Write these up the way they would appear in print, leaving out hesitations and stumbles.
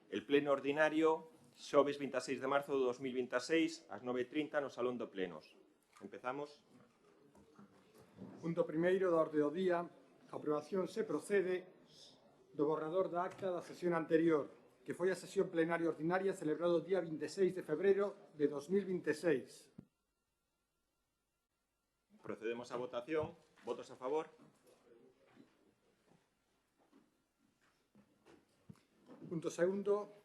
El pleno ordinario, xoves 26 de marzo de 2026, ás 9:30 no Salón do Plenos. Empezamos. Punto primeiro da orde do día, a aprobación se procede do borrador da acta da sesión anterior, que foi a sesión plenaria ordinaria celebrado o día 26 de febrero de 2026. Procedemos á votación. Votos a favor? Punto segundo,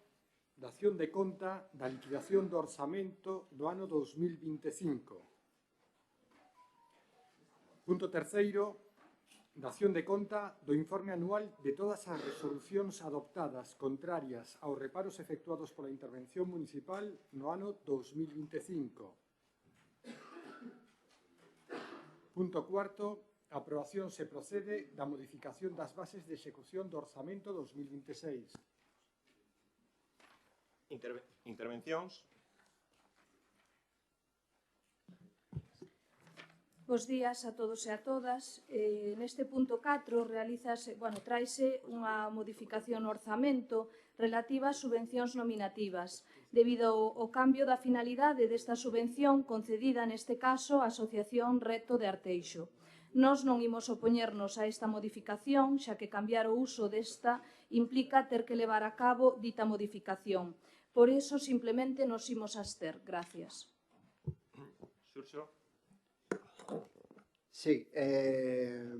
dación de conta da liquidación do orzamento do ano 2025. Punto terceiro, dación de conta do informe anual de todas as resolucións adoptadas contrarias aos reparos efectuados pola intervención municipal no ano 2025. Punto cuarto, a aprobación se procede da modificación das bases de execución do orzamento 2026. Intervencións. Bos días a todos e a todas. Neste punto 4 tráese unha modificación no orzamento relativa ás subvencións nominativas, debido ao cambio da finalidade desta subvención concedida neste caso á Asociación Reto de Arteixo. Nós non imos opoñernos a esta modificación, xa que cambiar o uso desta implica ter que levar a cabo dita modificación. Por iso, simplemente, nos imos abster. Gracias. Xurxo. Sí,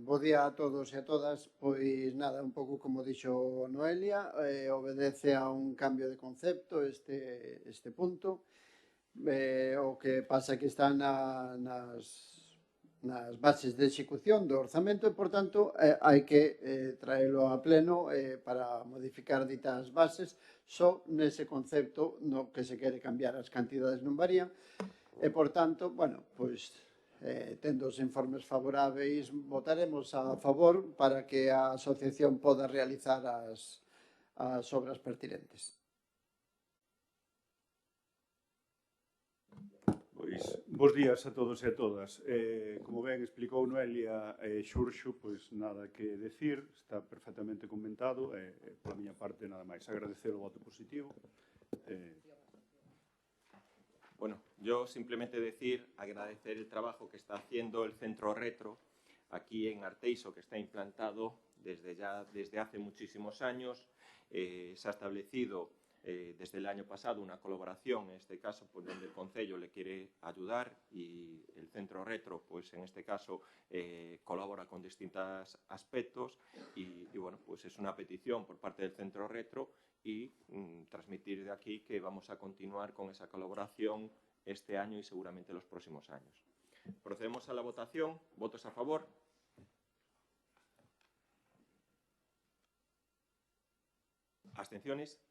bo día a todos e a todas. Pois nada, un pouco como dixo Noelia, obedece a un cambio de concepto este punto. O que pasa que está nas bases de execución do orzamento e, por tanto, hai que traelo a pleno para modificar ditas bases só nese concepto no que se quere cambiar. As cantidades non varían e, por tanto, bueno, pois tendo os informes favoráveis, votaremos a favor para que a asociación poda realizar as obras pertinentes. Pois, bos días a todos e a todas. Como ben explicou Noelia e Xurxo, pois nada que decir, está perfectamente comentado e, pola miña parte, nada máis. Agradecer o voto positivo. Bueno, yo simplemente agradecer el trabajo que está haciendo el Centro Retro aquí en Arteixo, que está implantado desde hace muchísimos años. Se ha establecido desde el año pasado una colaboración, en este caso, pues, donde el Concello le quiere ayudar y el Centro Retro, pues en este caso, colabora con distintos aspectos y bueno, pues es una petición por parte del Centro Retro y transmitir de aquí que vamos a continuar con esa colaboración este año y seguramente los próximos años. Procedemos a la votación. ¿Votos a favor? ¿Abstenciones?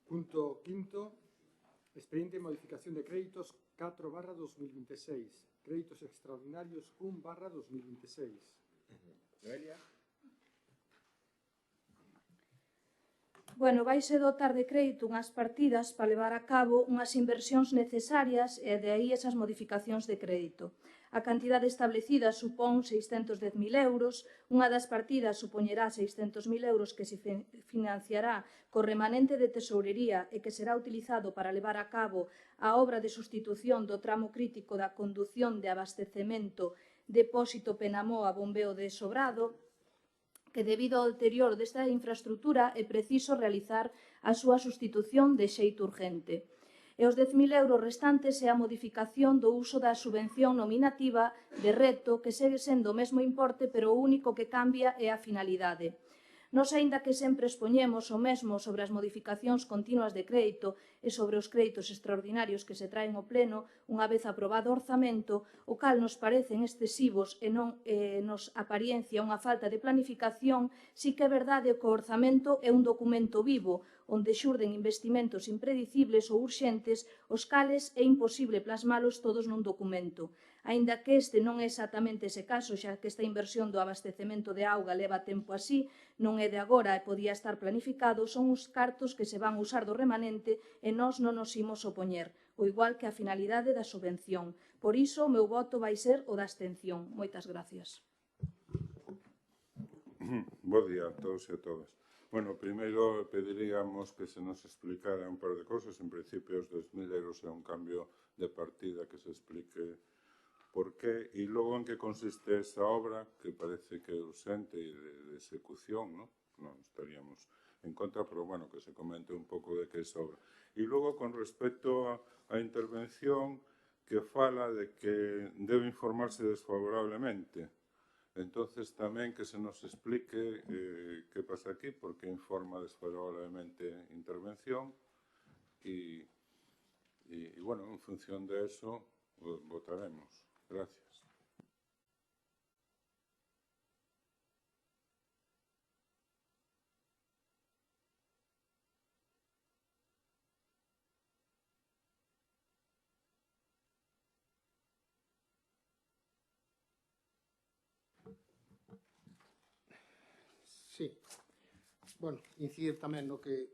Punto quinto, expediente de modificación de créditos 4/2026, créditos extraordinarios 1/2026. Noelia. Bueno, vaise dotar de crédito unhas partidas para levar a cabo unhas inversións necesarias e de aí esas modificacións de crédito. A cantidade establecida supón 610.000 euros, unha das partidas supoñerá 600.000 euros que se financiará co remanente de tesourería e que será utilizado para levar a cabo a obra de sustitución do tramo crítico da condución de abastecemento Depósito Penamoa Bombeo de Sobrado, que debido ao deterioro desta infraestructura é preciso realizar a súa sustitución de xeito urgente. E os 10.000 euros restantes é a modificación do uso da subvención nominativa de reto, que segue sendo o mesmo importe, pero o único que cambia é a finalidade. Nos, aínda que sempre expoñemos o mesmo sobre as modificacións continuas de crédito e sobre os créditos extraordinarios que se traen ao pleno unha vez aprobado o orzamento, o cal nos parecen excesivos e non nos apariencia unha falta de planificación, si que é verdade que o orzamento é un documento vivo, onde xurden investimentos impredicibles ou urxentes, os cales é imposible plasmalos todos nun documento. Aínda que este non é exactamente ese caso, xa que esta inversión do abastecemento de auga leva tempo así, non é de agora e podía estar planificado, son uns cartos que se van usar do remanente e nós non nos imos opoñer, o igual que a finalidade da subvención. Por iso, o meu voto vai ser o da abstención. Moitas gracias. Bo día a todos e a todas. Bueno, primeiro pediríamos que se nos explicara un par de cosas. En principio, os 2.000 euros é un cambio de partida, que se explique por qué, e logo en que consiste esa obra, que parece que é urgente e de execución, non? Non estaríamos en contra, pero bueno, que se comente un pouco de que é esa obra. E logo, con respecto á intervención, que fala de que debe informarse desfavorablemente. Entonces, tamén que se nos explique que pasa aquí, porque informa desfavorablemente a intervención e, bueno, en función de eso, votaremos. Gracias. Sí. Bueno, incidir tamén no que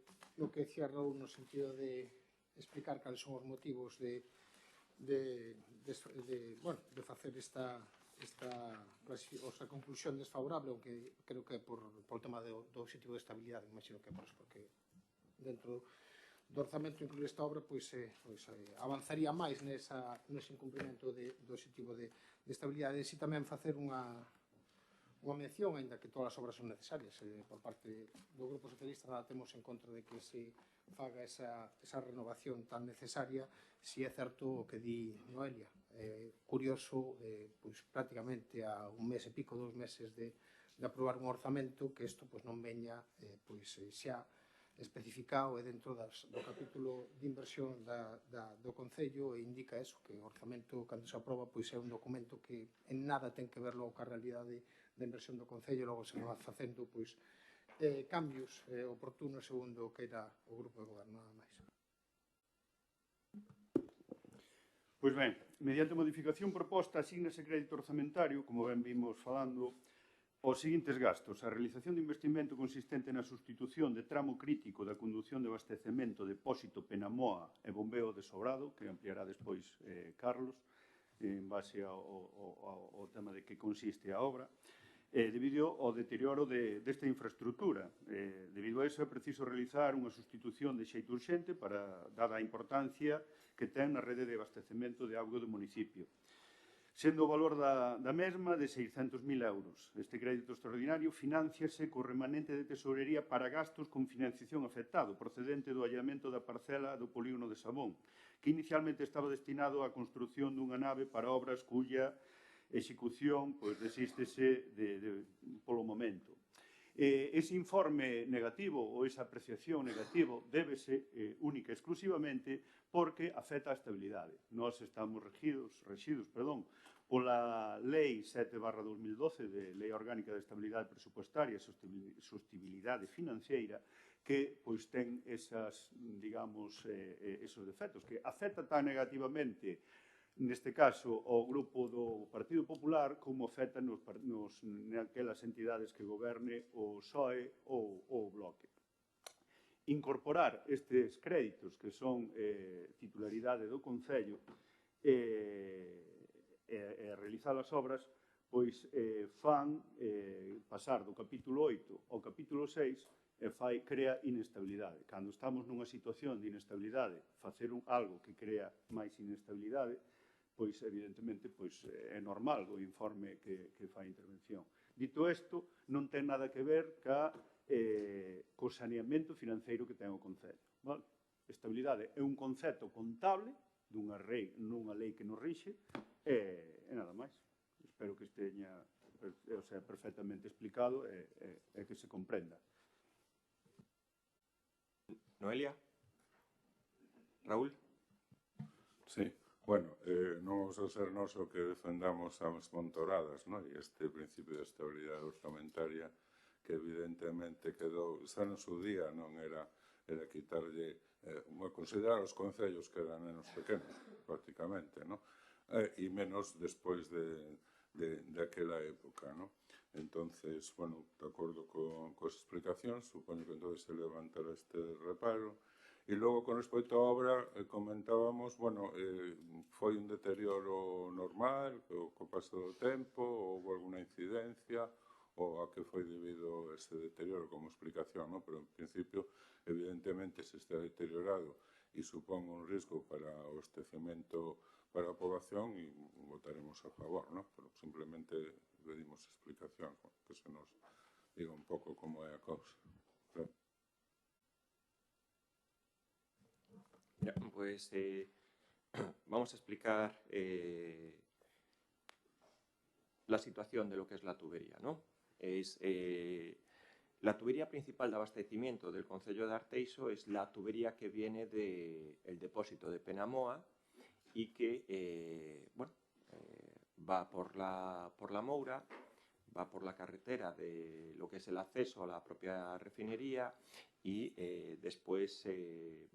decía Raúl no sentido de explicar cales son os motivos de facer esta conclusión desfavorable, aunque creo que é por o tema do objetivo de estabilidade, imagino que é por eso, porque dentro do orzamento incluir esta obra avanzaría máis nese incumprimento do objetivo de estabilidade. E si tamén facer unha mención, aínda que todas as obras son necesarias. Por parte do Grupo Socialista nada temos en contra de que se faga esa renovación tan necesaria, si é certo o que di Noelia. Curioso, prácticamente a un mes e pico, 2 meses de aprobar un orzamento, que isto non veña xa especificado e dentro do capítulo de inversión do Concello, e indica eso, que o orzamento, cando se aproba, é un documento que en nada ten que ver logo ca realidade da inversión do Concello, logo se va facendo cambios oportunos segundo o que era o grupo de goberno, nada máis. Pois ben, mediante modificación proposta, asignase crédito orzamentario, como ben vimos falando, os seguintes gastos: a realización de investimento consistente na sustitución de tramo crítico da condución de abastecemento, depósito, Penamoa e bombeo de Sobrado, que ampliará despois Carlos, en base ao tema de que consiste a obra, debido ao deterioro desta infraestructura. Debido a iso, é preciso realizar unha sustitución de xeito urxente dada a importancia que ten na rede de abastecemento de auga do municipio, sendo o valor da mesma de 600.000 euros. Este crédito extraordinario financiase co remanente de tesorería para gastos con financiación afectado, procedente do allamento da parcela do polígono de Sabón, que inicialmente estaba destinado á construción dunha nave para obras cuya execución desístese polo momento. Ese informe negativo ou esa apreciación negativo débese única e exclusivamente porque afecta a estabilidade. Nós estamos rexidos pola Lei 7/2012 de Lei Orgánica de Estabilidade Presupuestaria e Sostibilidade Financeira, que ten esos defectos, que afecta tan negativamente neste caso ao grupo do Partido Popular, como afecta naquelas entidades que goberne o PSOE ou o Bloque. Incorporar estes créditos, que son titularidade do Concello, e realizar as obras, fan pasar do capítulo 8 ao capítulo 6 e crea inestabilidade. Cando estamos nunha situación de inestabilidade, facer algo que crea máis inestabilidade, evidentemente, é normal o informe que fai a intervención. Dito isto, non ten nada que ver co saneamento financeiro que ten o Concello. Estabilidade é un concepto contable nunha lei que nos rixe e nada máis. Espero que esteña perfectamente explicado e que se comprenda. Noelia? Raúl? Sí. Bueno, non vamos a ser nós o que defendamos as montoradas, e este principio de estabilidade orzamentaria que evidentemente quedou, xa no seu día non era quitarlle, considerar os concellos que eran menos pequenos, prácticamente, e menos despois daquela época, Entonces, bueno, de acordo coas explicacións, supoño que entonces se levantará este reparo. E logo, con respecto á obra, comentábamos, foi un deterioro normal, co paso do tempo, houve alguna incidencia, o a que foi debido ese deterioro como explicación, ¿no? Pero en principio, evidentemente, se está deteriorado e supón un risco para o abastecemento para a poboación e votaremos a favor, ¿no? Pero simplemente pedimos explicación, que se nos diga un pouco como é a cousa. Claro. Pues vamos a explicar la situación de lo que es la tubería, ¿no? Es la tubería principal de abastecimiento del concello de Arteixo es la tubería que viene del depósito de Penamoa y que va por la Moura, va por la carretera de lo que es el acceso a la propia refinería y después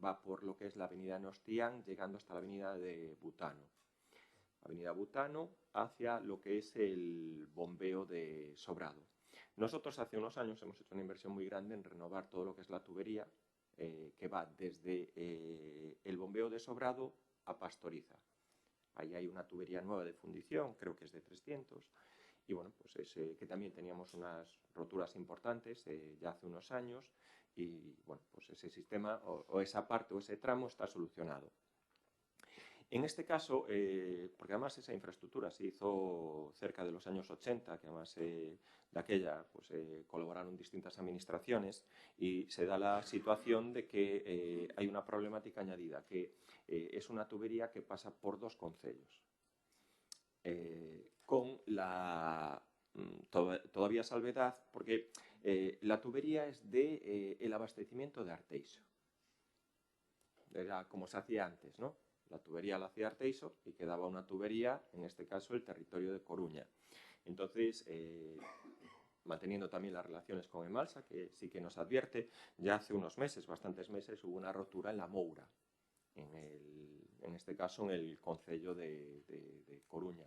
va por lo que es la avenida Nostián, llegando hasta la avenida de Butano. Avenida Butano hacia lo que es el bombeo de Sobrado. Nosotros hace unos años hemos hecho una inversión muy grande en renovar todo lo que es la tubería que va desde el bombeo de Sobrado a Pastoriza. Ahí hay una tubería nueva de fundición, creo que es de 300, y bueno, pues que también teníamos unas roturas importantes ya hace unos años y bueno, pues ese sistema o esa parte o ese tramo está solucionado. En este caso, porque además esa infraestructura se hizo cerca de los años 80, que además de aquella pues, colaboraron distintas administraciones y se da la situación de que hay una problemática añadida, que es una tubería que pasa por dos concellos. Con la todavía salvedad, porque la tubería es del abastecimiento de Arteixo. Era como se hacía antes, ¿no? La tubería la hacía Arteixo y quedaba una tubería, en este caso, el territorio de Coruña. Entonces, manteniendo también las relaciones con Emalsa, que sí que nos advierte, ya hace unos meses, bastantes meses, hubo una rotura en la Moura, en este caso en el concello de Coruña.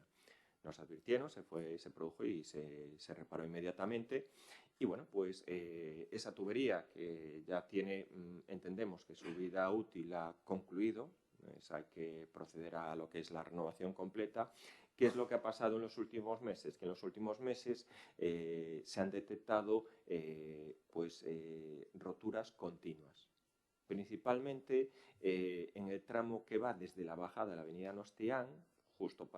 Nos advirtieron, se produjo y se reparó inmediatamente. Y bueno, pues esa tubería que ya tiene, entendemos que su vida útil ha concluido, hay que proceder a lo que es la renovación completa. ¿Qué es lo que ha pasado en los últimos meses? Que en los últimos meses se han detectado roturas continuas. Principalmente en el tramo que va desde la bajada de la avenida Nostián, justo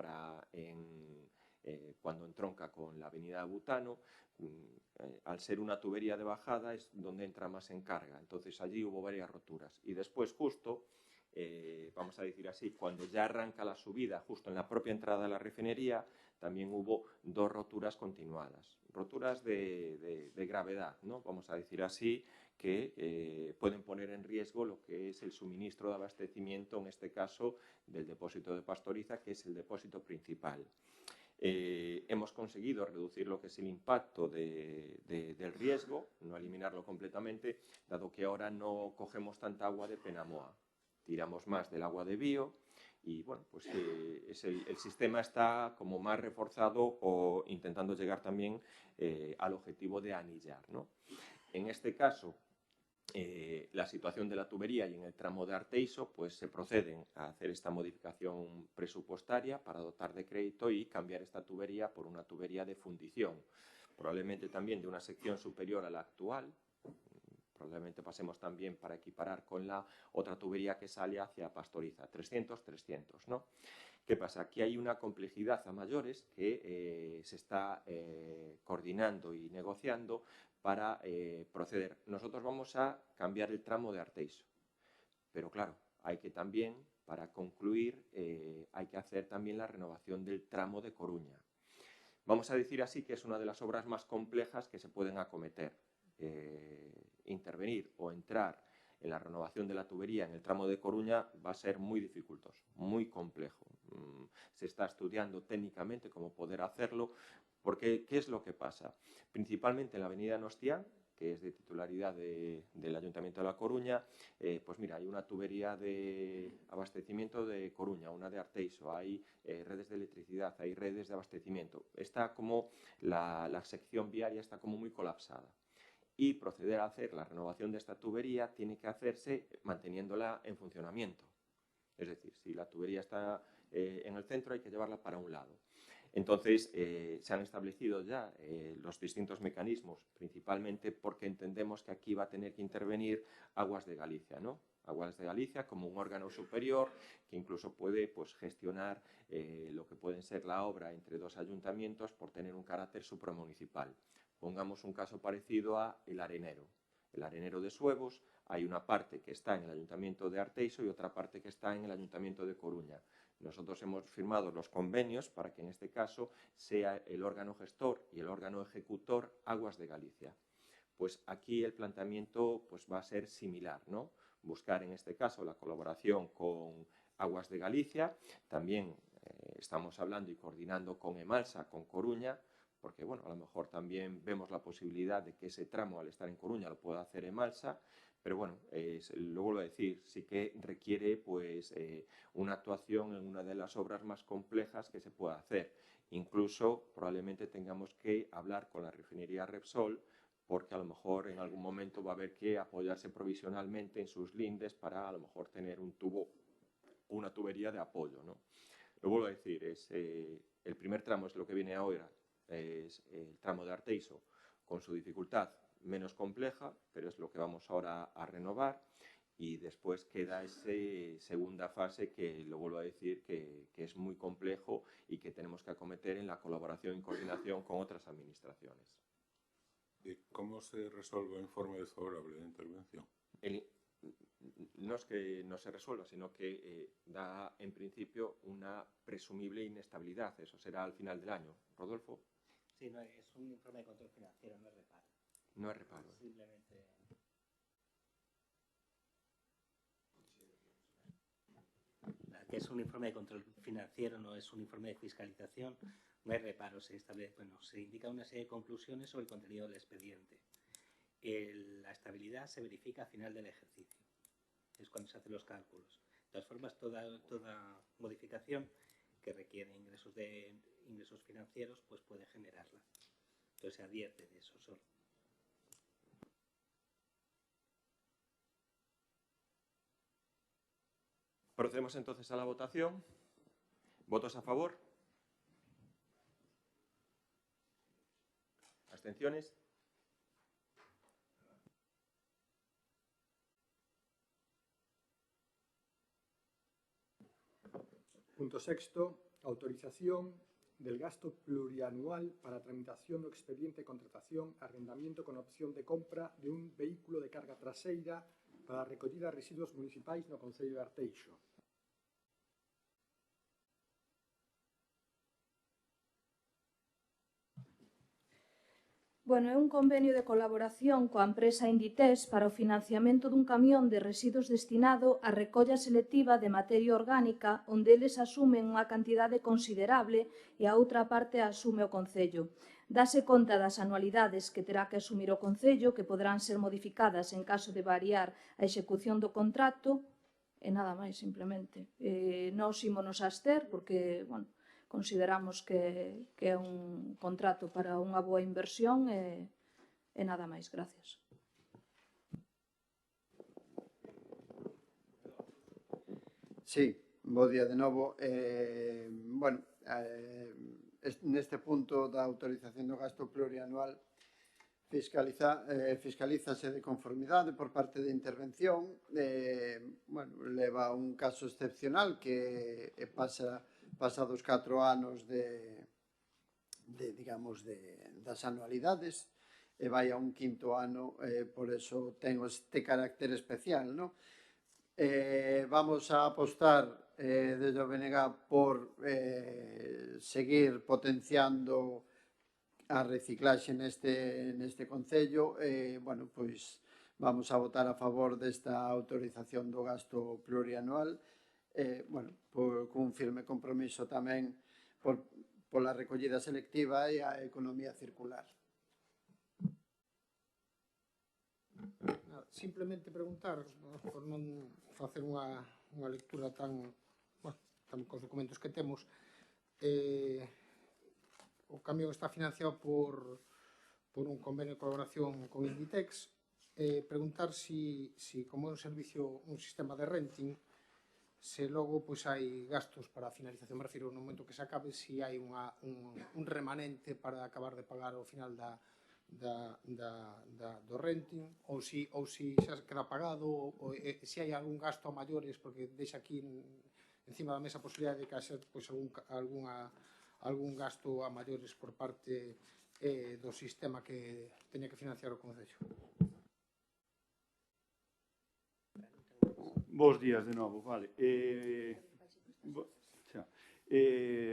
cuando entronca con la avenida Butano, al ser una tubería de bajada es donde entra más en carga. Entonces allí hubo varias roturas. Y después justo, vamos a decir así, cuando ya arranca la subida, justo en la propia entrada de la refinería, también hubo dos roturas continuadas. Roturas de gravedad, ¿no? Vamos a decir así, que pueden poner en riesgo lo que es el suministro de abastecimiento, en este caso, del depósito de Pastoriza, que es el depósito principal. Hemos conseguido reducir lo que es el impacto del riesgo, no eliminarlo completamente, dado que ahora no cogemos tanta agua de Penamoa. Tiramos más del agua de Bío y bueno, pues el sistema está como más reforzado o intentando llegar también al objetivo de anillar, ¿no? En este caso, la situación de la tubería y en el tramo de Arteixo, pues se proceden a hacer esta modificación presupuestaria para dotar de crédito y cambiar esta tubería por una tubería de fundición, probablemente también de una sección superior a la actual. Probablemente pasemos también para equiparar con la otra tubería que sale hacia Pastoriza, 300-300, ¿no? ¿Qué pasa? Aquí hay una complejidad a mayores que se está coordinando y negociando para proceder. Nosotros vamos a cambiar el tramo de Arteixo, pero claro, hay que también, para concluir, hay que hacer también la renovación del tramo de Coruña. Vamos a decir así que es una de las obras más complejas que se pueden acometer. Intervenir o entrar en la renovación de la tubería en el tramo de Coruña va a ser muy dificultoso, muy complejo. Se está estudiando técnicamente cómo poder hacerlo, porque ¿qué es lo que pasa? Principalmente en la avenida Nostián, que es de titularidad del Ayuntamiento de La Coruña, pues mira, hay una tubería de abastecimiento de Coruña, una de Arteixo, hay redes de electricidad, hay redes de abastecimiento. Está como la sección viaria está como muy colapsada. Y proceder a hacer la renovación de esta tubería tiene que hacerse manteniéndola en funcionamiento. Es decir, si la tubería está en el centro hay que llevarla para un lado. Entonces, se han establecido ya los distintos mecanismos, principalmente porque entendemos que aquí va a tener que intervenir Aguas de Galicia, ¿no? Aguas de Galicia como un órgano superior que incluso puede pues, gestionar lo que puede ser la obra entre dos ayuntamientos por tener un carácter supramunicipal. Pongamos un caso parecido a el Arenero. El Arenero de Suevos, hay una parte que está en el Ayuntamiento de Arteixo y otra parte que está en el Ayuntamiento de Coruña. Nosotros hemos firmado los convenios para que en este caso sea el órgano gestor y el órgano ejecutor Aguas de Galicia. Pues aquí el planteamiento pues, va a ser similar, ¿no? Buscar en este caso la colaboración con Aguas de Galicia, también estamos hablando y coordinando con Emalsa, con Coruña, porque bueno, a lo mejor también vemos la posibilidad de que ese tramo al estar en Coruña lo pueda hacer Emalsa, pero bueno, lo vuelvo a decir, sí que requiere pues, una actuación en una de las obras más complejas que se pueda hacer. Incluso probablemente tengamos que hablar con la refinería Repsol, porque a lo mejor en algún momento va a haber que apoyarse provisionalmente en sus lindes para a lo mejor tener un tubo, una tubería de apoyo, ¿no? Lo vuelvo a decir, el primer tramo es lo que viene ahora, es el tramo de Arteixo, con su dificultad menos compleja, pero es lo que vamos ahora a renovar, y después queda esa segunda fase que, lo vuelvo a decir, que es muy complejo y que tenemos que acometer en la colaboración y coordinación con otras administraciones. ¿Y cómo se resuelve o informe desfavorable de intervención? No es que no se resuelva, sino que da en principio una presumible inestabilidad. Eso será al final del año. ¿Rodolfo? Sí, no, es un informe de control financiero, no es reparo. No es reparo. Simplemente... que es un informe de control financiero, no es un informe de fiscalización, no hay reparo, se indica una serie de conclusiones sobre el contenido del expediente. La estabilidad se verifica al final del ejercicio, es cuando se hacen los cálculos. De todas formas, toda modificación que requiere ingresos financieros pues puede generarla. Entonces se advierte de eso solo. Procedemos entonces a la votación. ¿Votos a favor? ¿Abstenciones? Punto sexto, autorización del gasto plurianual para tramitación do expediente de contratación, arrendamiento con opción de compra de un vehículo de carga traseira para a recollida de residuos municipais no Concello de Arteixo. Bueno, é un convenio de colaboración coa empresa Inditex para o financiamento dun camión de residuos destinado á recolla selectiva de materia orgánica, onde eles asumen unha cantidade considerable e a outra parte a asume o Concello. Dase conta das anualidades que terá que asumir o Concello, que poderán ser modificadas en caso de variar a execución do contrato, e nada máis, simplemente. Nós ímonos a abster, porque, bueno, consideramos que é un contrato para unha boa inversión e nada máis. Gracias. Sí, bo día de novo. Neste punto da autorización do gasto plurianual fiscalízase de conformidade por parte de intervención. Leva un caso excepcional que pasados 4 anos das anualidades e vai a un quinto ano, por eso ten este carácter especial, non? Vamos a apostar desde o BNG por seguir potenciando a reciclaxe neste Concello. Pois vamos a votar a favor desta autorización do gasto plurianual, cun firme compromiso tamén pola recollida selectiva e a economía circular. Simplemente preguntar, por non facer unha lectura tan cos documentos que temos, o camión está financiado por un convenio de colaboración con Inditex. Preguntar si como é un sistema de renting, se logo pois hai gastos para a finalización, me refiro no momento que se acabe, se hai un remanente para acabar de pagar ao final do renting, ou si xa queda pagado, ou se hai algún gasto a maiores, porque deixa aquí encima da mesa a posibilidade de que haxa pois, algún gasto a maiores por parte do sistema que teña que financiar o Concello. Bos días de novo, vale.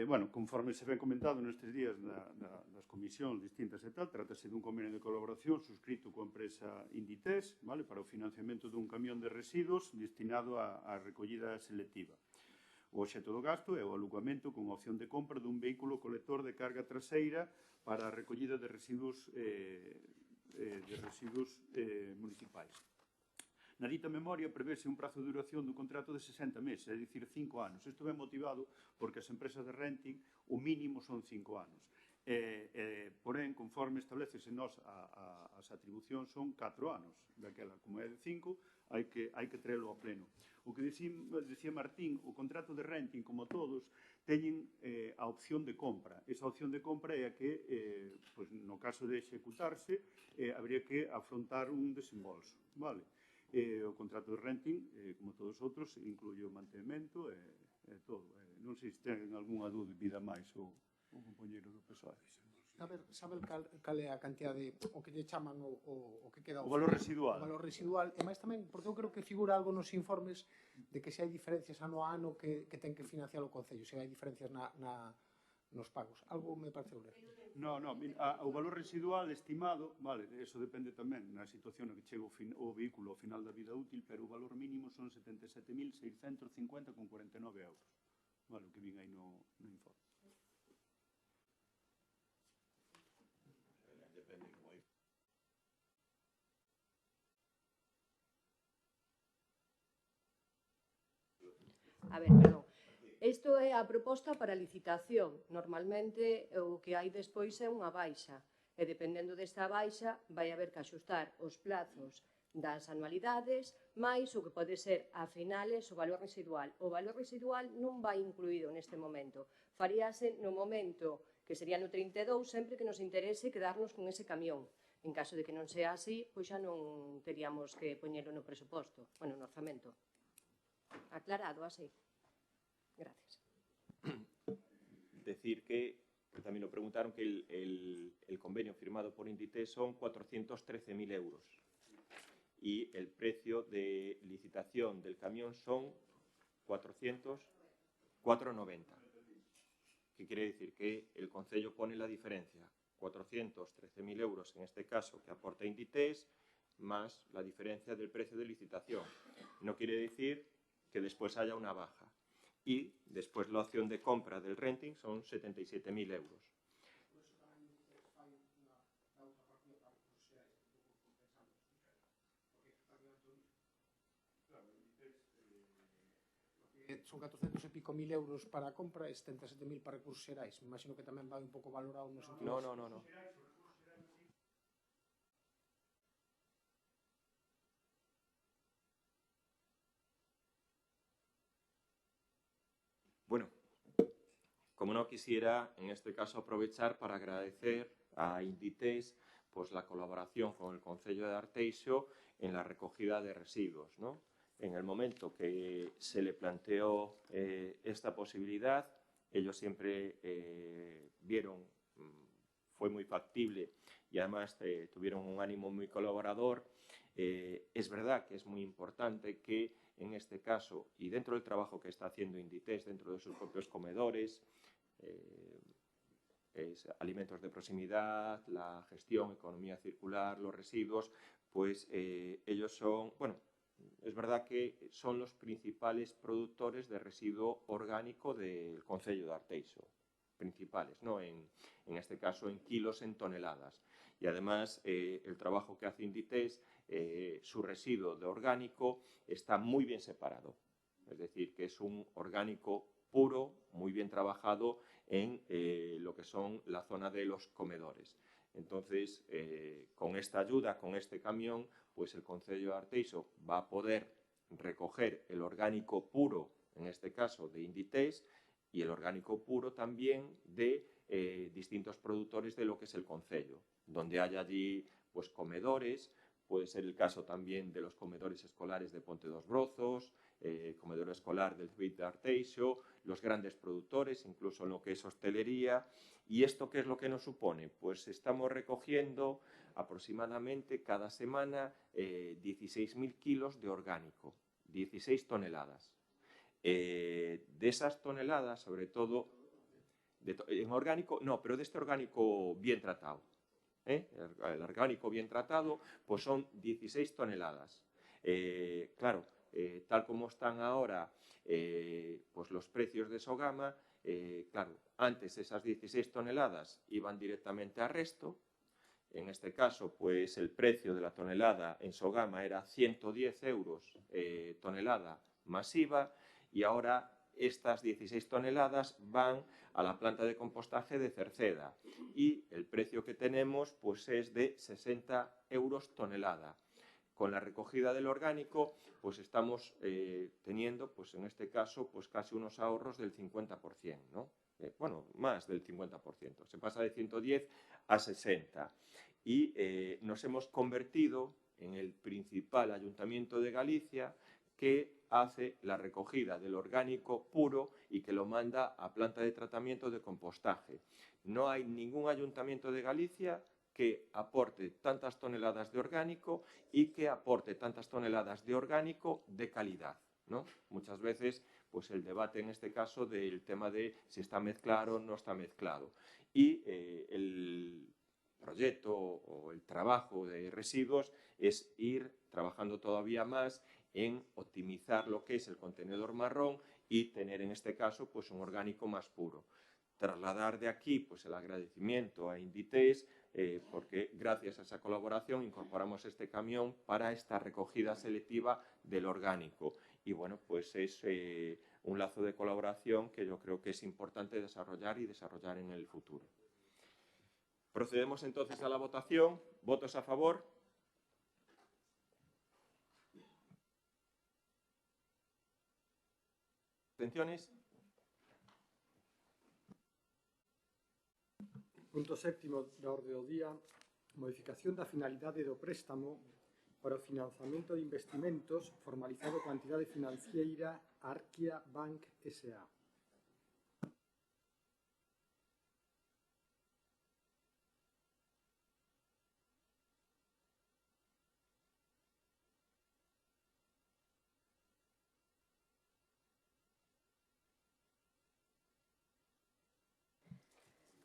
Bueno, conforme se ven comentado nestes días das comisións distintas e tal, trátase dun convenio de colaboración suscrito coa empresa Inditex, vale, para o financiamento dun camión de residuos destinado á recollida selectiva. O obxecto do gasto é o alugamento con opción de compra dun vehículo colector de carga traseira para a recollida de residuos municipais. Na dita memoria prevese un prazo de duración do contrato de 60 meses, é dicir, 5 anos. Isto é motivado porque as empresas de renting o mínimo son 5 anos. Porén, conforme establecese nos as atribucións son 4 anos. Daquela, como é de 5, hai que traelo a pleno. O que decía Martín, o contrato de renting, como todos, teñen a opción de compra. Esa opción de compra é a que, no caso de executarse, habría que afrontar un desembolso. Vale? O contrato de renting, como todos os outros, inclui o mantemento e todo. Non sei se ten algunha dúbida máis o compañeiro do PSOE. Sabe cal é a cantidade, o que lle chaman o que queda... O valor residual. O valor residual, e máis tamén, porque eu creo que figura algo nos informes de que se hai diferencias ano a ano que ten que financiar o Concello, se hai diferencias nos pagos. Algo me pareceu ler. No, o valor residual estimado, vale, eso depende tamén na situación na que chega o vehículo ao final da vida útil, pero o valor mínimo son 77.650,49 euros. Vale, o que vin aí no informe. A ver, perdón. Isto é a proposta para licitación. Normalmente o que hai despois é unha baixa e dependendo desta baixa vai haber que axustar os plazos das anualidades máis o que pode ser a finales o valor residual. O valor residual non vai incluído neste momento. Faríase no momento que sería no 32 sempre que nos interese quedarnos con ese camión. En caso de que non sea así, pois xa non teríamos que poñelo no presuposto, no orzamento. Aclarado así. Gracias. Decir que también lo preguntaron, que el convenio firmado por Inditex son 413.000 euros y el precio de licitación del camión son 490. ¿Qué quiere decir? Que el Concello pone la diferencia, 413.000 euros en este caso que aporta Inditex más la diferencia del precio de licitación. No quiere decir que después haya una baja. Y después la opción de compra del renting son 77.000 euros. Son 400 e pico mil euros para a compra e 77.000 para recursos xerais. Me imagino que tamén vai un pouco valorado no sentido... No. Bueno, como no quisiera en este caso aprovechar para agradecer a Inditex pues la colaboración con el Concello de Arteixo en la recogida de residuos, ¿no? En el momento que se le planteó esta posibilidad, ellos siempre vieron, fue muy factible y además tuvieron un ánimo muy colaborador. Es verdad que es muy importante que en este caso, y dentro del trabajo que está haciendo Inditex, dentro de sus propios comedores, alimentos de proximidad, la gestión, economía circular, los residuos, pues ellos son, bueno, es verdad que son los principales productores de residuo orgánico del Concello de Arteixo, principales, ¿no? En este caso en kilos, en toneladas. Y además el trabajo que hace Inditex, su residuo de orgánico está muy bien separado. Es decir, que es un orgánico puro, muy bien trabajado en lo que son la zona de los comedores. Entonces, con esta ayuda, con este camión, pues el Concello de Arteixo va a poder recoger el orgánico puro en este caso de Inditex, y el orgánico puro también de distintos productores de lo que es el concello, donde hay allí pues comedores, puede ser el caso también de los comedores escolares de Ponte dos Brozos, comedor escolar del CBIT de Arteixo, los grandes productores, incluso en lo que es hostelería. ¿Y esto qué es lo que nos supone? Pues estamos recogiendo aproximadamente cada semana 16.000 kilos de orgánico, 16 toneladas. De esas toneladas, sobre todo, en orgánico, no, pero de este orgánico bien tratado. El orgánico bien tratado, pues son 16 toneladas. Claro, tal como están ahora pues los precios de Sogama, claro, antes esas 16 toneladas iban directamente a resto. En este caso, pues el precio de la tonelada en Sogama era 110 euros tonelada más IVA, y ahora estas 16 toneladas van a la planta de compostaje de Cerceda y el precio que tenemos pues es de 60 euros tonelada. Con la recogida del orgánico pues estamos teniendo pues en este caso pues casi unos ahorros del 50%, ¿no? Bueno, más del 50%. Se pasa de 110 a 60 y nos hemos convertido en el principal ayuntamiento de Galicia que hace la recogida del orgánico puro y que lo manda a planta de tratamiento de compostaje. No hay ningún ayuntamiento de Galicia que aporte tantas toneladas de orgánico y que aporte tantas toneladas de orgánico de calidad, ¿no? Muchas veces, pues el debate en este caso del tema de si está mezclado o no está mezclado. Y el proyecto o el trabajo de residuos es ir trabajando todavía más en optimizar lo que es el contenedor marrón y tener en este caso pues un orgánico más puro. Trasladar de aquí pues el agradecimiento a Inditex porque gracias a esa colaboración incorporamos este camión para esta recogida selectiva del orgánico y bueno pues es un lazo de colaboración que yo creo que es importante desarrollar y desarrollar en el futuro. Procedemos entonces a la votación. ¿Votos a favor? ¿Abstenciones? Punto séptimo da orde do día, modificación da finalidade do préstamo para o financiamento de investimentos formalizado coa entidade financiera Arquia Bank S.A.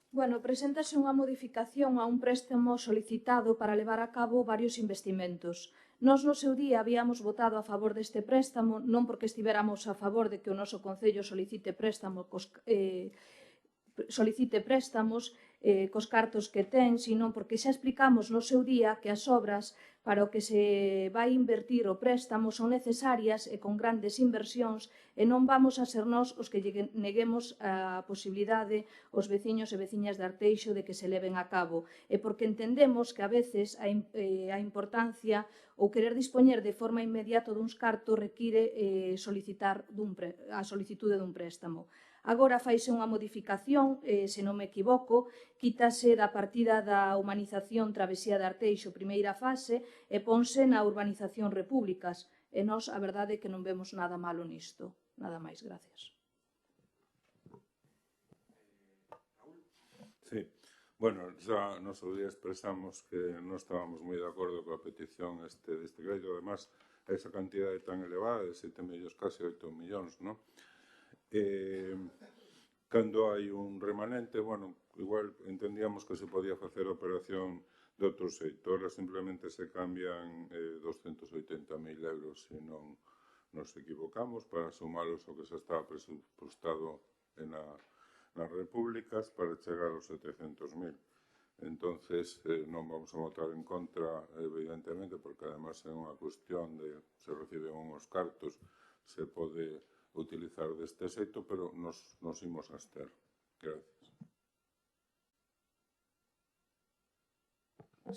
Bueno, preséntase unha modificación a un préstamo solicitado para levar a cabo varios investimentos. Nós no seu día habíamos votado a favor deste préstamo, non porque estiveramos a favor de que o noso Concello solicite préstamos cos cartos que ten, sino porque xa explicamos no seu día que as obras para o que se vai invertir o préstamo son necesarias e con grandes inversións e non vamos a ser nós os que neguemos a posibilidade aos veciños e veciñas de Arteixo de que se leven a cabo e porque entendemos que a veces a importancia ou querer dispoñer de forma inmediata duns cartos require solicitar a solicitude dun préstamo. Agora faise unha modificación, se non me equivoco, quítase da partida da humanización Travesía de Arteixo, primeira fase, e ponse na urbanización Repúblicas. E nós, a verdade, é que non vemos nada malo nisto. Nada máis, gracias. Sí. Bueno, xa nos outro día expresamos que non estábamos moi de acordo coa petición deste crédito, además, esa cantidade tan elevada de 7 millóns, casi 8 millóns, non? Cando hai un remanente, bueno, igual entendíamos que se podía facer a operación de outro xeito. Ahora simplemente se cambian 280.000 euros se non nos equivocamos para sumalos ao que se estaba presupuestado nas repúblicas para chegar aos 700.000. Entonces non vamos a votar en contra, evidentemente, porque además é unha cuestión de se reciben unhos cartos, se pode utilizar deste xeito, pero nos imos a abster. Gracias.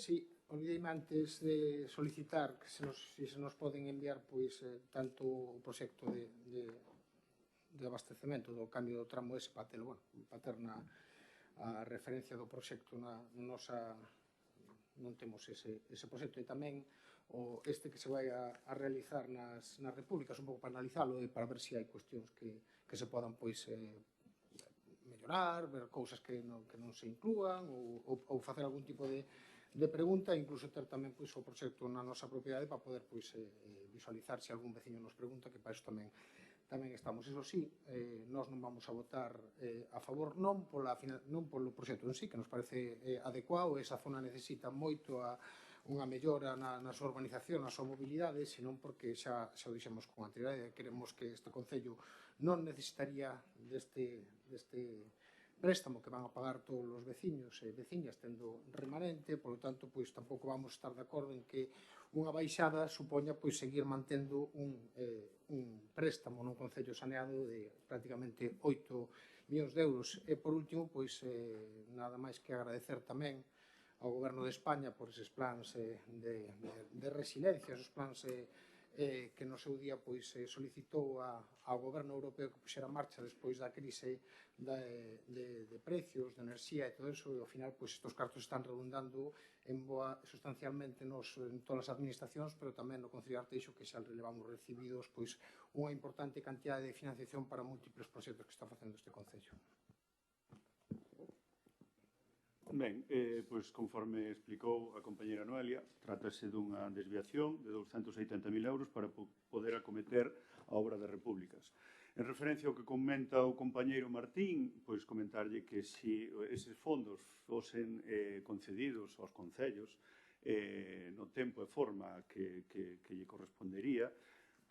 Sí, olvideime antes de solicitar que se nos poden enviar pois tanto o proxecto de de abastecemento do cambio do tramo ese para ter a referencia do proxecto na nosa non temos ese proxecto e tamén este que se vai a realizar nas repúblicas un pouco para analizalo e para ver se hai cuestións que se podan mellorar, ver cousas que non se inclúan ou facer algún tipo de pregunta e incluso ter tamén o proxecto na nosa propiedade para poder visualizar se algún veciño nos pregunta, que para iso tamén estamos. Iso sí, nós non vamos a votar a favor non polo proxecto en sí, que nos parece adecuado, esa zona necesita moito unha mellora na súa urbanización, na súa mobilidade, senón porque xa o dixemos con anterioridade, queremos que este Concello non necesitaría deste préstamo que van a pagar todos os veciños e veciñas tendo remanente, polo tanto, tampouco vamos a estar de acordo en que unha baixada supoña seguir mantendo un préstamo nun Concello saneado de prácticamente 8 millóns de euros. E, por último, nada máis que agradecer tamén ao Goberno de España por eses plans de resiliencia, esos plans que no seu día solicitou ao Goberno Europeo que puxera en marcha despois da crise de precios, de enerxía e todo eso, e ao final estos cartos están redundando sustancialmente en todas as administracións, pero tamén no Concello de Arteixo, que xa relevamos recibidos unha importante cantidade de financiación para múltiples proxectos que está facendo este Concello. Ben, conforme explicou a compañera Noelia, trátase dunha desviación de 280.000 euros para poder acometer a obra das repúblicas. En referencia ao que comenta o compañeiro Martín, comentarlle que se eses fondos fosen concedidos aos concellos no tempo e forma que lle correspondería,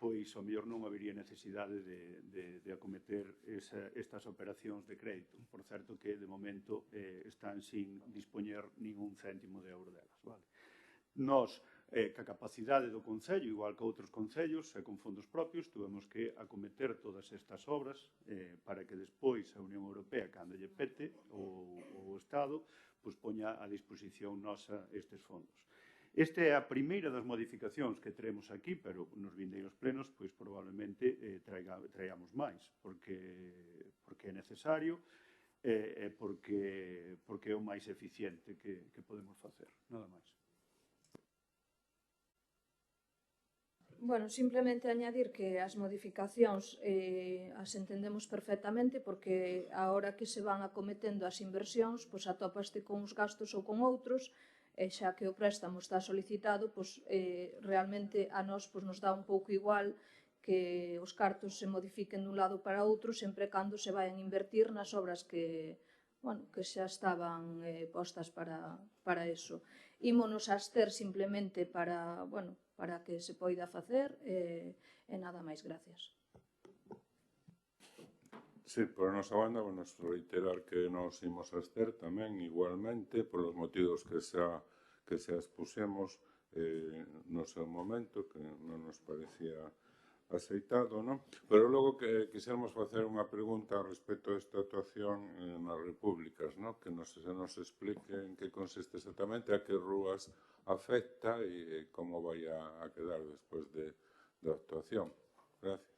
ao mellor non habería necesidade de acometer estas operacións de crédito. Por certo que, de momento, están sin dispoñer ningún céntimo de euro delas. Nós, ca capacidade do Concello, igual que outros concellos, e con fondos propios, tuvemos que acometer todas estas obras para que despois a Unión Europea, cando lle pete, o Estado, poña a disposición nosa estes fondos. Esta é a primeira das modificacións que traemos aquí, pero nos vindeiros plenos, probablemente traigamos máis, porque é necesario e porque é o máis eficiente que podemos facer. Nada máis. Bueno, simplemente añadir que as modificacións as entendemos perfectamente porque a hora que se van acometendo as inversións, atópaste con uns gastos ou con outros, e xa que o préstamo está solicitado, realmente a nós nos dá un pouco igual que os cartos se modifiquen dun lado para outro sempre cando se vayan invertir nas obras que xa estaban postas para eso. Ímonos a abster simplemente para que se poida facer e nada máis, gracias. Sí, por a nosa banda, reiterar que nos imos a abster tamén igualmente polos motivos que xa expuxemos no seu momento, que non nos parecía aceitado, non? Pero logo que quixéramos facer unha pregunta respecto a esta actuación nas repúblicas, non? Que se nos explique en que consiste exactamente, a que rúas afecta e como vai a quedar despois da actuación. Gracias.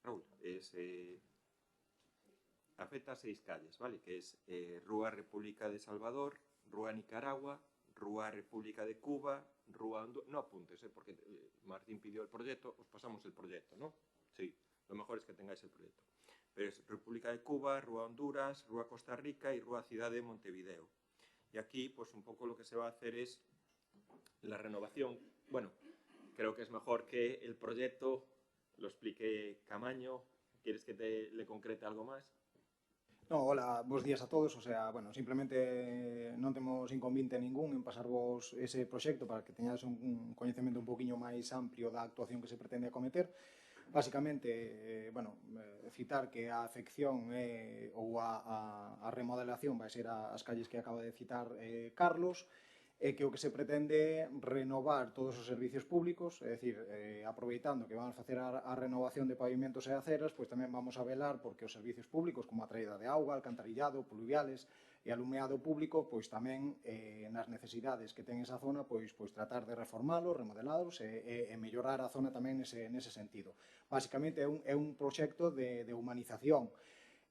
Raúl, afecta a 6 calles, ¿vale? Que es Rúa República de Salvador, Rúa Nicaragua, Rúa República de Cuba, Rúa Honduras... No apuntes, porque Martín pidió el proyecto, os pasamos el proyecto, ¿no? Sí, lo mejor es que tengáis el proyecto. Pero es República de Cuba, Rúa Honduras, Rúa Costa Rica y Rúa Ciudad de Montevideo. Y aquí, un poco lo que se va a hacer es la renovación. Bueno, creo que es mejor que el proyecto lo explique Camaño. ¿Quieres que le concrete algo más? No, hola, bons días a todos. Simplemente non temos inconveniente ningún en pasarvos ese proxecto para que teñades un coñecemento un poquinho máis amplio da actuación que se pretende acometer. Básicamente, citar que a afección ou a remodelación vai ser as calles que acaba de citar Carlos, é que o que se pretende é renovar todos os servicios públicos, é dicir, aproveitando que vamos facer a renovación de pavimentos e aceras, pois tamén vamos a velar porque os servicios públicos, como a traída de auga, alcantarillado, pluviales e alumeado público, pois tamén nas necesidades que ten esa zona, pois tratar de reformalos, remodelarlos e mellorar a zona tamén nese sentido. Básicamente é un proxecto de humanización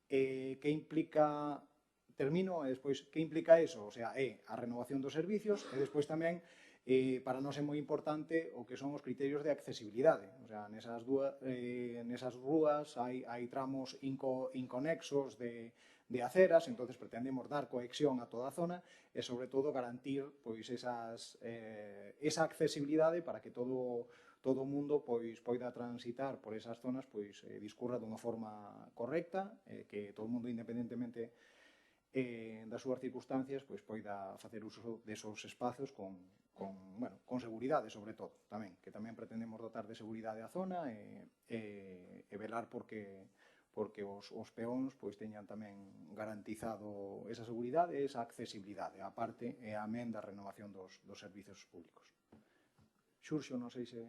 que implica... Termino e despois, que implica eso? O sea, é a renovación dos servicios e despois tamén, para nós é moi importante o que son os criterios de accesibilidade. O sea, nesas rúas hai tramos inconexos de aceras, entonces pretendemos dar conexión a toda a zona e, sobre todo, garantir pois esa accesibilidade para que todo o mundo poida transitar por esas zonas, discurra dunha forma correcta, que todo o mundo, independentemente das súas circunstancias, poida facer uso desos espazos con seguridade, sobre todo, tamén, que tamén pretendemos dotar de seguridade a zona e velar porque os peóns teñan tamén garantizado esa seguridade e esa accesibilidade, a parte e amén da renovación dos servizos públicos. Xurxo, non sei se...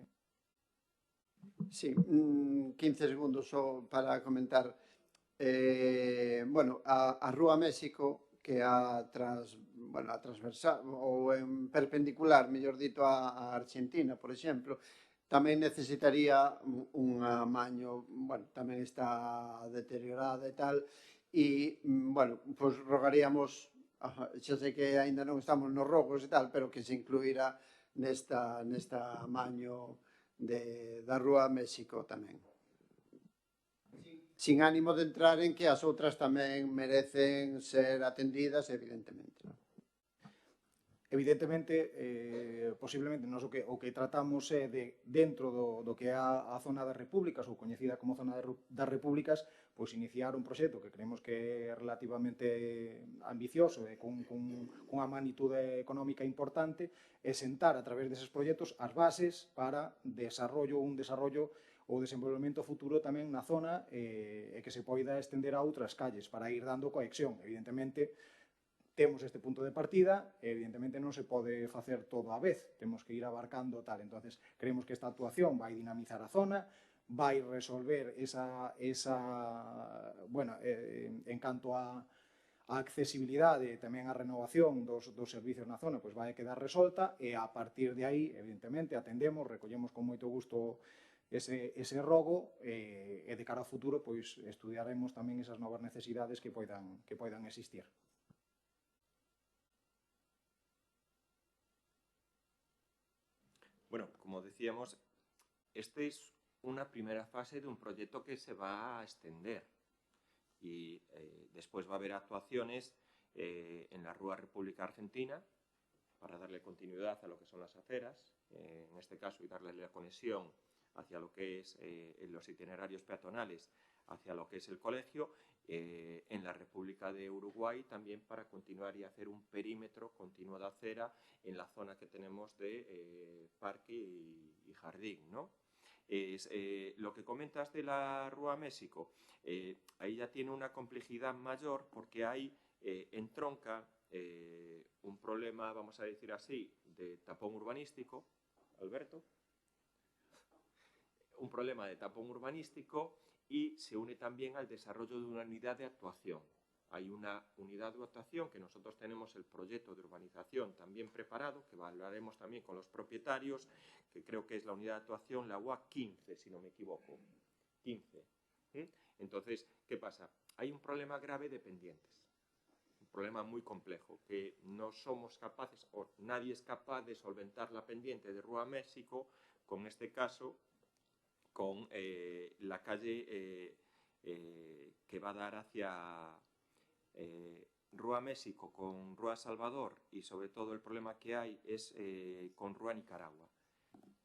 Sí, 15 segundos só para comentar. A Rúa México, que a transversal ou en perpendicular, mellor dito, a Argentina, por exemplo, tamén necesitaría un amaño, tamén está deteriorada e tal, e, rogaríamos, xa sei que aínda non estamos nos rogos e tal, pero que se incluíra nesta amaño da Rúa México tamén. Sin ánimo de entrar en que as outras tamén merecen ser atendidas, evidentemente. Evidentemente, posiblemente, nós o que tratamos é de, dentro do que é a zona das repúblicas, ou coñecida como zona das repúblicas, pois iniciar un proxecto que creemos que é relativamente ambicioso e cunha magnitude económica importante, e sentar a través deses proxectos as bases para un desarrollo o desenvolvemento futuro tamén na zona e que se poida estender a outras calles para ir dando conexión. Evidentemente, temos este punto de partida e evidentemente non se pode facer todo á vez, temos que ir abarcando tal. Entonces, creemos que esta actuación vai dinamizar a zona, vai resolver en canto a accesibilidade e tamén a renovación dos servicios na zona, pois vai quedar resolta e a partir de aí, evidentemente, atendemos, recollemos con moito gusto ese rogo e de cara ao futuro pois estudiaremos tamén esas novas necesidades que poidan existir. Bueno, como decíamos, esta es una primera fase de un proyecto que se va a extender y después va a haber actuaciones en la Rúa República Argentina para darle continuidad a lo que son las aceras, en este caso, y darle la conexión hacia lo que es los itinerarios peatonales, hacia lo que es el colegio, en la República de Uruguay también para continuar y hacer un perímetro continuo de acera en la zona que tenemos de parque y jardín, ¿no? Lo que comentas de la Rúa México, ahí ya tiene una complejidad mayor porque hay entronca un problema, vamos a decir así, de tapón urbanístico, Alberto, un problema de tapón urbanístico y se une también al desarrollo de una unidad de actuación. Hay una unidad de actuación que nosotros tenemos el proyecto de urbanización también preparado, que hablaremos también con los propietarios, que creo que es la unidad de actuación, la UA 15, si no me equivoco. 15. Entonces, ¿qué pasa? Hay un problema grave de pendientes. Un problema muy complejo, que no somos capaces, o nadie es capaz de solventar la pendiente de Rúa México, con este caso, con la calle que va a dar hacia Rúa México con Rúa Salvador y sobre todo el problema que hay es con Rúa Nicaragua.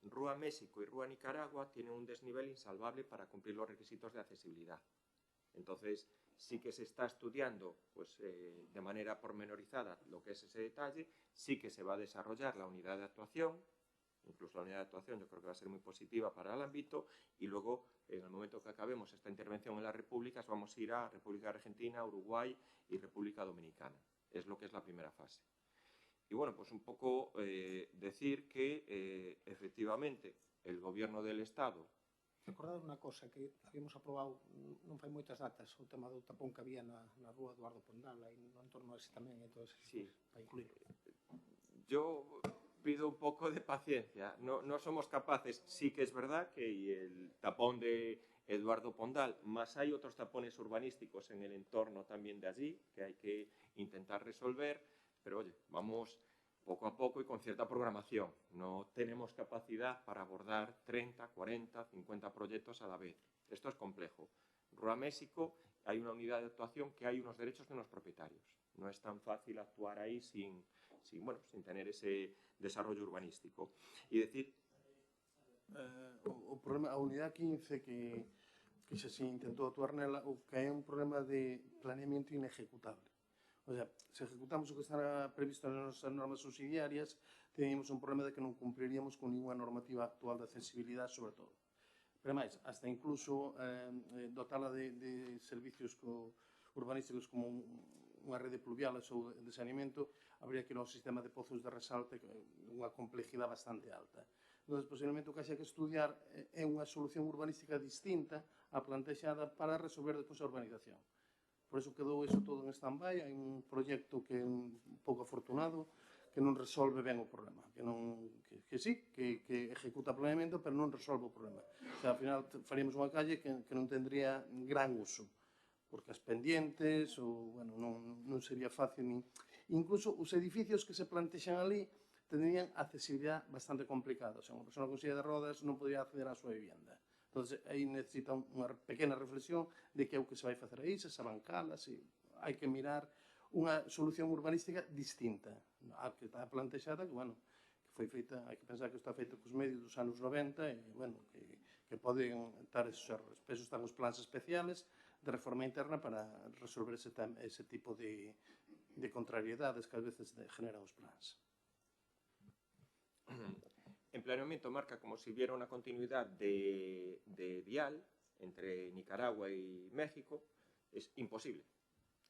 Rúa México y Rúa Nicaragua tienen un desnivel insalvable para cumplir los requisitos de accesibilidad. Entonces sí que se está estudiando pues, de manera pormenorizada lo que es ese detalle, sí que se va a desarrollar la unidad de actuación. Incluso la unidad de actuación yo creo que va a ser muy positiva para el ámbito y luego, en el momento que acabemos esta intervención en las repúblicas, vamos a ir a República Argentina, Uruguay y República Dominicana. Es lo que es la primera fase. Y bueno, pues un poco decir que efectivamente el Gobierno del Estado... Recordar unha cosa, que habíamos aprobado non fai moitas datas o tema do tapón que había na rúa Eduardo Pondal, aí no entorno ese tamén, entón, Sí. para incluir. Yo pido un poco de paciencia. No somos capaces. Sí que es verdad que el tapón de Eduardo Pondal, más hay otros tapones urbanísticos en el entorno también de allí que hay que intentar resolver, pero oye, vamos poco a poco y con cierta programación. No tenemos capacidad para abordar 30, 40, 50 proyectos a la vez. Esto es complejo. Rua México hay una unidad de actuación que hay unos derechos de unos propietarios. No es tan fácil actuar ahí sin tener ese desarrollo urbanístico. Y decir... O problema, a unidade 15 que xa se intentou actuar nela, o que é un problema de planeamiento inejecutable. O sea, se ejecutamos o que está previsto nas nosas normas subsidiarias, teníamos un problema de que non cumpliríamos con ninguna normativa actual de accesibilidade, sobre todo. Pero máis, hasta incluso dotala de servicios urbanísticos como unha rede pluvial ou de saneamento, habría que ir a un sistema de pozos de resalte unha complejidade bastante alta. Entón, posiblemente o que haxa que estudiar é unha solución urbanística distinta a plantexada para resolver depois a urbanización. Por eso quedou iso todo en stand-by, hai un proxecto que é un pouco afortunado, que non resolve ben o problema, que sí, que ejecuta planeamento, pero non resolve o problema. O sea, ao final faríamos unha calle que non tendría gran uso, porque as pendientes, non sería fácil, incluso os edificios que se plantexan ali tendrían accesibilidade bastante complicada. O sea, unha persona con silla de rodas non podría acceder á súa vivienda. Entón, aí necesita unha pequena reflexión de que é o que se vai facer aí, se van calas, hai que mirar unha solución urbanística distinta a que está plantexada, que, bueno, que foi feita, hai que pensar que está feita cos medios dos anos 90 e, bueno, que poden estar esos errores. Por eso están os plans especiales de reforma interna para resolver ese tipo de contrariedades que a veces generan os plans. En planeamiento marca como si hubiera una continuidad de vial entre Nicaragua y México. Es imposible.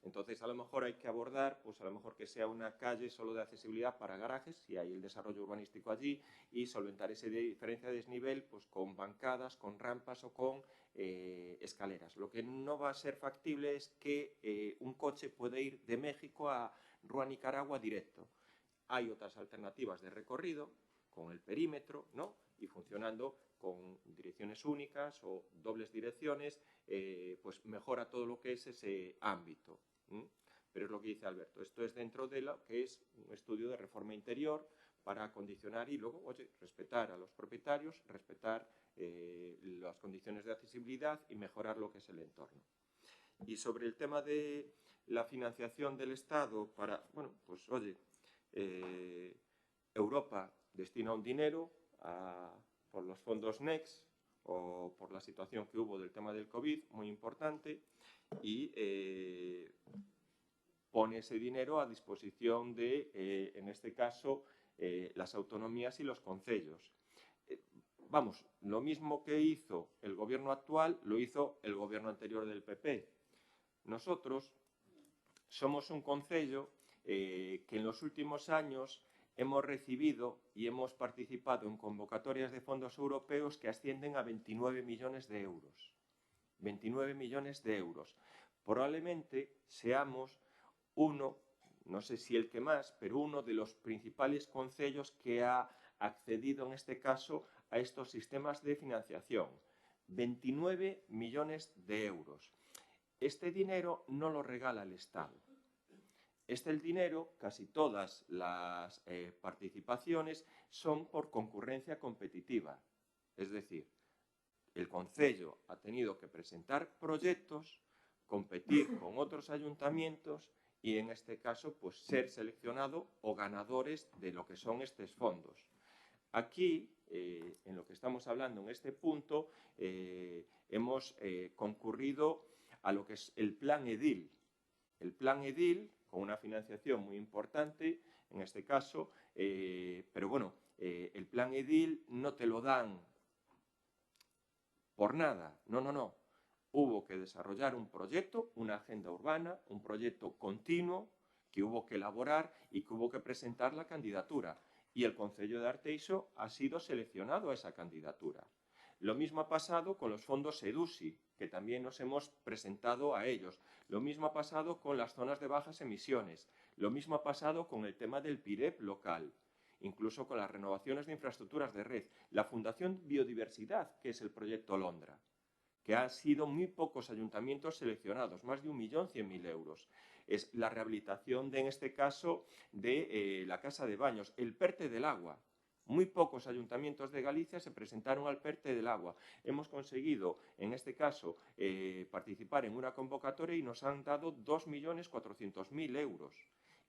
Entonces, a lo mejor hay que abordar, pues a lo mejor que sea una calle solo de accesibilidad para garajes, si hay el desarrollo urbanístico allí, y solventar esa diferencia de desnivel pues con bancadas, con rampas o con escaleras. Lo que no va a ser factible es que un coche puede ir de México a Rua Nicaragua directo. Hay otras alternativas de recorrido, con el perímetro, ¿no? Y funcionando con direcciones únicas o dobles direcciones, pues mejora todo lo que es ese ámbito. Pero es lo que dice Alberto, esto es dentro de lo que es un estudio de reforma interior para acondicionar y luego, oye, respetar a los propietarios, respetar las condiciones de accesibilidad y mejorar lo que es el entorno. Y sobre el tema de la financiación del Estado para, bueno, pues oye, Europa destina un dinero por los fondos NEX o por la situación que hubo del tema del COVID, muy importante, y pone ese dinero a disposición de, en este caso, las autonomías y los concellos. Vamos, lo mismo que hizo el gobierno actual, lo hizo el gobierno anterior del PP. Nosotros somos un concello que en los últimos años hemos recibido y hemos participado en convocatorias de fondos europeos que ascienden a 29 millones de euros. 29 millones de euros. Probablemente seamos uno, no sé si el que más, pero uno de los principales concellos que ha accedido en este caso a estos sistemas de financiación. 29 millones de euros. Este dinero no lo regala el Estado. El dinero, casi todas las participaciones son por concurrencia competitiva. Es decir, el concello ha tenido que presentar proyectos, competir con otros ayuntamientos y en este caso pues ser seleccionado o ganadores de lo que son estos fondos. Aquí, en lo que estamos hablando en este punto, hemos concurrido a lo que es el Plan Edil. El Plan Edil, con una financiación muy importante, en este caso, pero bueno, el Plan Edil no te lo dan por nada, no. Hubo que desarrollar un proyecto, una agenda urbana, un proyecto continuo que hubo que elaborar y que hubo que presentar la candidatura. Y el Concello de Arteixo ha sido seleccionado a esa candidatura. Lo mismo ha pasado con los fondos EDUSI, que también nos hemos presentado a ellos. Lo mismo ha pasado con las zonas de bajas emisiones. Lo mismo ha pasado con el tema del PIREP local, incluso con las renovaciones de infraestructuras de red. La Fundación Biodiversidad, que es el proyecto Londra, que han sido muy pocos ayuntamientos seleccionados, más de 1.100.000 euros. Es la rehabilitación, en este caso, de la Casa de Baños, el PERTE del agua. Muy pocos ayuntamientos de Galicia se presentaron al PERTE del agua. Hemos conseguido, en este caso, participar en una convocatoria y nos han dado 2.400.000 euros.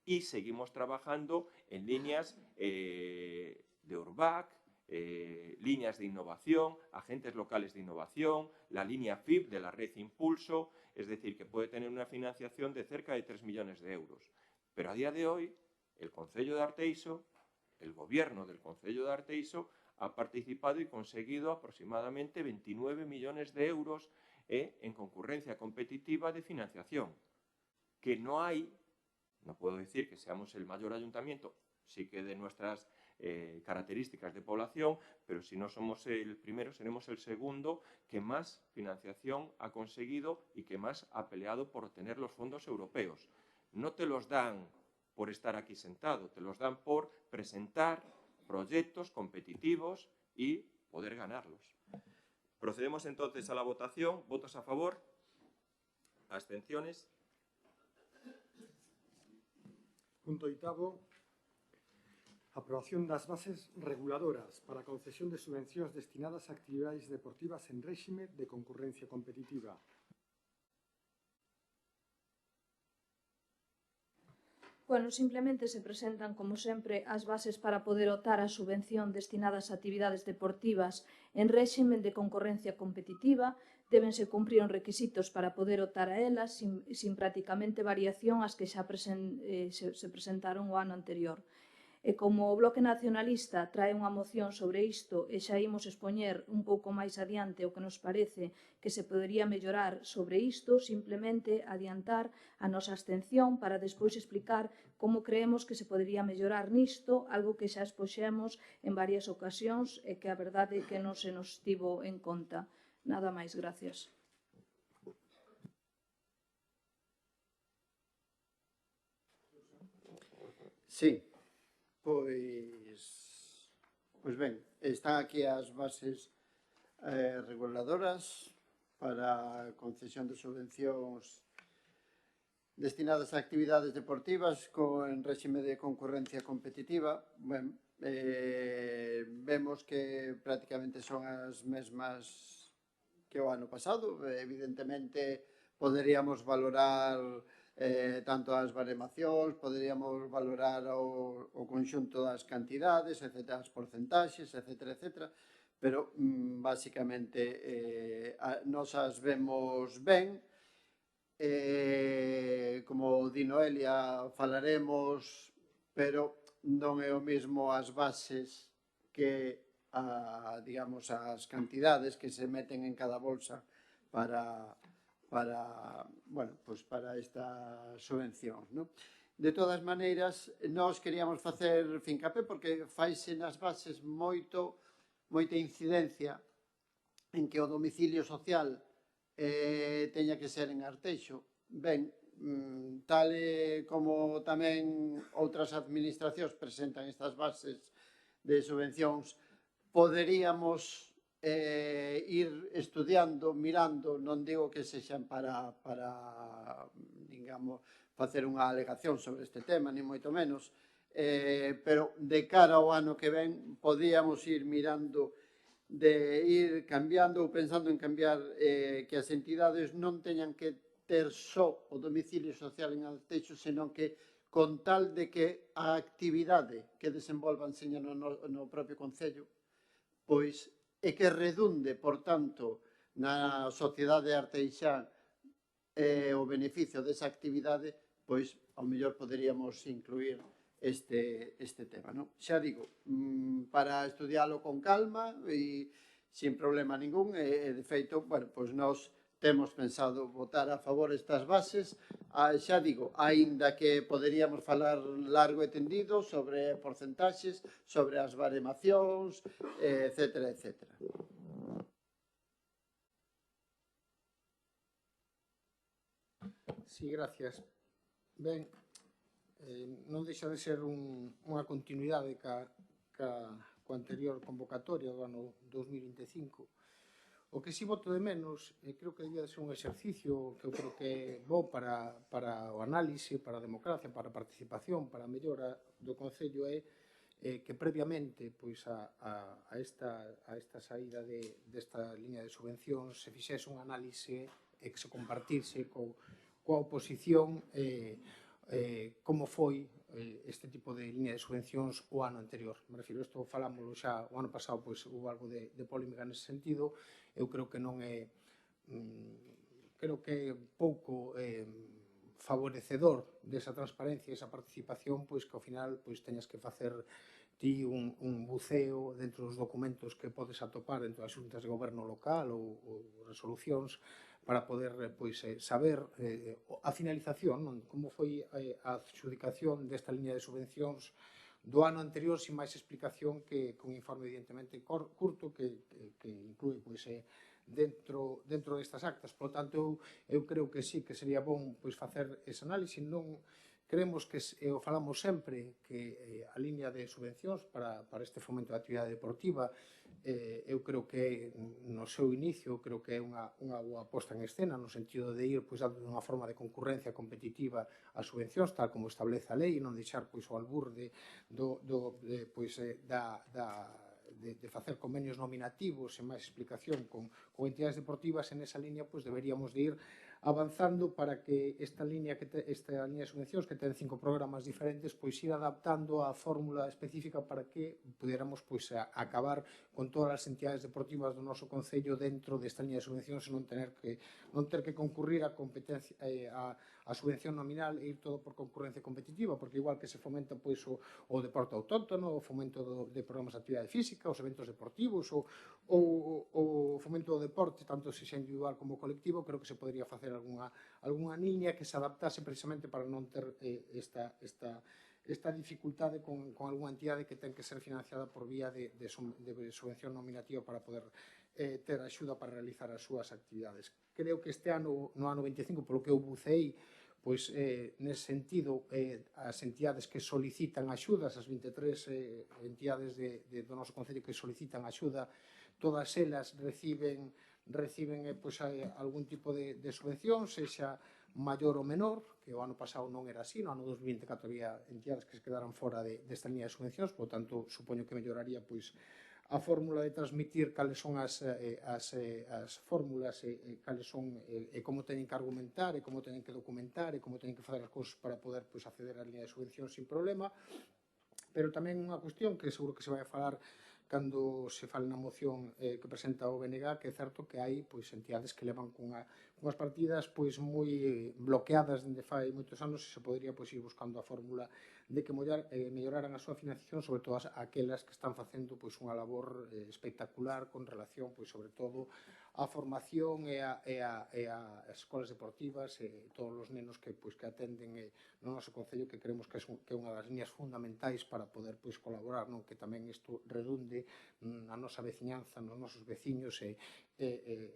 Y seguimos trabajando en líneas de URBAC, líneas de innovación, agentes locales de innovación, la línea FIP de la red Impulso, es decir, que puede tener una financiación de cerca de 3 millones de euros. Pero a día de hoy, el Concello de Arteixo, el gobierno del Concello de Arteixo, ha participado y conseguido aproximadamente 29 millones de euros en concurrencia competitiva de financiación. Que no hay, no puedo decir que seamos el mayor ayuntamiento, sí que de nuestras características de población, pero si no somos el primero, seremos el segundo que más financiación ha conseguido y que más ha peleado por obtener los fondos europeos. No te los dan por estar aquí sentado, te los dan por presentar proyectos competitivos y poder ganarlos. Procedemos entonces a la votación. ¿Votos a favor? ¿Abstenciones? Punto oitavo. Aprobación das bases reguladoras para a concesión de subvencións destinadas a actividades deportivas en réxime de concurrencia competitiva. Bueno, simplemente se presentan, como sempre, as bases para poder optar a subvención destinadas a actividades deportivas en réxime de concorrencia competitiva. Débense cumprir os requisitos para poder optar a elas sin prácticamente variación ás que xa se presentaron o ano anterior. E como o Bloque Nacionalista trae unha moción sobre isto e xa imos expoñer un pouco máis adiante o que nos parece que se podería mellorar sobre isto, simplemente adiantar a nosa abstención para despois explicar como creemos que se podería mellorar nisto, algo que xa expoxemos en varias ocasións e que a verdade é que non se nos tivo en conta. Nada máis, gracias. Sí. Pois ben, están aquí as bases reguladoras para a concesión de subvencións destinadas a actividades deportivas en réxime de concurrencia competitiva. Ben, vemos que prácticamente son as mesmas que o ano pasado. Evidentemente, poderíamos valorar tanto as baremacións, poderíamos valorar o conxunto das cantidades, etc., as porcentaxes, etc., etc., pero basicamente nos as vemos ben. Como di Noelia, falaremos, pero non é o mesmo as bases que digamos, as cantidades que se meten en cada bolsa para estas subvencións. De todas maneiras, nós queríamos facer fincapé porque faise nas bases moita incidencia en que o domicilio social teña que ser en Arteixo. Ben, tal como tamén outras administracións presentan estas bases de subvencións, poderíamos ir estudiando, mirando, non digo que sexan para digamos, facer unha alegación sobre este tema, ni moito menos, pero de cara ao ano que ven, podíamos ir mirando de ir cambiando ou pensando en cambiar que as entidades non teñan que ter só o domicilio social en Arteixo, senón que con tal de que a actividade que desenvolvan seña no propio Concello, pois e que redunde, por tanto, na sociedade arteixá o beneficio desa actividade, pois, ao mellor poderíamos incluir este tema. Xa digo, para estudialo con calma e sin problema ningún, de feito, pois nós temos pensado votar a favor estas bases. Xa digo, aínda que poderíamos falar largo e tendido sobre porcentaxes, sobre as baremacións, etcétera, etcétera. Sí, gracias. Ben, non deixa de ser unha continuidade coa anterior convocatoria do ano 2025. O que si voto de menos, creo que debía de ser un exercicio que eu creo que é bo para o análise, para a democracia, para a participación, para a mellora do Concello, é que previamente a esta saída desta liña de subvencións se fixese un análise e que se compartise coa oposición como foi este tipo de liña de subvencións o ano anterior. Me refiro, isto falámoslo xa o ano pasado, pois houve algo de polémica nese sentido. Eu creo que non é pouco favorecedor desa transparencia e esa participación, pois que ao final teñas que facer ti un buceo dentro dos documentos que podes atopar dentro das xuntas de goberno local ou resolucións para poder saber a finalización, como foi a adxudicación desta liña de subvencións do ano anterior, sin máis explicación que un informe evidentemente curto que inclúe dentro destas actas. Por lo tanto, eu creo que sí que sería bon facer ese análise. Non creemos que, o falamos sempre, que a liña de subvencións para este fomento da actividade deportiva, eu creo que no seu inicio creo que é unha boa posta en escena, no sentido de ir dando unha forma de concurrencia competitiva ás subvencións, tal como establece a lei, e non deixar o albur de facer convenios nominativos e máis explicación con entidades deportivas. En esa línea deberíamos de ir avanzando para que esta liña de subvencións, que ten 5 programas diferentes, ir adaptando a fórmula específica para que pudiéramos acabar con todas as entidades deportivas do noso Concello dentro desta liña de subvencións e non ter que concurrir a competencia a subvención nominal e ir todo por concurrencia competitiva, porque igual que se fomenta o deporte autóctono, o fomento de programas de actividade física, os eventos deportivos, o fomento do deporte, tanto se xa individual como colectivo, creo que se podría facer algunha liña que se adaptase precisamente para non ter esta dificultade con algunha entidade que ten que ser financiada por vía de subvención nominativa para poder ter axuda para realizar as súas actividades. Creo que este ano, no ano 25, polo que eu buceei, nese sentido, as entidades que solicitan axudas, as 23 entidades do noso Concello que solicitan axuda, todas elas reciben algún tipo de subvención, sexa maior ou menor, que o ano pasado non era así, no ano 2024 había entidades que se quedaran fora desta liña de subvencións, por tanto, supoño que melloraría a fórmula de transmitir cales son as fórmulas e cales son e como teñen que argumentar e como teñen que documentar e como teñen que facer as cousas para poder acceder á liña de subvencións sin problema. Pero tamén unha cuestión que seguro que se vai a falar cando se fale na moción que presenta o BNG, que é certo que hai entidades que levan cunhas partidas moi bloqueadas dende fai moitos anos, e se podría ir buscando a fórmula de que melloraran a súa financiación, sobre todo aquelas que están facendo unha labor espectacular con relación, sobre todo, á formación e as escolas deportivas e todos os nenos que atenden no noso Concello, que creemos que é unha das líneas fundamentais para poder colaborar, que tamén isto redunde na nosa veciñanza, nos nosos veciños e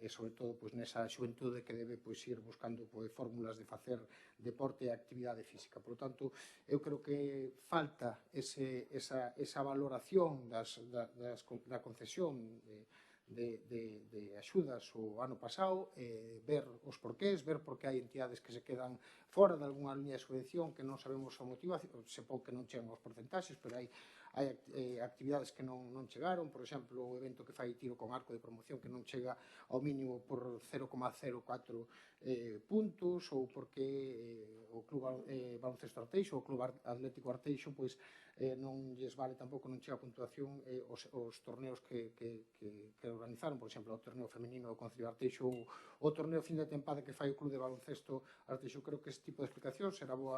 sobre todo nesa xuventude que debe ir buscando fórmulas de facer deporte e actividade física. Por lo tanto, eu creo que falta esa valoración da concesión de axudas o ano pasado, ver os porqués, ver por que hai entidades que se quedan fora de algunha liña de subvención que non sabemos a motivación, se pode que non chegan aos porcentaxes, pero hai actividades que non chegaron, por exemplo, o evento que fai tiro con arco de promoción que non chega ao mínimo por 0,04 puntos, ou porque o Club Baloncesto Arteixo, o Club Atlético Arteixo, non lles vale tampouco, non chega a puntuación os torneos que organizaron, por exemplo, o torneo femenino do Concello de Arteixo ou o torneo fin de tempada que fai o Club de Baloncesto Arteixo. Creo que este tipo de explicacións era bo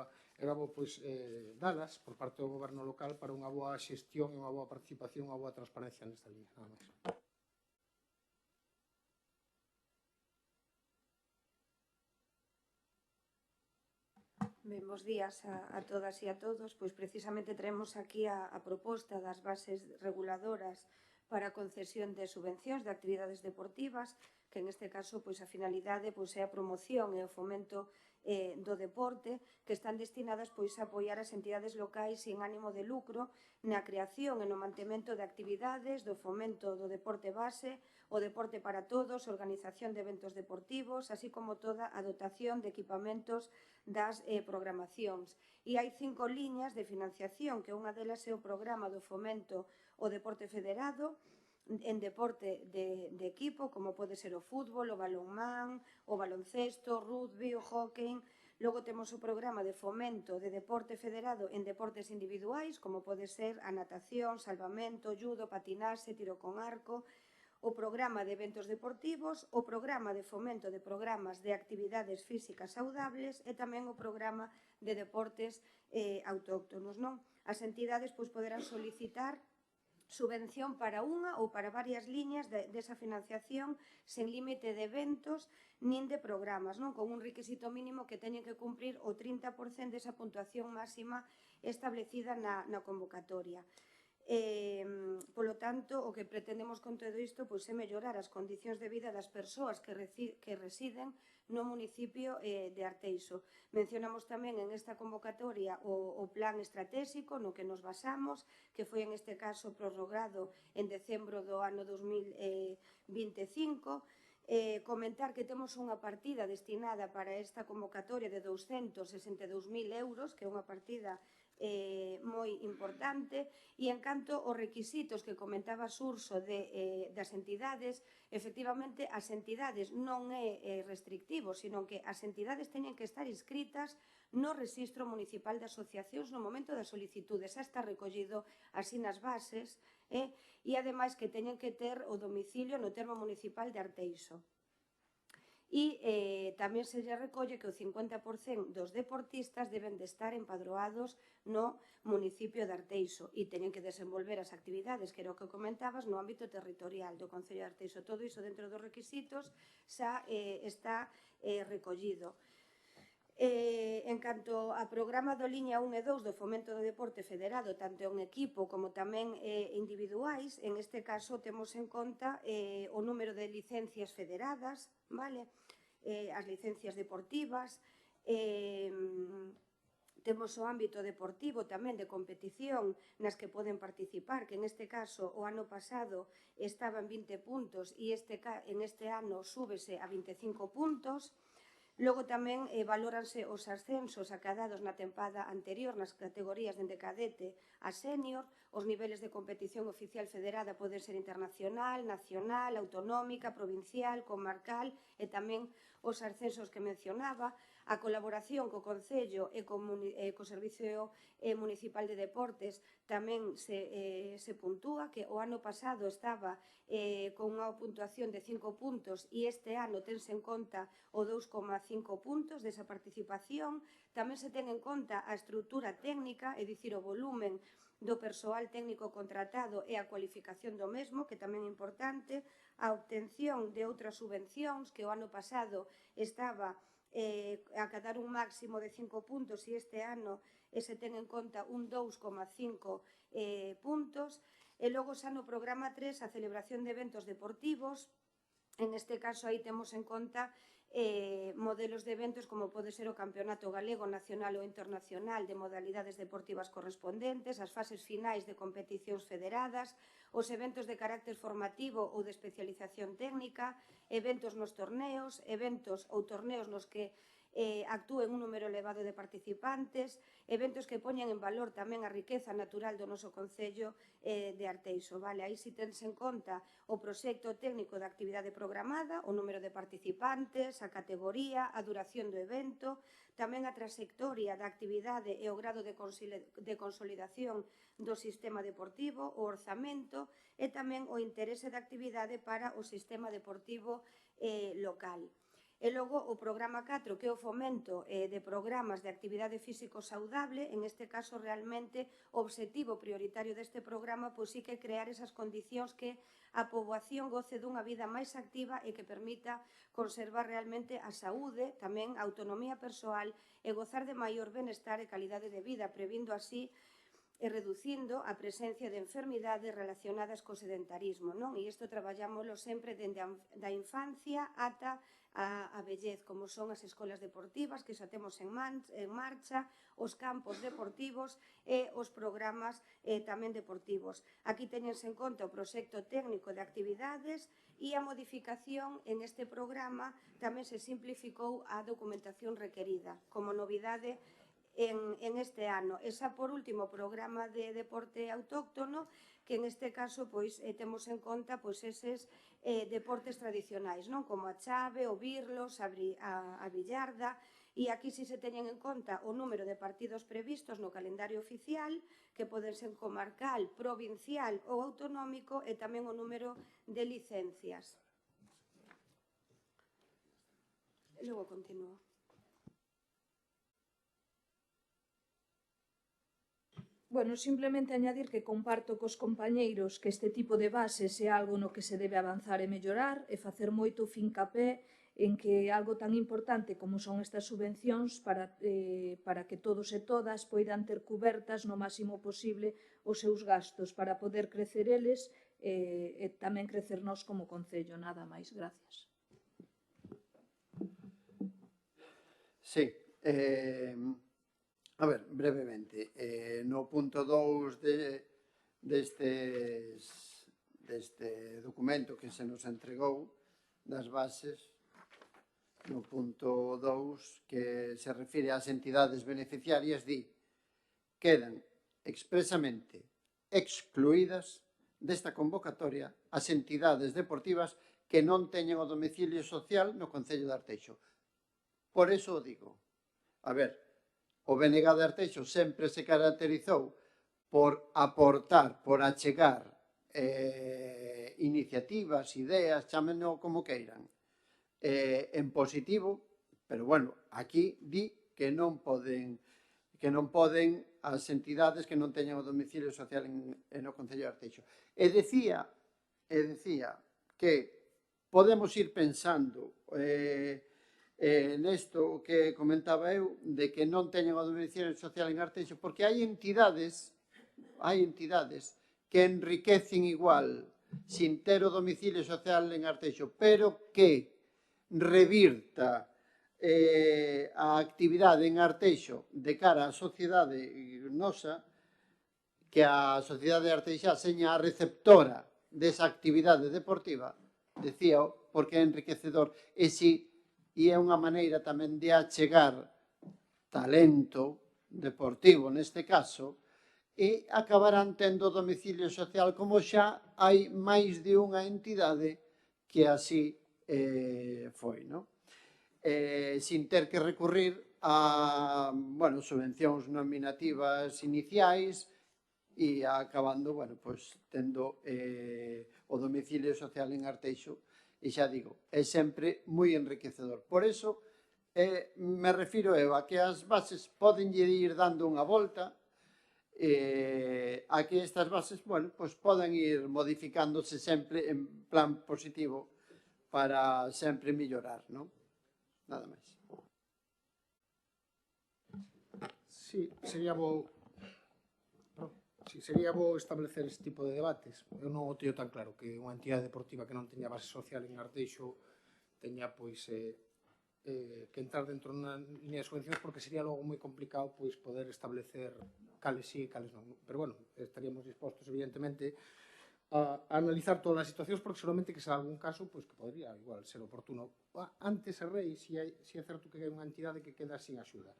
dalas por parte do goberno local para unha boa xestión e unha boa participación, unha boa transparencia nesta liña. Nada máis. Ben, bos días a todas e a todos. Pois precisamente traemos aquí a proposta das bases reguladoras para a concesión de subvencións de actividades deportivas, que en este caso pois a finalidade pois é a promoción e o fomento do deporte, que están destinadas pois a apoiar as entidades locais sin ánimo de lucro na creación e no mantemento de actividades, do fomento do deporte base, o deporte para todos, organización de eventos deportivos, así como toda a dotación de equipamentos das programacións. E hai 5 liñas de financiación, que unha delas é o programa do fomento ao deporte federado, en deporte de equipo, como pode ser o fútbol, o balonmán, o baloncesto, o rugby, o hóquei. Logo temos o programa de fomento de deporte federado en deportes individuais, como pode ser a natación, salvamento, judo, patinaxe, tiro con arco, o programa de eventos deportivos, o programa de fomento de programas de actividades físicas saudables e tamén o programa de deportes autóctonos, non? As entidades pois poderán solicitar subvención para unha ou para varias liñas desa financiación sen límite de eventos nin de programas, non? Con un requisito mínimo que teñen que cumprir o 30% desa puntuación máxima establecida na convocatoria. Polo tanto, o que pretendemos con todo isto é mellorar as condicións de vida das persoas que residen no municipio de Arteixo. Mencionamos tamén en esta convocatoria o plan estratégico no que nos basamos, que foi en este caso prorrogado en decembro do ano 2025. Comentar que temos unha partida destinada para esta convocatoria de 262.000 euros, que é unha partida moi importante, e en canto aos requisitos que comentaba Xurxo das entidades, efectivamente as entidades non é restrictivo, sino que as entidades teñen que estar inscritas no Rexistro Municipal de Asociacións no momento da solicitude, xa está recollido así nas bases, e ademais que teñen que ter o domicilio no termo municipal de Arteixo. E tamén se lle recolle que o 50% dos deportistas deben de estar empadroados no municipio de Arteixo e teñen que desenvolver as actividades, que era o que comentabas, no ámbito territorial do Concello de Arteixo. Todo iso dentro dos requisitos xa está recollido. En canto a programa do liña 1 e 2 do fomento do deporte federado, tanto en equipo como tamén individuais, en este caso temos en conta o número de licencias federadas, as licencias deportivas, temos o ámbito deportivo tamén de competición nas que poden participar, que en este caso o ano pasado estaba en 20 puntos e en este ano súbese a 25 puntos. Logo tamén valóranse os ascensos acadados na tempada anterior nas categorías dende cadete a sénior, os niveles de competición oficial federada poden ser internacional, nacional, autonómica, provincial, comarcal e tamén os ascensos que mencionaba, a colaboración co Concello e co Servicio Municipal de Deportes tamén se puntúa, que o ano pasado estaba con unha puntuación de 5 puntos e este ano tense en conta o 2,5 puntos desa participación. Tamén se ten en conta a estrutura técnica, é dicir, o volumen do persoal técnico contratado e a cualificación do mesmo, que tamén é importante, a obtención de outras subvencións, que o ano pasado estaba a cadar un máximo de 5 puntos e este ano se ten en conta un 2,5 puntos. E logo xa no programa 3 a celebración de eventos deportivos, en este caso aí temos en conta modelos de eventos como pode ser o Campeonato Galego, Nacional ou Internacional de modalidades deportivas correspondentes, as fases finais de competicións federadas, os eventos de carácter formativo ou de especialización técnica, eventos nos torneos, eventos ou torneos nos que actúen un número elevado de participantes, eventos que poñen en valor tamén a riqueza natural do noso Concello de Arteixo. Aí si tense en conta o proxecto técnico da actividade programada, o número de participantes, a categoría, a duración do evento, tamén a trayectoria da actividade e o grado de consolidación do sistema deportivo, o orzamento e tamén o interese da actividade para o sistema deportivo local. E logo o programa 4, que é o fomento de programas de actividade físico saudable, en este caso realmente o obxectivo prioritario deste programa pois sí que crear esas condicións que a poboación goce dunha vida máis activa e que permita conservar realmente a saúde, tamén a autonomía persoal e gozar de maior benestar e calidade de vida, previndo así e reducindo a presencia de enfermidades relacionadas co sedentarismo, non? E isto traballámoslo sempre dende a infancia ata a vellez, como son as escolas deportivas que xa temos en marcha, os campos deportivos e os programas tamén deportivos. Aquí teñense en conta o proxecto técnico de actividades e a modificación en este programa tamén se simplificou a documentación requerida, como novidade en este ano. E xa por último, o programa de deporte autóctono, que en este caso temos en conta eses deportes tradicionais, non, como a chave, o birlos, a billarda, e aquí si se teñen en conta o número de partidos previstos no calendario oficial, que poden ser comarcal, provincial ou autonómico, e tamén o número de licencias. E logo continúo. Bueno, simplemente añadir que comparto cos compañeiros que este tipo de bases é algo no que se debe avanzar e mellorar e facer moito fincapé en que algo tan importante como son estas subvencións para que todos e todas poidan ter cubertas no máximo posible os seus gastos para poder crecer eles e tamén crecer nós como concello. Nada máis. Gracias. Sí. A ver, brevemente, no punto 2 deste documento que se nos entregou das bases, no punto 2, que se refire ás entidades beneficiarias, quedan expresamente excluídas desta convocatoria as entidades deportivas que non teñen o domicilio social no Concello de Arteixo. Por eso o digo. A ver, o BNG de Arteixo sempre se caracterizou por aportar, por achegar iniciativas, ideas, chámenlo como queiran, en positivo, pero bueno, aquí di que non poden as entidades que non teñen o domicilio social no Concello de Arteixo. E decía que podemos ir pensando nesto que comentaba eu, de que non teñen o domicilio social en Arteixo, porque hai entidades que enriquecen igual sin ter o domicilio social en Arteixo, pero que revirta a actividade en Arteixo de cara á sociedade nosa, que a sociedade arteixá seña a receptora desa actividade deportiva, decía, porque é enriquecedor, e é unha maneira tamén de achegar talento deportivo neste caso, e acabarán tendo domicilio social como xa hai máis de unha entidade que así foi, non? Sin ter que recurrir a subvencións nominativas iniciais e acabando, tendo o domicilio social en Arteixo. E xa digo, é sempre moi enriquecedor. Por eso, me refiro a que as bases poden ir dando unha volta, a que estas bases, poden ir modificándose sempre en plan positivo para sempre mellorar, non? Nada máis. Sí, sería bo establecer este tipo de debates. Eu non o teño tan claro que unha entidade deportiva que non teña base social en Arteixo teña que entrar dentro dunha línea de subvencións, porque sería logo moi complicado poder establecer cales sí e cales non. Pero bueno, estaríamos dispostos evidentemente a analizar todas as situacións, porque seguramente que será algún caso que podría igual ser oportuno. Antes si é certo que hai unha entidade que queda sin axuda,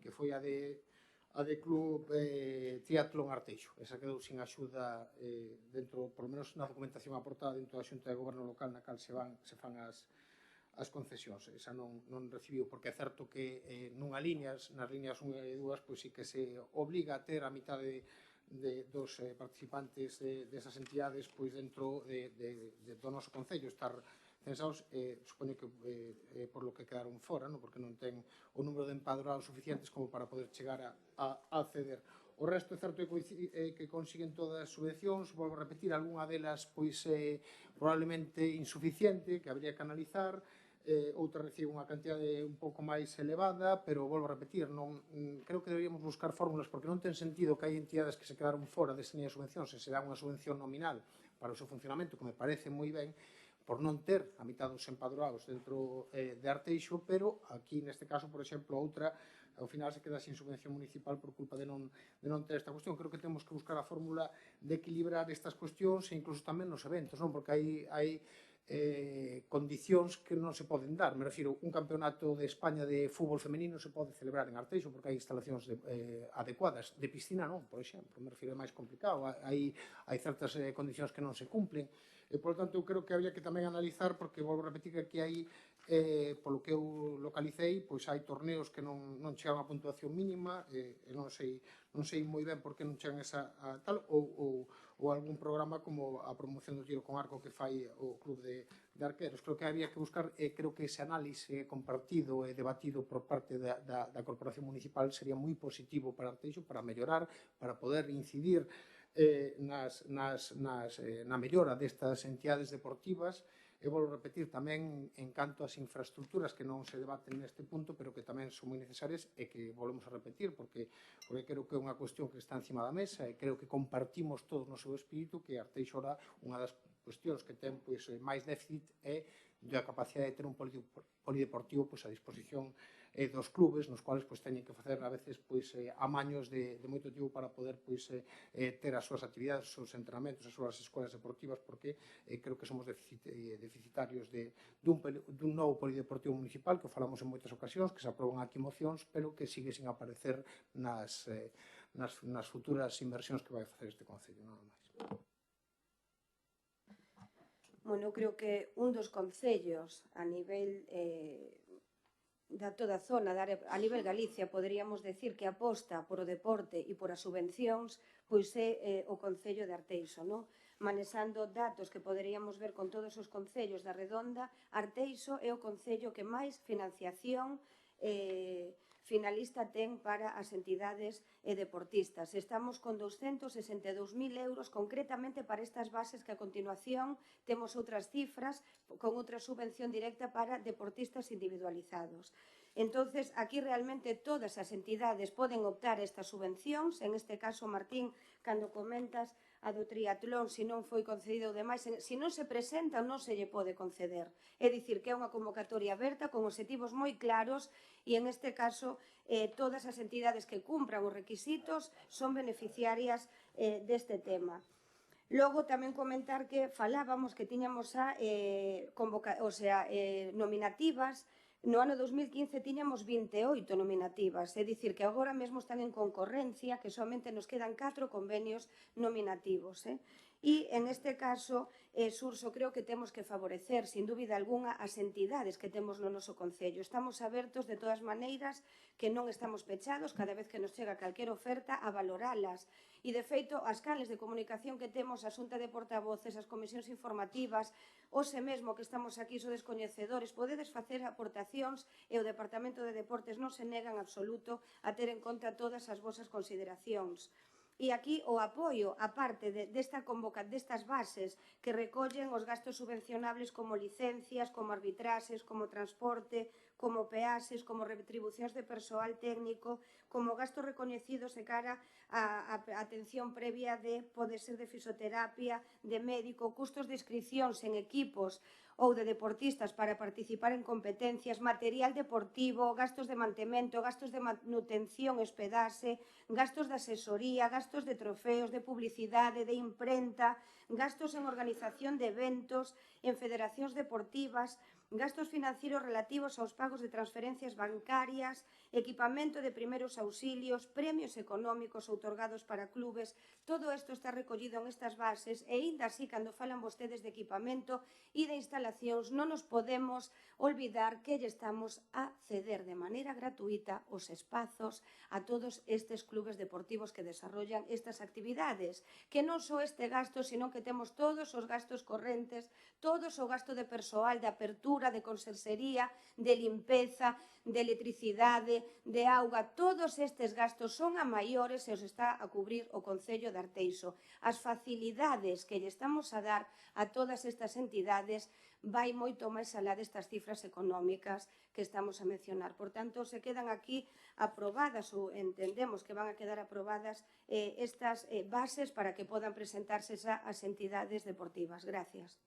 que foi a de Club Triatlón Arteixo. Esa quedou sin axuda dentro, por lo menos na documentación aportada dentro da Xunta de Goberno Local na cal se fan as concesións. Esa non recibiu, porque é certo que nas líneas 1 e 2, sí que se obliga a ter a mitade dos participantes desas entidades dentro do noso Concello, estar censados, supoño que por lo que quedaron fora, porque non ten o número de empadroados suficientes como para poder chegar a acceder. O resto é certo que consiguen todas as subvencións, volvo a repetir, algunha delas probablemente insuficiente, que habría que analizar, outra recibe unha cantidade un pouco máis elevada, pero volvo a repetir, creo que deberíamos buscar fórmulas, porque non ten sentido que hai entidades que se quedaron fora desta liña de subvencións e se dá unha subvención nominal para o seu funcionamento, que me parece moi ben, por non ter a mitad dos empadroados dentro de Arteixo, pero aquí, neste caso, por exemplo, outra ao final se queda sin subvención municipal por culpa de non ter esta cuestión. Creo que temos que buscar a fórmula de equilibrar estas cuestións e incluso tamén nos eventos, porque hai condicións que non se poden dar. Me refiro, un campeonato de España de fútbol femenino se pode celebrar en Arteixo porque hai instalacións adecuadas. De piscina non, por exemplo. Me refiro, é máis complicado. Hai certas condicións que non se cumplen. E, por lo tanto, eu creo que había que tamén analizar, porque volvo a repetir que aquí hai, polo que eu localicei, pois hai torneos que non chegan a puntuación mínima, e non sei moi ben por que non chegan esa tal, ou algún programa como a promoción do tiro con arco que fai o club de arqueros. Creo que había que buscar, creo que ese análise compartido e debatido por parte da Corporación Municipal sería moi positivo para Arteixo, para mellorar, para poder incidir na mellora destas entidades deportivas. E volvo a repetir tamén en canto ás infraestructuras que non se debaten neste punto, pero que tamén son moi necesarias e que volvemos a repetir porque creo que é unha cuestión que está encima da mesa e creo que compartimos todos no seu espírito que Arteixo ora unha das cuestións que ten máis déficit é da capacidade de ter un polideportivo a disposición dos clubes, nos cuales teñen que facer a veces amaños de moito tiempo para poder ter as súas actividades, os seus entrenamentos, as súas escolas deportivas, porque creo que somos deficitarios dun novo polideportivo municipal, que falamos en moitas ocasións, que se aproban aquí mocións, pero que sigue sin aparecer nas futuras inversións que vai facer este Concello, nada máis. Bueno, creo que un dos concellos a nivel da toda a zona, a nivel Galicia, poderíamos decir que aposta por o deporte e por as subvencións, pois é o Concello de Arteixo, non? Manexando datos que poderíamos ver con todos os concellos da Redonda, Arteixo é o concello que máis financiación finalista ten para as entidades deportistas. Estamos con 262.000 euros concretamente para estas bases que a continuación temos outras cifras con outra subvención directa para deportistas individualizados. Entonces, aquí realmente todas as entidades poden optar a estas subvencións. En este caso, Martín, cando comentas a do triatlón, se non foi concedido o demais, se non se presenta non se lle pode conceder. É dicir, que é unha convocatoria aberta con obxectivos moi claros e, en este caso, todas as entidades que cumpran os requisitos son beneficiarias deste tema. Logo, tamén comentar que falábamos que tiñamos nominativas. No ano 2015 tiñamos 28 nominativas, é dicir, que agora mesmo están en concorrencia, que somente nos quedan 4 convenios nominativos. E, en este caso, Surso, creo que temos que favorecer, sin dúbida alguna, as entidades que temos no noso Concello. Estamos abertos, de todas maneiras, que non estamos pechados, cada vez que nos chega calquera oferta, a valoralas. E, de feito, as canles de comunicación que temos, a Xunta de Portavoces, as comisións informativas, hoxe mesmo que estamos aquí sodes coñecedores, podedes facer aportacións e o Departamento de Deportes non se nega en absoluto a ter en conta todas as vosas consideracións. E aquí o apoio, a parte destas bases que recollen os gastos subvencionables como licencias, como arbitraxes, como transporte, como peaxes, como retribucións de persoal técnico, como gastos recoñecidos de cara a atención previa de pode ser de fisioterapia, de médico, custos de inscripcións en equipos ou de deportistas para participar en competencias, material deportivo, gastos de mantemento, gastos de manutención e hospedaxe, gastos de asesoría, gastos de trofeos, de publicidade, de imprenta, gastos en organización de eventos, en federacións deportivas, gastos financieros relativos aos pagos de transferencias bancarias, equipamento de primeiros auxilios, premios económicos outorgados para clubes, todo isto está recollido en estas bases e, aínda así, cando falan vostedes de equipamento e de instalacións, non nos podemos olvidar que lle estamos a ceder de maneira gratuita os espazos a todos estes clubes deportivos que desarrollan estas actividades, que non só este gasto, sino que temos todos os gastos correntes, todos o gasto de persoal, de apertura, de conserxería, de limpeza, de electricidade, de auga, todos estes gastos son a maiores e os está a cubrir o Concello de Arteixo. As facilidades que lle estamos a dar a todas estas entidades vai moito máis alá destas cifras económicas que estamos a mencionar. Por tanto, se quedan aquí aprobadas ou entendemos que van a quedar aprobadas estas bases para que podan presentarse xa as entidades deportivas. Gracias.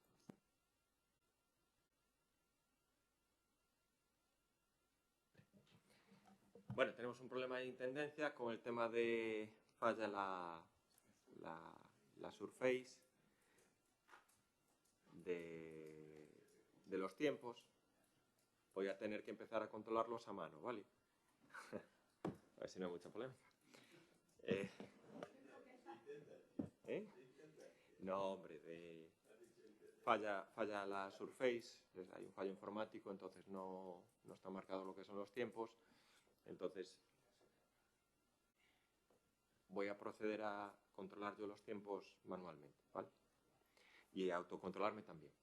Bueno, tenemos un problema de intendencia con el tema de falla la surface de los tiempos. Voy a tener que empezar a controlarlos a mano, ¿vale? A ver si no hay mucha polémica. No, hombre, falla la surface, hay un fallo informático, entonces no está marcado lo que son los tiempos. Entonces, voy a proceder a controlar yo los tiempos manualmente, ¿vale? Y a autocontrolarme también.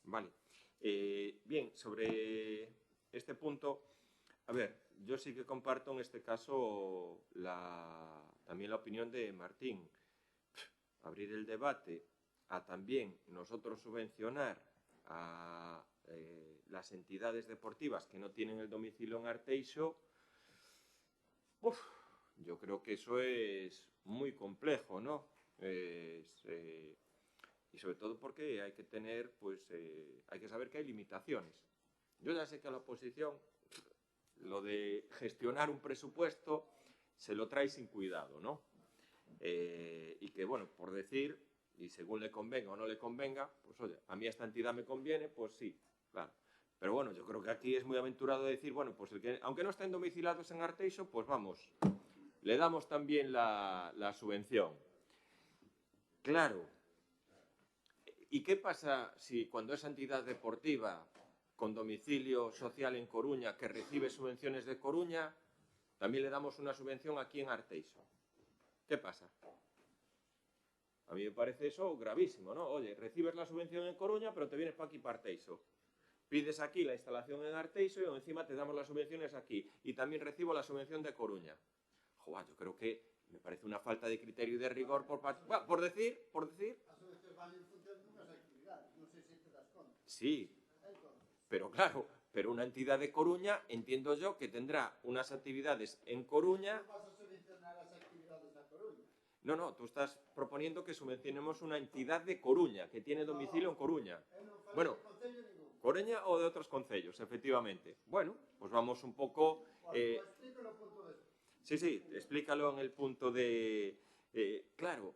Vale. Bien, sobre este punto, a ver, yo sí que comparto en este caso también la opinión de Martín. Abrir el debate a también nosotros subvencionar a las entidades deportivas que no tienen el domicilio en Arteixo, yo creo que eso es muy complejo, ¿no? Y sobre todo porque hay que tener, pues, hay que saber que hay limitaciones. Yo ya sé que a la oposición lo de gestionar un presupuesto se lo trae sin cuidado, ¿no? Y que, bueno, por decir, y según le convenga o no le convenga, pues oye, a mí esta entidad me conviene, pues sí, claro. Pero bueno, yo creo que aquí es muy aventurado decir, bueno, pues aunque no estén domiciliados en Arteixo, pues vamos, le damos también la subvención. Claro. ¿Y qué pasa si cuando esa entidad deportiva con domicilio social en Coruña, que recibe subvenciones de Coruña, también le damos una subvención aquí en Arteixo? ¿Qué pasa? A mí me parece eso gravísimo, ¿no? Oye, recibes la subvención en Coruña, pero te vienes para aquí, para Arteixo. Pides aquí la instalación en Arteixo y encima te damos las subvenciones aquí. Y también recibo la subvención de Coruña. Joder, yo creo que me parece una falta de criterio y de rigor por decir... As subvencións van en función dunhas actividades, non sei se te das conta. Sí, pero claro, pero una entidad de Coruña, entiendo yo, que tendrá unas actividades en Coruña... Non vas a subvencionar as actividades da Coruña. No, tú estás proponiendo que subvencionemos una entidad de Coruña, que tiene domicilio en Coruña. Bueno, Coruña o de otros concellos, efectivamente. Bueno, pues vamos un poco... Explícalo o punto de eso. Sí, explícalo en el punto de... claro,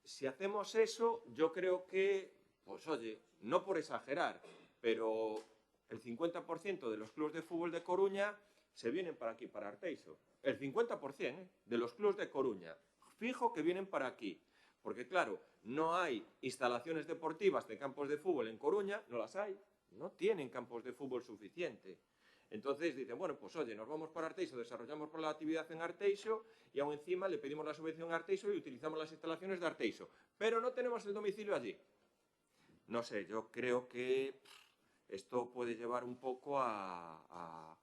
si hacemos eso, yo creo que, pues oye, no por exagerar, pero el 50% de los clubes de fútbol de Coruña se vienen para aquí, para Arteixo. El 50% de los clubes de Coruña, fijo que vienen para aquí. Porque claro, no hay instalaciones deportivas de campos de fútbol en Coruña, no las hay, no tienen campos de fútbol suficiente. Entonces dicen, bueno, pues oye, nos vamos para Arteixo, desarrollamos por la actividad en Arteixo y aún encima le pedimos la subvención a Arteixo y utilizamos las instalaciones de Arteixo. Pero no tenemos el domicilio allí. No sé, yo creo que esto puede llevar un poco a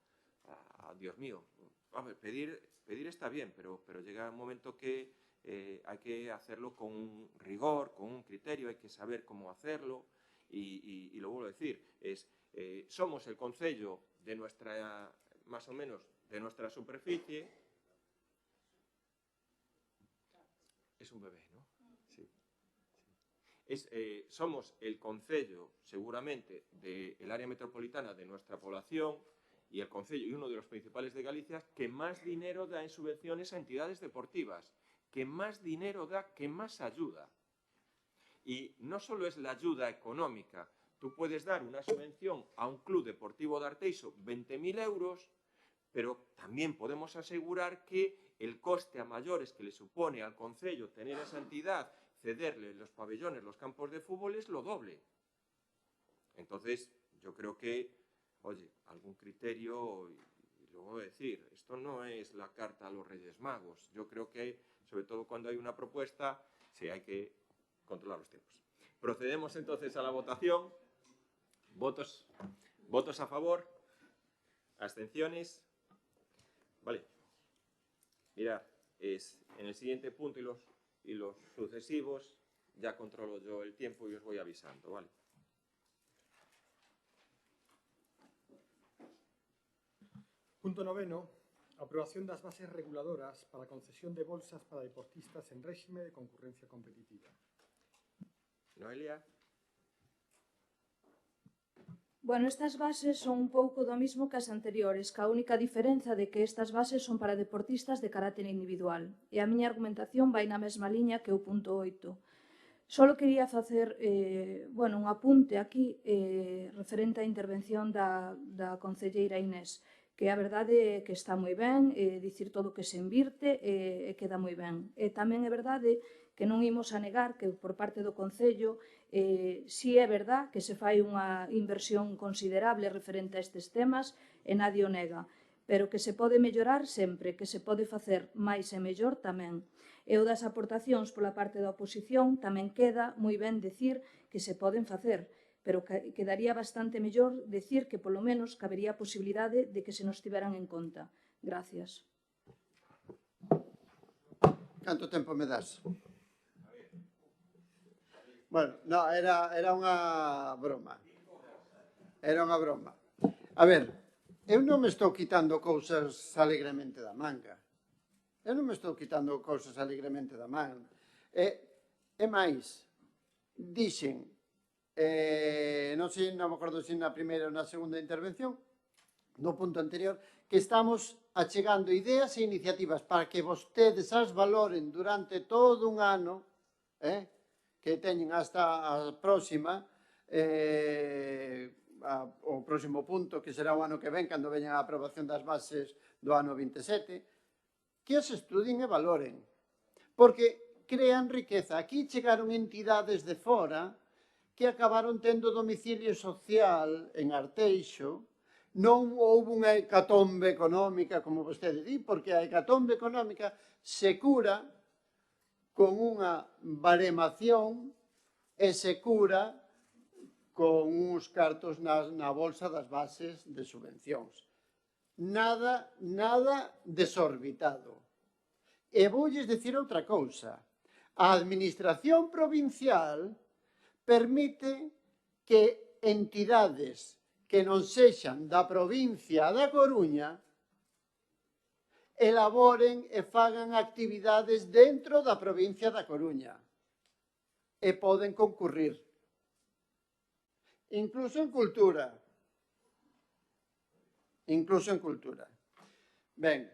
Dios mío. A ver, pedir está bien, pero llega un momento que hay que hacerlo con un rigor, con un criterio, hay que saber cómo hacerlo y lo vuelvo a decir, somos el concello de nuestra, más o menos, de nuestra superficie. Es un bebé, ¿no? Sí. Somos el concello, seguramente, del área metropolitana de nuestra población y el concello, y uno de los principales de Galicia, que más dinero da en subvenciones a entidades deportivas, que más dinero da, que más ayuda. Y no solo es la ayuda económica, tú puedes dar una subvención a un club deportivo de Arteixo, 20.000 euros, pero también podemos asegurar que el coste a mayores que le supone al concello tener esa entidad, cederle los pabellones, los campos de fútbol, es lo doble. Entonces, yo creo que, oye, algún criterio, y lo voy a decir, esto no es la carta a los Reyes Magos. Yo creo que, sobre todo cuando hay una propuesta, sí hay que controlar los tiempos. Procedemos entonces a la votación. ¿Votos a favor? ¿Abstenciones? Vale. Mirad, en el siguiente punto y los sucesivos ya controlo yo el tiempo y os voy avisando, ¿vale? Punto 9. Aprobación das bases reguladoras para a concesión de bolsas para deportistas en réxime de concurrencia competitiva. Noelia. Bueno, estas bases son un pouco do mismo que as anteriores, ca única diferenza de que estas bases son para deportistas de carácter individual. E a miña argumentación vai na mesma liña que o punto 8. Solo quería facer un apunte aquí referente á intervención da concelleira Inés, que a verdade é que está moi ben, dicir todo o que se invirte e queda moi ben. E tamén é verdade que non imos a negar que por parte do Concello si é verdad que se fai unha inversión considerable referente a estes temas e nadie o nega, pero que se pode mellorar sempre, que se pode facer máis e mellor tamén. E o das aportacións pola parte da oposición tamén queda moi ben decir que se poden facer, pero quedaría bastante mellor decir que polo menos cabería a posibilidade de que se nos tiveran en conta. Gracias. Canto tempo me das? Bueno, no, era unha broma. Era unha broma. A ver, eu non me estou quitando cousas alegremente da manga. Eu non me estou quitando cousas alegremente da manga. E máis, dixen, non me acordo se na primeira ou na segunda intervención, no punto anterior, que estamos achegando ideas e iniciativas para que vostedes as valoren durante todo un ano, que teñen hasta a próxima, o próximo punto, que será o ano que ven, cando veñan a aprobación das bases do ano 27, que as estudien e valoren. Porque crean riqueza. Aquí chegaron entidades de fora que acabaron tendo domicilio social en Arteixo. Non houve unha hecatombe económica, como vostede di, porque a hecatombe económica se cura con unha baremación e se cura con uns cartos na bolsa das bases de subvencións. Nada desorbitado. E voulles dicir outra cousa. A administración provincial permite que entidades que non sexan da provincia da Coruña elaboren e fagan actividades dentro da provincia da Coruña e poden concurrir. Incluso en cultura. Incluso en cultura. Ben,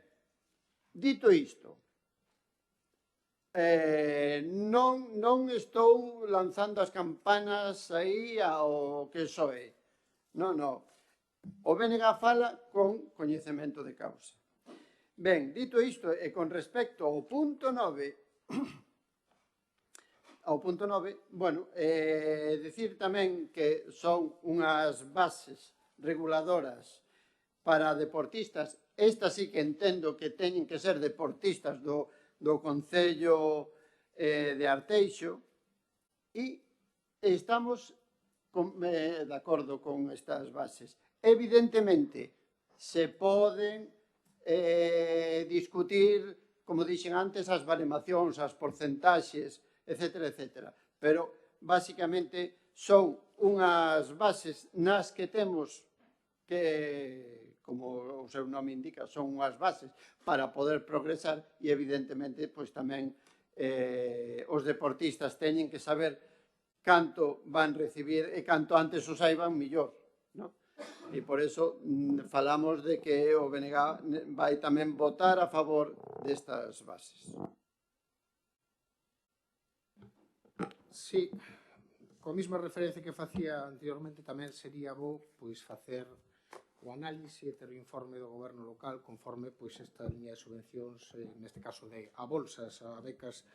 dito isto, non estou lanzando as campanas aí ao que soe. Non. O BNG fala con coñecemento de causa. Ben, dito isto, e con respecto ao punto 9, decir tamén que son unhas bases reguladoras para deportistas. Estas sí que entendo que teñen que ser deportistas do Concello de Arteixo, e estamos de acordo con estas bases. Evidentemente, se poden discutir, como dixen antes, as baremacións, as porcentaxes, etc. Pero, basicamente, son unhas bases nas que temos que, como o seu nome indica, son unhas bases para poder progresar e, evidentemente, pois tamén os deportistas teñen que saber canto van recibir e canto antes o saiban, millor. E por eso falamos de que o BNG vai tamén votar a favor destas bases. Sí, coa mesma referencia que facía anteriormente, tamén sería bo pois facer o análise e ter o informe do goberno local conforme pois esta liña de subvencións, neste caso a bolsas, a becas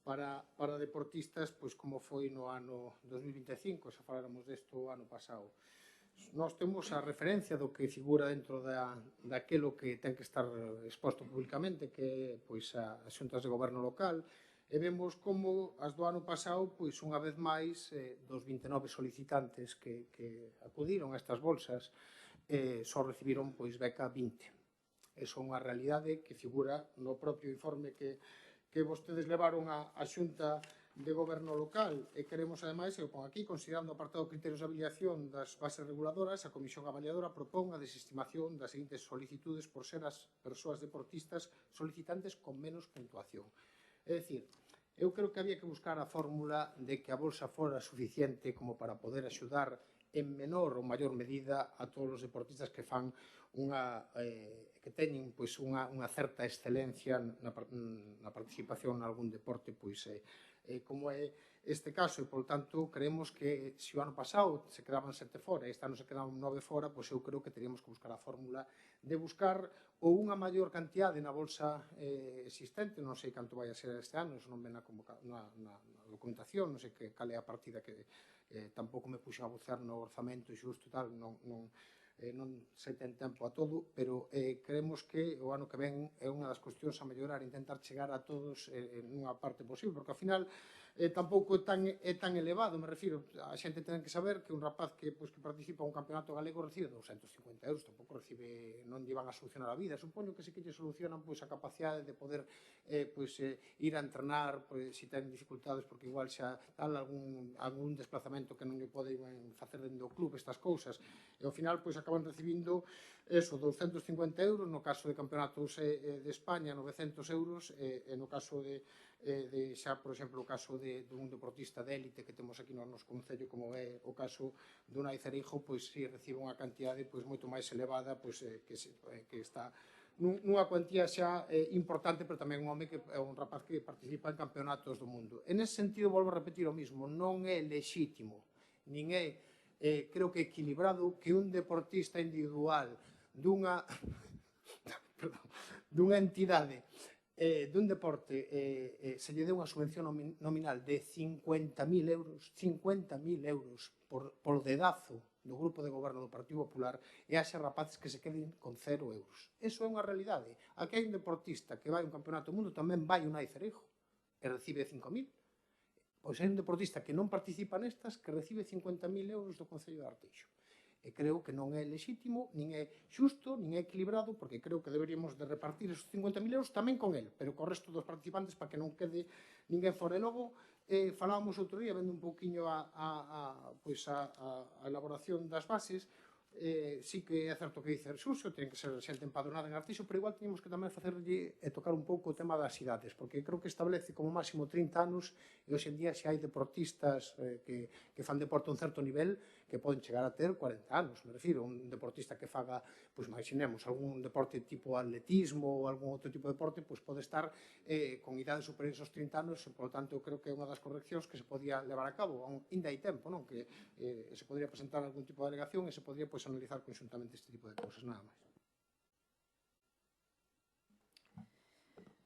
para deportistas, pois como foi no ano 2025, se faláramos desto o ano pasado. Nós temos a referencia do que figura dentro daquilo que ten que estar exposto públicamente, que é pois as xuntas de goberno local, e vemos como as do ano pasado, pois unha vez máis, dos 29 solicitantes que acudiron a estas bolsas, só recibiron pois beca 20. Eso é unha realidade que figura no propio informe que vostedes levaron á Xunta de Goberno Local, e queremos, ademais, eu pon aquí, considerando o apartado de criterios de avaliación das bases reguladoras, a Comisión Avaliadora propón a desestimación das seguintes solicitudes por ser as persoas deportistas solicitantes con menos puntuación. É dicir, eu creo que había que buscar a fórmula de que a bolsa fora suficiente como para poder axudar en menor ou maior medida a todos os deportistas que fan que teñen pois unha certa excelencia na participación en algún deporte, pois como é este caso, e, por tanto, creemos que se o ano pasado se quedaban 7 fora e este ano se quedaban 9 fora, pois eu creo que teríamos que buscar a fórmula de buscar ou unha maior cantidade na bolsa existente, non sei canto vai a ser este ano, eso non ven na documentación, non sei cal é a partida que tampouco me puxen a bucear no orzamento xusto e tal, non se ten tempo a todo, pero creemos que o ano que ven é unha das cuestións a mellorar, intentar chegar a todos nunha parte posible, porque ao final tampouco é tan elevado, me refiro, a xente ten que saber que un rapaz que participa en un campeonato galego recibe 250 euros, tampouco recibe, non lle van a solucionar a vida, supoño que sí que lle solucionan a capacidade de poder ir a entrenar, se ten dificultades, porque igual xa tal algún desplazamento que non lle pode facer dentro do club, estas cousas, e ao final acaban recibindo eso, 250 euros, no caso de campeonatos de España 900 euros, e no caso de xa, por exemplo, o caso dun deportista de élite que temos aquí no noso concello, como é o caso do Unai Cereijo, pois si recibe unha cantidade moito máis elevada, que está nunha cuantía xa importante, pero tamén un home que é un rapaz que participa en campeonatos do mundo. En ese sentido, volvo a repetir o mismo, non é lexítimo, nin é creo que equilibrado que un deportista individual dunha entidade dun deporte se lle dé unha subvención nominal de 50.000 euros polo dedazo do grupo de goberno do Partido Popular e haxa rapaces que se queden con 0 euros. Eso é unha realidade. Aquí hai un deportista que vai a un campeonato do mundo, tamén vai Unai Cereijo e recibe 5.000. Pois hai un deportista que non participa nestas que recibe 50.000 euros do Concello de Arteixo. E creo que non é lexítimo, nin é xusto, nin é equilibrado, porque creo que deberíamos de repartir esos 50.000 euros tamén con el, pero co resto dos participantes para que non quede ninguén fora. E logo, falábamos outro día, vendo un pouquiño a elaboración das bases, sí que é certo que dice Xurxo, ten que ser xente empadronada en Arteixo, pero igual teníamos que tamén facerlle e tocar un pouco o tema das idades, porque creo que establece como máximo 30 anos e hoxe en día xa hai deportistas que fan deporte a un certo nivel que poden chegar a ter 40 anos, me refiro, un deportista que faga, pois imaginemos, algún deporte tipo atletismo ou algún outro tipo de deporte, pois pode estar con idades superiores aos 30 anos, e, por tanto, creo que é unha das correccións que se podía levar a cabo, ainda hai tempo, non? Que se podría presentar algún tipo de alegación e se podría analizar conxuntamente este tipo de cousas, nada máis.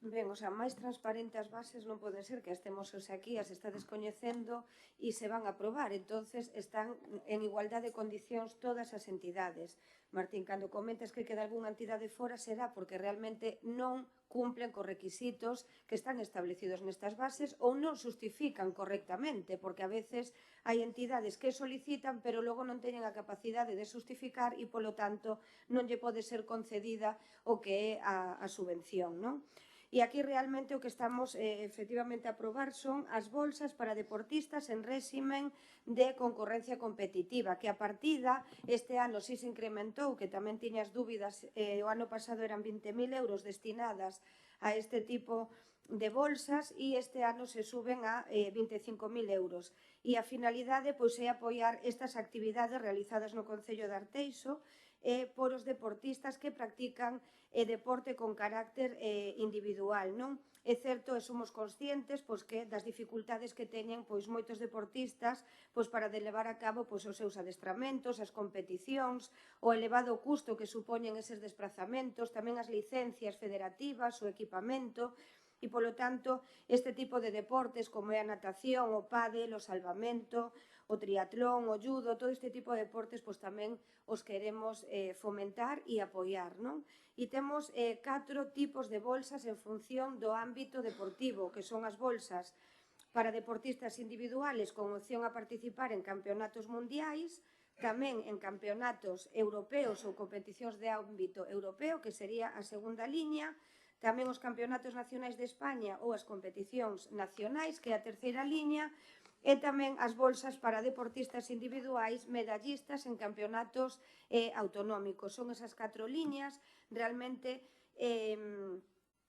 Ben, máis transparente as bases non pode ser que as temos hoxe aquí, as está descoñecendo e se van a aprobar, entonces están en igualdade de condicións todas as entidades. Martín, cando comentas que queda algunha entidade fora, será porque realmente non cumplen cos requisitos que están establecidos nestas bases ou non justifican correctamente, porque a veces hai entidades que solicitan pero logo non teñen a capacidade de justificar e, polo tanto, non lle pode ser concedida o que é a subvención, non? E aquí realmente o que estamos efectivamente a aprobar son as bolsas para deportistas en réximen de concorrencia competitiva, que a partida este ano si se incrementou, que tamén tiñas dúbidas, o ano pasado eran 20.000 euros destinadas a este tipo de bolsas e este ano se suben a 25.000 euros. E a finalidade é apoiar estas actividades realizadas no Concello de Arteixo por os deportistas que practican deporte con carácter individual, non? é certo e somos conscientes pois, que das dificultades que teñen pois, moitos deportistas pois, para de levar a cabo pois, os seus adestramentos, as competicións, o elevado custo que supoñen eses desplazamentos, tamén as licencias federativas, o equipamento, e, polo tanto, este tipo de deportes como é a natación, o pádel, o salvamento, o triatlón, o judo, todo este tipo de deportes pois, tamén os queremos fomentar e apoiar, non? E temos 4 tipos de bolsas en función do ámbito deportivo, que son as bolsas para deportistas individuales con opción a participar en campeonatos mundiais, tamén en campeonatos europeos ou competicións de ámbito europeo, que sería a segunda liña, tamén os campeonatos nacionais de España ou as competicións nacionais, que é a terceira liña, e tamén as bolsas para deportistas individuais medallistas en campeonatos autonómicos. Son esas 4 liñas, realmente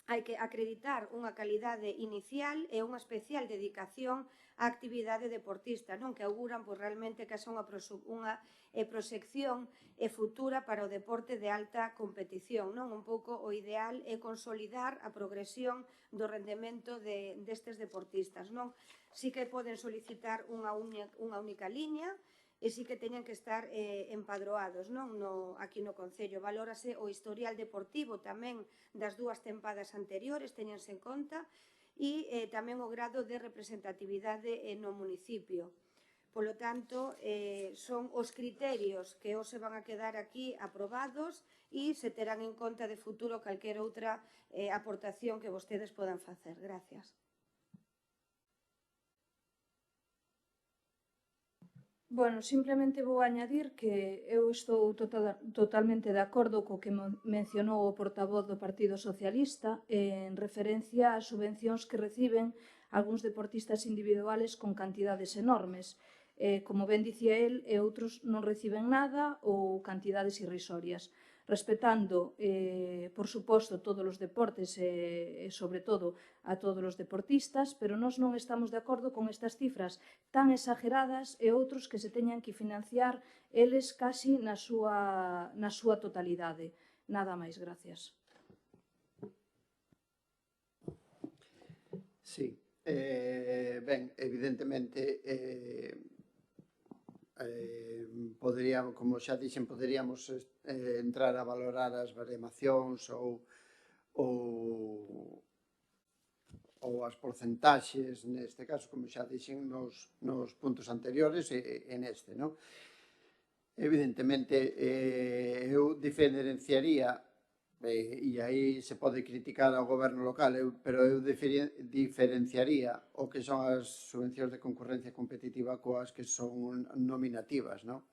hai que acreditar unha calidade inicial e unha especial dedicación á actividade deportista, non que auguran pois, realmente que xa unha proxección futura para o deporte de alta competición. Non? Un pouco o ideal é consolidar a progresión do rendemento destes deportistas. Non? Sí que poden solicitar unha única liña e sí que teñen que estar empadroados non? Aquí no Concello. Valórase o historial deportivo tamén das 2 tempadas anteriores, teñense en conta, e tamén o grado de representatividade no municipio. Polo tanto, son os criterios que hoxe van a quedar aquí aprobados e se terán en conta de futuro calquer outra aportación que vostedes podan facer. Gracias. Bueno, simplemente vou añadir que eu estou totalmente de acordo co que mencionou o portavoz do Partido Socialista en referencia ás subvencións que reciben algúns deportistas individuales con cantidades enormes. Como ben dicía el, outros non reciben nada ou cantidades irrisorias. Respetando, por suposto, todos os deportes e, sobre todo, a todos os deportistas, pero nós non estamos de acordo con estas cifras tan exageradas e outros que se teñan que financiar eles casi na súa totalidade. Nada máis, gracias. Sí, ben, evidentemente poderíamos, como xa dixen, poderíamos entrar a valorar as baremacións ou as porcentaxes, neste caso, como xa dixen nos puntos anteriores e neste, non? Evidentemente, eu diferenciaría, e aí se pode criticar ao goberno local, pero eu diferenciaría o que son as subvencións de concurrencia competitiva coas que son nominativas, non?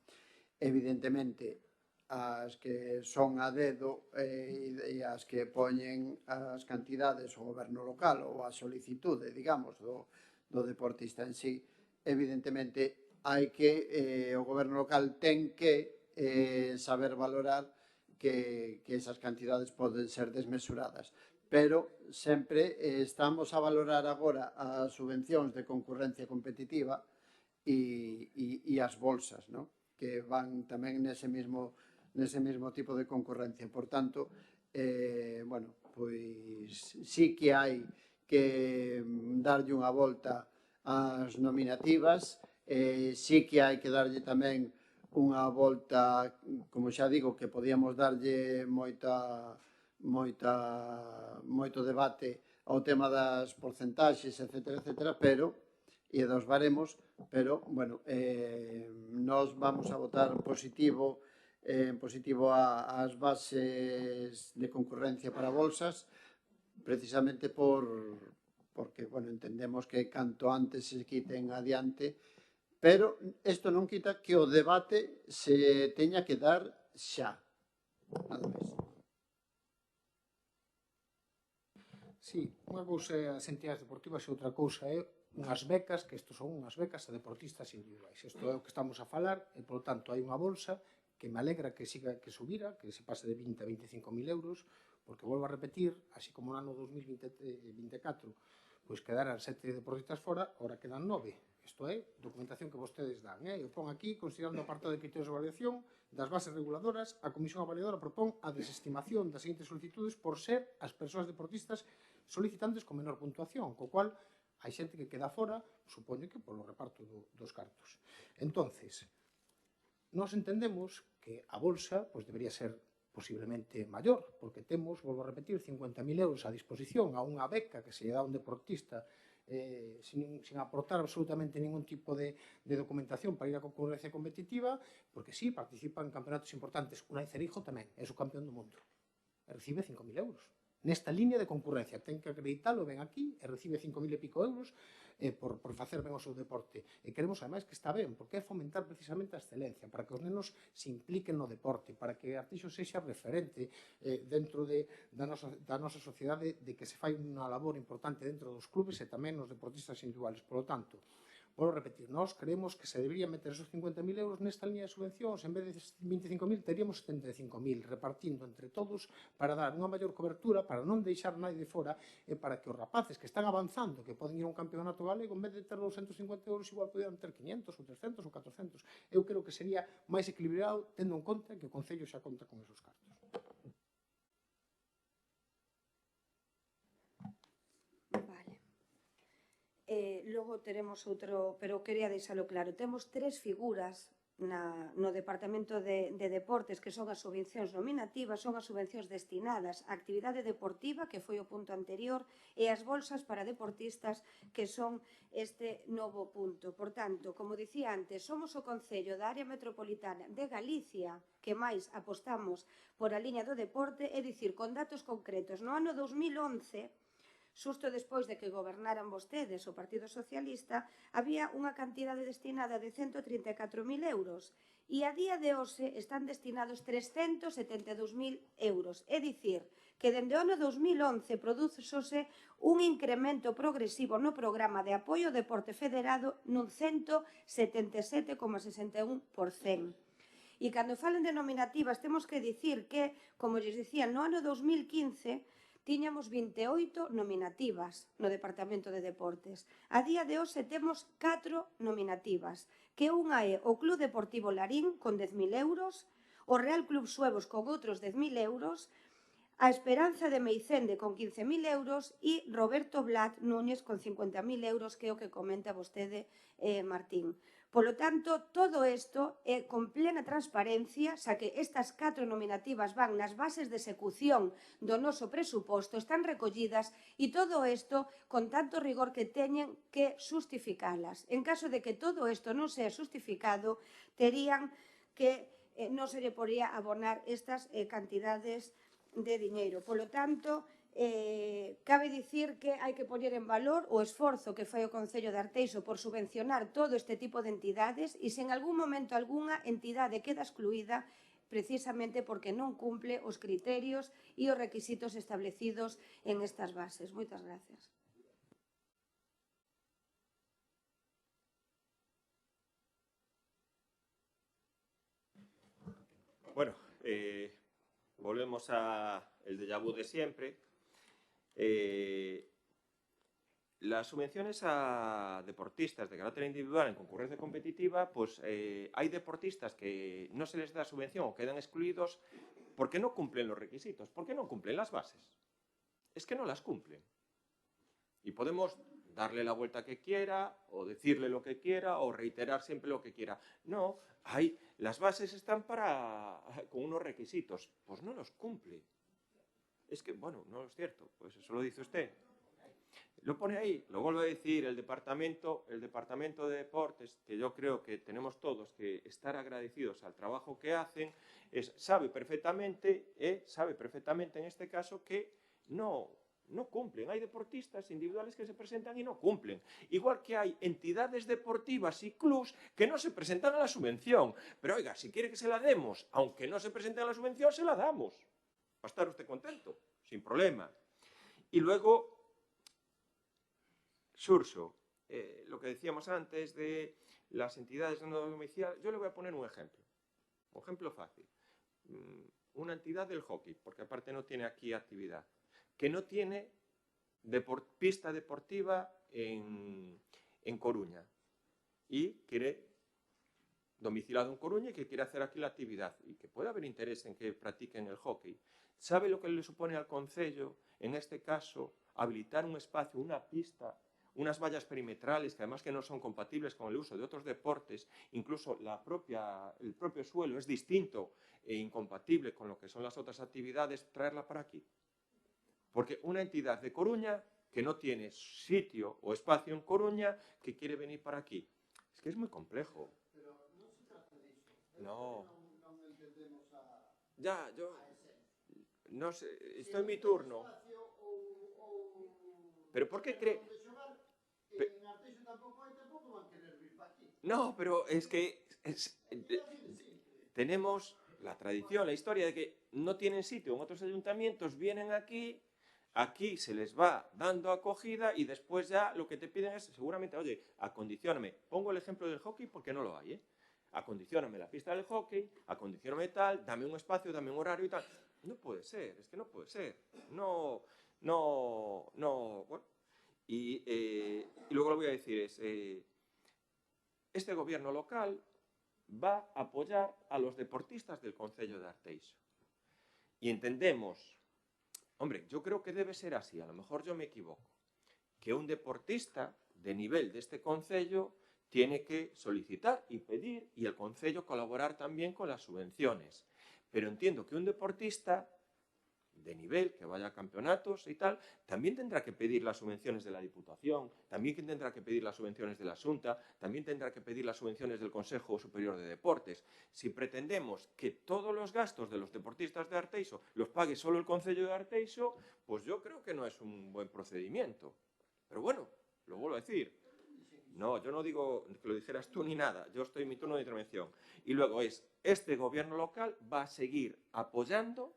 Evidentemente, as que son a dedo e as que poñen as cantidades o goberno local ou a solicitude, digamos, do deportista en sí, evidentemente hai que, o goberno local ten que saber valorar que esas cantidades poden ser desmesuradas. Pero sempre estamos a valorar agora as subvencións de concurrencia competitiva e as bolsas, non? Que van tamén nese mesmo tipo de concurrencia. Por tanto, bueno, pois sí que hai que darlle unha volta ás nominativas, sí que hai que darlle tamén unha volta, como xa digo, que podíamos darlle moito debate ao tema das porcentaxes, etcétera, pero e dos baremos, pero, bueno, nós vamos a votar positivo ás bases de concurrencia para bolsas, precisamente porque, bueno, entendemos que canto antes se quiten adiante, pero isto non quita que o debate se teña que dar xa. Nada máis. Sí, unha cousa é as entidades deportivas e outra cousa é unhas becas, que isto son unhas becas a deportistas individuais. Isto é o que estamos a falar e, por tanto, hai unha bolsa que me alegra que siga que subira, que se pase de 20 a 25.000 euros, porque, volvo a repetir, así como no ano 2024 pois quedaran 7 deportistas fora, ahora quedan 9. Isto é documentación que vostedes dan. Eu pon aquí, considerando o apartado de criterios de avaliación das bases reguladoras, a Comisión Avaliadora propón a desestimación das seguintes solicitudes por ser as persoas deportistas solicitantes con menor puntuación, co cual hai xente que queda fora, supoño que polo reparto dos cartos. Entonces, nós entendemos que a bolsa pois, debería ser posiblemente maior, porque temos, volvo a repetir, 50.000 euros a disposición a unha beca que se lle dá a un deportista sin aportar absolutamente ningún tipo de documentación para ir a concurrencia competitiva, porque sí, participa en campeonatos importantes. Unai Cerijo tamén, é subcampeón do mundo, e recibe 5.000 euros. Nesta línea de concurrencia, ten que acreditalo, ven aquí, e recibe 5.000 e pico euros por facer ben o seu deporte. E queremos, ademais, que está ben, porque é fomentar precisamente a excelencia, para que os nenos se impliquen no deporte, para que Arteixo sexa referente dentro da nosa sociedade, de que se fai unha labor importante dentro dos clubes e tamén nos deportistas individuales. Por lo tanto, vou repetir, nós creemos que se debería meter esos 50.000 euros nesta línea de subvencións, en vez de 25.000, teríamos 75.000, repartindo entre todos para dar unha maior cobertura, para non deixar nadie de fora, e para que os rapaces que están avanzando, que poden ir a un campeonato galego, en vez de ter 250 euros, igual podían ter 500, ou 300, ou 400. Eu creo que sería máis equilibrado, tendo en conta que o Concello xa conta con esos cartos. Logo teremos outro, pero quería deixalo claro, temos tres figuras no Departamento de Deportes, que son as subvencións nominativas, son as subvencións destinadas á actividade deportiva, que foi o punto anterior, e as bolsas para deportistas, que son este novo punto. Por tanto, como dicía antes, somos o Concello da área metropolitana de Galicia que máis apostamos por a liña do deporte, é dicir, con datos concretos. No ano 2011, xusto despois de que gobernaran vostedes o Partido Socialista, había unha cantidade destinada de 134.000 euros e a día de hoxe están destinados 372.000 euros. É dicir, que dende o ano 2011 prodúzose un incremento progresivo no programa de apoio ao deporte federado nun 177,61%. E cando falen de nominativas, temos que dicir que, como lles dicía, no ano 2015 tiñamos 28 nominativas no Departamento de Deportes. A día de hoxe temos 4 nominativas, que unha é o Club Deportivo Larín con 10.000 euros, o Real Club Suevos con outros 10.000 euros, a Esperanza de Meicende con 15.000 euros e Roberto Blat Núñez con 50.000 euros, que é o que comenta vostede, Martín. Polo tanto, todo isto é con plena transparencia, xa que estas 4 nominativas van nas bases de execución do noso presuposto, están recollidas, e todo isto con tanto rigor que teñen que justificalas. En caso de que todo isto non sea justificado, terían que non se lle podría abonar estas cantidades de diñeiro. Polo tanto, cabe dicir que hai que poñer en valor o esforzo que fai o Concello de Arteixo por subvencionar todo este tipo de entidades, e se en algún momento algunha entidade queda excluída, precisamente porque non cumple os criterios e os requisitos establecidos en estas bases. Moitas gracias. Bueno, volvemos a el déjà vu de siempre. Las subvenciones a deportistas de carácter individual en concurrencia competitiva, pues hay deportistas que no se les da subvención o quedan excluidos porque no cumplen los requisitos, porque no cumplen las bases. Es que no las cumplen. Y podemos darle la vuelta que quiera, o decirle lo que quiera, o reiterar siempre lo que quiera. No, las bases están con unos requisitos, pues no los cumple. Es que, bueno, no es cierto, pues eso lo dice usted. Lo pone ahí, lo vuelvo a decir, el departamento de deportes, que yo creo que tenemos todos que estar agradecidos al trabajo que hacen, sabe perfectamente en este caso que no cumplen. Hay deportistas individuales que se presentan y no cumplen. Igual que hay entidades deportivas y clubs que no se presentan a la subvención. Pero oiga, si quiere que se la demos, aunque no se presenten a la subvención, se la damos. Va a estar usted contento, sin problema. Y luego, Xurxo, lo que decíamos antes de las entidades no domiciliarias, yo le voy a poner un ejemplo fácil. Una entidad del hockey, porque aparte no tiene aquí actividad, que no tiene pista deportiva en Coruña y quiere domiciliado en Coruña y que quiere hacer aquí la actividad y que puede haber interés en que practiquen el hockey. ¿Sabe lo que le supone al Concello, en este caso, habilitar un espacio, una pista, unas vallas perimetrales que además que no son compatibles con el uso de otros deportes, incluso el propio suelo es distinto e incompatible con lo que son las otras actividades, traerla para aquí. Porque una entidad de Coruña que no tiene sitio o espacio en Coruña que quiere venir para aquí. Es que es muy complejo. Pero non se trata disso. No. Non entendemos a... Ya, yo... No sé, estoy en mi turno. Pero ¿por qué cree...? En Arteixo tampouco van querer vir para aquí. No, pero es que tenemos la tradición, la historia de que no tienen sitio en otros ayuntamientos, vienen aquí se les va dando acogida y después ya lo que te piden es, seguramente, oye, acondicióname. Pongo el ejemplo del hockey porque no lo hay, ¿eh? Acondicióname la pista del hockey, acondicióname tal, dame un espacio, dame un horario y tal. No puede ser, es que no puede ser. No, bueno. Y luego lo voy a decir es, este gobierno local va a apoyar a los deportistas del Concello de Arteixo. Y entendemos, hombre, yo creo que debe ser así, a lo mejor yo me equivoco, que un deportista de nivel de este concello tiene que solicitar y pedir y el concello colaborar también con las subvenciones. Pero entiendo que un deportista de nivel, que vaya a campeonatos y tal, también tendrá que pedir las subvenciones de la Diputación, también tendrá que pedir las subvenciones de la Xunta, también tendrá que pedir las subvenciones del Consejo Superior de Deportes. Si pretendemos que todos los gastos de los deportistas de Arteixo los pague solo el Concello de Arteixo, pues yo creo que no es un buen procedimiento. Pero bueno, lo vuelvo a decir. No, yo no digo que lo dijeras tú ni nada, yo estoy en mi turno de intervención. Y luego este gobierno local va a seguir apoyando,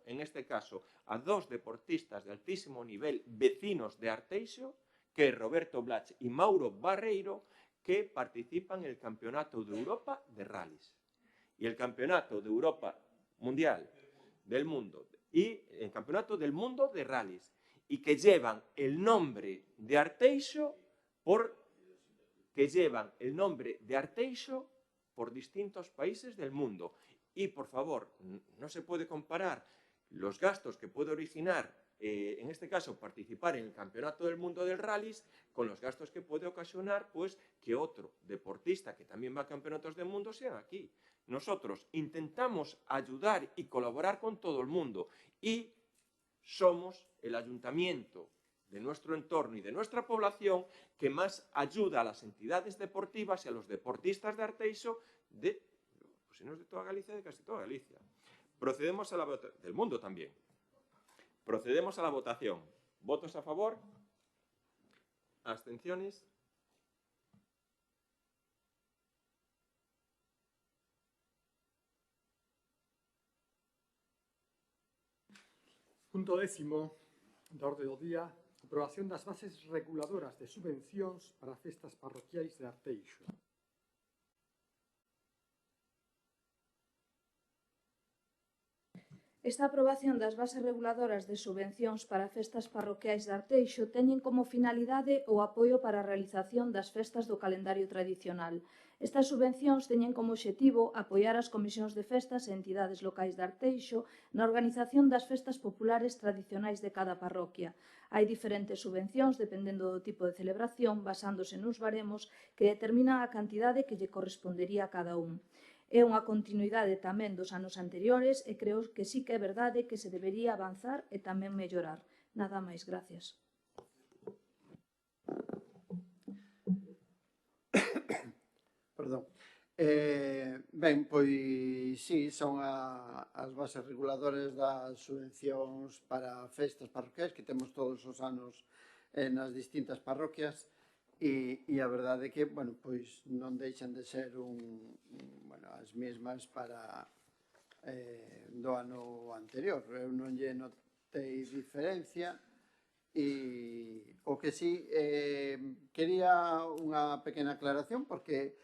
en este caso, a dos deportistas de altísimo nivel, vecinos de Arteixo, que es Roberto Blach y Mauro Barreiro, que participan en el Campeonato de Europa de Rallys. Y el Campeonato de Europa Mundial del Mundo, y el Campeonato del Mundo de Rallys, y que llevan el nombre de Arteixo por distintos países del mundo. Y, por favor, no se puede comparar los gastos que puede originar, en este caso, participar en el Campeonato del Mundo del Rallys, con los gastos que puede ocasionar, pues, que otro deportista que también va a campeonatos del mundo sea aquí. Nosotros intentamos ayudar y colaborar con todo el mundo y somos el ayuntamiento de nuestro entorno y de nuestra población que más ayuda a las entidades deportivas y a los deportistas de Arteixo pues si no es de toda Galicia, de casi toda Galicia. Procedemos a la votación, del mundo también. Procedemos a la votación. ¿Votos a favor? ¿Abstenciones? Punto 10º da orde do día, aprobación das bases reguladoras de subvencións para festas parroquiais de Arteixo. Esta aprobación das bases reguladoras de subvencións para festas parroquiais de Arteixo teñen como finalidade o apoio para a realización das festas do calendario tradicional. Estas subvencións teñen como obxectivo apoiar as comisións de festas e entidades locais de Arteixo na organización das festas populares tradicionais de cada parroquia. Hai diferentes subvencións dependendo do tipo de celebración, basándose nuns baremos que determinan a cantidade que lle correspondería a cada un. É unha continuidade tamén dos anos anteriores e creo que sí que é verdade que se debería avanzar e tamén mellorar. Nada máis, gracias. Perdón. Ben, pois sí, son as bases reguladoras das subvencións para festas parroquiais que temos todos os anos nas distintas parroquias. E a verdade é que, bueno, pois non deixan de ser as mesmas para do ano anterior. Eu non lle notei diferencia e o que sí quería unha pequena aclaración porque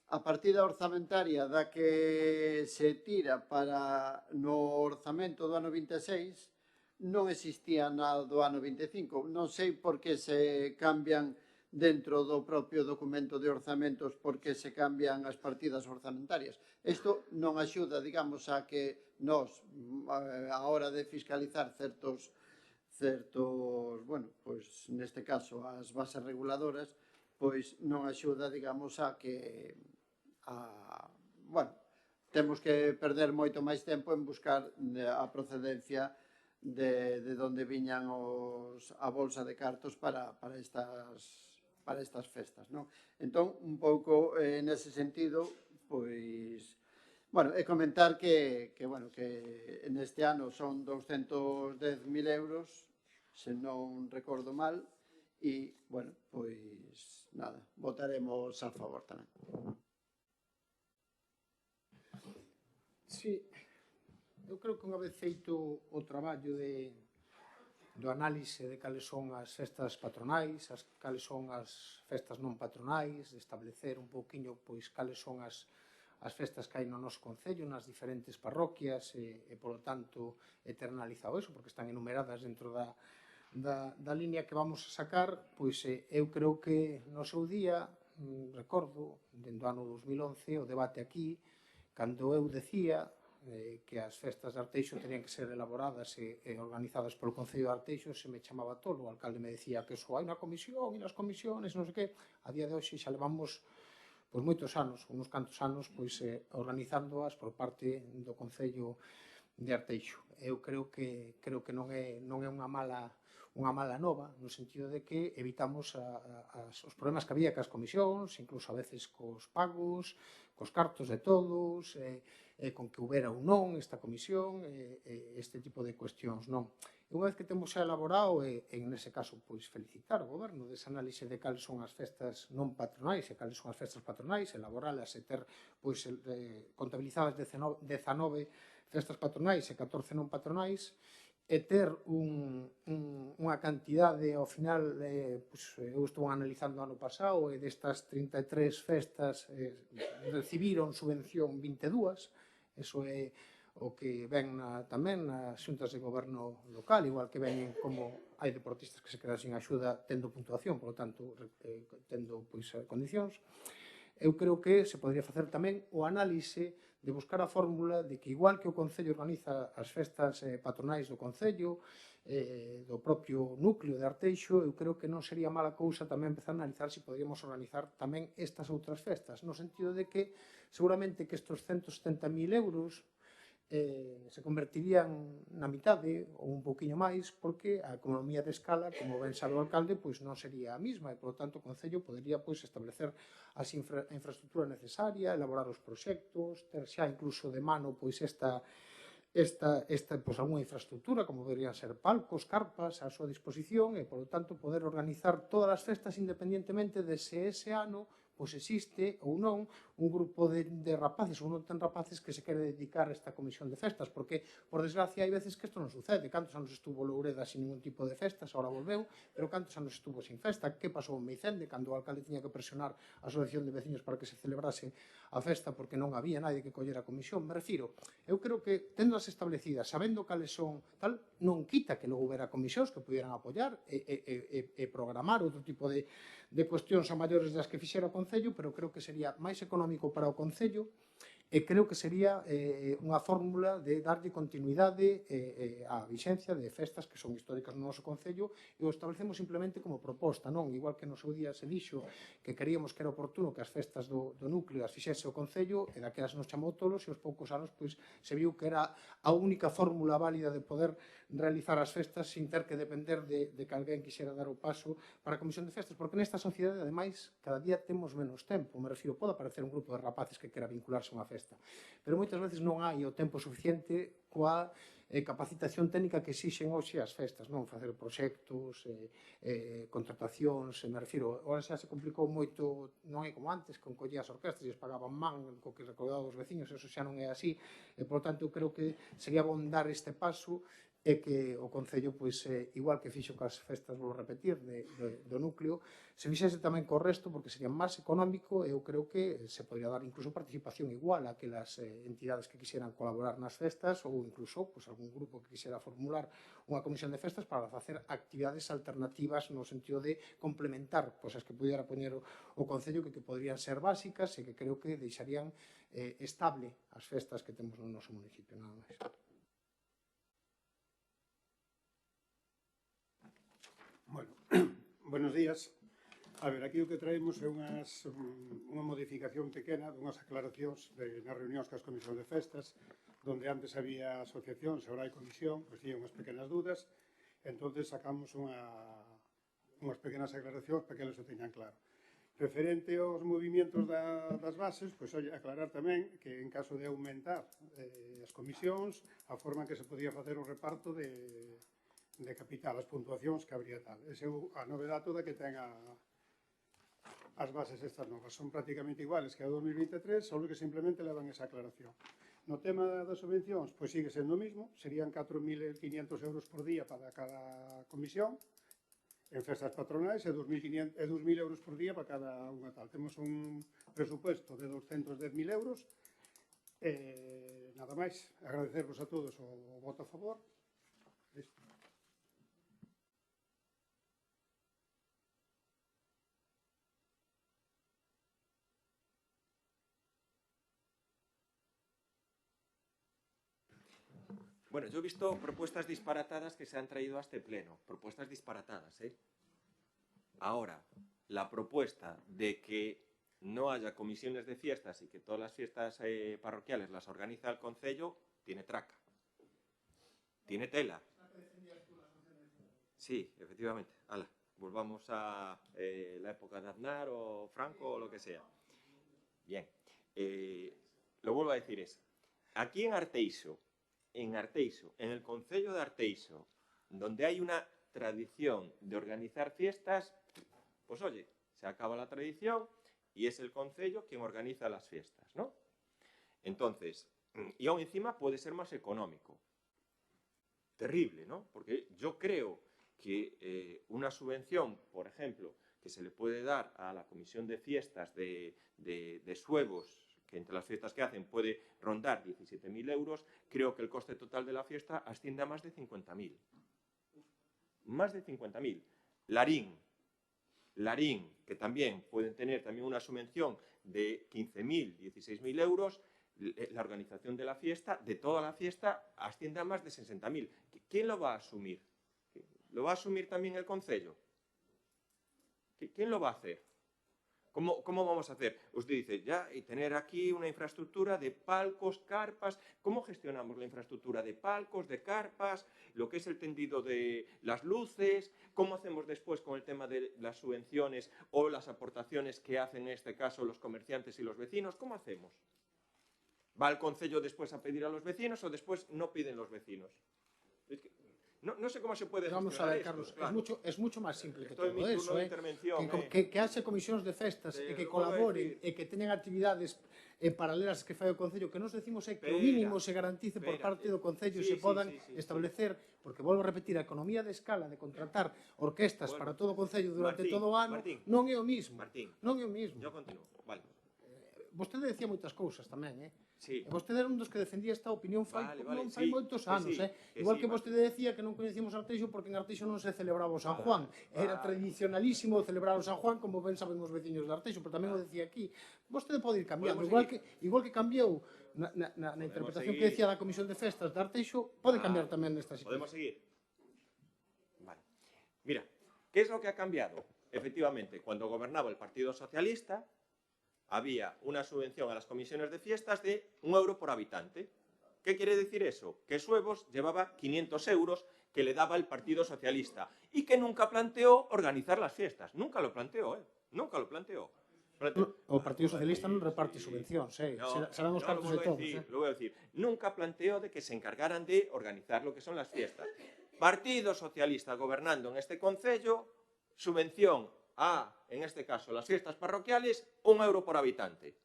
a partida orzamentaria da que se tira para no orzamento do ano 26 non existía nada do ano 25. Non sei por que se cambian dentro do propio documento de orzamentos porque se cambian as partidas orzamentarias. Isto non axuda, digamos, a que nós, a hora de fiscalizar certos certos, bueno, pois neste caso as bases reguladoras, pois non axuda, digamos, a que bueno, temos que perder moito máis tempo en buscar a procedencia de onde viñan a bolsa de cartos para estas festas, non? Entón, un pouco nese sentido, pois, bueno, e comentar que neste ano son 210.000 euros, se non recordo mal, e, bueno, pois, nada, votaremos a favor tamén. Sí, eu creo que unha vez feito o traballo do análise de cales son as festas patronais, cales son as festas non patronais, de establecer un pouquiño pois cales son as festas que hai no noso concello, nas diferentes parroquias e polo tanto, eternalizado eso, porque están enumeradas dentro da línea que vamos a sacar, pois eu creo que no seu día, recordo, dentro do ano 2011, o debate aquí, cando eu decía que as festas de Arteixo tenían que ser elaboradas e organizadas polo Concello de Arteixo, se me chamaba tolo, o alcalde me decía que eso hai unha comisión e nas comisiones, non sei que, a día de hoxe xa levamos pois moitos anos, uns cantos anos, pois organizándoas por parte do Concello de Arteixo. Eu creo que non é unha mala nova, no sentido de que evitamos os problemas que había cas comisións, incluso a veces cos pagos, cos cartos de todos, con que houbera ou non esta comisión, este tipo de cuestións, non. E unha vez que temos xa elaborado, e nese caso, pois, felicitar o goberno desa análise de cales son as festas non patronais e cales son as festas patronais, elaboralas e ter, pois, contabilizadas 19 festas patronais e 14 non patronais, e ter unha cantidade ao final, eu estou analizando o ano pasado, e destas 33 festas recibiron subvención 22, eso é o que ven tamén nas xuntas de goberno local, igual que ven como hai deportistas que se quedan sin axuda tendo puntuación, por lo tanto, tendo condicións. Eu creo que se podría facer tamén o análise de buscar a fórmula de que igual que o Concello organiza as festas patronais do Concello, do propio núcleo de Arteixo, eu creo que non sería mala cousa tamén empezar a analizar se podríamos organizar tamén estas outras festas, no sentido de que seguramente que estes 170.000 euros se convertirían na mitade ou un pouquiño máis, porque a economía de escala, como ben sabe o alcalde, pois non sería a mesma e, por tanto, o Concello podería pois establecer a infraestructura necesaria, elaborar os proxectos, ter xa incluso de mano pois esta pois algunha infraestructura, como deberían ser palcos, carpas, a súa disposición e, por tanto, poder organizar todas as festas independentemente de se ese ano pois existe ou non un grupo de rapaces ou non tan rapaces que se quere dedicar a esta comisión de festas, porque, por desgracia, hai veces que isto non sucede. Cantos anos estuvo Loureda sin ningún tipo de festas, agora volveu, pero cantos anos estuvo sin festa? Que pasou en Meicende, cando o alcalde tiña que presionar a asociación de veciños para que se celebrase a festa porque non había nadie que collera a comisión? Me refiro, eu creo que, tendo as establecidas, sabendo cales son, tal, non quita que logo hubiera comisións que pudieran apoiar e programar outro tipo de cuestións a maiores das que fixera o Concello, pero creo que sería máis económico para o Concello e creo que sería unha fórmula de darlle continuidade á vixencia de festas que son históricas no noso Concello e o establecemos simplemente como proposta, non? Igual que no seu día se dixo que queríamos que era oportuno que as festas do núcleo as fixese o Concello e daquelas nos chamou tolos e aos poucos anos pois se viu que era a única fórmula válida de poder realizar as festas sin ter que depender de que alguén quixera dar o paso para a comisión de festas, porque nesta sociedade, ademais, cada día temos menos tempo, me refiro, pode aparecer un grupo de rapaces que quera vincularse a unha festa, pero moitas veces non hai o tempo suficiente coa capacitación técnica que exixen hoxe as festas, non? Facer proxectos, contratacións, me refiro, agora xa se complicou moito, non é como antes, que collía as orquestas e os pagaban man, co que recordaba os veciños, eso xa non é así, e, por tanto, creo que sería bon dar este paso e que o Concello, pois, igual que fixo cas festas, vou repetir, do núcleo, se fixese tamén co resto, porque sería máis económico e eu creo que se podría dar incluso participación igual a aquelas entidades que quixeran colaborar nas festas ou incluso pois, algún grupo que quixera formular unha comisión de festas para facer actividades alternativas no sentido de complementar pois, as que pudiera poñer o Concello que poderían ser básicas e que creo que deixarían estable as festas que temos no noso municipio, nada máis. Buenos días. A ver, aquí o que traemos é unha modificación pequena dunhas aclaracións nas reunións cas comisións de festas, donde antes había asociacións, agora hai comisión, pois tiña unhas pequenas dudas, entonces sacamos unhas pequenas aclaracións para que eles o teñan claro. Referente aos movimentos das bases, pois aclarar tamén que en caso de aumentar as comisións, a forma en que se podía facer o reparto de capital, as puntuacións que habría tal. Esa é a novedade toda que ten as bases estas novas. Son prácticamente iguales que a 2023, só que simplemente levan esa aclaración. No tema das subvencións, pois sigue sendo o mismo, serían 4.500 euros por día para cada comisión, en festas patronais e 2.000 euros por día para cada unha tal. Temos un presupuesto de 210.000 euros. Nada máis, agradecervos a todos o voto a favor. Listo. Bueno, yo he visto propuestas disparatadas que se han traído a este pleno. Propuestas disparatadas, ¿eh? Ahora, la propuesta de que no haya comisiones de fiestas y que todas las fiestas parroquiales las organiza el concello, tiene traca. Tiene tela. Sí, efectivamente. Hala, volvamos a la época de Aznar o Franco o lo que sea. Bien. Lo vuelvo a decir es, aquí en Arteixo, en el concello de Arteixo, donde hay una tradición de organizar fiestas, pues oye, se acaba la tradición y es el concello quien organiza las fiestas, ¿no? Entonces, y aún encima puede ser más económico. Terrible, ¿no? Porque yo creo que una subvención, por ejemplo, que se le puede dar a la comisión de fiestas de Suevos, que entre las fiestas que hacen puede rondar 17.000 euros, creo que el coste total de la fiesta asciende a más de 50.000. Más de 50.000. Larín, que también pueden tener también una subvención de 15.000, 16.000 euros, la organización de la fiesta, de toda la fiesta, asciende a más de 60.000. ¿Quién lo va a asumir? ¿Lo va a asumir también el concello? ¿Quién lo va a hacer? ¿Cómo vamos a hacer? Usted dice, ya, y tener aquí una infraestructura de palcos, carpas. ¿Cómo gestionamos la infraestructura de palcos, de carpas, lo que es el tendido de las luces? ¿Cómo hacemos después con el tema de las subvenciones o las aportaciones que hacen en este caso los comerciantes y los vecinos? ¿Cómo hacemos? ¿Va el concello después a pedir a los vecinos o después no piden los vecinos? Es que no sé cómo se puede gestionar. Vamos a ver, esto, Carlos, claro. es mucho máis simple que Esto é todo mi turno eso, de intervención, que haxe comisións de festas e que colaboren e que teñan actividades paralelas que fai o Concello, que nos decimos é que o mínimo se garantice por parte do Concello e se podan establecer, porque volvo a repetir, a economía de escala de contratar orquestas para todo o Concello durante todo o ano non é o mismo. Non é o mismo. Yo continúo, vale. Vostede decía moitas cousas tamén, Sí. E vostede era un dos que defendía esta opinión fai moitos anos, Igual que vostede decía que non coñecíamos Arteixo porque en Arteixo non se celebraba o San Juan. Era tradicionalísimo celebrar o San Juan, como ben saben os veciños de Arteixo, pero tamén o decía aquí. Vostede pode ir cambiando, igual que cambiou na interpretación que decía da Comisión de Festas de Arteixo, pode cambiar tamén nesta situación. ¿Podemos seguir? Vale. Mira, ¿qué es lo que ha cambiado? Efectivamente, cuando gobernaba el Partido Socialista, había una subvención a las comisiones de fiestas de 1 euro por habitante. ¿Qué quiere decir eso? Que Suevos llevaba 500 euros que le daba el Partido Socialista y que nunca planteó organizar las fiestas. Nunca lo planteó, Nunca lo planteó. O Partido Socialista non reparte subvencións, serán os cartos de todos. Lo voy a decir. Nunca planteó de que se encargaran de organizar lo que son las fiestas. Partido Socialista gobernando en este concello, subvención en este caso, las fiestas parroquiales, 1 euro por habitante.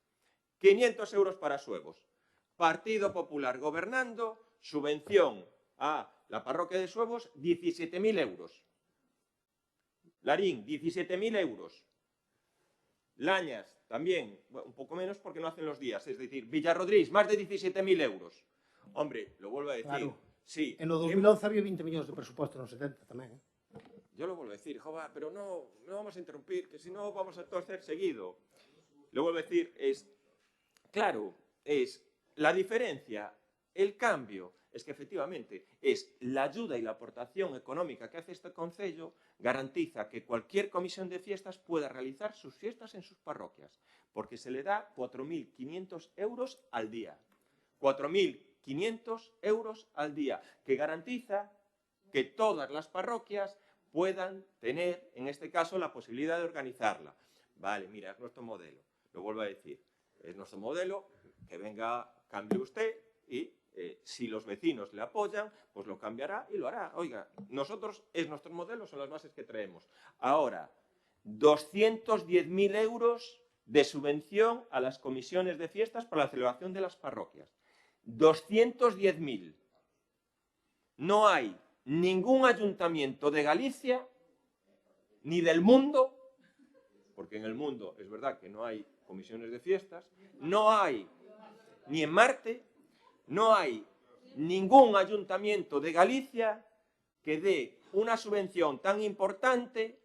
500 euros para Suevos. Partido Popular gobernando, subvención a la parroquia de Suevos, 17.000 euros. Larín, 17.000 euros. Lañas, también, un poco menos porque no hacen los días. Es decir, Villarrodriz, más de 17.000 euros. Hombre, lo vuelvo a decir. Claro. Sí. En o 2011 había 20 millóns de presupuesto nos 70 tamén, Yo lo vuelvo a decir, Jova, pero no vamos a interrumpir, que si no vamos a torcer seguido. Lo vuelvo a decir, es la diferencia, el cambio es que efectivamente es la ayuda y la aportación económica que hace este concello garantiza que cualquier comisión de fiestas pueda realizar sus fiestas en sus parroquias, porque se le da 4.500 euros al día. 4.500 euros al día, que garantiza que todas las parroquias puedan tener, en este caso, la posibilidad de organizarla. Vale, mira, es nuestro modelo, lo vuelvo a decir, es nuestro modelo, que venga, cambie usted y si los vecinos le apoyan, pues lo cambiará y lo hará. Oiga, nosotros, es nuestro modelo, son las bases que traemos. Ahora, 210.000 euros de subvención a las comisiones de fiestas para la celebración de las parroquias. 210.000. No hay ningún ayuntamiento de Galicia ni del mundo, porque en el mundo es verdad que no hay comisiones de fiestas, no hay ni en Marte, no hay ningún ayuntamiento de Galicia que dé una subvención tan importante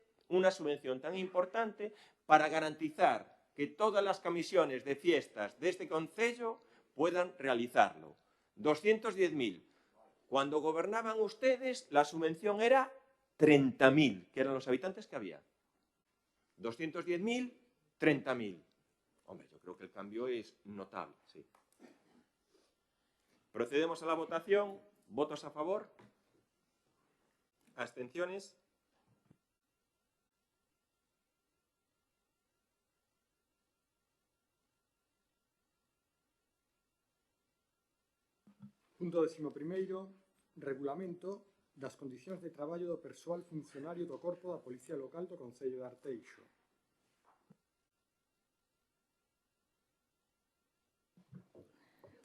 para garantizar que todas las comisiones de fiestas de este concello puedan realizarlo. 210.000. Cuando gobernaban ustedes, la subvención era 30.000, que eran los habitantes que había. 210.000, 30.000. Hombre, yo creo que el cambio es notable, sí. Procedemos a la votación. ¿Votos a favor? ¿Abstenciones? Punto 11º. Regulamento das condicións de traballo do persoal funcionario do Corpo da Policía Local do Concello de Arteixo.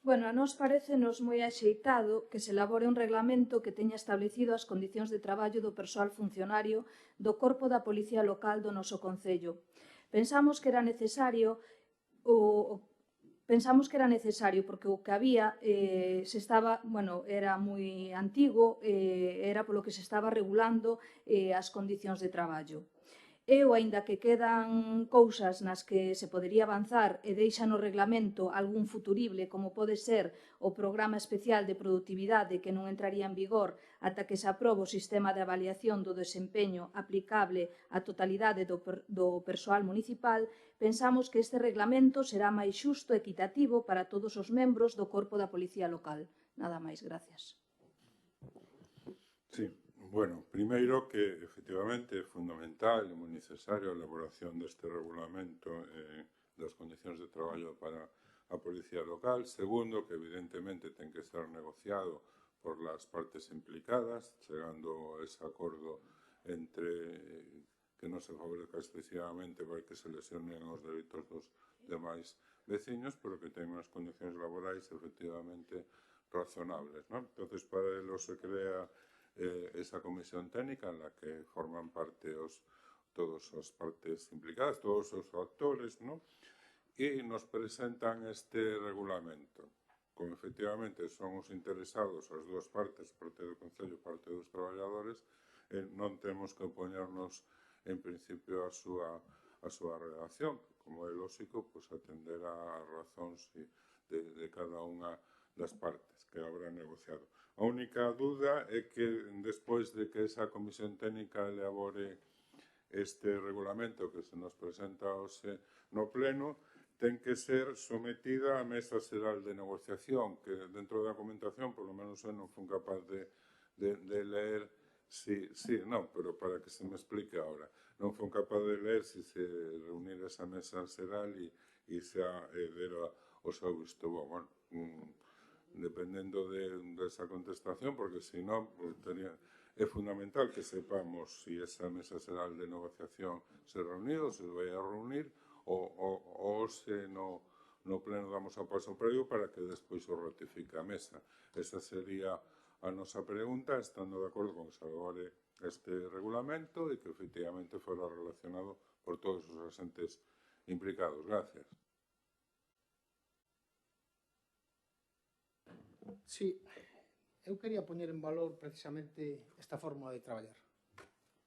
Bueno, a nós parecenos moi axeitado que se elabore un reglamento que teña establecido as condicións de traballo do persoal funcionario do Corpo da Policía Local do noso Concello. Pensamos que era necesario porque o que había era moi antigo, era polo que se estaba regulando as condicións de traballo. Eu, aínda que quedan cousas nas que se podería avanzar e deixa no reglamento algún futurible, como pode ser o Programa Especial de Produtividade que non entraría en vigor ata que se aprobe o sistema de avaliación do desempeño aplicable á totalidade do persoal municipal, pensamos que este reglamento será máis xusto e equitativo para todos os membros do Corpo da Policía Local. Nada máis, gracias. Sí. Bueno, primeiro que efectivamente é fundamental e moi necesaria a elaboración deste regulamento das condicións de traballo para a Policía Local. Segundo, que evidentemente ten que ser negociado por las partes implicadas, chegando a ese acordo entre que non se favorezca excesivamente para que se lesionen os dereitos dos demais veciños, pero que ten unhas condicións laborais efectivamente razonables, ¿no? Entonces, para ello se crea esa comisión técnica en la que forman parte todas as partes implicadas, todos os actores, ¿no? Y nos presentan este regulamento. Como efectivamente son os interesados as dúas partes, parte do Concello e parte dos traballadores, non temos que opoñernos en principio a súa redacción, como é lógico, pues atender a razóns de cada unha das partes que habrá negociado. A única dúda é que despois de que esa comisión técnica elabore este regulamento que se nos presenta hoxe no pleno, ten que ser sometida á mesa xeral de negociación, que dentro da documentación, por lo menos eu non fui capaz de leer pero para que se me explique ahora, non fui capaz de leer se reunir esa mesa xeral e se dera o seu visto bo. Bueno, dependendo desa contestación, porque se non, é fundamental que sepamos se esa mesa xeral de negociación se reuniu, se vai a reunir, ou se no pleno damos a paso previo para que despois o ratifique a mesa. Esa sería a nosa pregunta, estando de acordo con que se elabore este regulamento e que efectivamente fora relacionado por todos os agentes implicados. Gracias. Sí, eu quería poñer en valor precisamente esta forma de traballar,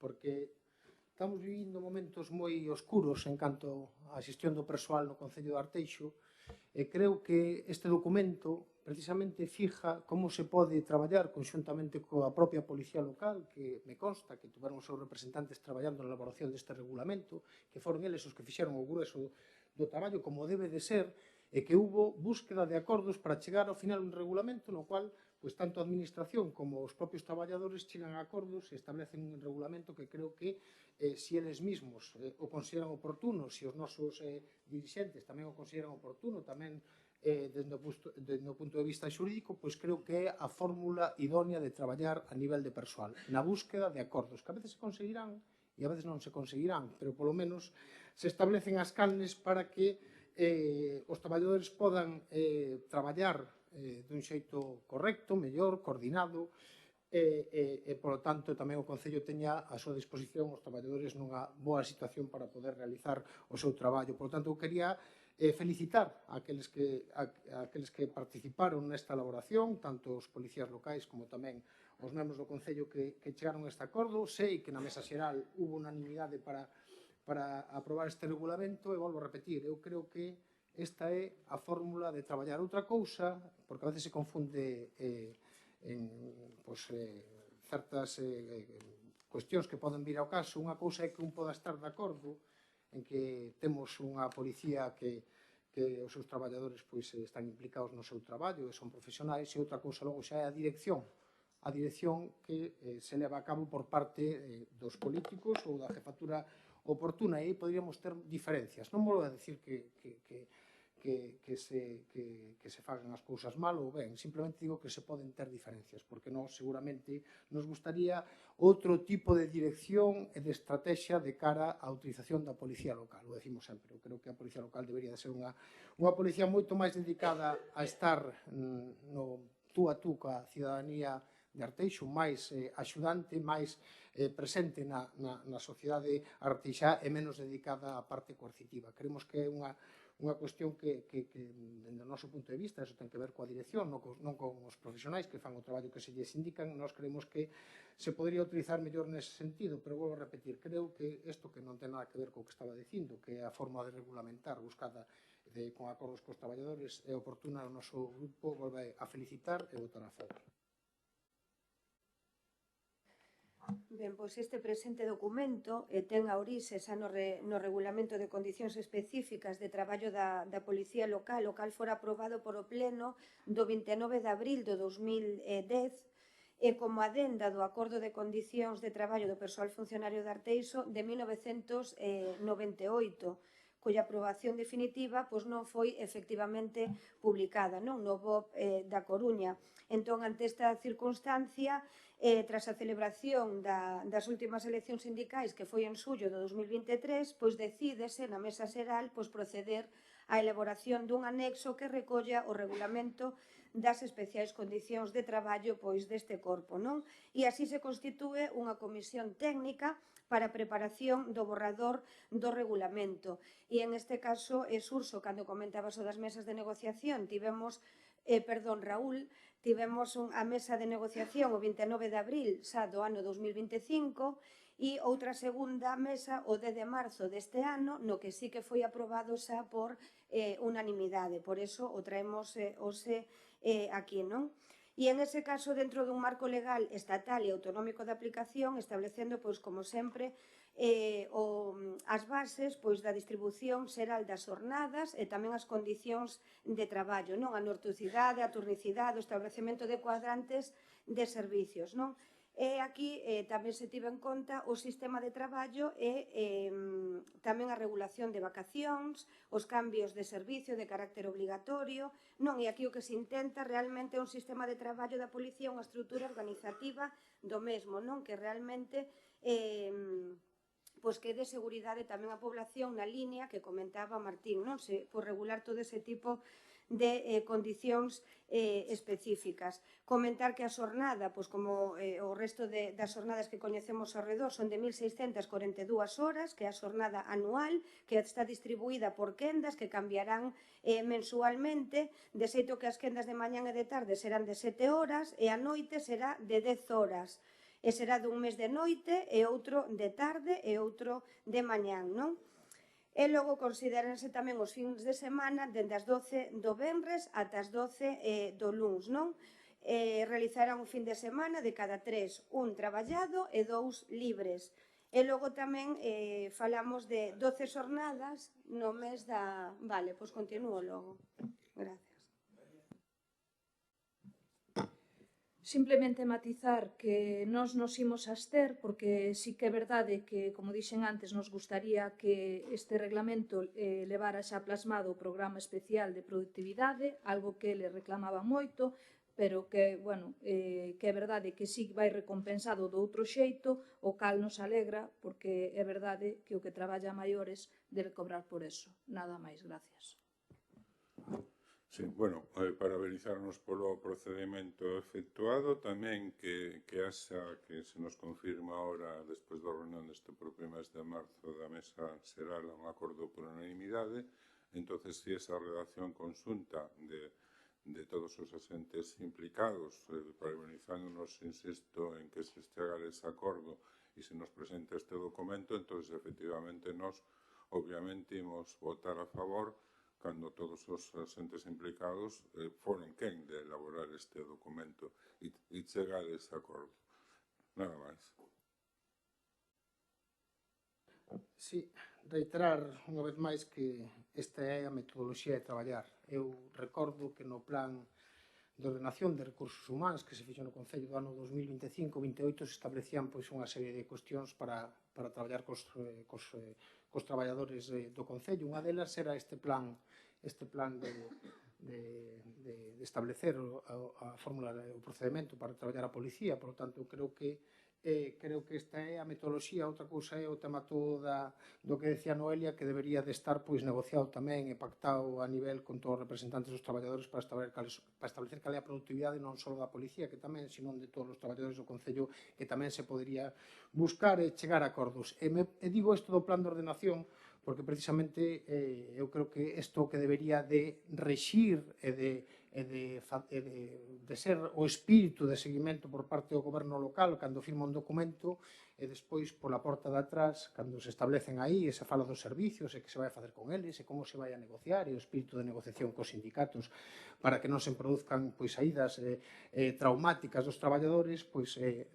porque estamos vivindo momentos moi oscuros en canto á xestión do persoal no Concello de Arteixo e creo que este documento precisamente fija como se pode traballar conxuntamente coa propia Policía Local, que me consta que tiveron os seus representantes traballando na elaboración deste regulamento, que foron eles os que fixeron o grueso do traballo como debe de ser, e que hubo búsqueda de acordos para chegar ao final un regulamento no cual pois tanto a administración como os propios traballadores chegan a acordos e establecen un regulamento que creo que se eles mesmos o consideran oportuno, se os nosos dirixentes tamén o consideran oportuno, tamén dende o punto de vista xurídico, pois creo que é a fórmula idónea de traballar a nivel de persoal, na búsqueda de acordos, que a veces se conseguirán e a veces non se conseguirán, pero polo menos se establecen as canles para que os traballadores podan traballar dun xeito correcto, mellor, coordinado, e, polo tanto, tamén o Concello teña a súa disposición os traballadores nunha boa situación para poder realizar o seu traballo. Por tanto, eu quería felicitar a aqueles que participaron nesta elaboración, tanto os policías locais como tamén os membros do Concello que chegaron a este acordo. Sei que na mesa xeral hubo unanimidade para aprobar este regulamento e volvo a repetir, eu creo que esta é a fórmula de traballar. Outra cousa, porque a veces se confunde certas cuestións que poden vir ao caso, unha cousa é que un poda estar de acordo en que temos unha policía que os seus traballadores están implicados no seu traballo e son profesionais, e outra cousa logo xa é a dirección que se leva a cabo por parte dos políticos ou da jefatura oportuna, e aí poderíamos ter diferencias. Non vou a decir que se fagan as cousas mal ou ben, simplemente digo que se poden ter diferencias, porque nós seguramente nos gustaría outro tipo de dirección e de estrategia de cara á utilización da policía local. O decimos sempre, eu creo que a policía local debería de ser unha policía moito máis dedicada a estar no tú a tú coa cidadanía de Arteixo, máis axudante, máis presente na sociedade arteixá e menos dedicada á parte coercitiva. Creemos que é unha cuestión que, dende o noso punto de vista, eso ten que ver coa dirección, non con os profesionais que fan o traballo que se lles indican. Nós creemos que se podría utilizar mellor nese sentido, pero vou a repetir, creo que isto que non ten nada que ver co que estaba dicindo, que é a forma de regulamentar buscada con acordos cos traballadores, é oportuna. O noso grupo volve a felicitar e votar a favor. Ben, pois este presente documento ten a orixe xa no Regulamento de Condicións Específicas de Traballo da Policía Local, o cal fora aprobado por o Pleno do 29 de abril do 2010 e como adenda do Acordo de Condicións de Traballo do Persoal Funcionario de Arteixo de 1998, cuya aprobación definitiva non foi efectivamente publicada no BOP da Coruña. Entón, ante esta circunstancia, tras a celebración das últimas eleccións sindicais, que foi en xullo de 2023, decídese na mesa xeral proceder á elaboración dun anexo que recolla o regulamento das especiais condicións de traballo deste corpo, non? E así se constitúe unha comisión técnica para a preparación do borrador do regulamento. E en este caso, Xurxo, cando comentabas o das mesas de negociación, Raúl, tivemos a mesa de negociación o 29 de abril xa do ano 2025 e outra segunda mesa o 10 de marzo deste ano, no que sí que foi aprobado xa por unanimidade. Por eso o traemos hoxe aquí, non? E en ese caso, dentro dun marco legal estatal e autonómico de aplicación, establecendo, como sempre, as bases da distribución xeral das xornadas e tamén as condicións de traballo, a nortucidade, a turnicidade, o establecemento de cuadrantes de servicios. E aquí tamén se tivo en conta o sistema de traballo e tamén a regulación de vacacións, os cambios de servicio de carácter obligatorio, e aquí o que se intenta realmente é un sistema de traballo da policía, unha estrutura organizativa do mesmo, que realmente que dé seguridade tamén á población na línea que comentaba Martín, por regular todo ese tipo de condicións específicas. Comentar que a xornada, como o resto das xornadas que coñecemos ao redor, son de 1.642 horas, que é a xornada anual, que está distribuída por quendas que cambiarán mensualmente, de xeito que as quendas de mañán e de tarde serán de 7 horas e a noite será de 10 horas. E será dun mes de noite e outro de tarde e outro de mañán, non? E logo considéranse tamén os fins de semana dende as 12 do venres ata as 12 do luns, non? Realizarán un fin de semana de cada 3, un traballado e 2 libres. E logo tamén falamos de 12 xornadas no mes da... Vale, pois continúo logo. Gracias. Simplemente matizar que nós nos imos abster porque sí que é verdade que, como dixen antes, nos gustaría que este reglamento levara xa plasmado o programa especial de productividade, algo que le reclamaba moito, pero que, bueno, que é verdade que sí vai recompensado do outro xeito, o cal nos alegra, porque é verdade que o que traballa maiores debe cobrar por eso. Nada máis, gracias. Sí, bueno, parabenizarnos polo procedimento efectuado, tamén que haxa que se nos confirma ahora, despois da reunión deste propio mes de marzo da mesa xeral, un acordo por unanimidade. Entonces, si esa redacción conxunta de todos os asentes implicados, parabenizándonos, insisto, en que se chega a ese acordo e se nos presenta este documento, entonces, efectivamente, nos, obviamente, imos votar a favor cando todos os asentes implicados foron quen de elaborar este documento e chegar a ese acordo. Nada máis. Sí, reiterar unha vez máis que esta é a metodoloxía de traballar. Eu recordo que no plan de ordenación de recursos humanos que se fixo no Concello do ano 2025-28 se establecían pois unha serie de cuestións para traballar cos traballadores do Concello. Unha delas era este plan de establecer a fórmula, o procedimento para traballar a policía. Por lo tanto, creo que esta é a metodoloxía. Outra cousa é o tema todo do que decía Noelia, que debería de estar pois negociado tamén e pactado a nivel con todos os representantes dos traballadores para establecer cal é a productividade non só da policía, que tamén, sino de todos os traballadores do Concello, que tamén se podería buscar e chegar a acordos. E digo isto do plan de ordenación porque precisamente eu creo que isto que debería de rexir e de ser o espírito de seguimento por parte do goberno local cando firma un documento e despois pola porta de atrás, cando se establecen aí e se fala dos servicios e que se vai a facer con eles e como se vai a negociar e o espírito de negociación cos sindicatos para que non se produzcan saídas traumáticas dos traballadores,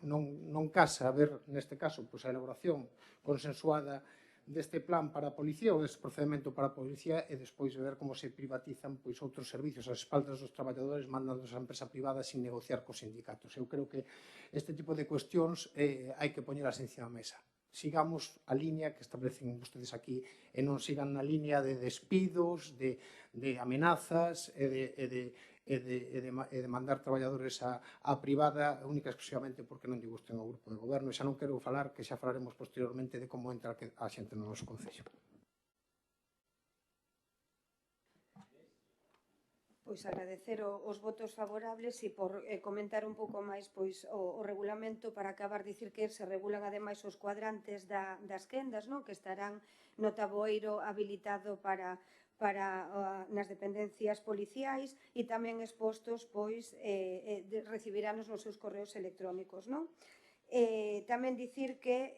non casa ver neste caso a elaboración consensuada deste plan para a policía ou deste procedimento para a policía e despois ver como se privatizan outros servicios ás espaldas dos traballadores mandándoos a empresa privada sin negociar cos sindicatos. Eu creo que este tipo de cuestións hai que poñelas encima da mesa. Sigamos a línea que establecen vostedes aquí e non sigan na línea de despidos, de amenazas e de mandar traballadores a privada única e exclusivamente porque non lle gusten ao grupo de goberno. E xa non quero falar, que xa falaremos posteriormente de como entra a xente no noso Concello. Pois agradecer os votos favorables e por comentar un pouco máis o regulamento para acabar dicir que se regulan ademais os cuadrantes das quendas, que estarán no taboeiro habilitado para nas dependencias policiais e tamén expostos recibirán nos seus correos electrónicos. Tamén dicir que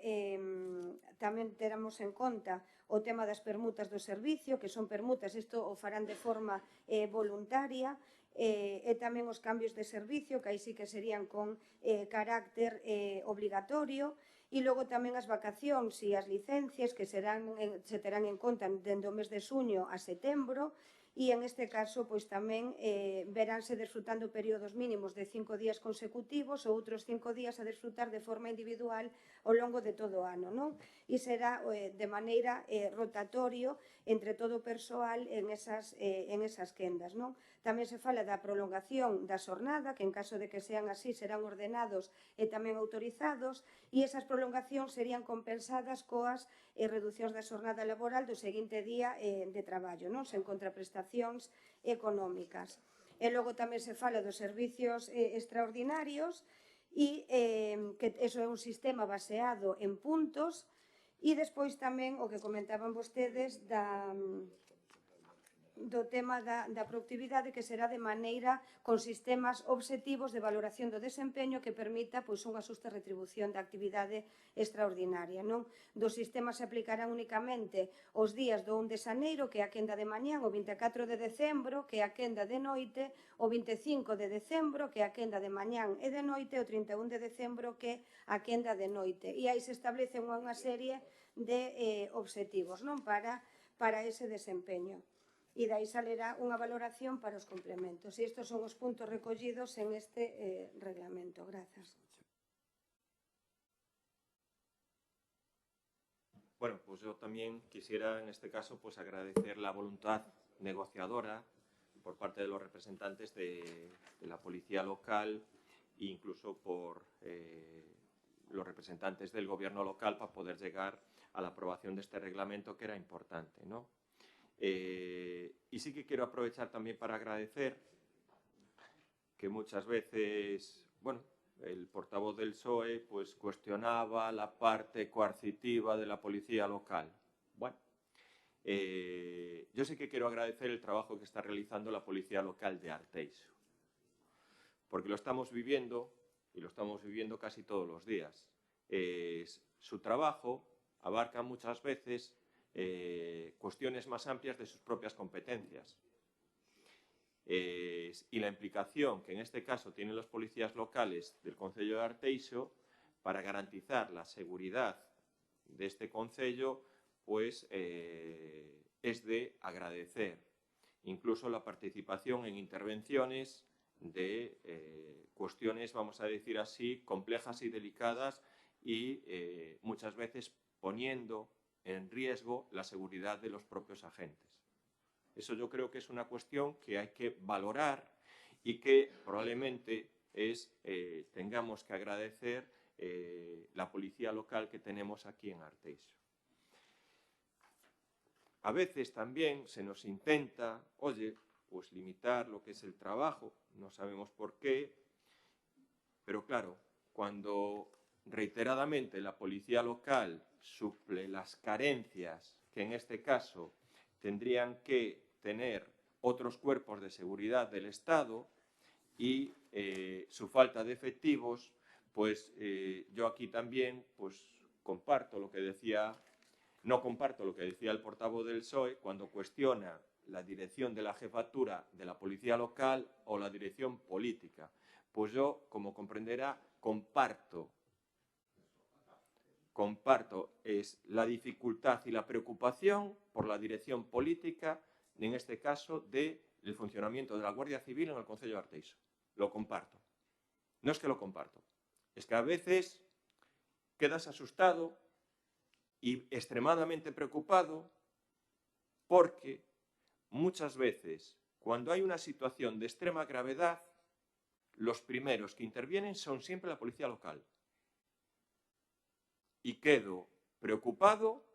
tamén teramos en conta o tema das permutas do servicio, que son permutas, isto o farán de forma voluntaria, e tamén os cambios de servicio, que aí sí que serían con carácter obligatorio, e logo tamén as vacacións e as licencias que se terán en conta dende o mes de xuño a setembro, e en este caso tamén veránse desfrutando períodos mínimos de 5 días consecutivos ou outros 5 días a desfrutar de forma individual ao longo de todo o ano, e será de maneira rotatorio entre todo o persoal en esas quendas. Tamén se fala da prolongación da xornada, que en caso de que sean así serán ordenados e tamén autorizados, e esas prolongacións serían compensadas coas reducións da xornada laboral do seguinte día de traballo, sen contraprestacións económicas. E logo tamén se fala dos servicios extraordinarios e que eso é un sistema baseado en puntos, e despois tamén o que comentaban vostedes do tema da productividade, que será de maneira con sistemas obxectivos de valoración do desempeño que permita unha xusta retribución da actividade extraordinaria. Dos sistemas se aplicarán únicamente os días do 1 de xaneiro, que é a quenda de mañán, o 24 de decembro, que é a quenda de noite, o 25 de decembro, que é a quenda de mañán e de noite, e o 31 de decembro, que é a quenda de noite. E aí se establecen unha serie de obxectivos para ese desempeño. E dai salerá unha valoración para os complementos. E estes son os puntos recollidos en este reglamento. Grazas. Bueno, pues yo también quisiera en este caso pues agradecer la voluntad negociadora por parte de los representantes de la policía local e incluso por los representantes del gobierno local para poder llegar a la aprobación de este reglamento, que era importante, ¿no? Y sí que quiero aprovechar también para agradecer que muchas veces, bueno, el portavoz del PSOE pues cuestionaba la parte coercitiva de la policía local. Bueno, yo sí que quiero agradecer el trabajo que está realizando la policía local de Arteixo, porque lo estamos viviendo y lo estamos viviendo casi todos los días. Su trabajo abarca muchas veces cuestiones más amplias de sus propias competencias. Y la implicación que en este caso tienen los policías locales del Concello de Arteixo para garantizar la seguridad de este concello, pues es de agradecer. Incluso la participación en intervenciones de cuestiones, vamos a decir así, complejas y delicadas y muchas veces poniendo en riesgo la seguridad de los propios agentes. Eso yo creo que es una cuestión que hay que valorar y que probablemente tengamos que agradecer la policía local que tenemos aquí en Arteixo. A veces también se nos intenta, oye, pues limitar lo que es el trabajo, no sabemos por qué, pero claro, cuando reiteradamente la policía local suple las carencias que en este caso tendrían que tener otros cuerpos de seguridad del Estado y su falta de efectivos, pues yo aquí también pues comparto lo que decía, no comparto lo que decía el portavoz del PSOE cuando cuestiona la dirección de la jefatura de la policía local o la dirección política. Pues yo, como comprenderá, comparto la dificultad y la preocupación por la dirección política, en este caso, del funcionamiento de la Guardia Civil en el Concello de Arteixo. Lo comparto. No es que lo comparto, es que a veces quedas asustado y extremadamente preocupado porque muchas veces, cuando hay una situación de extrema gravedad, los primeros que intervienen son siempre la policía local. Y quedo preocupado,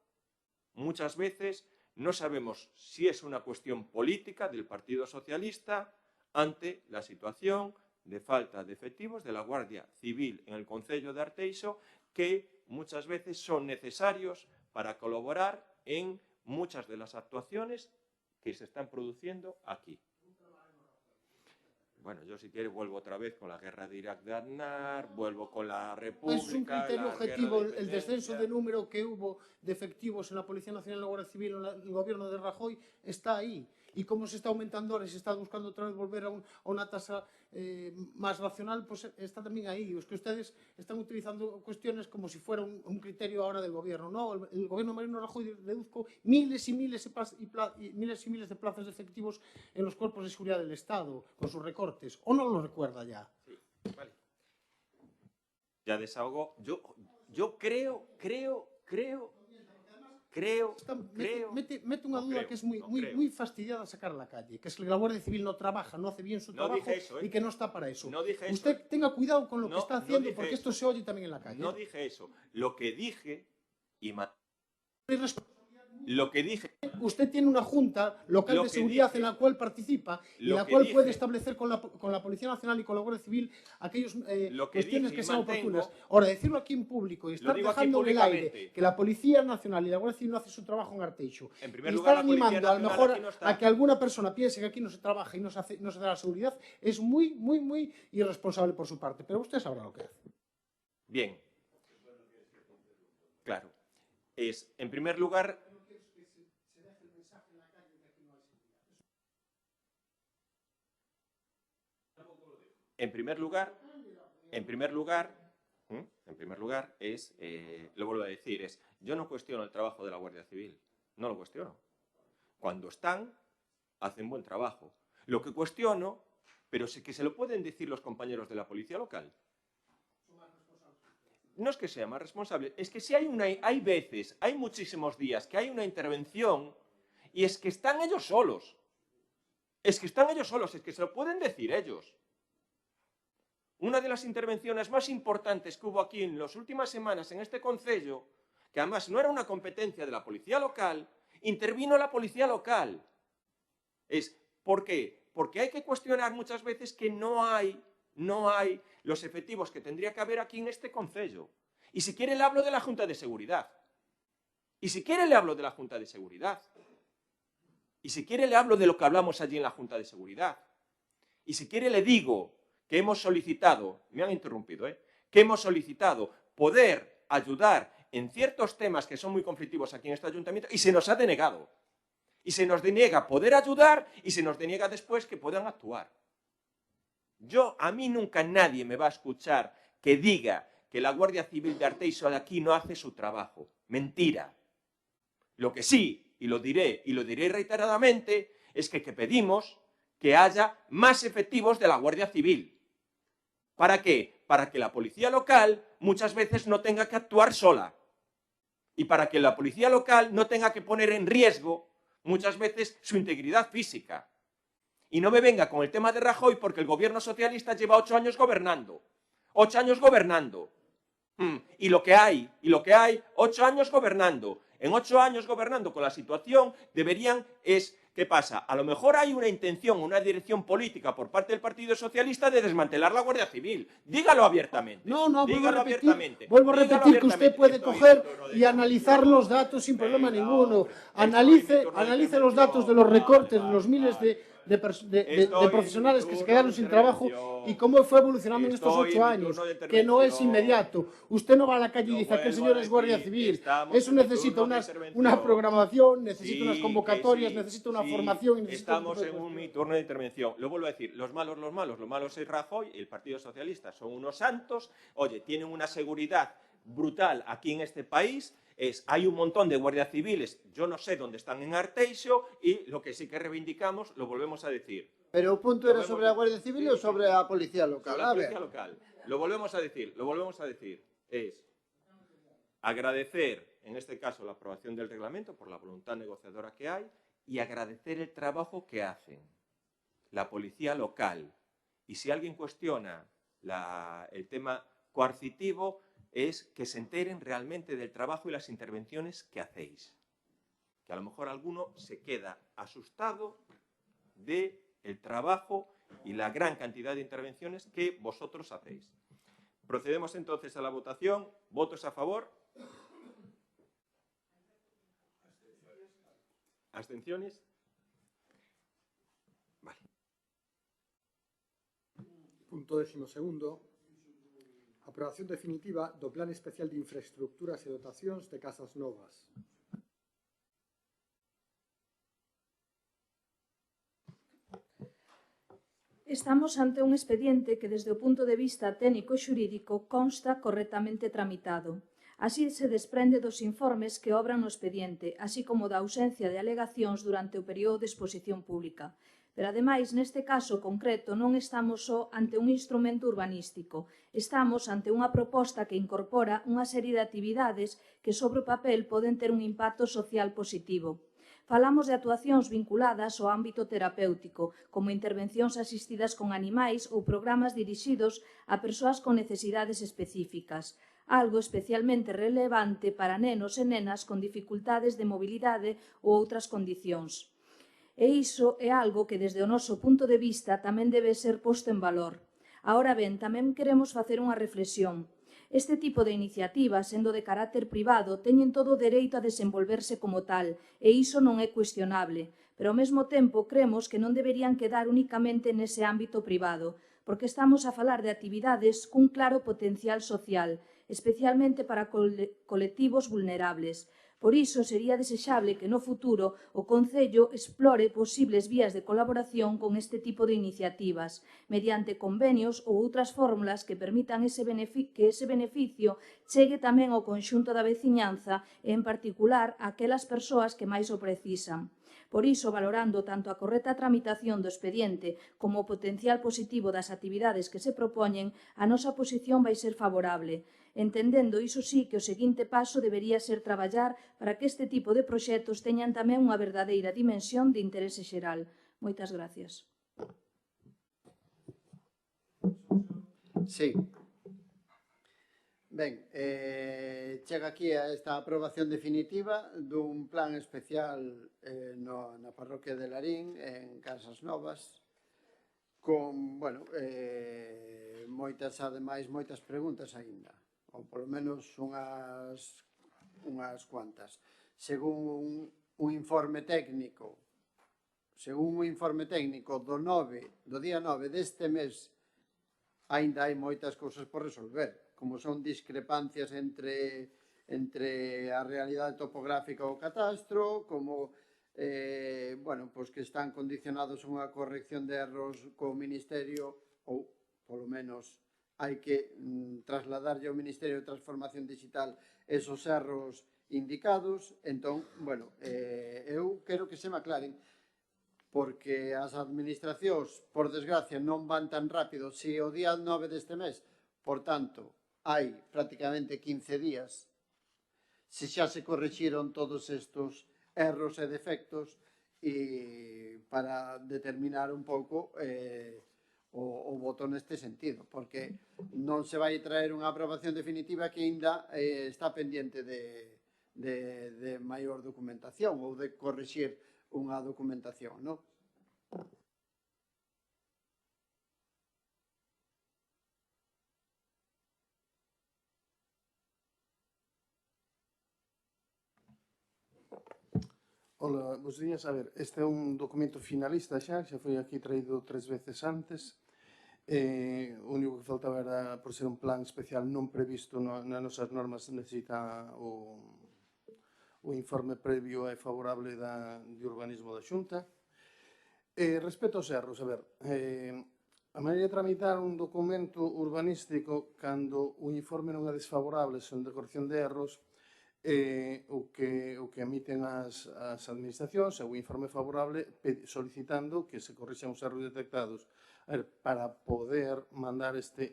muchas veces no sabemos si es una cuestión política del Partido Socialista ante la situación de falta de efectivos de la Guardia Civil en el Concello de Arteixo, que muchas veces son necesarios para colaborar en muchas de las actuaciones que se están produciendo aquí. Bueno, yo si quiere vuelvo otra vez con la guerra de Irak de Aznar, vuelvo con la República... Es un criterio objetivo el descenso de número que hubo de efectivos en la Policía Nacional y la Guardia Civil en el gobierno de Rajoy, está ahí. Y cómo se está aumentando ahora y se está buscando otra vez volver a una tasa más racional, pues está también ahí. Es que ustedes están utilizando cuestiones como si fuera un criterio ahora del gobierno. No, el gobierno de Mariano Rajoy reduzco miles y miles de plazas de efectivos en los cuerpos de seguridad del Estado, con sus recortes. ¿O no lo recuerda ya? Sí, vale. Ya desahogo. Yo creo... Mete una duda que es muy fastidiada sacar a la calle, que es que la Guardia Civil no trabaja, no hace bien su trabajo y que no está para eso. No dije Usted eso. tenga cuidado con lo que está haciendo porque esto se oye también en la calle. No dije eso. Lo que dije y Lo que dije... Usted tiene una junta local Lo de que seguridad dije- en la cual participa y lo la que cual dije- puede establecer con la Policía Nacional y con la Guardia Civil aquellas Lo que cuestiones dije que y sean mantengo- oportunas. Ahora, decirlo aquí en público y estar digo aquí dejando en el aire públicamente. que la Policía Nacional y la Guardia Civil no hace su trabajo en Arteixo En primer y lugar, estar la Policía animando a lo Nacional mejor aquí no está. a que alguna persona piense que aquí no se trabaja y no se da la seguridad es muy, muy, muy irresponsable por su parte. Pero usted sabrá lo que hace. Bien. Claro. En primer lugar... En primer lugar, lo vuelvo a decir, yo no cuestiono el trabajo de la Guardia Civil, no lo cuestiono. Cuando están, hacen buen trabajo. Lo que cuestiono, pero sí que se lo pueden decir los compañeros de la policía local. No es que sea más responsable, es que si hay veces, hay muchísimos días que hay una intervención y es que están ellos solos. Es que se lo pueden decir ellos. Una de las intervenciones más importantes que hubo aquí en las últimas semanas en este concello, que además no era una competencia de la policía local, intervino la policía local. ¿Por qué? Porque hay que cuestionar muchas veces que no hay los efectivos que tendría que haber aquí en este concello. Y si quiere le hablo de la Junta de Seguridad. Y si quiere le hablo de la Junta de Seguridad. Y si quiere le hablo de lo que hablamos allí en la Junta de Seguridad. Y si quiere le digo que hemos solicitado, me han interrumpido, que hemos solicitado poder ayudar en ciertos temas que son muy conflictivos aquí en este ayuntamiento y se nos ha denegado. Y se nos deniega poder ayudar y se nos deniega después que puedan actuar. A mí nunca nadie me va a escuchar que diga que la Guardia Civil de Arteixo de aquí no hace su trabajo. Mentira. Lo que sí, y lo diré reiteradamente, es que pedimos que haya más efectivos de la Guardia Civil. ¿Para qué? Para que la policía local muchas veces no tenga que actuar sola. Y para que la policía local no tenga que poner en riesgo muchas veces su integridad física. Y no me venga con el tema de Rajoy porque el gobierno socialista lleva 8 años gobernando. 8 años gobernando. Y lo que hay, 8 años gobernando. En 8 años gobernando con la situación ¿qué pasa? A lo mejor hay una intención, una dirección política por parte del Partido Socialista de desmantelar la Guardia Civil. Dígalo abiertamente. Vuelvo a repetir que usted puede coger y analizar los datos sin problema ninguno. Analice los datos de los recortes, de los miles de profesionales que se quedaron sin trabajo y cómo fue evolucionando en estos 8 años, que no es inmediato. Usted no va a la calle y dice, aquel señor es Guardia Civil. Eso necesita una programación, necesita unas convocatorias, necesita una formación. Estamos en mi turno de intervención. Lo vuelvo a decir, los malos es Rajoy y el Partido Socialista. Son unos santos. Oye, tienen una seguridad brutal aquí en este país. Hay un montón de guardias civiles, yo no sé dónde están en Arteixo, y lo que sí que reivindicamos, lo volvemos a decir. Pero el punto era sobre la Guardia Civil o sobre la policía local. Sobre la policía local. Lo volvemos a decir. Es agradecer, en este caso, la aprobación del reglamento por la voluntad negociadora que hay y agradecer el trabajo que hacen la policía local. Y si alguien cuestiona el tema coercitivo, es que se enteren realmente del trabajo y las intervenciones que hacéis. Que a lo mejor alguno se queda asustado del trabajo y la gran cantidad de intervenciones que vosotros hacéis. Procedemos entonces a la votación. ¿Votos a favor? ¿Abstenciones? Vale. Punto 12º. Aprobación definitiva do Plan Especial de Infraestructuras e Dotacións de Casas Novas. Estamos ante un expediente que desde o punto de vista técnico e xurídico consta correctamente tramitado. Así se desprende dos informes que obran no expediente, así como da ausencia de alegacións durante o período de exposición pública. Pero, ademais, neste caso concreto non estamos só ante un instrumento urbanístico, estamos ante unha proposta que incorpora unha serie de actividades que sobre o papel poden ter un impacto social positivo. Falamos de actuacións vinculadas ao ámbito terapéutico, como intervencións asistidas con animais ou programas dirixidos a persoas con necesidades específicas. algo especialmente relevante para nenos e nenas con dificultades de mobilidade ou outras condicións. E iso é algo que desde o noso punto de vista tamén debe ser posto en valor. Ahora ben, tamén queremos facer unha reflexión. Este tipo de iniciativas, sendo de carácter privado, teñen todo o dereito a desenvolverse como tal, e iso non é cuestionable, pero ao mesmo tempo cremos que non deberían quedar únicamente nese ámbito privado, porque estamos a falar de actividades cun claro potencial social, especialmente para colectivos vulnerables. Por iso, sería desexable que no futuro o Concello explore posibles vías de colaboración con este tipo de iniciativas, mediante convenios ou outras fórmulas que permitan que ese beneficio chegue tamén ao conxunto da veciñanza e, en particular, a aquelas persoas que máis o precisan. Por iso, valorando tanto a correcta tramitación do expediente como o potencial positivo das actividades que se propoñen, a nosa posición vai ser favorable, entendendo, iso sí, que o seguinte paso debería ser traballar para que este tipo de proxectos teñan tamén unha verdadeira dimensión de interese xeral. Moitas gracias. Sí. Ben, chega aquí a esta aprobación definitiva dun plan especial na parroquia de Larín, en Casas Novas, con, bueno, moitas preguntas aínda, ou polo menos unhas cuantas. Según un informe técnico do día 9 deste mes, aínda hai moitas cousas por resolver, como son discrepancias entre a realidade topográfica e o catastro, como que están condicionados a unha corrección de erros co Ministerio, ou, polo menos, hai que trasladarlle ao Ministerio de Transformación Digital esos erros indicados. Entón, eu quero que se me aclaren, porque as administracións, por desgracia, non van tan rápido. Se o día 9 deste mes, por tanto, hai prácticamente 15 días, se xa se correxiron todos estes erros e defectos, e para determinar un pouco o voto neste sentido, porque non se vai traer unha aprobación definitiva que ainda está pendiente de maior documentación ou de correxir unha documentación, non? Ola, bos días. A ver, este é un documento finalista xa foi aquí traído 3 veces antes. O único que faltaba era, por ser un plan especial non previsto nas nosas normas, necesita o informe previo e favorable de urbanismo da Xunta. Respecto aos erros, a ver, a maneira de tramitar un documento urbanístico cando o informe non é desfavorable, son de corrección de erros, o que emiten as administracións é o informe favorable solicitando que se corrixan os erros detectados. Para poder mandar este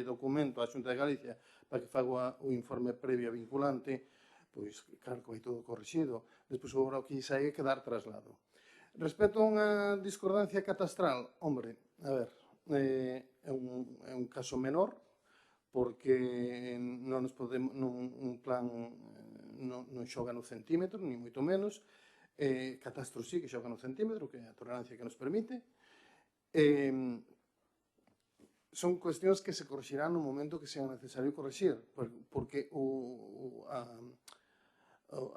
documento á Xunta de Galicia para que faga o informe previo vinculante, pois claro que vai todo corrixido. Despois agora o que sai é que dar traslado. Respecto a unha discordancia catastral, hombre, a ver, é un caso menor, porque non nos podemos, un plan non xoga no centímetro, ni moito menos, catastro sí que xoga no centímetro, que é a tolerancia que nos permite. Son cuestións que se corrixirán no momento que sea necesario corrixir, porque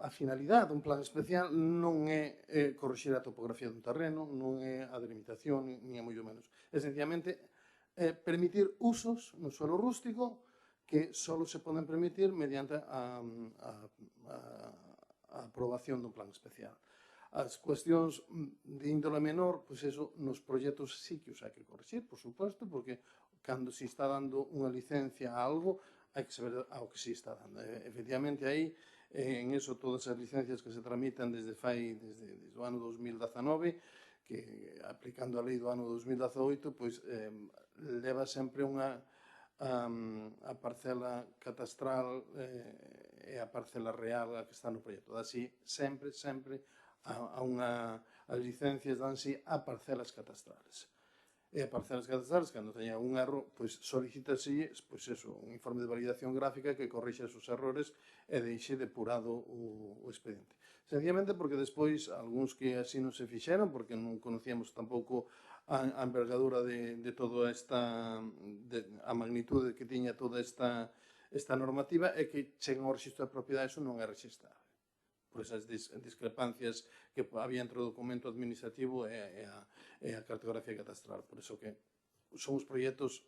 a finalidade dun plan especial non é corrixir a topografía dun terreno, non é a delimitación, ni a moito menos. É sencillamente permitir usos no suelo rústico que só se poden permitir mediante a aprobación dun plan especial. As cuestións de índole menor, pois eso, nos proxectos sí que os hai que corrixir, por suposto, porque cando se está dando unha licencia a algo, hai que saber ao que se está dando. Efectivamente, aí, en eso, todas as licencias que se tramitan desde o ano 2019, que aplicando a lei do ano 2018, pois leva sempre a parcela catastral e a parcela real a que está no proxecto. Así, sempre as licencias danse a parcelas catastrales. E a parcelas cadastrales, cando teña un erro, pois solicítase pois eso, un informe de validación gráfica que corrixa esos errores e deixe depurado o expediente. Sencillamente porque despois, algúns que así non se fixeron, porque non conocíamos tampouco a envergadura de toda esta, a magnitude que tiña toda esta normativa, é que chegan ao registro de propiedade, eso non é registrado. Por esas discrepancias que había entre o documento administrativo e a cartografía catastral. Por eso que son os proxectos,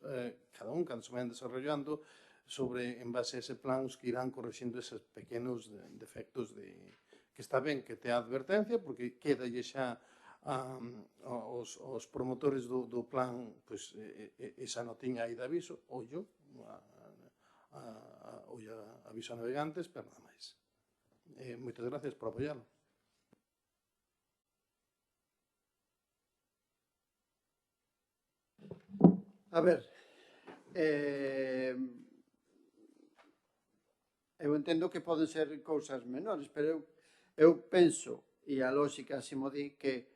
cada un, cando se vayan desarrollando, en base a ese plan, os que irán correxindo esos pequenos defectos que está ben que te advertencia, porque quedalle xa aos promotores do plan esa notiña aí de aviso, ollo, aviso a navegantes, pero nada máis. Moitas gracias por apoiarlo. A ver, eu entendo que poden ser cousas menores, pero eu penso, e a lógica así mo di, que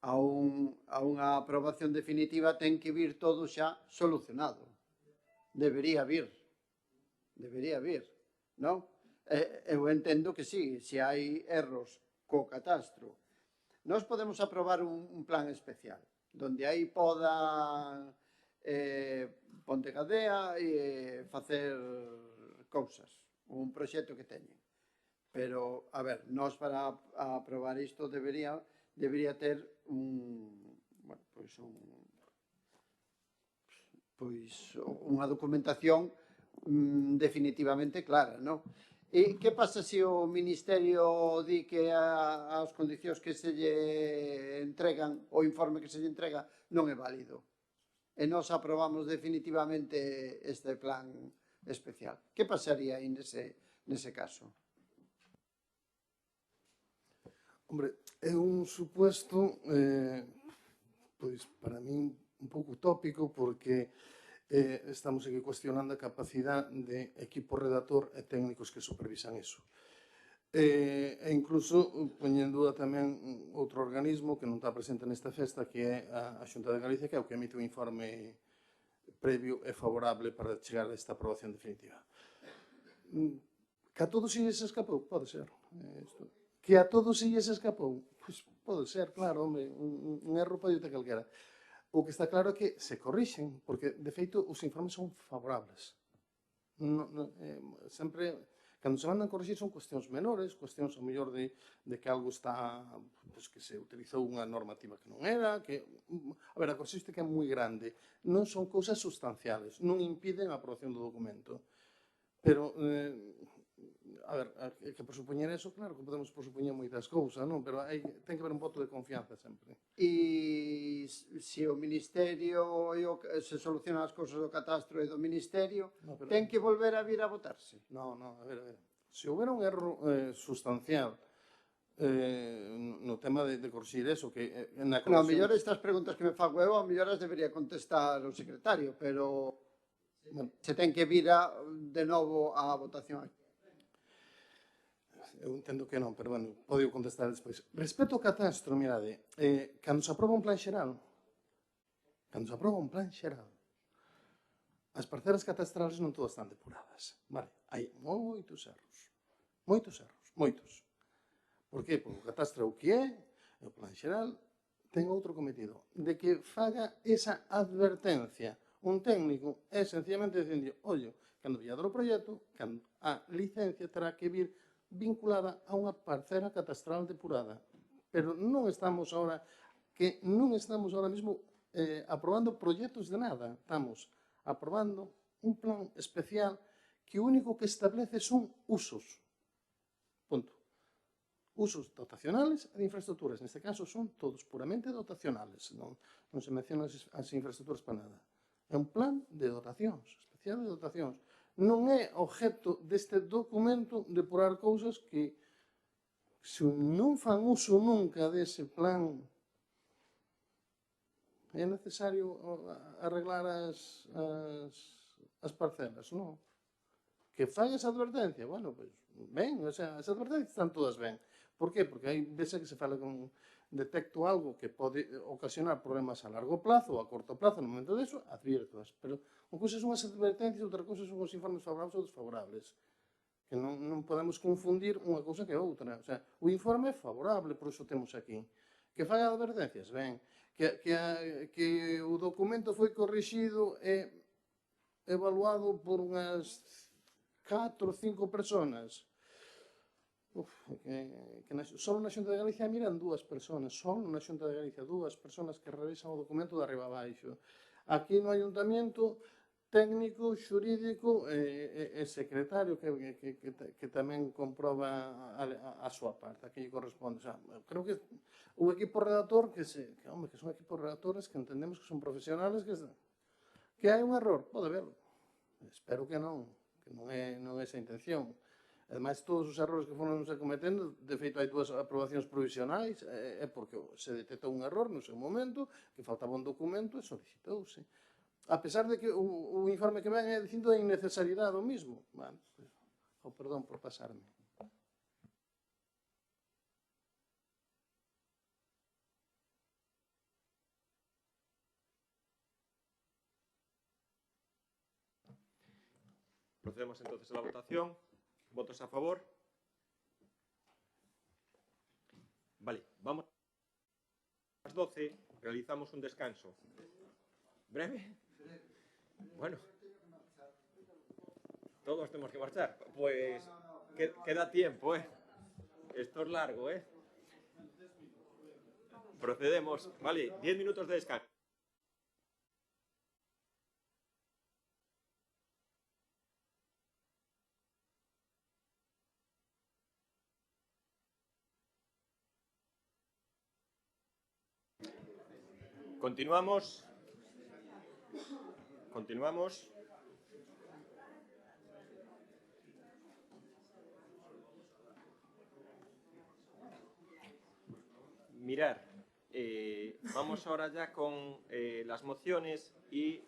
a unha aprobación definitiva ten que vir todo xa solucionado. Debería vir, non? Eu entendo que sí, se hai erros co catastro. Nós podemos aprobar un plan especial, donde aí poda Ponte Gadea e facer cousas, un proxecto que teñen. Pero, a ver, nós para aprobar isto debería ter unha documentación definitivamente clara, non? E que pasa se o Ministerio di que as condicións que se lle entregan, o informe que se lle entrega, non é válido? E nós aprobamos definitivamente este plan especial. Que pasaría aí nese caso? Hombre, é un supuesto, pois, para min, un pouco utópico, porque estamos aquí cuestionando a capacidade de equipo redactor e técnicos que supervisan iso. E incluso poñendo tamén outro organismo que non está presente nesta festa, que é a Xunta de Galicia, que é o que emite un informe previo e favorable para chegar a esta aprobación definitiva. Que a todos se lles escapou? Pode ser. Que a todos se lles escapou? Pois pode ser, claro, hombre, un erro pode ter calquera. O que está claro é que se corrixen, porque, de feito, os informes son favorables. Sempre, cando se mandan corrixir, son cuestións menores, cuestións, ao mellor, de que algo está, que se utilizou unha normativa que non era, que, a ver, a corrixística é moi grande. Non son cousas sustanciales, non impiden a aprobación do documento. Pero, a ver, que presupoñer eso, claro que podemos presupoñer moitas cousas, non? Pero ten que haber un voto de confianza sempre. E se o Ministerio se solucionan as cousas do catastro e do Ministerio, ten que volver a vir a votarse? Non, a ver. Se houbera un erro sustancial no tema de corrixir eso, que na corrixón... No, a mellor estas preguntas que me fago eu, a mellor as debería contestar o secretario, pero se ten que vir de novo a votación aquí. Eu entendo que non, pero, bueno, podo contestar despois. Respecto ao catastro, mirade, cando se aproba un plan xeral, as parcelas catastrales non todas están depuradas, vale? Hai moitos erros. Por que? Porque o catastro é o que é, e o plan xeral ten outro cometido, de que faga esa advertencia. Un técnico é sencillamente dicindo, ollo, cando villado o proxecto, a licencia terá que vir vinculada a unha parcela catastral depurada. Pero non estamos ahora mismo aprobando proxectos de nada. Estamos aprobando un plan especial que o único que establece son usos. Punto. Usos dotacionales e de infraestructuras. Neste caso son todos puramente dotacionales. Non se mencionan as infraestructuras para nada. É un plan de dotacións, especial de dotacións. Non é objeto deste documento depurar cousas que, se non fan uso nunca dese plan, é necesario arreglar as parcelas, non? Que fan esa advertencia, bueno, pois, ben, as advertencias están todas ben, Por que? Porque hai veces que se fala con detecto algo que pode ocasionar problemas a largo plazo ou a corto plazo, no momento deso, adviertoas. Pero unha cousa son as advertencias, outra cousa son os informes favorables ou desfavorables. Que non podemos confundir unha cousa que outra. O sea, o informe é favorable, por iso temos aquí. Que fai advertencias? Ben. Que o documento foi corrixido e evaluado por unhas 4 ou 5 personas. Só na Xunta de Galicia miran 2 personas, só na Xunta de Galicia 2 personas que revisan o documento de arriba a baixo. Aquí no Ayuntamento, técnico, xurídico e secretario que tamén comproba a súa parte, a que lle corresponde. O sea, creo que o equipo redactor, que son equipos redactores que entendemos que son profesionales, que hai un error, pode verlo. Espero que non é esa a intención. Ademais, todos os errores que foron se cometendo, de feito, hai 2 aprobacións provisionais, é porque se detectou un error no seu momento, que faltaba un documento e solicitouse. A pesar de que o informe que ven é dicindo a innecesariedade do mismo. Bueno, perdón por pasarme. Procedemos entonces a la votación. ¿Votos a favor? Vale, vamos. A las 12 realizamos un descanso. ¿Breve? Bueno. Todos tenemos que marchar. Pues queda tiempo, ¿eh? Esto es largo, ¿eh? Procedemos. Vale, 10 minutos de descanso. Continuamos. Mirar, vamos ahora ya con las mociones y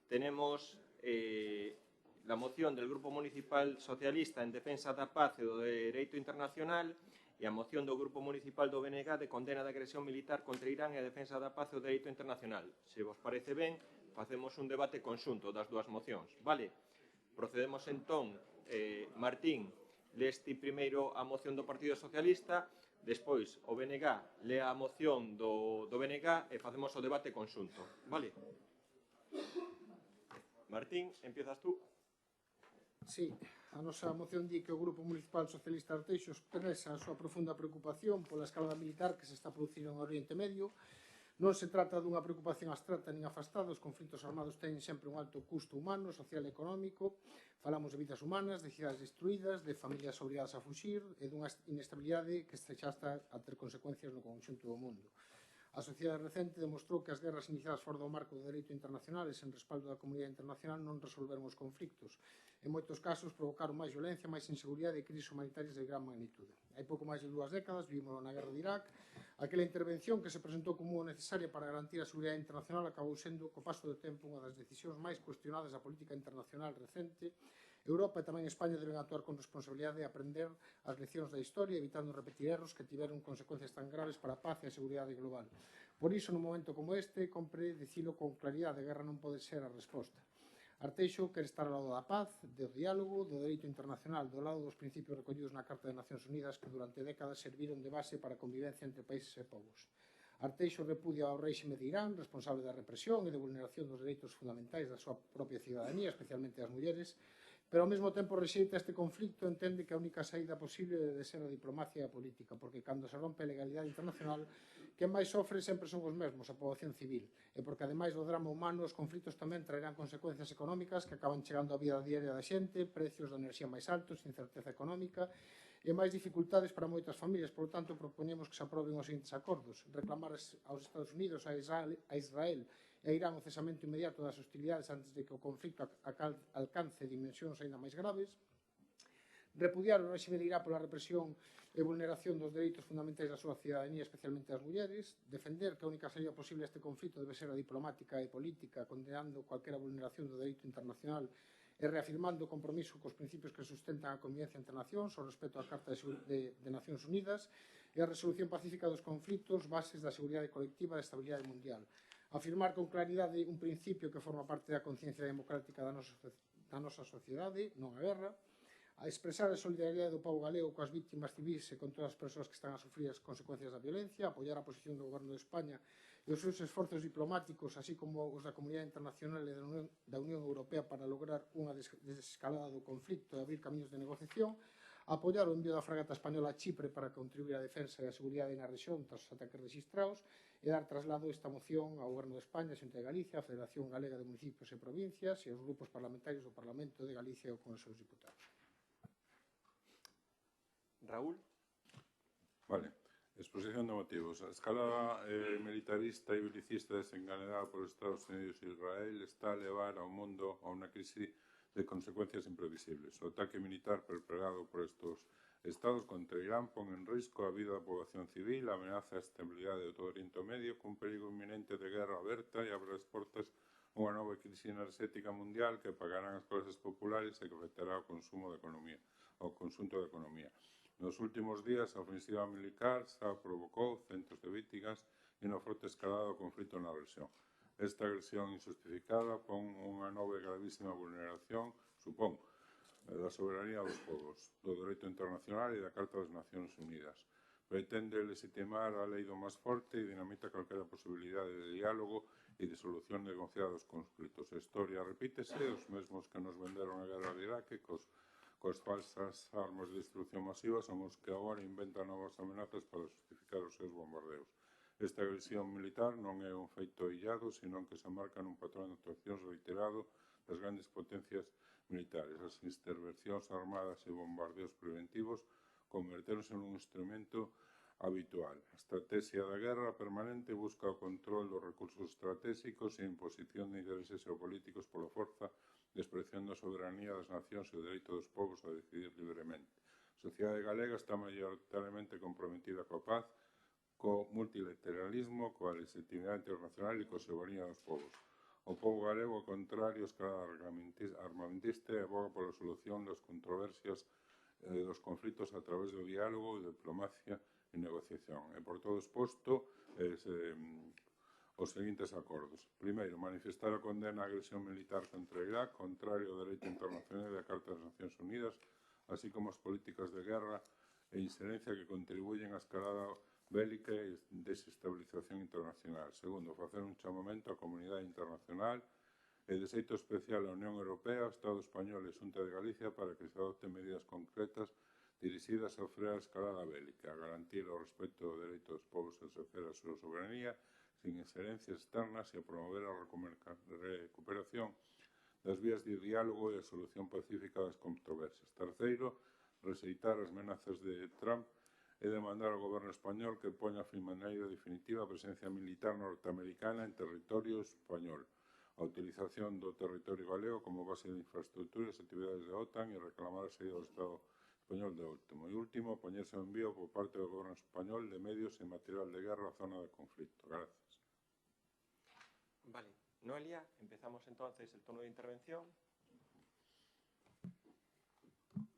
tenemos la moción del Grupo Municipal Socialista en defensa da paz e do dereito internacional e a moción do Grupo Municipal do BNG de condena da agresión militar contra Irán e a defensa da paz e o dereito internacional. Se vos parece ben, facemos un debate conxunto das dúas mocións. Vale? Procedemos entón, Martín, leste primeiro a moción do Partido Socialista, despois o BNG lea a moción do BNG e facemos o debate conxunto. Vale? Martín, empiezas tú. Sí, a nosa moción di que o Grupo Municipal Socialista de Arteixo expresa a súa profunda preocupación pola escalada militar que se está producindo no Oriente Medio. Non se trata dunha preocupación abstracta nin afastada, os conflitos armados teñen sempre un alto custo humano, social e económico. Falamos de vidas humanas, de cidades destruídas, de familias obrigadas a fuxir e dunha inestabilidade que xa está a ter consecuencias no conxunto do mundo. A sociedade recente demostrou que as guerras iniciadas fora do marco do dereito internacional e sen respaldo da comunidade internacional non resolveron os conflictos. En moitos casos provocaron máis violencia, máis inseguridade e crises humanitarias de gran magnitude. Hai pouco máis de 2 décadas vivimos na guerra de Irak. Aquela intervención que se presentou como necesaria para garantir a seguridade internacional acabou sendo, co paso do tempo, unha das decisións máis cuestionadas da política internacional recente. Europa e tamén España deben actuar con responsabilidade e aprender as leccións da historia, evitando repetir erros que tiveron consecuencias tan graves para a paz e a seguridade global. Por iso, nun momento como este, compre dicilo con claridade, a guerra non pode ser a resposta. Arteixo quere estar ao lado da paz, do diálogo, do dereito internacional, do lado dos principios recollidos na Carta de Nacións Unidas que durante décadas serviron de base para a convivencia entre países e povos. Arteixo repudia ao réxime de Irán, responsable da represión e de vulneración dos dereitos fundamentais da súa propia cidadanía, especialmente das mulleres, pero ao mesmo tempo rexeita este conflicto, entende que a única saída posible debe ser a diplomacia e a política, porque cando se rompe a legalidade internacional, quen máis sofre sempre son os mesmos, a poboación civil, e porque ademais do drama humano, os conflitos tamén traerán consecuencias económicas que acaban chegando á vida diaria da xente, precios da enerxía máis altos, incerteza económica e máis dificultades para moitas familias. Por tanto, proponemos que se aproben os seguintes acordos: reclamar aos Estados Unidos, a Israel e a Irán o cesamento inmediato das hostilidades antes de que o conflicto alcance dimensións aínda máis graves, repudiar o réxime de Irán pola represión e vulneración dos dereitos fundamentais da súa cidadanía, especialmente das mulleres, defender que a única saída posible a este conflito debe ser a diplomática e política, condenando cualquera vulneración do dereito internacional e reafirmando o compromiso cos principios que sustentan a convivencia entre nacións, o respeto á Carta de Nacións Unidas e a resolución pacífica dos conflitos, bases da seguridade colectiva e da estabilidade mundial. Afirmar con claridade un principio que forma parte da conciencia democrática da nosa sociedade, non a guerra, a expresar a solidariedade do pobo galego coas vítimas civis e con todas as persoas que están a sufrir as consecuencias da violencia, apoiar a posición do Goberno de España e os seus esforzos diplomáticos, así como os da comunidade internacional e da Unión Europea para lograr unha desescalada do conflito e abrir camiños de negociación, apoiar o envío da fragata española a Chipre para contribuir á defensa e a seguridade na rexión tras os ataques registrados e dar traslado esta moción ao Goberno de España, a Xunta de Galicia, a Federación Galega de Municipios e Provincias e aos grupos parlamentarios do Parlamento de Galicia e ao Congreso dos Diputados. Raúl. Vale. Exposición de motivos. A escalada militarista e belicista desencadenada por Estados Unidos e Israel está a levar ao mundo a unha crisis de consecuencias imprevisibles. O ataque militar perpetrado por estos estados contra Irán pon en risco a vida da poboación civil, amenaza a estabilidade de todo o Oriente Medio cun perigo inminente de guerra aberta e abre as portas a unha nova crisis enerxética mundial que pagarán as clases populares e que afectará ao consumo da economía, ao conxunto da economía. Nos últimos días, a ofensiva militar xa provocou centos de vítimas e unha forte escalada do conflito na rexión. Esta agresión injustificada pon unha nova e gravísima vulneración, supón, da soberanía dos povos, do dereito internacional e da Carta das Nacións Unidas. Pretende legitimar a lei do máis forte e dinamita calquera posibilidade de diálogo e de solución negociada dos conflitos. A historia repítese, os mesmos que nos venderon a guerra de Irak coas falsas armas de destrucción masiva son os que agora inventan novas amenazas para justificar os seus bombardeos. Esta agresión militar non é un feito illado, senón que se marca nun patrón de actuacións reiterado das grandes potencias militares. As intervencións armadas e bombardeos preventivos converteronse nun instrumento habitual. A estrategia da guerra permanente busca o control dos recursos estratégicos e a imposición de intereses geopolíticos pola forza, despreciando a soberanía das nacións e o dereito dos povos a decidir libremente. A sociedade galega está maioritariamente comprometida coa paz, co multilateralismo, coa legitimidade internacional e coa soberanía dos povos. O povo galego, ao contrario, a escalada armamentista e aboga pola solución das controversias e dos conflitos a través do diálogo, diplomacia e negociación. E por todo exposto, os seguintes acordos. Primeiro, manifestar a condena á agresión militar contra Irak, contrario ao dereito internacional e á Carta das Nacións Unidas, así como as políticas de guerra e inserencia que contribuyen á escalada bélica e desestabilización internacional. Segundo, facer un chamamento á comunidade internacional e de xeito especial á Unión Europea, ao Estado Español e a Xunta de Galicia para que se adopten medidas concretas dirixidas a frear a escalada bélica, a garantir o respeto do dereito dos povos a exercer a súa soberanía sin injerencias externas e a promover a recuperación das vías de diálogo e a solución pacífica das controversias. Terceiro, rexeitar as amenazas de Trump e demandar ao goberno español que poña fin de maneira definitiva a presencia militar norteamericana en territorio español, a utilización do territorio galego como base de infraestructuras e actividades da OTAN e reclamar a saída do Estado español de último. E último, poñerse en envío por parte do goberno español de medios e material de guerra á zona de conflito. Gracias. Vale. Noelia, empezamos entonces el turno de intervención.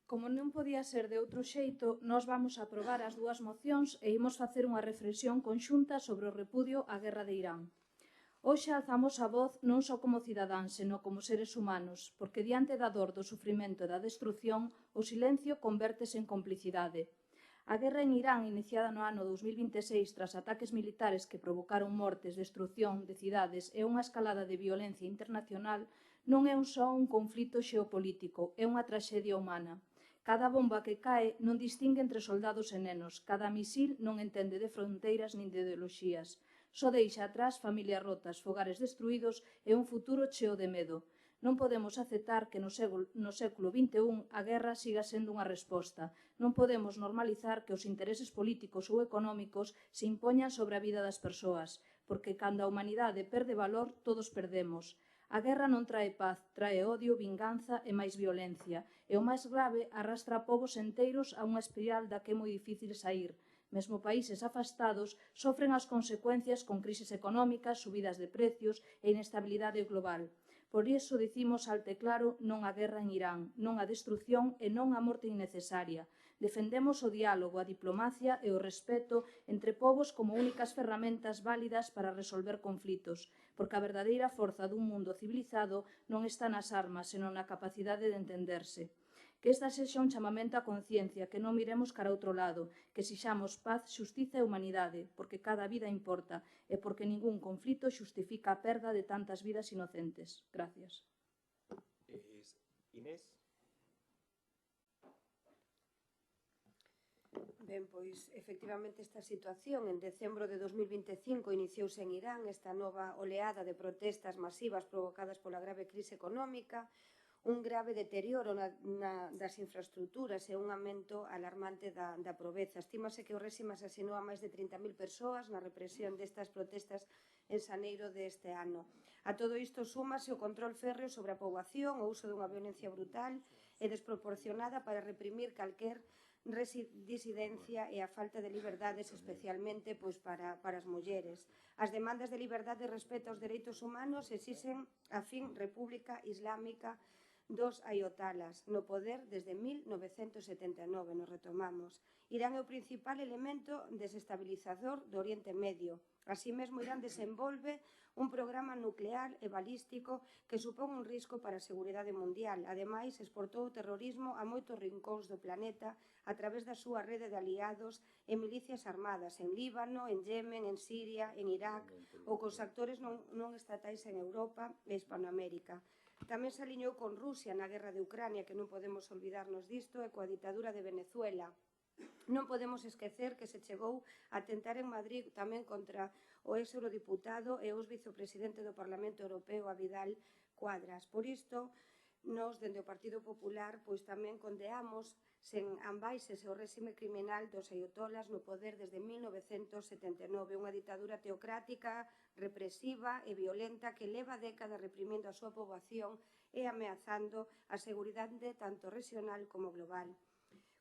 Como non podía ser de outro xeito, nós vamos a aprobar as dúas mocións e imos facer unha reflexión conxunta sobre o repudio á guerra de Irán. Hoxe alzamos a voz non só como cidadáns, senón como seres humanos, porque diante da dor, do sufrimento e da destrucción, o silencio convértese en complicidade. A guerra en Irán, iniciada no ano 2026 tras ataques militares que provocaron mortes, destrucción de cidades e unha escalada de violencia internacional, non é só un conflito xeopolítico, é unha traxedia humana. Cada bomba que cae non distingue entre soldados e nenos, cada misil non entende de fronteiras nin de ideoloxías. Só deixa atrás familias rotas, fogares destruídos e un futuro cheo de medo. Non podemos aceptar que no século XXI a guerra siga sendo unha resposta. Non podemos normalizar que os intereses políticos ou económicos se impoñan sobre a vida das persoas, porque cando a humanidade perde valor, todos perdemos. A guerra non trae paz, trae odio, vinganza e máis violencia, e o máis grave arrastra povos enteiros a unha espiral da que é moi difícil saír. Mesmo países afastados sofren as consecuencias con crisis económicas, subidas de precios e inestabilidade global. Por iso dicimos alto e claro non á guerra en Irán, non á destrucción e non á morte innecesaria. Defendemos o diálogo, a diplomacia e o respeto entre povos como únicas ferramentas válidas para resolver conflitos, porque a verdadeira forza dun mundo civilizado non está nas armas, senón na capacidade de entenderse. Que esta sexa un chamamento á conciencia, que non miremos cara a outro lado, que sixamos paz, xustiza e humanidade, porque cada vida importa e porque ningún conflito xustifica a perda de tantas vidas inocentes. Gracias. Inés? Ben, pois, efectivamente, esta situación en decembro de 2025 iniciouse en Irán esta nova oleada de protestas masivas provocadas pola grave crise económica, un grave deterioro das infraestructuras e un aumento alarmante da pobreza. Estímase que o réxime asasinou a máis de 30.000 persoas na represión destas protestas en xaneiro deste ano. A todo isto súmase o control férreo sobre a poboación, o uso dunha violencia brutal e desproporcionada para reprimir calquer disidencia e a falta de liberdades, especialmente para as mulleres. As demandas de liberdade e respeto aos dereitos humanos exixen a fin República Islámica dos ayotalas no poder desde 1979, nos retomamos. Irán é o principal elemento desestabilizador do Oriente Medio. Así mesmo, Irán desenvolve un programa nuclear e balístico que supón un risco para a seguridade mundial. Ademais, exportou o terrorismo a moitos rincóns do planeta a través da súa rede de aliados e milicias armadas en Líbano, en Yemen, en Siria, en Irak ou cos actores non estatais en Europa e Hispanoamérica. Tamén se aliñou con Rusia na guerra de Ucrania, que non podemos olvidarnos disto, e coa ditadura de Venezuela. Non podemos esquecer que se chegou a tentar en Madrid tamén contra o ex-eurodiputado e ex vicepresidente do Parlamento Europeo, Vidal Quadras. Por isto, nós, dende o Partido Popular, pois tamén condeamos sen ambaixes o réxime criminal dos ayotolas no poder desde 1979, unha ditadura teocrática, represiva e violenta que leva décadas reprimindo a súa poboación e ameazando a seguridade tanto regional como global.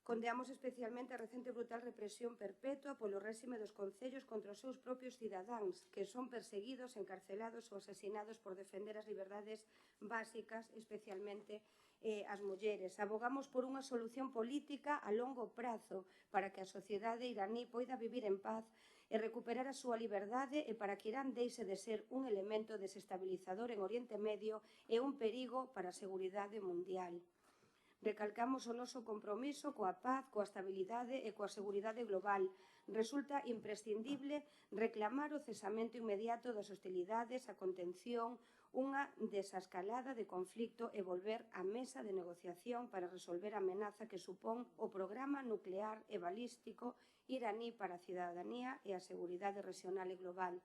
Condeamos especialmente a recente brutal represión perpetua polo réxime dos concellos contra os seus propios cidadáns, que son perseguidos, encarcelados ou asesinados por defender as liberdades básicas, especialmente as mulleres. Abogamos por unha solución política a longo prazo para que a sociedade iraní poida vivir en paz e recuperar a súa liberdade e para que Irán deixe de ser un elemento desestabilizador en Oriente Medio e un perigo para a seguridade mundial. Recalcamos o noso compromiso coa paz, coa estabilidade e coa seguridade global. Resulta imprescindible reclamar o cesamento inmediato das hostilidades, a contención, unha desescalada de conflicto e volver á mesa de negociación para resolver a amenaza que supón o programa nuclear e balístico iraní para a cidadanía e a seguridade regional e global.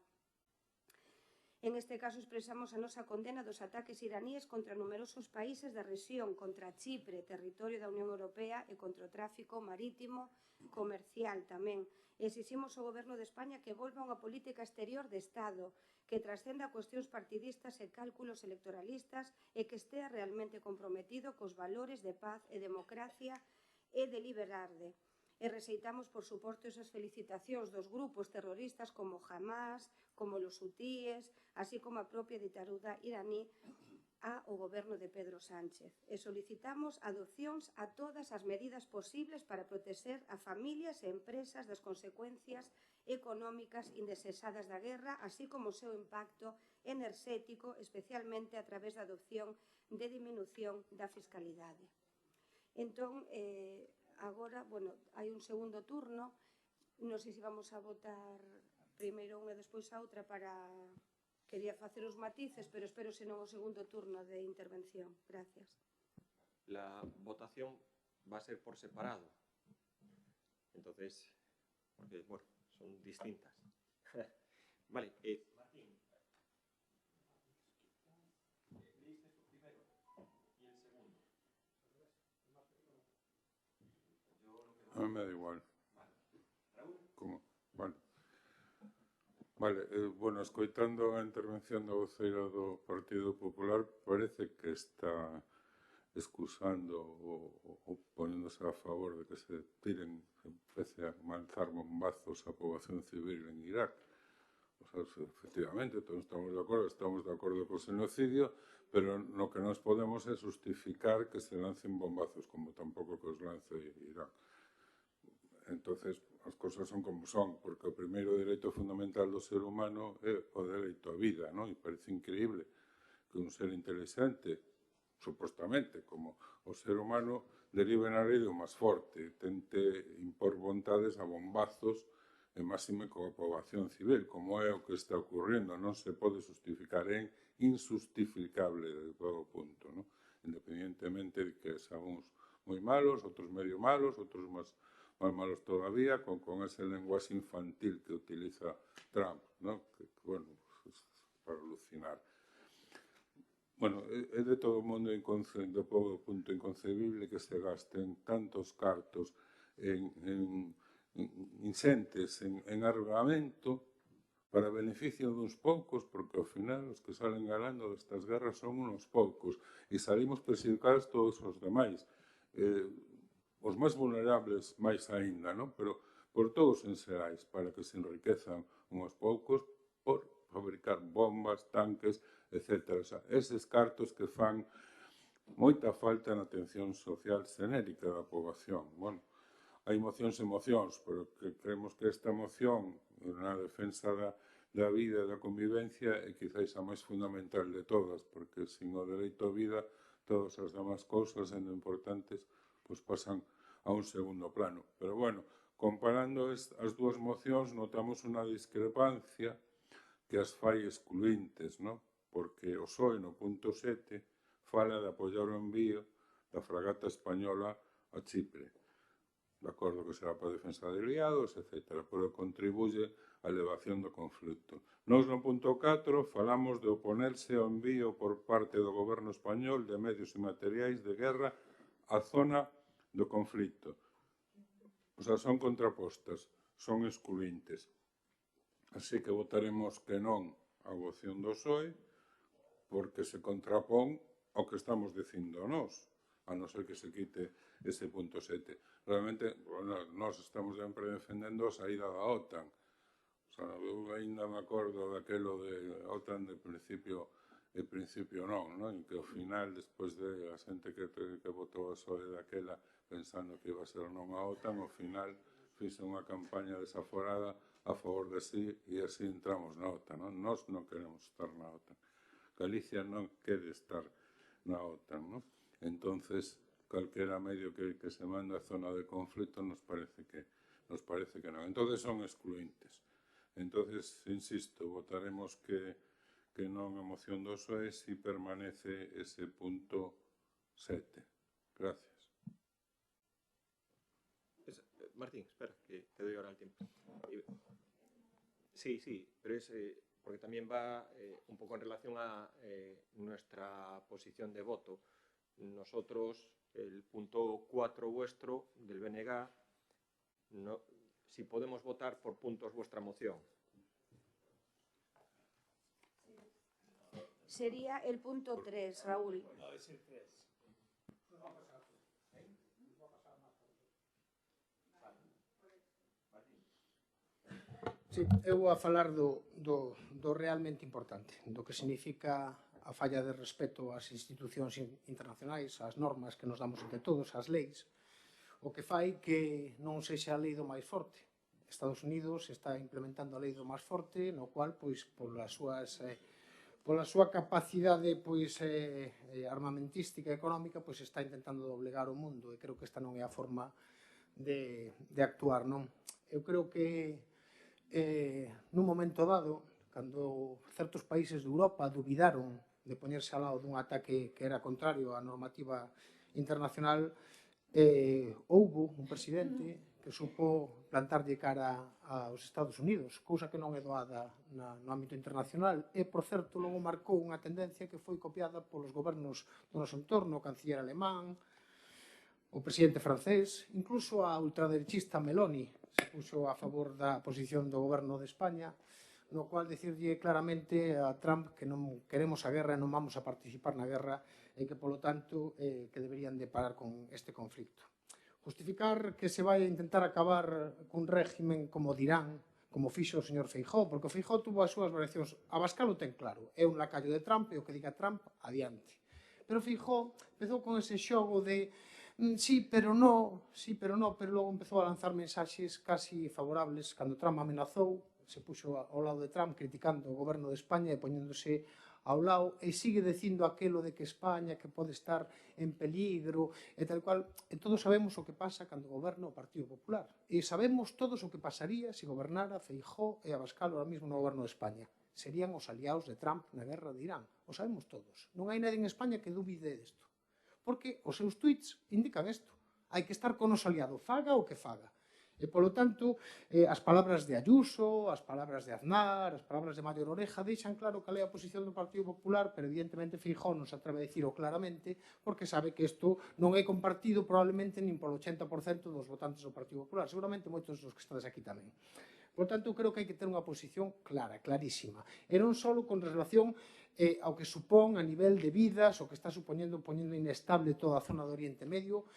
En este caso expresamos a nosa condena dos ataques iraníes contra numerosos países da rexión, contra Chipre, territorio da Unión Europea, e contra o tráfico marítimo comercial tamén. Exiximos ao Goberno de España que volva a unha política exterior de Estado, que trascenda cuestións partidistas e cálculos electoralistas e que estea realmente comprometido cos valores de paz e democracia e de liberdade. E rexeitamos, por suposto, esas felicitacións dos grupos terroristas como Hamas, como los hutíes, así como a propia ditadura iraní ao goberno de Pedro Sánchez. E solicitamos adopcións a todas as medidas posibles para protexer a familias e empresas das consecuencias económicas indesexadas da guerra, así como o seu impacto enerxético, especialmente a través da adopción de diminución da fiscalidade. Entón, agora, hai un segundo turno, non sei se vamos a votar primeiro unha e despois a outra para... Quería facer os matices, pero espero senón o segundo turno de intervención. Gracias. La votación va a ser por separado. Entonces, porque, bueno, son distintas. Vale, Martín. ¿Leíste esto primero y el segundo? A mí me da igual. Vale. Raúl. Como? Vale. Vale, bueno, escoitando a intervención da voceira do Partido Popular, parece que está excusando ou ponéndose a favor de que se tiren, se empece a lanzar bombazos á poboación civil en Irak. O efectivamente, todos estamos de acordo co xenocidio, pero no que nos podemos é justificar que se lancen bombazos, como tampouco que os lance Irán. Entonces, as cosas son como son, porque o primeiro dereito fundamental do ser humano é o dereito á vida, non? E parece increíble que un ser inteligente, supostamente, como o ser humano, derive na lei do máis forte, tente impor vontades a bombazos e máxime coa poboación civil, como é o que está ocurrindo, non se pode justificar, é injustificable de todo punto, non? Independientemente de que son uns moi malos, outros medio malos, outros máis malos todavía, con ese lenguaxe infantil que utiliza Trump, non? Que, bueno, para alucinar. Bueno, é de todo mundo de todo punto inconcebible que se gasten tantos cartos insentes en armamento para beneficio duns poucos, porque ao final os que salen ganando destas guerras son unos poucos e salimos perxudicados todos os demais. Os máis vulnerables máis aínda, non? Pero por todos en xerais, para que se enriquezan uns poucos por fabricar bombas, tanques, etc. O sea, eses cartos que fan moita falta na atención social xenérica da poboación. Bueno, hai mocións e mocións, pero que creemos que esta moción na defensa da vida e da convivencia é quizáis a máis fundamental de todas, porque sin o dereito á vida todas as demás cousas, sendo importantes, pois pasan a un segundo plano. Pero, bueno, comparando as dúas mocións, notamos unha discrepancia que as fai excluintes, non? Porque o PSOE no punto 7 fala de apoiar o envío da fragata española a Chipre. De acordo que será para a defensa de aliados, etc. Pero contribuye á elevación do conflito. Nós no punto 4 falamos de oponerse ao envío por parte do goberno español de medios e materiais de guerra á zona do conflito. O sea, son contrapostas, son excluintes. Así que votaremos que non á moción do PSOE, porque se contrapón ao que estamos dicindo nós, a non ser que se quite ese punto 7. Realmente, nós estamos sempre defendendo a saída da OTAN. O sea, eu ainda me acordo daquelo de OTAN de principio non, non? E que ao final, despois de a xente que votou a PSOE daquela pensando que iba a ser non a OTAN, ao final fixe unha campaña desaforada a favor de sí e así entramos na OTAN, non? Nós non queremos estar na OTAN. Galicia non quere estar na OTAN, non? Entonces, calquera medio que se manda a zona de conflito nos parece que non. Entonces son excluintes. Entonces, insisto, votaremos que non a moción do PSOE si permanece ese punto 7. Gracias. Martín, espera, que te doy ahora el tiempo. Sí, pero es porque también va un poco en relación a nuestra posición de voto. Nosotros, el punto 4 vuestro del BNG, no, si podemos votar por puntos vuestra moción. Sería el punto 3, Raúl. No, es el 3. Sí, eu vou a falar do realmente importante, do que significa a falla de respeto ás institucións internacionais, ás normas que nos damos entre todos, ás leis, o que fai que non sexa a lei do máis forte. Estados Unidos está implementando a lei do máis forte, no cual, pois, pola súa capacidade armamentística e económica, pois está intentando doblegar o mundo, e creo que esta non é a forma de actuar, non? Eu creo que nun momento dado, cando certos países de Europa dubidaron de poñerse ao lado dun ataque que era contrario á normativa internacional, houbo un presidente que supo plantarlle cara aos Estados Unidos, cousa que non é doada no ámbito internacional, e, por certo, logo marcou unha tendencia que foi copiada polos gobernos do noso entorno, o canciller alemán, o presidente francés, incluso a ultraderechista Meloni se puxo a favor da posición do goberno de España, no cual dicirlle claramente a Trump que non queremos a guerra e non vamos a participar na guerra e que, polo tanto, que deberían de parar con este conflicto. Justificar que se vai a intentar acabar cun régimen como o de Irán como fixo o señor Feijóo, porque o Feijóo tuvo as súas variacións. Abascal o ten claro, é un lacayo de Trump e o que diga Trump, adiante. Pero Feijóo empezou con ese xogo de sí, pero no, pero logo empezou a lanzar mensaxes casi favorables. Cando Trump amenazou, se puxo ao lado de Trump criticando o goberno de España e poñéndose ao lado, e sigue dicindo aquelo de que España que pode estar en peligro e tal cual. E todos sabemos o que pasa cando goberna o Partido Popular. E sabemos todos o que pasaría se gobernara Feijóo e Abascal ahora mismo no goberno de España. Serían os aliados de Trump na guerra de Irán. O sabemos todos. Non hai nadie en España que dubide desto. Porque os seus tweets indican isto. Hai que estar con o noso aliado, faga o que faga. E, polo tanto, as palabras de Ayuso, as palabras de Aznar, as palabras de Mayor Oreja deixan claro cal é a posición do Partido Popular, pero evidentemente Feijóo non se atreve a dicilo claramente porque sabe que isto non é compartido probablemente nin polo 80% dos votantes do Partido Popular, seguramente moitos dos que estades aquí tamén. Por tanto, creo que hai que ter unha posición clara, clarísima, e non só con relación ao que supón a nivel de vidas, o que está poñendo inestable toda a zona do Oriente Medio,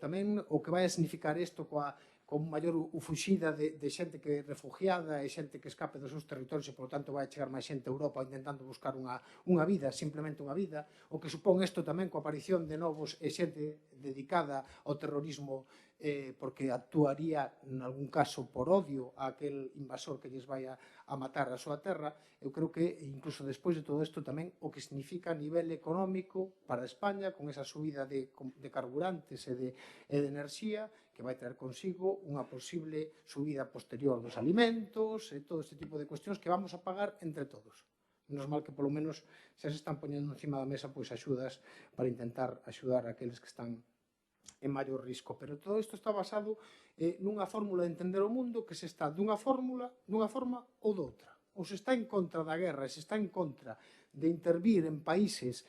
tamén o que vai a significar isto con maior fuxida de xente que é refugiada e xente que escape dos seus territorios e, por tanto, vai a chegar máis xente a Europa intentando buscar unha vida, simplemente unha vida, o que supón isto tamén coa aparición de novos e xente dedicada ao terrorismo porque actuaría, en algún caso, por odio a aquel invasor que lles vai a matar a súa terra. Eu creo que, incluso despois de todo isto, tamén o que significa a nivel económico para España, con esa subida de carburantes e de enerxía, que vai traer consigo unha posible subida posterior dos alimentos e todo este tipo de cuestións que vamos a pagar entre todos. Menos mal que, polo menos, xa se están poñendo encima da mesa axudas para intentar axudar a aqueles que están en maior risco. Pero todo isto está basado nunha fórmula de entender o mundo que se está dunha forma ou doutra. Ou se está en contra da guerra e se está en contra de intervir en países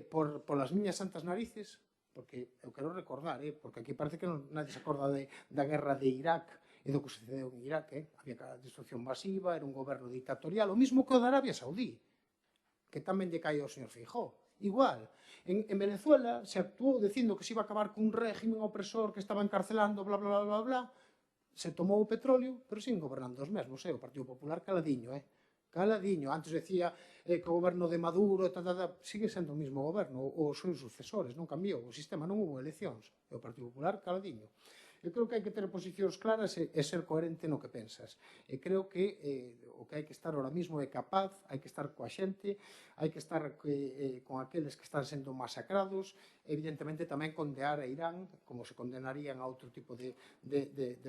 polas miñas santas narices, porque eu quero recordar, porque aquí parece que nadie se acorda da guerra de Irak e do que sucedeu en Irak. Había destrucción masiva, era un goberno dictatorial, o mismo que o de Arabia Saudí, que tamén lle cae ao señor Feijóo. Igual, en Venezuela se actuou dicindo que se iba a acabar cun régimen opresor que estaba encarcelando, bla, bla, bla, bla, bla. Se tomou o petróleo, pero siguen gobernando os mesmos, o Partido Popular caladiño, caladiño. Antes decía que o goberno de Maduro, sigue sendo o mesmo goberno, os seus sucesores, non cambiou, o sistema non hubo eleccións, e o Partido Popular caladiño. Eu creo que hai que ter posicións claras e ser coherente no que pensas. E creo que o que hai que estar ahora mismo é capaz, hai que estar coa xente, hai que estar con aqueles que están sendo masacrados, evidentemente tamén condear a Irán, como se condenarían a outro tipo de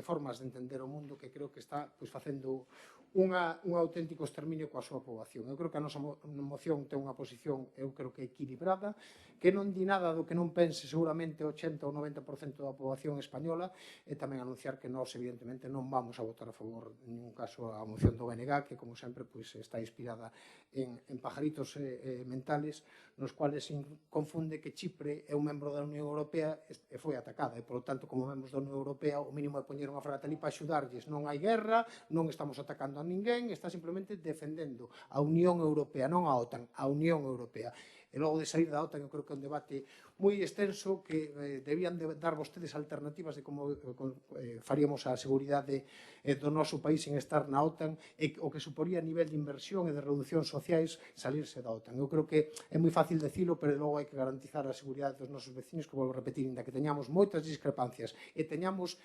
formas de entender o mundo, que creo que está facendo un auténtico exterminio coa súa poboación. Eu creo que a nosa moción ten unha posición, eu creo que equilibrada, que non di nada do que non pense seguramente o 80 ou 90% da poboación española, e tamén anunciar que nós, evidentemente, non vamos a votar a favor, en ningún caso, a moción do BNG, que, como sempre, está inspirada en pajaritos mentales, nos cuales se confunde que Chipre é un membro da Unión Europea e foi atacada, e, polo tanto, como membros da Unión Europea, o mínimo é poñer unha fragata ali para axudarlles. Non hai guerra, non estamos atacando a ninguén, está simplemente defendendo a Unión Europea, non a OTAN, a Unión Europea. E logo de sair da OTAN, eu creo que é un debate moi extenso que debían de dar vostedes alternativas de como faríamos a seguridade do noso país en estar na OTAN e o que suporía a nivel de inversión e de reducción sociais salirse da OTAN. Eu creo que é moi fácil decilo, pero logo hai que garantizar a seguridade dos nosos veciños, que volvo a repetir, inda que teñamos moitas discrepancias e teñamos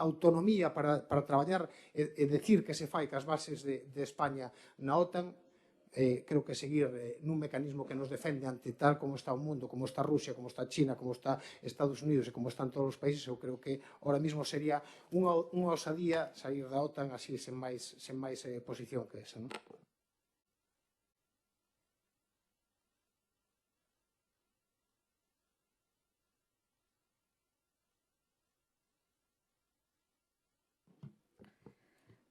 autonomía para traballar e decir que se fai cas bases de España na OTAN, creo que seguir nun mecanismo que nos defende ante tal como está o mundo, como está Rusia, como está China, como está Estados Unidos e como están todos os países, eu creo que ahora mismo sería unha osadía sair da OTAN así sen máis posición que esa, non?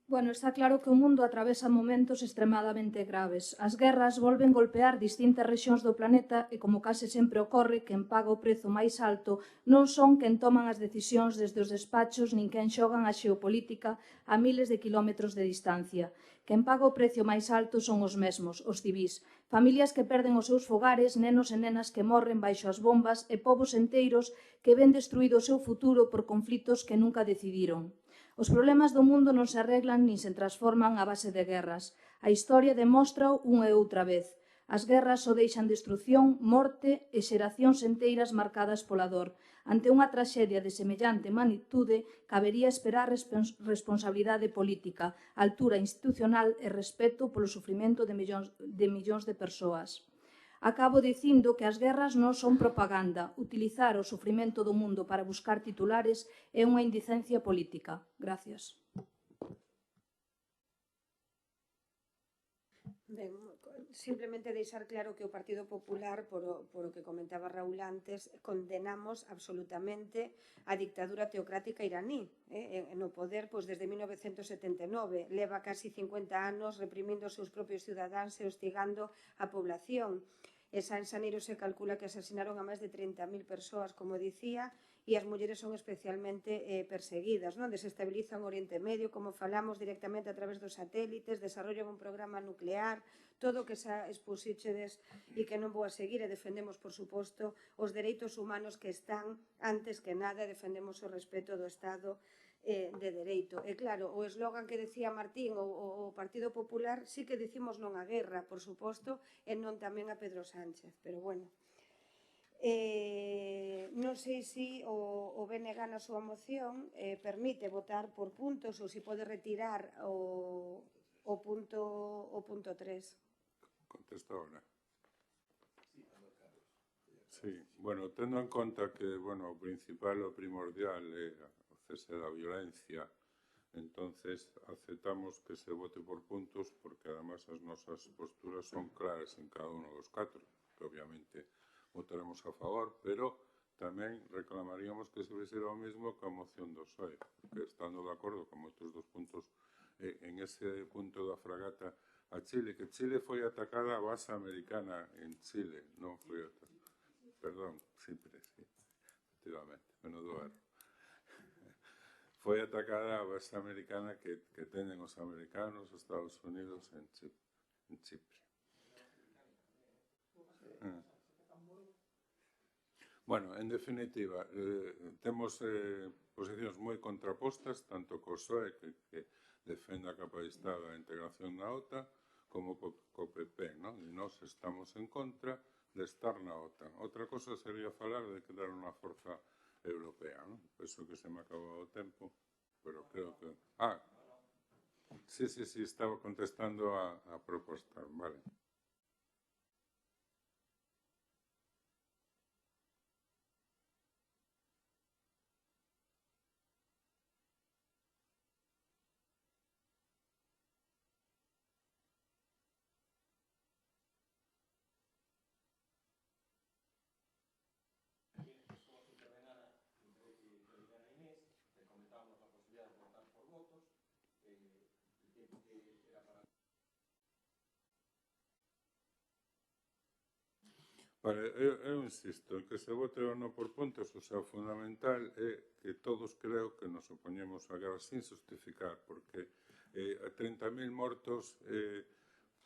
Bueno, está claro que o mundo atravesa momentos extremadamente graves. As guerras volven golpear distintas rexións do planeta e, como case sempre ocorre, quen paga o prezo máis alto non son quen toman as decisións desde os despachos nin quen xogan a xeopolítica a miles de kilómetros de distancia. Quen paga o precio máis alto son os mesmos, os civís. Familias que perden os seus fogares, nenos e nenas que morren baixo as bombas e povos enteiros que ven destruído o seu futuro por conflitos que nunca decidiron. Os problemas do mundo non se arreglan nin se transforman a base de guerras. A historia demóstrao unha e outra vez. As guerras só deixan destrución, morte e xeracións enteiras marcadas pola dor. Ante unha traxedia de semellante magnitude, cabería esperar responsabilidade política, altura institucional e respeto polo sufrimento de millóns de persoas. Acabo dicindo que as guerras non son propaganda. Utilizar o sufrimento do mundo para buscar titulares é unha indicencia política. Gracias. Ben, simplemente deixar claro que o Partido Popular, por o que comentaba Raúl antes, condenamos absolutamente a dictadura teocrática iraní no poder desde 1979. Leva casi 50 anos reprimindo os seus propios cidadáns e hostigando a población. En Xaneiro se calcula que asasinaron a máis de 30.000 persoas, como dicía, e as mulleres son especialmente perseguidas. Desestabilizan o Oriente Medio, como falamos directamente a través dos satélites, desarrollan un programa nuclear, todo o que xa expuxíchedes e que non vou a seguir, e defendemos, por suposto, os dereitos humanos que están, antes que nada, defendemos o respeto do Estado de dereito. E claro, o eslogan que decía Martín, o Partido Popular, sí que dicimos non á guerra, por suposto, e non tamén a Pedro Sánchez, pero bueno. Non sei se o BNG na súa moción permite votar por puntos ou se pode retirar o punto 3. Contesta ahora. Sí, bueno, tendo en conta que, bueno, o principal, o primordial é o cese da violencia, entonces aceptamos que se vote por puntos porque además as nosas posturas son claras en cada uno dos 4, que obviamente votaremos a favor, pero tamén reclamaríamos que se fixera o mesmo que a moción do PSOE, que estando de acordo con moitos dos puntos en ese punto da fragata a Chile, que Chile foi atacada a base americana en Chile, non foi atacada. Perdón, Chipre, sí, efectivamente, menudo erro. Foi atacada a base americana que teñen os americanos, os Estados Unidos en Chipre. Bueno, en definitiva, temos posicións moi contrapostas, tanto co PSOE, que defende a capacidade da integración na OTAN, como co PP, non? E nós estamos en contra de estar na OTAN. Outra cosa sería falar de quedar unha forza europea, non? Penso que se me acabou o tempo, pero creo que... Sí, estaba contestando a proposta, vale. Vale, eu insisto, en que se vote ou non por puntos, o sea, o fundamental é que todos creo que nos opoñemos a guerra sin justificar, porque 30.000 mortos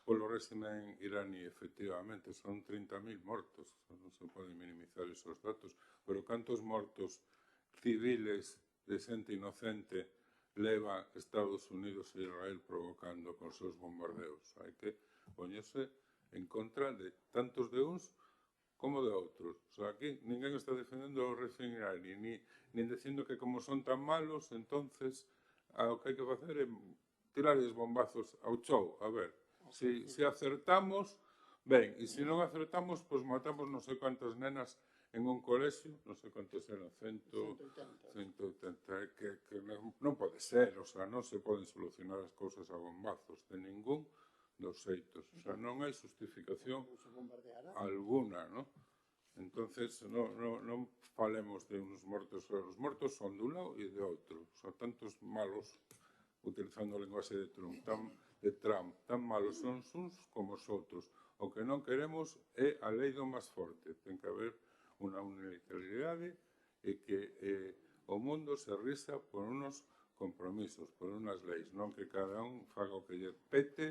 polo régimen iraní, efectivamente, son 30.000 mortos, non se poden minimizar esos datos, pero cantos mortos civiles de xente inocente leva Estados Unidos e Israel provocando con seus bombardeos? Hai que poñerse en contra de tantos de uns como de outros. O sea, aquí ninguén está defendendo o régimen iraní, nin dicindo que como son tan malos, entonces o que hai que facer é tirarles bombazos ao chou. A ver, se acertamos, ben, e se non acertamos, pois matamos non sei cuántas nenas en un colexio, non sei cuántos eran, 180, que non pode ser, o sea, non se poden solucionar as cousas a bombazos de ningún dos xeitos. O sea, non hai justificación alguna, non? Entonces, non falemos de uns mortos. Os mortos son dun lado e de outro. Son tantos malos, utilizando o lenguaxe de Trump, tan malos son uns como os outros. O que non queremos é a lei do máis forte. Ten que haber unha unilateralidade e que o mundo se risa por unos compromisos, por unas leis, non que cada un faga o que lle pete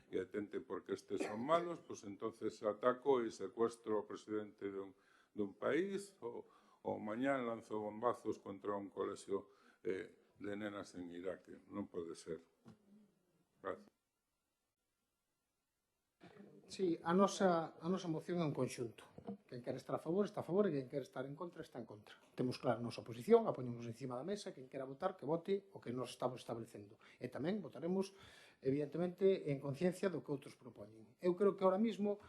e atente porque estes son malos, pois entonces ataco e secuestro ao presidente dun país ou mañán lanzo bombazos contra un colexio de nenas en Irak. Non pode ser. Gracias. Sí, a nosa moción é un conxunto. Quen quer estar a favor, está a favor, e quen quer estar en contra, está en contra. Temos clara a nosa posición, a poñemos encima da mesa, quen quera votar, que vote o que nos estamos establecendo. E tamén votaremos, evidentemente, en conciencia do que outros propoñen. Eu creo que ahora mismo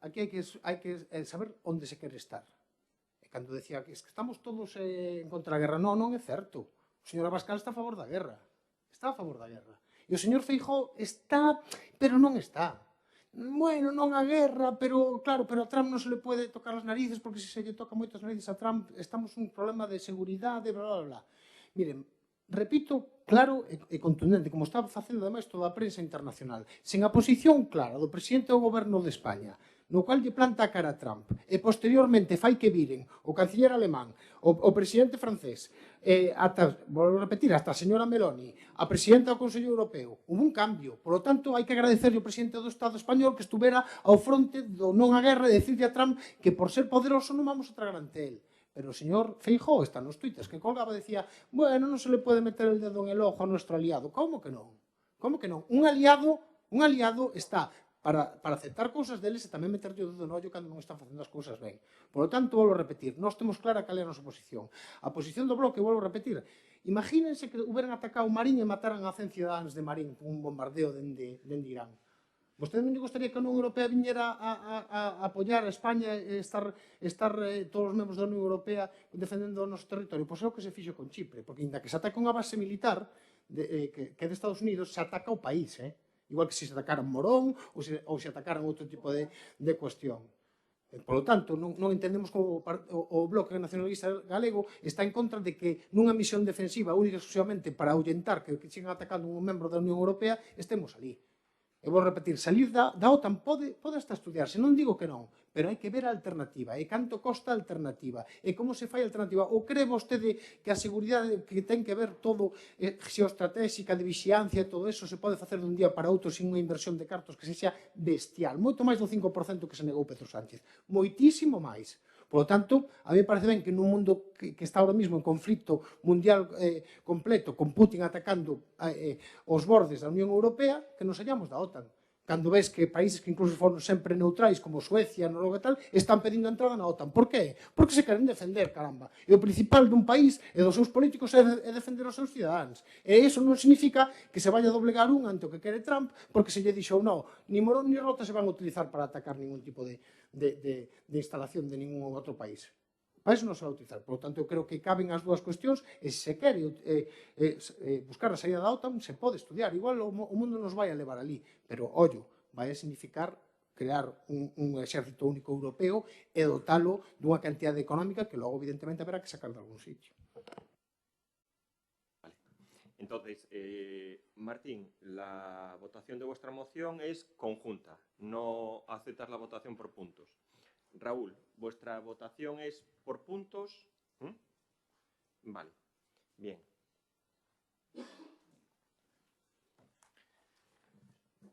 aquí hai que saber onde se quere estar. E cando decía que estamos todos en contra da guerra, non é certo. O señor Abascal está a favor da guerra. Está a favor da guerra. E o señor Feijóo está, pero non está. Bueno, non a guerra, pero claro, pero a Trump non se le pode tocar as narices, porque se lle toca moito as narices a Trump, estamos un problema de seguridade, bla, bla, bla. Miren, repito, claro e contundente, como está facendo ademais toda a prensa internacional, sen a posición clara do presidente do goberno de España, no cual lle planta a cara a Trump, e posteriormente fai que viren o canciller alemán, o presidente francés, volvo a repetir, hasta a señora Meloni, a presidenta do Consello Europeo, hubo un cambio. Por lo tanto, hai que agradecerle ao presidente do Estado español que estuvera ao fronte do non a guerra e decirle a Trump que por ser poderoso non vamos a tragar ante él. Pero o señor Feijóo está nos tuites que colgaba e decía, bueno, non se le pode meter el dedo en el ojo a nuestro aliado. Como que non? Como que non? Un aliado está para aceptar cousas deles e tamén meterlle o dedo no ollo cando non están facendo as cousas ben. Por lo tanto, volvo a repetir, nós temos clara cal é a nosa posición. A posición do bloque, volvo a repetir, imagínense que hubieran atacado Marín e mataran a 100 ciudadanos de Marín con un bombardeo dende Irán. Vostede non lle gustaría que a Unión Europea viñera a apoiar a España e estar todos os membros da Unión Europea defendendo o noso territorio? Pois é o que se fixo con Chipre, porque inda que se ataca unha base militar que é de Estados Unidos, se ataca o país, igual que se atacaran Morón ou se atacaran outro tipo de cuestión. Por lo tanto, non entendemos como o Bloque Nacionalista Galego está en contra de que nunha misión defensiva única e exclusivamente para ahuyentar que sigan atacando un membro da Unión Europea estemos ali. E vou repetir, salir da OTAN pode hasta estudiarse, non digo que non, pero hai que ver a alternativa, e canto costa a alternativa, e como se fai a alternativa. Ou cree vostede que a seguridade que ten que ver todo xeoestratégica, de vixiancia e todo eso se pode facer dun día para outro sin unha inversión de cartos que se xa bestial, moito máis do 5% que se negou Pedro Sánchez, moitísimo máis. Por lo tanto, a mí me parece ben que nun mundo que está ahora mismo en conflito mundial completo, con Putin atacando os bordes da Unión Europea, que nos saíamos da OTAN. Cando ves que países que incluso foron sempre neutrais, como Suecia, Noruega e tal, están pedindo a entrada na OTAN. Por qué? Porque se queren defender, caramba. E o principal dun país e dos seus políticos é defender os seus cidadáns. E iso non significa que se vaya a doblegar un ante o que quere Trump, porque se lle dixo, non, ni Morón ni Rota se van a utilizar para atacar ningún tipo de instalación de ningún outro país. Para iso non se vai utilizar. Por lo tanto, eu creo que caben as dúas cuestións e se quere buscar a saída da OTAN, se pode estudiar. Igual o mundo nos vai a levar ali. Pero, ollo, vai a significar crear un exército único europeo e dotalo dunha cantidade económica que logo, evidentemente, haberá que sacar de algún sitio. Entonces, Martín, la votación de vuestra moción es conjunta, no aceptas la votación por puntos. Raúl, vuestra votación es por puntos. Vale, bien.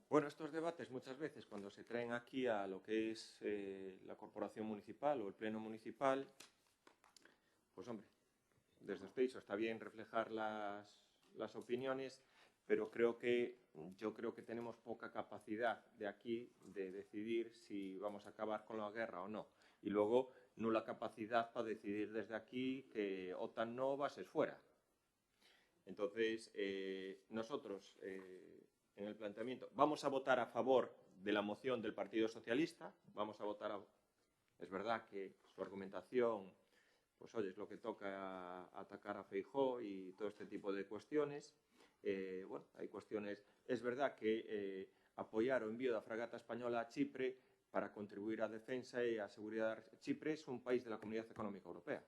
Bueno, estos debates muchas veces cuando se traen aquí a lo que es la corporación municipal o el pleno municipal, pues hombre, desde Esteiso está bien reflejar las opiniones, pero yo creo que tenemos poca capacidad de aquí de decidir si vamos a acabar con la guerra o no. Y luego, nula capacidad para decidir desde aquí que OTAN no, bases fuera. Entonces, nosotros, en el planteamiento, vamos a votar a favor de la moción del Partido Socialista, vamos a votar a... Es verdad que su argumentación, pues oye, es lo que toca atacar a Feijóo y todo este tipo de cuestiones. Bueno, hay cuestiones... Es verdad que apoyar o envío da fragata española a Chipre para contribuir á defensa e á seguridade. Chipre é un país de la Comunidad Económica Europea.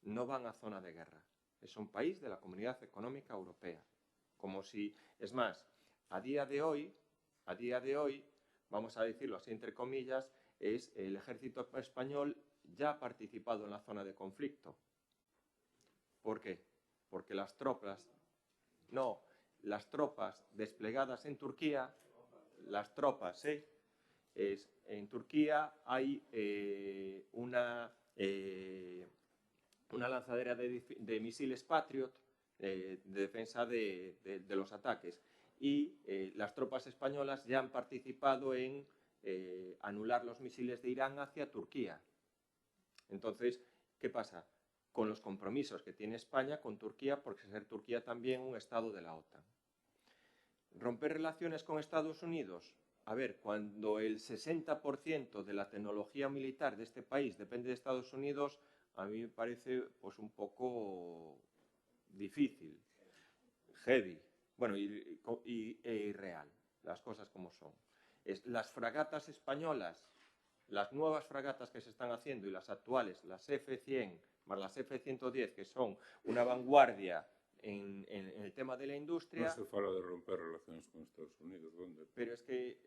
No van a zona de guerra. Es un país de la Comunidad Económica Europea. Como si... Es más, a día de hoy, vamos a decirlo así entre comillas, es el ejército español ya ha participado en la zona de conflicto. ¿Por qué? Porque las tropas desplegadas en Turquía, en Turquía hay una lanzadera de misiles Patriot de defensa de los ataques. Y las tropas españolas ya han participado en anular los misiles de Irán hacia Turquía. Entonces, ¿qué pasa? Con los compromisos que tiene España con Turquía, porque ser Turquía también un estado de la OTAN. ¿Romper relaciones con Estados Unidos? A ver, cuando el 60% de la tecnología militar de este país depende de Estados Unidos, a mí me parece pues un poco difícil, heavy, bueno, e irreal, las cosas como son. Las fragatas españolas, las nuevas fragatas que se están haciendo y las actuales, las F-100 más las F-110, que son una vanguardia en el tema de la industria... Non se fala de romper relaciones con Estados Unidos, ¿dónde? Pero es que,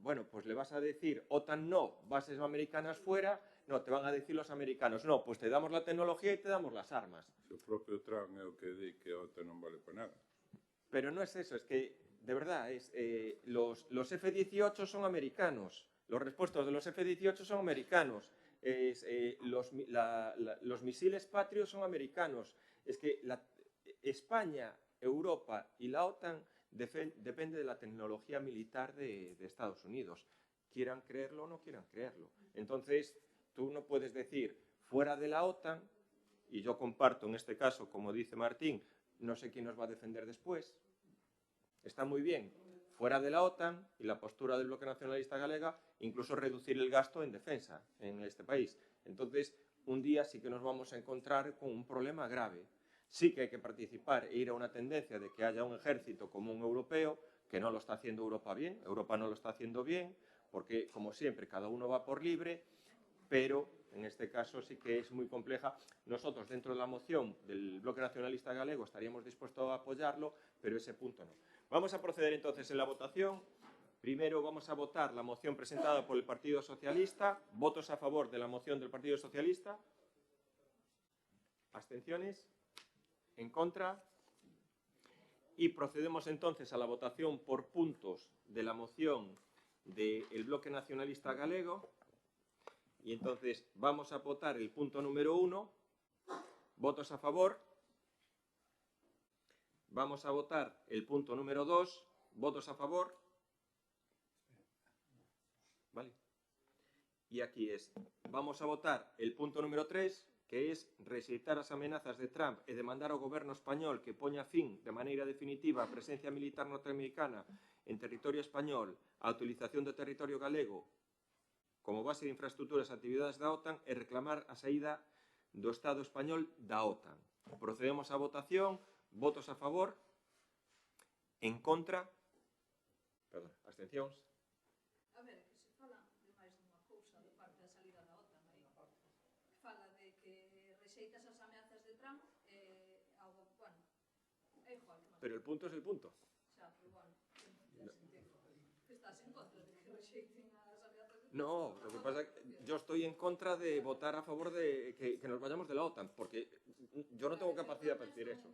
bueno, pues le vas a decir, OTAN no, bases americanas fuera, no, te van a decir los americanos, no, pues te damos la tecnología y te damos las armas. Se o propio Trump é o que di que a OTAN non vale para nada. Pero no es eso, es que, de verdad, los F-18 son americanos, los repuestos de los F-18 son americanos, los misiles Patriot son americanos. Es que España, Europa y la OTAN depende de la tecnología militar de Estados Unidos. Quieran creerlo o no quieran creerlo. Entonces, tú no puedes decir fuera de la OTAN, y yo comparto en este caso, como dice Martín, no sé quién nos va a defender después. Está muy bien fuera de la OTAN y la postura del Bloque Nacionalista Galega, incluso reducir el gasto en defensa en este país. Entonces, un día sí que nos vamos a encontrar con un problema grave. Sí que hay que participar e ir a una tendencia de que haya un ejército común europeo, que no lo está haciendo Europa bien, Europa no lo está haciendo bien, porque, como siempre, cada uno va por libre, pero en este caso sí que es muy compleja. Nosotros, dentro de la moción del Bloque Nacionalista Galego, estaríamos dispuestos a apoyarlo, pero ese punto no. Vamos a proceder entonces en la votación. Primero vamos a votar la moción presentada por el Partido Socialista. ¿Votos a favor de la moción del Partido Socialista? ¿Abstenciones? ¿En contra? Y procedemos entonces a la votación por puntos de la moción del Bloque Nacionalista Galego. Y entonces vamos a votar el punto número 1. ¿Votos a favor? Vamos a votar el punto número 2. ¿Votos a favor? ¿Vale? Y aquí vamos a votar el punto número 3, que es rexeitar as amenazas de Trump e demandar ao goberno español que poña fin de maneira definitiva a presencia militar norteamericana en territorio español, a utilización do territorio galego como base de infraestructuras e actividades da OTAN e reclamar a saída do Estado español da OTAN. Procedemos á votación. Votos a favor? En contra? Perdón, abstencións? A ver, que se fala de máis dunha cousa de parte da salida da OTAN aí. Fala de que rexeitas as ameazas de Trump bueno, é igual. Pero el punto es el punto. Xa, pero bueno, que estás en contra de que rexeiten as ameazas de Trump. No, lo que pasa es que yo estoy en contra de votar a favor de que nos vayamos de la OTAN, porque yo no tengo capacidad para decir eso.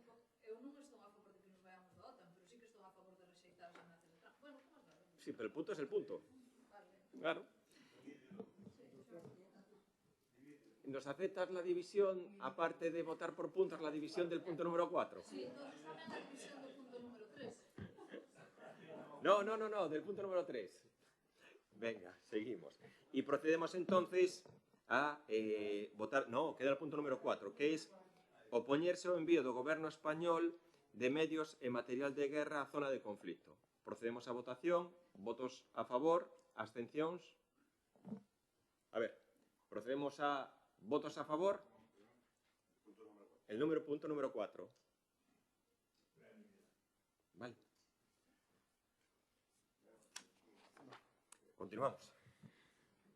Eu non estou a favor de que nos vayamos da OTAN, pero sí que estou a favor de rexeitar as ameazas de Trump. Bueno, como es verdad? Sí, pero el punto es el punto. Claro. ¿Nos aceptas la división, aparte de votar por puntos, la división del punto número 4? Sí, entonces tamén la división del punto número 3. No, del punto número 3. Venga, seguimos. Y procedemos entonces a votar... No, queda el punto número 4, que es opoñerse ao envío do goberno español de medios e material de guerra á zona de conflicto. Procedemos a votación. Votos a favor, abstencións. A ver, procedemos a votos a favor. El punto número 4. Vale. Continuamos.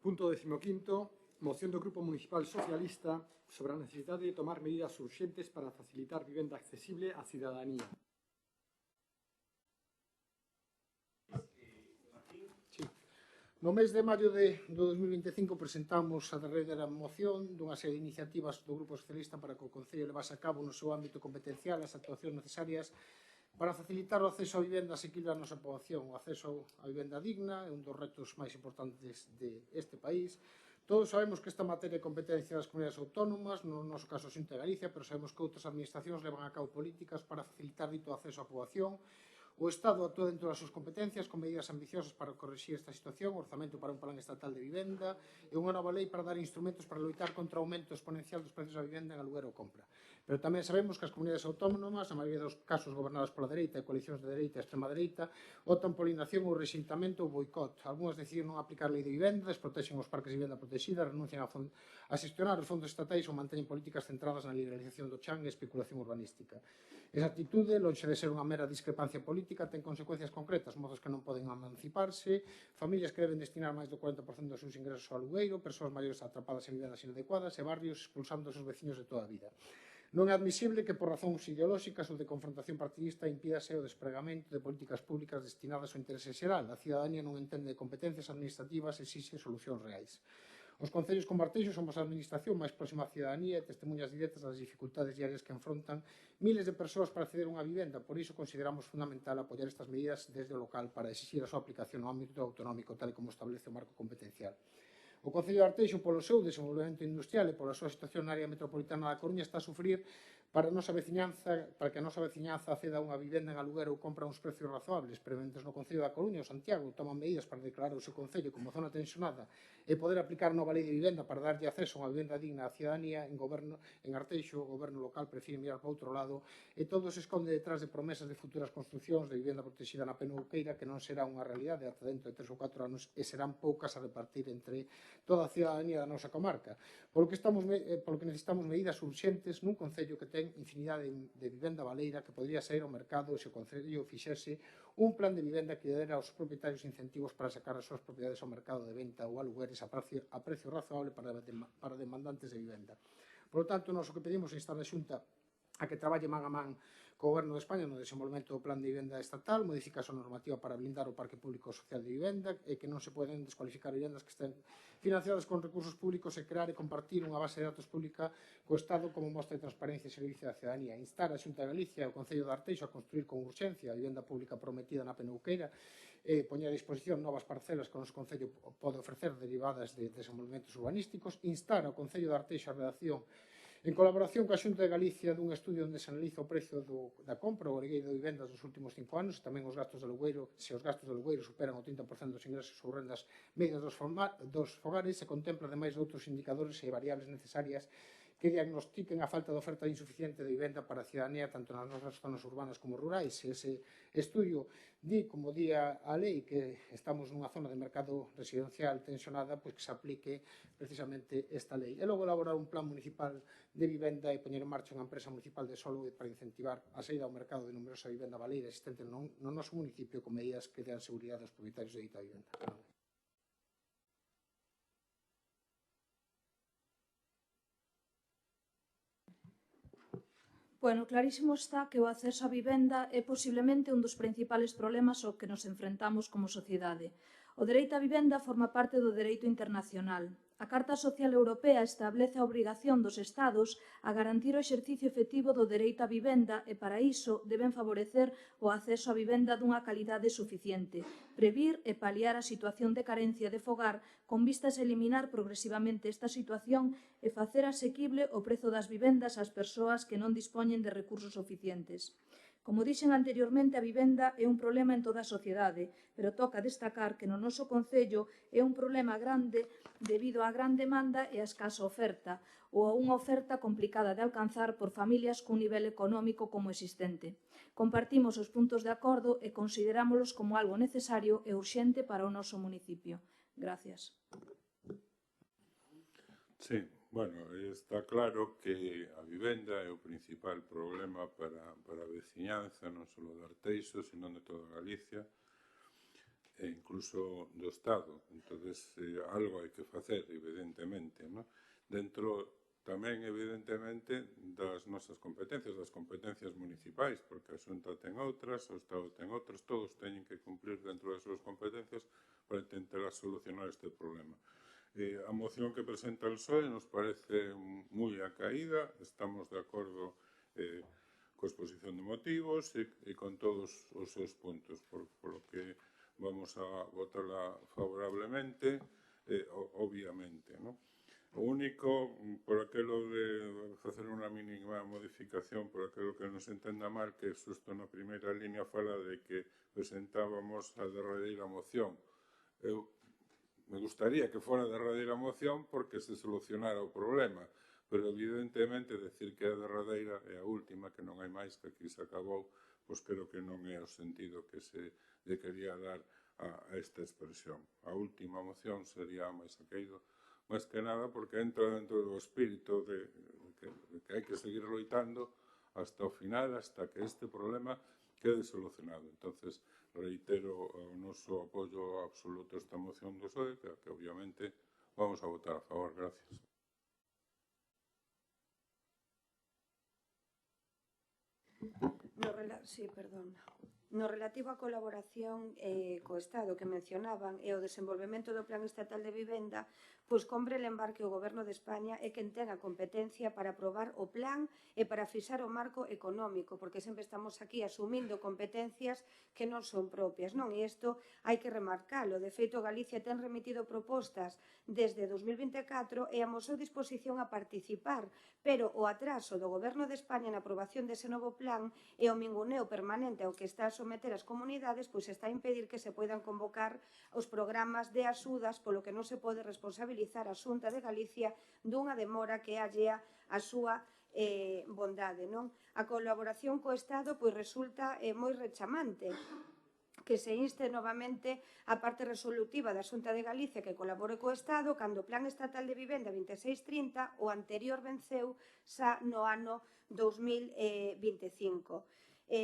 Punto 15. Moción do Grupo Municipal Socialista sobre a necesidade de tomar medidas urxentes para facilitar vivenda accesible á cidadanía. No mes de maio do 2025 presentamos a derradeira moción dunha serie de iniciativas do Grupo Socialista para que o Concello levase a cabo no seu ámbito competencial as actuacións necesarias para facilitar o acceso á vivenda asequible á nosa poboación. O acceso á vivenda digna é un dos retos máis importantes deste país, Todos sabemos que esta materia é competencia das comunidades autónomas, no noso caso Xunta de Galicia, pero sabemos que outras administracións levan a cabo políticas para facilitar dito acceso á poboación. O Estado actúa dentro das súas competencias con medidas ambiciosas para corrixir esta situación, orzamento para un plan estatal de vivenda e unha nova lei para dar instrumentos para loitar contra o aumento exponencial dos precios da vivenda en aluguer ou compra. Pero tamén sabemos que as comunidades autónomas, na maioría dos casos gobernadas pola dereita e coalicións de dereita e extrema dereita, optan por inacción ou rexeitamento ou boicot. Algúnas deciden non aplicar a lei de vivenda, desprotexen os parques de vivenda protegida, renuncian a xestionar os fondos estatais ou manteñen políticas centradas na liberalización do chan e especulación urbanística. Esa actitude, lonxe de ser unha mera discrepancia política, ten consecuencias concretas, mozos que non poden emanciparse, familias que deben destinar máis do 40% dos seus ingresos ao alugueiro, persoas maiores atrapadas en vivendas inadecuadas e barrios expulsando os seus veciños de toda a vida. Non é admisible que por razóns ideolóxicas ou de confrontación partidista impídase o despregamento de políticas públicas destinadas ao interese xeral. A cidadanía non entende de competencias administrativas e exixe solucións reais. Os concellos como Arteixo somos a administración máis próxima á cidadanía e testemunhas directas das dificultades diarias que enfrontan miles de persoas para acceder a unha vivenda. Por iso consideramos fundamental apoiar estas medidas desde o local para exixir a súa aplicación no ámbito autonómico tal como establece o marco competencial. O Concello de Arteixo, polo seu desenvolvemento industrial e pola súa situación na área metropolitana da Coruña, está a sufrir para que a nosa veciñanza acceda a unha vivenda en aluguer ou compra a uns precios razoables, pero mentres no Concello da Coruña ou Santiago toman medidas para declarar o seu Concello como zona tensionada e poder aplicar nova lei de vivenda para darlle acceso a unha vivenda digna á cidadanía, en Arteixo o goberno local prefire mirar para outro lado e todo se esconde detrás de promesas de futuras construcións de vivenda protegida na Penouqueira que non será unha realidade ata dentro de 3 ou 4 anos e serán poucas a repartir entre toda a cidadanía da nosa comarca. Polo que necesitamos medidas urxentes nun Concello que ten infinidade de vivenda baleira que podría sair ao mercado se o Concello fixese un plan de vivenda que dera aos propietarios incentivos para sacar as súas propiedades ao mercado de venta ou alugueres a precio razoable para demandantes de vivenda. Por lo tanto, nós o que pedimos é instar a Xunta a que traballe man a man co Goberno de España no desenvolvemento do plan de vivenda estatal, modifica a súa normativa para blindar o parque público social de vivenda e que non se poden descualificar vivendas que estén financiadas con recursos públicos e crear e compartir unha base de datos pública co Estado como mostra de transparencia e servicio da cidadanía. Instar a Xunta de Galicia e o Concello de Arteixo a construir con urxencia a vivenda pública prometida na Penouqueira e poñer a disposición novas parcelas que o noso Concello pode ofrecer derivadas de desenvolvementos urbanísticos. Instar ao Concello de Arteixo a redacción en colaboración coa Xunta de Galicia dun estudio onde se analiza o precio da compra ou alugueiro de vivendas dos últimos 5 anos e tamén os gastos de alugueiro, se os gastos de alugueiro superan o 30% dos ingresos ou rendas medias dos fogares, se contempla ademais de outros indicadores e variables necesarias que diagnostiquen a falta de oferta insuficiente de vivenda para a cidadanía tanto nas nosas zonas urbanas como rurais. Ese estudio di, como di a lei, que estamos nunha zona de mercado residencial tensionada, pois que se aplique precisamente esta lei. E logo elaborar un plan municipal de vivenda e poñer en marcha unha empresa municipal de solo para incentivar a saída ao mercado de numerosa vivenda baleira existente no noso municipio con medidas que dean seguridade aos propietarios de dita vivenda. Bueno, clarísimo está que o acceso á vivenda é posiblemente un dos principales problemas ao que nos enfrentamos como sociedade. O dereito á vivenda forma parte do dereito internacional. A Carta Social Europea establece a obrigación dos Estados a garantir o exercicio efectivo do dereito á vivenda e para iso deben favorecer o acceso á vivenda dunha calidade suficiente, previr e paliar a situación de carencia de fogar con vistas a eliminar progresivamente esta situación e facer asequible o prezo das vivendas ás persoas que non dispoñen de recursos suficientes. Como dixen anteriormente, a vivenda é un problema en toda a sociedade, pero toca destacar que no noso Concello é un problema grande debido á gran demanda e á escasa oferta, ou a unha oferta complicada de alcanzar por familias cun nivel económico como existente. Compartimos os puntos de acordo e considerámolos como algo necesario e urxente para o noso municipio. Gracias. Sí, bueno, está claro que a vivenda é o principal problema para a veciñanza, non só de Arteixo, sino de toda Galicia, e incluso do Estado. Entón, algo hai que facer, evidentemente, non? Dentro tamén, evidentemente, das nosas competencias, das competencias municipais, porque a Xunta ten outras, o Estado ten outras, todos teñen que cumplir dentro das súas competencias para intentar solucionar este problema. A moción que presenta el PSOE nos parece moi acaída, estamos de acordo coa exposición de motivos e con todos os seus puntos, por lo que vamos a votarla favorablemente obviamente, non? O único, por aquilo de facer unha mínima modificación, por aquilo que non se entenda mal, que xusto na primeira línea fala de que presentábamos a derradeira moción. Eu me gustaría que fora a derradeira moción porque se solucionara o problema, pero evidentemente decir que a derradeira é a última, que non hai máis, que aquí se acabou, pois creo que non é o sentido que se lle quería dar a esta expresión. A última moción sería máis aqueido, máis que nada porque entra dentro do espírito de que hai que seguir loitando hasta o final, hasta que este problema quede solucionado. Entonces, reitero o noso apoio absoluto a esta moción do PSOE, que obviamente vamos a votar a favor. Gracias. No relativo á colaboración co Estado que mencionaban e o desenvolvemento do Plan Estatal de Vivenda, pois compre lembrar que o Goberno de España é quen ten a competencia para aprobar o plan e para fixar o marco económico, porque sempre estamos aquí asumindo competencias que non son propias, non? E isto hai que remarcalo. De feito, Galicia ten remitido propostas desde 2024 e amosou disposición a participar, pero o atraso do Goberno de España na aprobación dese novo plan e o minguneo permanente ao que está a someter as comunidades, pois está a impedir que se poidan convocar os programas de axudas, polo que non se pode responsabilizar a Xunta de Galicia dunha demora que é allea a súa bondade, non? A colaboración co Estado pois resulta moi rechamante que se inste novamente a parte resolutiva da Xunta de Galicia que colabore co Estado cando o Plan Estatal de Vivenda 2630 o anterior venceu xa no ano 2025.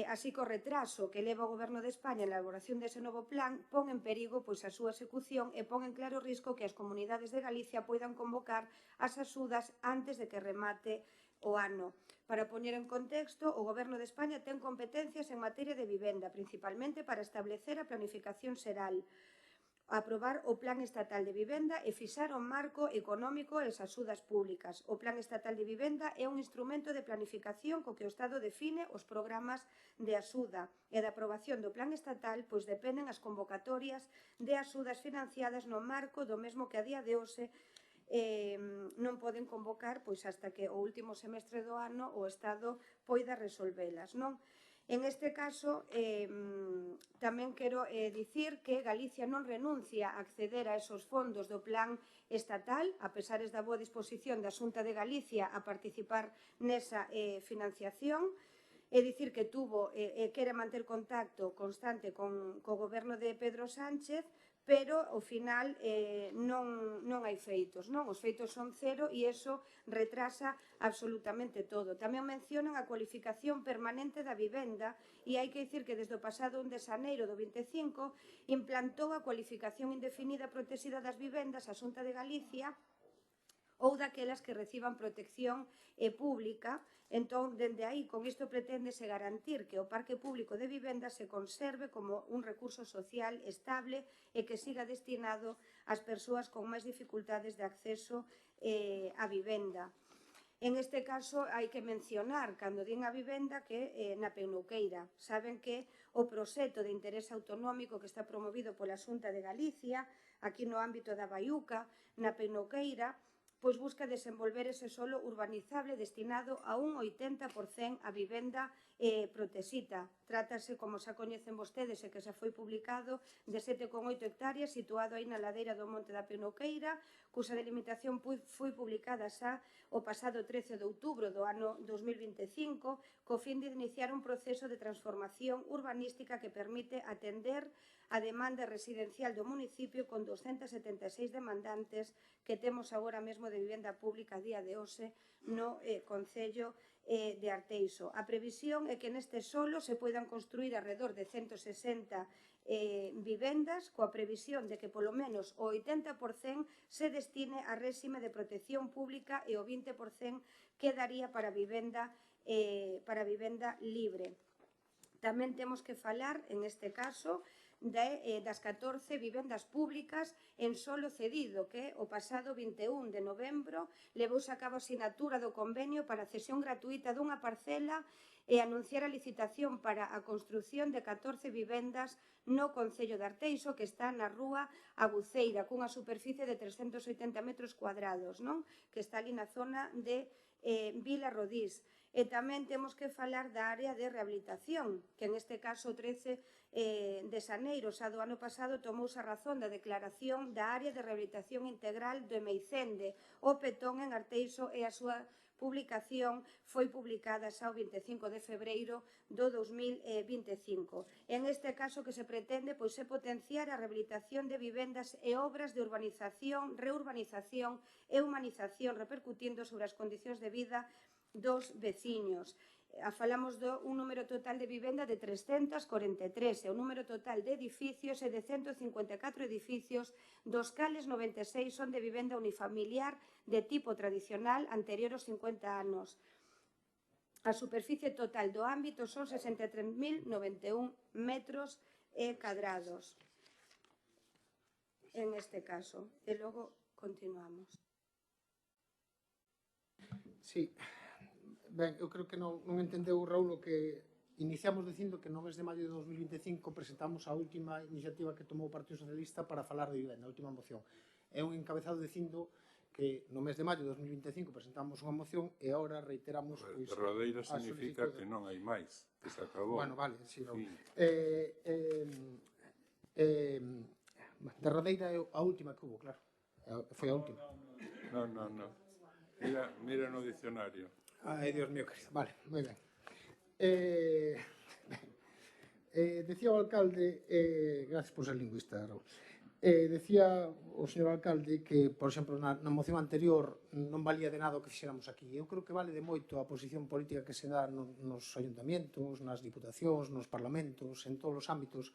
Así que o retraso que leva o Goberno de España na elaboración dese novo plan pon en perigo pois a súa execución e pon en claro risco que as comunidades de Galicia poidan convocar as axudas antes de que remate o ano. Para poñer en contexto, o Goberno de España ten competencias en materia de vivenda, principalmente para establecer a planificación xeral, aprobar o Plan Estatal de Vivenda e fixar o marco económico e as axudas públicas. O Plan Estatal de Vivenda é un instrumento de planificación co que o Estado define os programas de axuda e da aprobación do Plan Estatal pois dependen as convocatorias de axudas financiadas no marco do mesmo que a día de hoxe non poden convocar pois hasta que o último semestre do ano o Estado poida resolvelas, non? En este caso, tamén quero dicir que Galicia non renuncia a acceder a esos fondos do plan estatal, a pesares da boa disposición da Xunta de Galicia a participar nesa financiación, é dicir que tuvo e quere manter contacto constante co goberno de Pedro Sánchez, pero ao final non hai feitos, non? Os feitos son cero e iso retrasa absolutamente todo. Tamén mencionan a cualificación permanente da vivenda e hai que dicir que desde o pasado 1 de xaneiro do 25 implantou a cualificación indefinida protexida das vivendas a Xunta de Galicia ou daquelas que reciban protección pública. Entón, dende aí, con isto preténdese garantir que o parque público de vivenda se conserve como un recurso social estable e que siga destinado ás persoas con máis dificultades de acceso á vivenda. En este caso, hai que mencionar, cando din a vivenda, que na Penouqueira. Saben que o proxecto de interés autonómico que está promovido pola Xunta de Galicia, aquí no ámbito da Baiuca, na Penouqueira, pois busca desenvolver ese solo urbanizable destinado a un 80% a vivenda protexita. Trátase, como xa coñecen vostedes e que xa foi publicado, de 7,8 hectáreas situado aí na ladeira do Monte da Penouqueira, cusa delimitación foi publicada xa o pasado 13 de outubro do ano 2025, co fin de iniciar un proceso de transformación urbanística que permite atender a demanda residencial do municipio con 276 demandantes que temos agora mesmo de vivenda pública a día de hoxe no Concello de Arteixo. A previsión é que neste solo se poidan construir alrededor de 160 vivendas, coa previsión de que polo menos o 80% se destine a réxime de protección pública e o 20% quedaría para vivenda libre. Tamén temos que falar, en este caso, das 14 vivendas públicas en solo cedido, que o pasado 21 de novembro levouse a cabo a sinatura do convenio para a cesión gratuita dunha parcela e anunciar a licitación para a construción de 14 vivendas no Concello de Arteixo, que está na rúa Aguceira, cunha superficie de 380 metros cuadrados, non? Que está ali na zona de Vila Rodís. E tamén temos que falar da área de rehabilitación, que en este caso 13 de xaneiro xa do ano pasado tomouse a razón da declaración da área de rehabilitación integral do Emeicende, o Petón en Arteixo, e a súa publicación foi publicada xa o 25 de febreiro do 2025. En este caso que se pretende é potenciar a rehabilitación de vivendas e obras de urbanización, reurbanización e humanización, repercutindo sobre as condicións de vida dos veciños. Falamos un número total de vivenda de 343 e o número total de edificios é de 154 edificios, dos cales 96 son de vivenda unifamiliar de tipo tradicional anterior aos 50 anos. A superficie total do ámbito son 63.091 metros cadrados en este caso. E logo continuamos. Sí. Ben, eu creo que non entendeu, Raúl, o que iniciamos dicindo que no mes de maio de 2025 presentamos a última iniciativa que tomou o Partido Socialista para falar de vivenda, a última moción. É un encabezado dicindo que no mes de maio de 2025 presentamos unha moción e agora reiteramos... Derradeira significa que non hai máis, que se acabou. Bueno, vale, sí, Raúl. Derradeira é a última que hubo, claro. Foi a última. Non. Mira no dicionario. Ai, Dios mío, querido. Vale, moi ben. Decía o alcalde, gracias por ser lingüista, Raúl, decía o señor alcalde que, por exemplo, na moción anterior non valía de nada o que fixéramos aquí. Eu creo que vale de moito a posición política que se dá nos ayuntamientos, nas diputacións, nos parlamentos, en todos os ámbitos,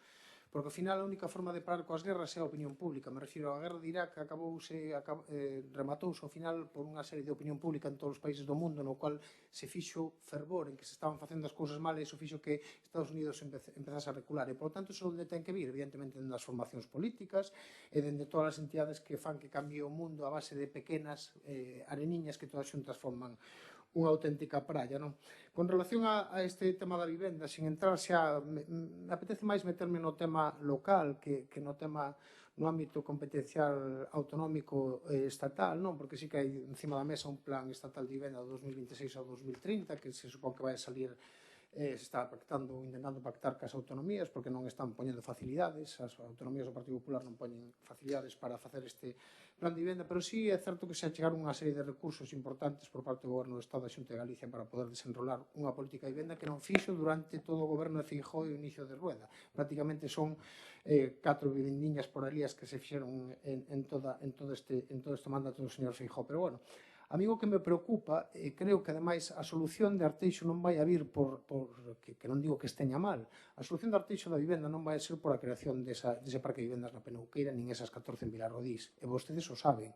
porque ao final a única forma de parar coas guerras é a opinión pública. Me refiro á guerra de Irak, rematouse ao final por unha serie de opinión pública en todos os países do mundo, no cual se fixo fervor en que se estaban facendo as cousas mal e iso fixo que Estados Unidos empezase a recular. E, por tanto, iso onde ten que vir, evidentemente, dende as formacións políticas e dende todas as entidades que fan que cambie o mundo a base de pequenas areniñas que todas xuntas forman unha auténtica praia, non? Con relación a este tema da vivenda, sin entrar xa, me apetece máis meterme no tema local que no tema no ámbito competencial autonómico estatal, non? Porque sí que hai encima da mesa un plan estatal de vivenda do 2026 ao 2030 que se supón que vai a salir, se está intentando pactar cas autonomías porque non están poñendo facilidades, as autonomías do Partido Popular non poñen facilidades para facer este plan de vivenda, pero sí é certo que se achegaron unha serie de recursos importantes por parte do Goberno do Estado da Xunta de Galicia para poder desenrolar unha política de vivenda que non fixo durante todo o Goberno de Feijóo e o inicio de Rueda. Prácticamente son 4 vivendiñas por ali as que se fixeron en todo este mandato do señor Feijóo, pero bueno, a mí o que me preocupa, creo que ademais a solución de Arteixo non vai a vir que non digo que esteña mal, a solución de Arteixo da vivenda non vai a ser por a creación dese parque de vivendas na Penouqueira nin esas 14 en Vilarrodís, e vostedes o saben,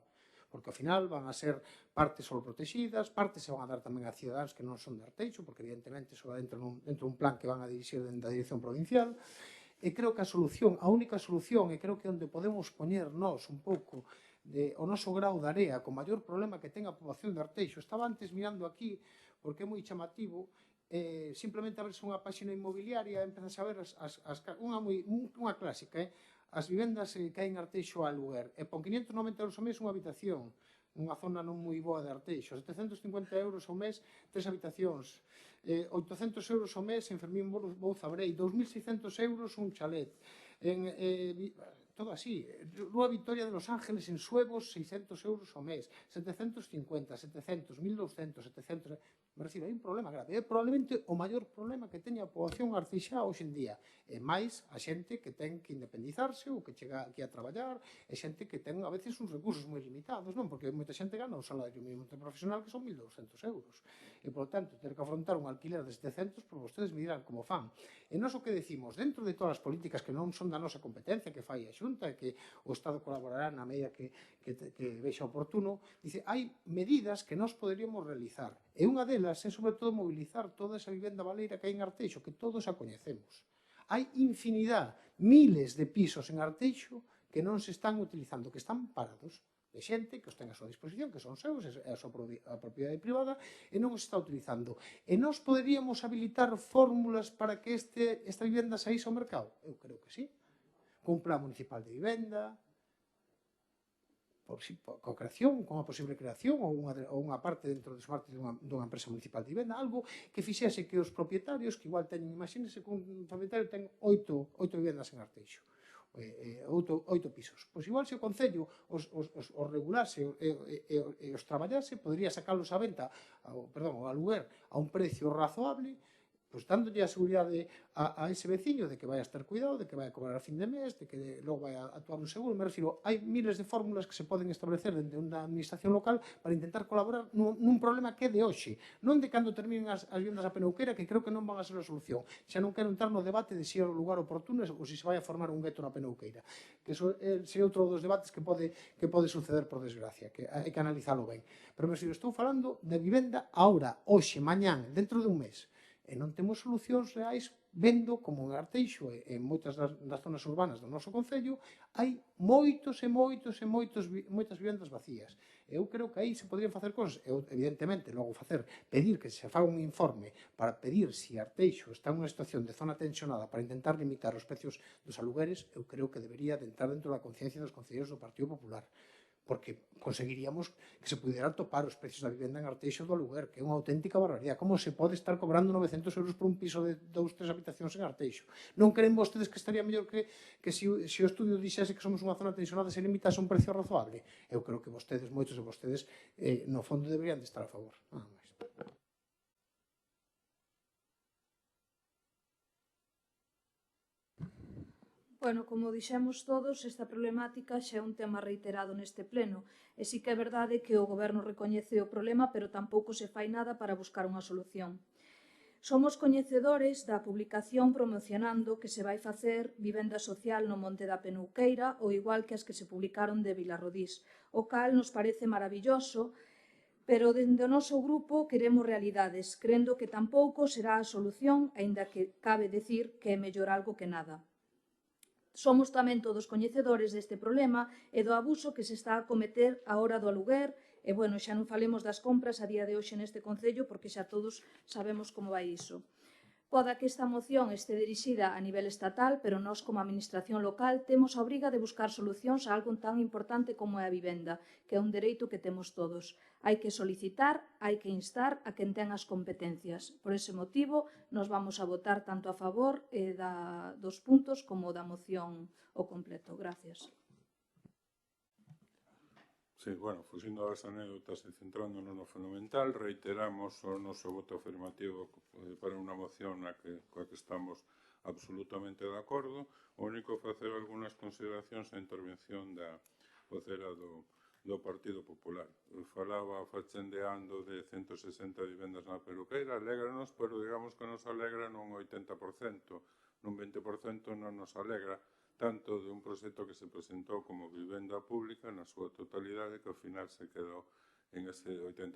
porque ao final van a ser partes solo protegidas, partes se van a dar tamén a cidadáns que non son de Arteixo, porque evidentemente iso va dentro dun plan que van a dirixir dentro da dirección provincial, e creo que a única solución, e creo que onde podemos poñer nós un pouco o noso grau de area con maior problema que ten a poboación de Arteixo. Estaba antes mirando aquí, porque é moi chamativo, simplemente a verse unha páxina inmobiliaria, empezas a ver unha clásica, as vivendas que hai en Arteixo a aluguer, e pon 590 euros ao mes unha habitación, nunha zona non moi boa de Arteixo, 750 euros ao mes, 3 habitacións, 800 euros ao mes en Fermín Bouza Brei, 2.600 euros un chalet, todo así. Rúa Victoria de Los Ángeles en Suevos, 600 euros ao mes, 750, 700, 1.200, 700... Me refiro, hai un problema grave. É probablemente o maior problema que teña a poboación arteixá hoxe en día. É máis a xente que ten que independizarse ou que chega aquí a traballar, é xente que ten a veces uns recursos moi limitados, non? Porque moita xente gana o salario mínimo profesional que son 1.200 euros. E, por tanto, ter que afrontar un alquiler de 700, por vostedes me dirán como fan. E nós o que decimos, dentro de todas as políticas que non son da nosa competencia, que fai a Xunta e que o Estado colaborará na medida que vexa oportuno, dice, hai medidas que nós poderíamos realizar. E unha delas é, sobre todo, mobilizar toda esa vivenda baleira que hai en Arteixo, que todos a coñecemos. Hai infinidade, miles de pisos en Arteixo que non se están utilizando, que están parados, de xente que os ten a súa disposición, que son seus, é a súa propiedade privada, e non os está utilizando. E nós poderíamos habilitar fórmulas para que esta vivenda saíse ao mercado? Eu creo que sí. Cun plan municipal de vivenda, coa creación, con a posible creación ou unha parte dentro dos martes dunha empresa municipal de vivenda, algo que fixese que os propietarios, que igual teñen, imagínense que un propietario ten 8 vivendas en Arteixo, 8 pisos. Pois igual se o Concello os regulase e os traballase, podría sacalos a venta, ao aluguer, a un precio razoable, pois dándolle a seguridade a ese veciño de que vai a estar cuidado, de que vai a cobrar a fin de mes, de que logo vai a actuar un seguro. Me refiro, hai miles de fórmulas que se poden establecer dentro da administración local para intentar colaborar nun problema que é de hoxe, non de cando terminen as vivendas a penouqueira, que creo que non van a ser a solución. Xa non quero entrar no debate de se é o lugar oportuno ou se vai a formar un gueto na penouqueira, que iso sería outro dos debates que pode suceder por desgracia, que hai que analizalo ben. Pero me refiro, estou falando de vivenda ahora, hoxe, mañán, dentro de un mes. E non temos solucións reais vendo como en Arteixo e en moitas das zonas urbanas do noso concello hai moitas vivendas vacías. Eu creo que aí se podrían facer cosas. Eu, evidentemente, logo pedir que se faga un informe para pedir se Arteixo está en unha situación de zona tensionada para intentar limitar os precios dos alugueres, eu creo que debería de entrar dentro da conciencia dos concelleiros do Partido Popular, porque conseguiríamos que se pudieran topar os precios da vivenda en Arteixo do aluguer, que é unha auténtica barbaridade. Como se pode estar cobrando 900 euros por un piso de 2-3 habitacións en Arteixo? Non creen vostedes que estaría mellor que se o estudio dixese que somos unha zona tensionada e se limitase a un precio razoable? Eu creo que vostedes, moitos de vostedes, no fondo deberían de estar a favor. Nada máis. Bueno, como dixemos todos, esta problemática xa é un tema reiterado neste pleno, e sí que é verdade que o Goberno recoñece o problema, pero tampouco se fai nada para buscar unha solución. Somos coñecedores da publicación promocionando que se vai facer vivenda social no Monte da Penouqueira, ou igual que as que se publicaron de Vilarrodís, o cal nos parece maravilloso, pero dende o noso grupo queremos realidades, crendo que tampouco será a solución, aínda que cabe decir que é mellor algo que nada. Somos tamén todos coñecedores deste problema e do abuso que se está a cometer a hora do aluguer e, bueno, xa non falemos das compras a día de hoxe neste concello porque xa todos sabemos como vai iso. Poda que esta moción este dirixida a nivel estatal, pero nós como administración local temos a obriga de buscar solucións a algo tan importante como é a vivenda, que é un dereito que temos todos. Hai que solicitar, hai que instar a quen ten as competencias. Por ese motivo, nos vamos a votar tanto a favor dos puntos como da moción ao completo. Gracias. Sí, bueno, fuxindo das anécdotas e centrándonos no fundamental, reiteramos o noso voto afirmativo para unha moción coa que estamos absolutamente de acordo. O único facer algunhas consideracións á intervención da vocera do Partido Popular. Falaba fachendeando de 160 vivendas na Peruqueira, alégranos, pero digamos que nos alegra nun 80%, nun 20% non nos alegra, tanto de un proxecto que se presentou como vivenda pública na súa totalidade que ao final se quedou en ese 80%.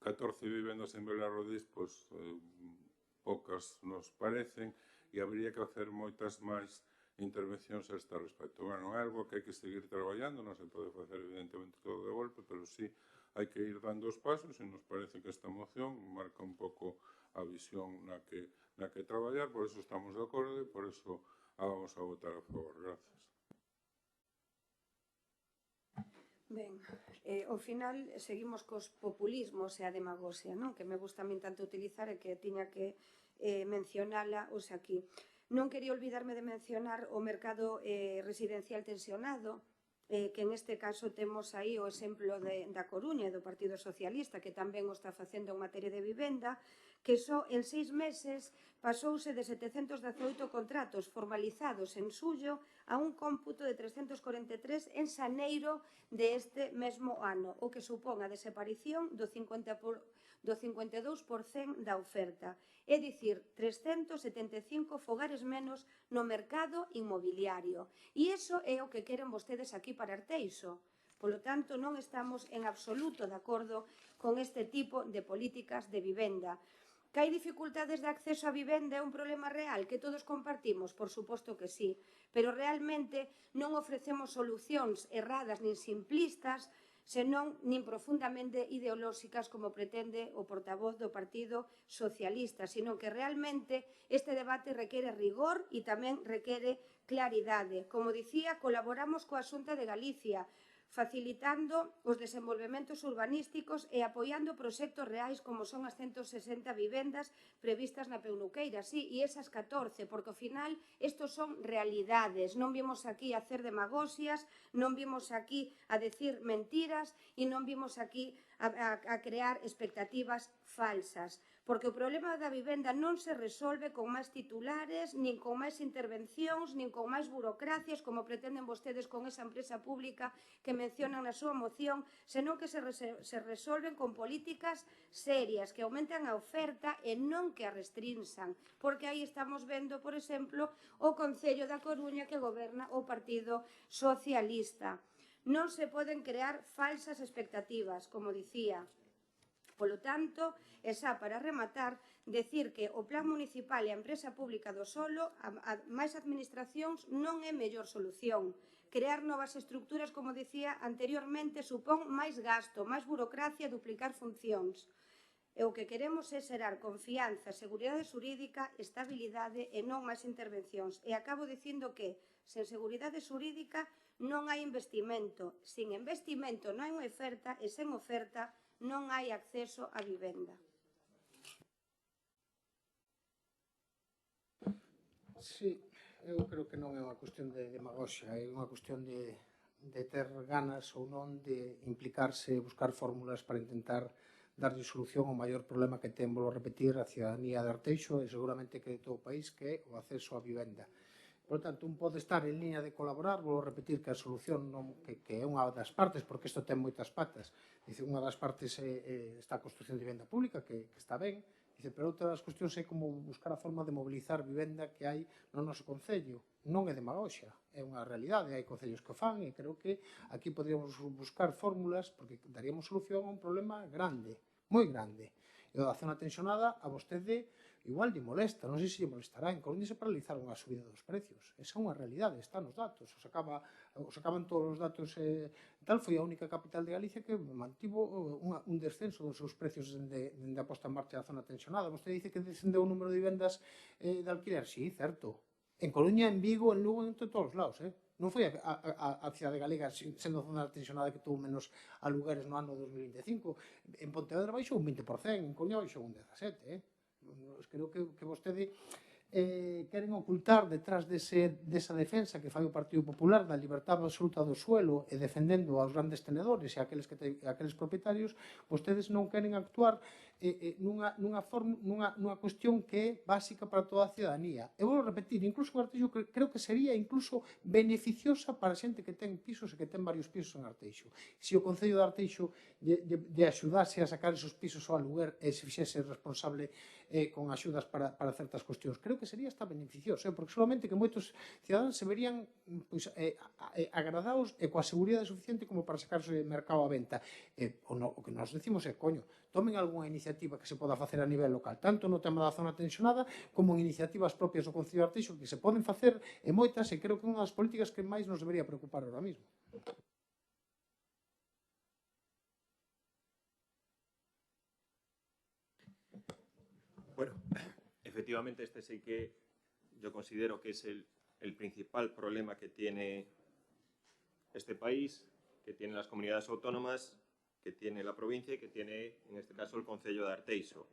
14 vivendas en Vilarrodís, pois poucas nos parecen e habría que facer moitas máis intervencións a este respecto. Bueno, é algo que hai que seguir traballando, non se pode facer evidentemente todo de golpe, pero sí hai que ir dando os pasos e nos parece que esta moción marca un pouco a visión na que traballar, por eso estamos de acordo e por eso vamos a votar a favor. Gracias. Ben, ao final seguimos cos populismos e a demagoxia, non? Que me gusta a min tanto utilizar e que tiña que mencionala hoxe aquí. Non quería olvidarme de mencionar o mercado residencial tensionado, que en este caso temos aí o exemplo da Coruña e do Partido Socialista, que tamén o está facendo en materia de vivenda, que só en 6 meses pasouse de 718 contratos formalizados en xullo a un cómputo de 343 en xaneiro deste mesmo ano, o que supón a desaparición do 52% da oferta. É dicir, 375 fogares menos no mercado inmobiliario. E iso é o que queren vostedes aquí para Arteixo. Polo tanto, non estamos en absoluto de acordo con este tipo de políticas de vivenda. Que hai dificultades de acceso á vivenda é un problema real que todos compartimos? Por suposto que sí, pero realmente non ofrecemos solucións erradas nin simplistas, senón nin profundamente ideolóxicas como pretende o portavoz do Partido Socialista, sino que realmente este debate requere rigor e tamén requere claridade. Como dicía, colaboramos coa Xunta de Galicia, facilitando os desenvolvementos urbanísticos e apoiando proxectos reais como son as 160 vivendas previstas na Peunuqueira, sí, e esas 14, porque ao final estos son realidades. Non vimos aquí a hacer demagoxias, non vimos aquí a decir mentiras e non vimos aquí a crear expectativas falsas. Porque o problema da vivenda non se resolve con máis titulares, nin con máis intervencións, nin con máis burocracias, como pretenden vostedes con esa empresa pública que mencionan na súa moción, senón que se resolven con políticas serias que aumentan a oferta e non que a restrinxan. Porque aí estamos vendo, por exemplo, o Concello da Coruña que goberna o Partido Socialista. Non se poden crear falsas expectativas, como dicía. Polo tanto, e xa para rematar, decir que o Plan Municipal e a Empresa Pública do Solo, máis administracións, non é mellor solución. Crear novas estructuras, como dicía anteriormente, supón máis gasto, máis burocracia e duplicar funcións. E o que queremos é xerar confianza, seguridade xurídica, estabilidade e non máis intervencións. E acabo dicindo que, sen seguridade xurídica, non hai investimento. Sin investimento non hai unha oferta e sen oferta non hai acceso á vivenda. Sí, eu creo que non é unha cuestión de demagoxia, é unha cuestión de ter ganas ou non de implicarse e buscar fórmulas para intentar darlle solución ao maior problema que ten, vou repetir, a cidadanía de Arteixo e seguramente que de todo o país, que é o acceso á vivenda. Por tanto, un pode estar en línea de colaborar, vou repetir que a solución que é unha das partes, porque isto ten moitas patas. Dice, unha das partes está a construcción de vivenda pública, que está ben, dice, pero outra das cuestións é como buscar a forma de mobilizar vivenda que hai no noso concello. Non é demagoxia, é unha realidade, hai concellos que o fan e creo que aquí poderíamos buscar fórmulas porque daríamos solución a un problema grande, moi grande. E a zona tensionada a vostede igual lle molesta, non sei se lle molestará. En Coruña se paralizaron a subida dos precios. Esa é unha realidade, está nos datos. Os acaban todos os datos tal. Foi a única capital de Galicia que mantivo un descenso dos seus precios dende a posta en marcha da zona tensionada. Vostede dice que descendeu o número de vivendas de alquiler. Sí, certo. En Coruña, en Vigo, en Lugo, en todos os lados. Non foi a cidade galega sendo zona tensionada que tuvo menos alugueres no ano 2025. En Pontevedra baixou un 20%, en Coruña baixou un 17%. Creo que vostede queren ocultar detrás desa defensa que fai o Partido Popular da liberdade absoluta do suelo e defendendo aos grandes tenedores e aqueles propietarios, vostedes non queren actuar nunha cuestión que é básica para toda a cidadanía. Eu vou repetir, incluso en Arteixo creo que sería incluso beneficiosa para a xente que ten pisos e que ten varios pisos en Arteixo. Se o Concello de Arteixo de axudase a sacar esos pisos ao aluguer e se fixese responsable con axudas para certas cuestións, creo que sería hasta beneficioso, porque solamente que moitos cidadáns se verían agradados e coa seguridade suficiente como para sacarse o mercado a venta. O que nós decimos é, coño, tomen algunha iniciativa que se poda facer a nivel local, tanto no tema da zona tensionada como en iniciativas propias do Concello de Arteixo que se poden facer e moitas, e creo que é unha das políticas que máis nos debería preocupar ahora mismo. Bueno, efectivamente este sí que yo considero que es el principal problema que tiene este país, que tienen las comunidades autónomas, que tiene la provincia y que tiene, en este caso, el Concello de Arteixo.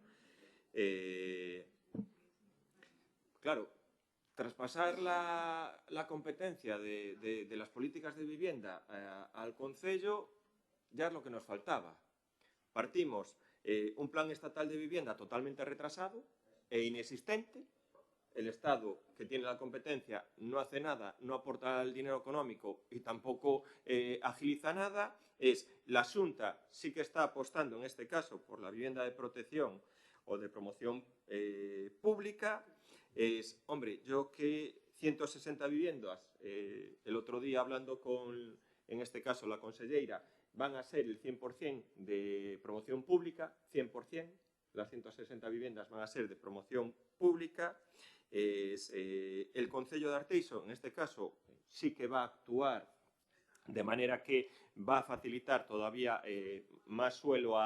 Claro, traspasar la competencia de las políticas de vivienda al Concello ya es lo que nos faltaba. Partimos un plan estatal de vivienda totalmente retrasado e inexistente. El Estado, que tiene la competencia, no hace nada, no aporta el dinero económico y tampoco agiliza nada. La Xunta sí que está apostando, en este caso, por la vivienda de protección o de promoción pública. Hombre, yo que 160 viviendas, el otro día hablando con, en este caso, la conselleira, van a ser el 100% de promoción pública, 100%. las 160 viviendas van a ser de promoción pública. El Concello de Arteixo, en este caso, sí que va a actuar de manera que va a facilitar todavía más suelo,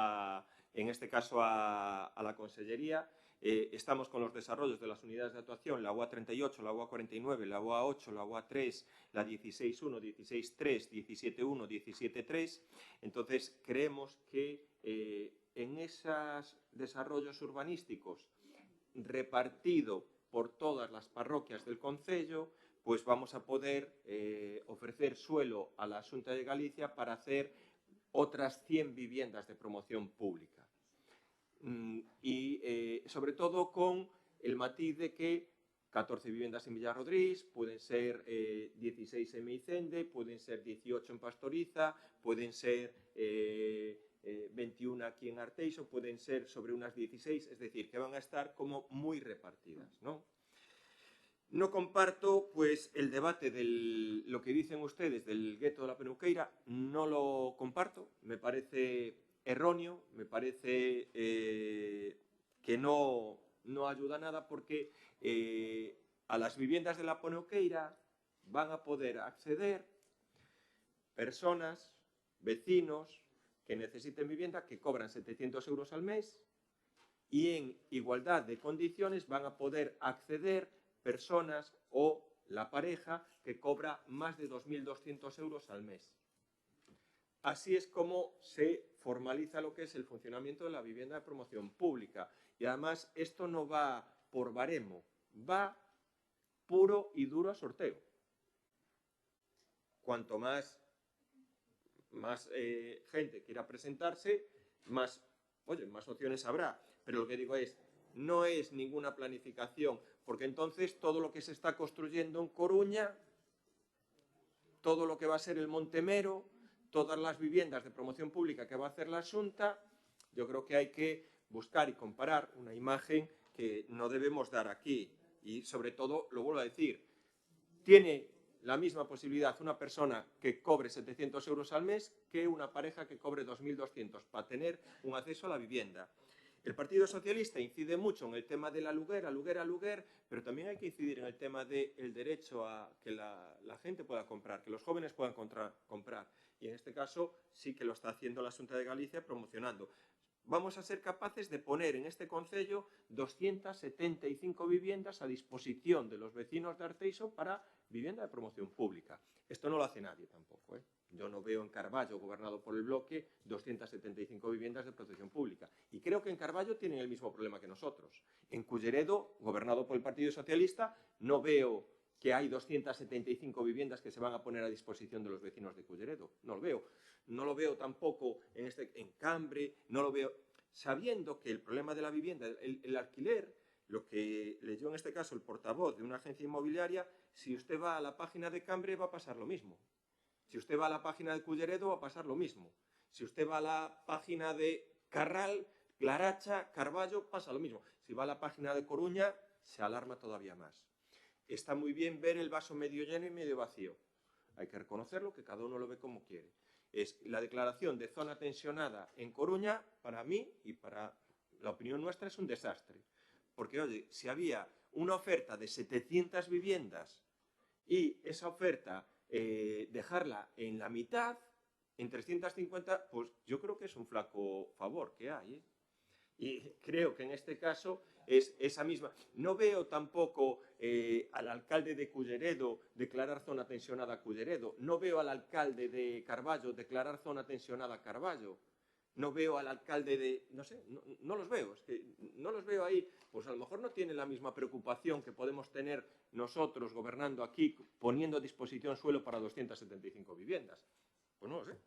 en este caso, a la Consellería. Estamos con los desarrollos de las unidades de actuación, la UA 38, la UA 49, la UA 8, la UA 3, la 16.1, 16.3, 17.1, 17.3. Entonces, creemos que en esos desarrollos urbanísticos repartido por todas las parroquias del concello, pues vamos a poder ofrecer suelo a la Xunta de Galicia para hacer otras 100 viviendas de promoción pública. Y sobre todo con el matiz de que 14 viviendas en Villarrodriz, pueden ser 16 en Meicende, pueden ser 18 en Pastoriza, pueden ser 21 aquí en Arteixo, pueden ser sobre unas 16, es decir, que van a estar como muy repartidas, ¿no? No comparto, pues, el debate de lo que dicen ustedes del gueto de la Penuqueira, no lo comparto, me parece erróneo, me parece que no ayuda a nada, porque a las viviendas de la Penuqueira van a poder acceder personas, vecinos, que necesiten vivienda, que cobran 700 euros al mes, y en igualdad de condiciones van a poder acceder personas o la pareja que cobra más de 2.200 euros al mes. Así es como se formaliza lo que es el funcionamiento de la vivienda de promoción pública. Y además esto no va por baremo, va puro y duro a sorteo. Cuanto más gente quiera presentarse, más opciones habrá. Pero lo que digo es, no es ninguna planificación, porque entonces todo lo que se está construyendo en Coruña, todo lo que va a ser el Montemero, todas las viviendas de promoción pública que va a hacer la Xunta, yo creo que hay que buscar y comparar una imagen que no debemos dar aquí. Y sobre todo, lo vuelvo a decir, tiene la misma posibilidad una persona que cobre 700 euros al mes que una pareja que cobre 2.200 para tener un acceso a la vivienda. El Partido Socialista incide mucho en el tema del aluguer, pero también hay que incidir en el tema del derecho a que la gente pueda comprar, que los jóvenes puedan comprar. Y en este caso sí que lo está haciendo la Xunta de Galicia promocionando. Vamos a ser capaces de poner en este concello 275 viviendas a disposición de los vecinos de Arteixo para vivienda de promoción pública. Esto no lo hace nadie tampoco, ¿eh? Yo no veo en Carballo, gobernado por el Bloque, 275 viviendas de protección pública. Y creo que en Carballo tienen el mismo problema que nosotros. En Culleredo, gobernado por el Partido Socialista, no veo que hay 275 viviendas que se van a poner a disposición de los vecinos de Culleredo. No lo veo. No lo veo tampoco en Cambre, no lo veo. Sabiendo que el problema de la vivienda, el alquiler, lo que leyó en este caso el portavoz de una agencia inmobiliaria, si usted va a la página de Cambre va a pasar lo mismo. Si usted va a la página de Culleredo va a pasar lo mismo. Si usted va a la página de Carral, Laracha, Carballo, pasa lo mismo. Si va a la página de Coruña, se alarma todavía más. Está muy bien ver el vaso medio lleno y medio vacío. Hay que reconocerlo, que cada uno lo ve como quiere. Es la declaración de zona tensionada en Coruña, para mí y para la opinión nuestra, es un desastre. Porque, oye, si había una oferta de 700 viviendas y esa oferta dejarla en la mitad, en 350, pues yo creo que es un flaco favor que hay, ¿eh? Y creo que en este caso es esa misma. No veo tampoco al alcalde de Culleredo declarar zona tensionada a Culleredo. No veo al alcalde de Carballo declarar zona tensionada a Carballo. No veo al alcalde de... No sé, no los veo. Es que no los veo ahí. Pues a lo mejor no tienen la misma preocupación que podemos tener nosotros gobernando aquí, poniendo a disposición suelo para 275 viviendas. Pues no lo sé.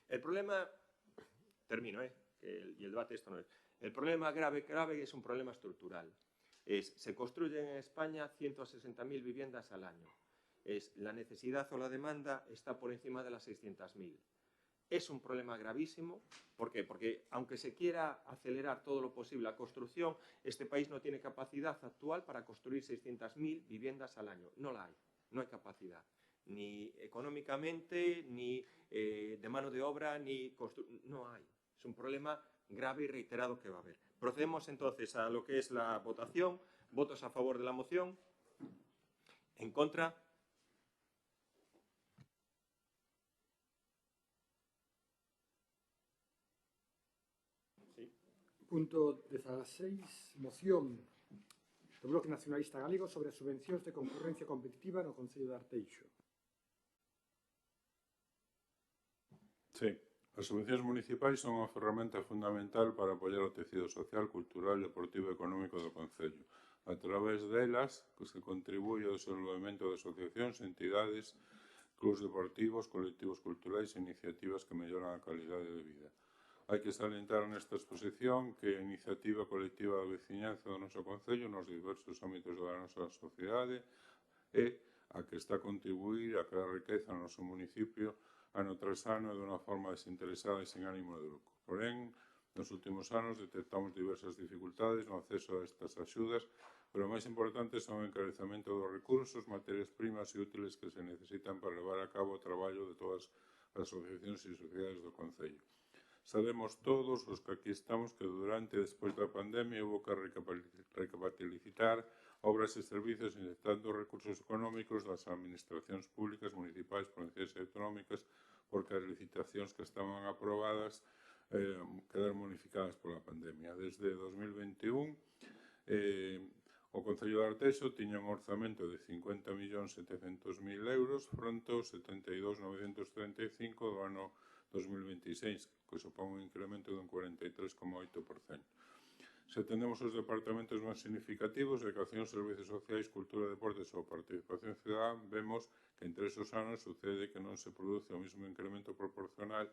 El problema... Termino, y el debate esto no es. El problema grave es un problema estructural. Se construyen en España 160.000 viviendas al año. La necesidad o la demanda está por encima de las 600.000. Es un problema gravísimo. ¿Por qué? Porque aunque se quiera acelerar todo lo posible la construcción, este país no tiene capacidad actual para construir 600.000 viviendas al año. No la hay. No hay capacidad. Ni económicamente, ni de mano de obra, ni no hay. Es un problema grave y reiterado que va a haber. Procedemos entonces a lo que es la votación. ¿Votos a favor de la moción? ¿En contra? Punto 16, moción do Bloque Nacionalista Galego sobre as subvencións de concurrencia competitiva no Concello de Arteixo. Sí, as subvencións municipais son unha ferramenta fundamental para apoiar o tecido social, cultural, deportivo e económico do Concello. A través delas, se contribuye ao desenvolvemento de asociacións, entidades, clubs deportivos, colectivos culturais e iniciativas que melloran a calidade de vida. Hai que salientar nesta exposición que a iniciativa colectiva da veciñanza do noso Concello nos diversos ámbitos da nosa sociedade é a que está a contribuir a crear riqueza no noso municipio ano tras ano e dunha forma desinteresada e sen ánimo de lucro. Porén, nos últimos anos detectamos diversas dificultades no acceso a estas axudas, pero o máis importante son o encarecemento dos recursos, materias primas e útiles que se necesitan para levar a cabo o traballo de todas as asociacións e sociedades do Concello. Sabemos todos os que aquí estamos que durante e despois da pandemia houve que recapitalizar obras e servizos inyectando recursos económicos das administracións públicas, municipais, provinciais e autonómicas, porque as licitacións que estaban aprobadas quedaron modificadas pola pandemia. Desde 2021, o Concello de Arteixo tiña un orzamento de 50.700.000 euros fronte aos 72.935 do ano 2026, que supón un incremento dun 43,8%. Se atendemos os departamentos máis significativos, Educación, Servicios Sociais, Cultura, Deportes ou Participación Cidadá, vemos que entre esos anos sucede que non se produce o mesmo incremento proporcional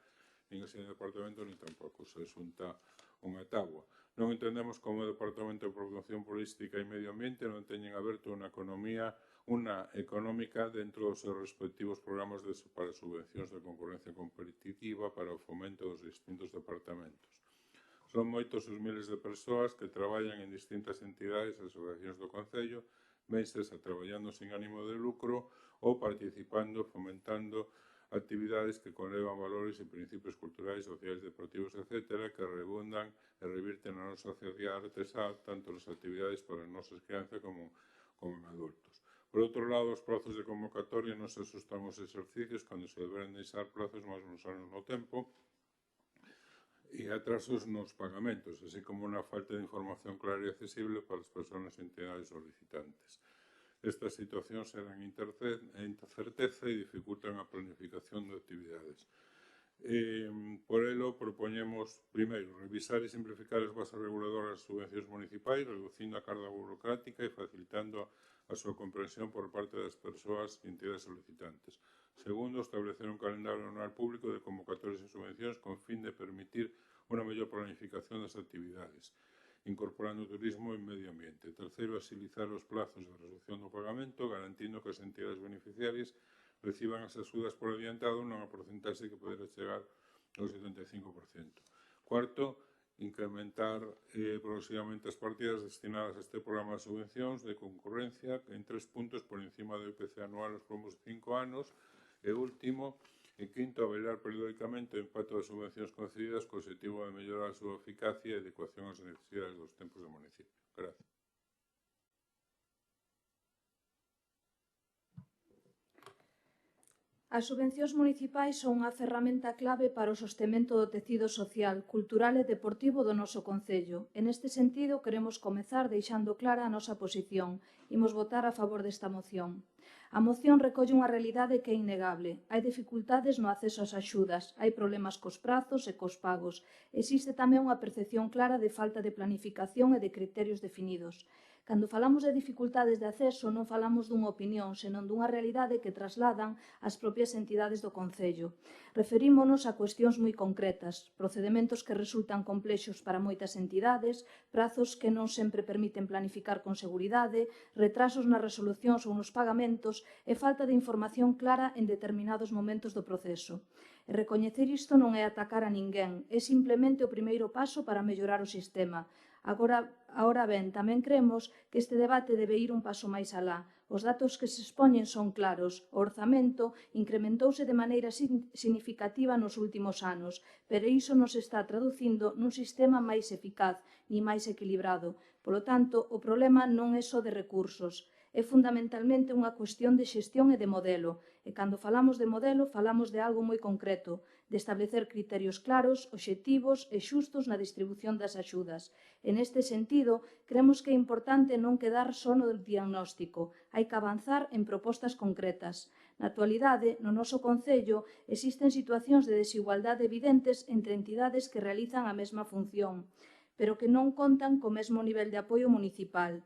nin ese departamento nin tampouco se xunta unha táboa. Non entendemos como o Departamento de Promoción Turística e Medio Ambiente non teñen aberto unha económica dentro dos seus respectivos programas para subvencións de concurrencia competitiva para o fomento dos distintos departamentos. Son moitos os miles de persoas que traballan en distintas entidades e asociacións do Concello, meses a traballando sin ánimo de lucro ou participando, fomentando actividades que conlevan valores e principios culturais, sociais, deportivos, etc., que rebundan e revirten na nosa sociedade artesá, tanto nas actividades para as nosas crianzas como en adultos. Por outro lado, os prazos de convocatoria non se asustan os exercicios cando se deben deixar plazos máis uns anos no tempo e atrasos nos pagamentos, así como unha falta de información clara e accesible para as persoas e entidades solicitantes. Estas situacións eran incerteza e dificultan a planificación de actividades. Por elo, propoñemos, primeiro, revisar e simplificar as bases reguladoras das subvencións municipais, reducindo a carga burocrática e facilitando a súa comprensión por parte das persoas e entidades solicitantes. Segundo, establecer un calendario anual público de convocatorias e subvencións con fin de permitir unha mellor planificación das actividades, incorporando turismo e medio ambiente. Terceiro, agilizar os plazos de resolución do pagamento, garantindo que as entidades beneficiarias reciban as axudas por adiantado nunha porcentaxe que poderá chegar ao 75%. Cuarto, incrementar progresivamente as partidas destinadas a este programa de subvencións de concurrencia en 3 puntos por encima do IPC anual nos próximos 5 anos. E último, e quinto, avaliar periódicamente o impacto das subvencións concedidas co objetivo de mellorar a súa eficacia e adecuación ás necesidades dos tempos do municipio. Gracias. As subvencións municipais son unha ferramenta clave para o sostemento do tecido social, cultural e deportivo do noso Concello. En este sentido, queremos comezar deixando clara a nosa posición. Imos votar a favor desta moción. A moción recolle unha realidade que é innegable. Hai dificultades no acceso ás axudas, hai problemas cos prazos e cos pagos. Existe tamén unha percepción clara de falta de planificación e de criterios definidos. Cando falamos de dificultades de acceso non falamos dunha opinión, senón dunha realidade que trasladan as propias entidades do Concello. Referímonos a cuestións moi concretas, procedementos que resultan complexos para moitas entidades, prazos que non sempre permiten planificar con seguridade, retrasos nas resolucións ou nos pagamentos e falta de información clara en determinados momentos do proceso. E recoñecer isto non é atacar a ninguén, é simplemente o primeiro paso para mellorar o sistema. Agora ben, tamén cremos que este debate debe ir un paso máis alá. Os datos que se expoñen son claros. O orzamento incrementouse de maneira significativa nos últimos anos, pero iso non se está traducindo nun sistema máis eficaz ni máis equilibrado. Polo tanto, o problema non é só de recursos, é fundamentalmente unha cuestión de xestión e de modelo. E cando falamos de modelo, falamos de algo moi concreto, de establecer criterios claros, obxectivos e xustos na distribución das axudas. E neste sentido, creemos que é importante non quedar só no diagnóstico, hai que avanzar en propostas concretas. Na actualidade, no noso Concello, existen situacións de desigualdade evidentes entre entidades que realizan a mesma función, pero que non contan co mesmo nivel de apoio municipal.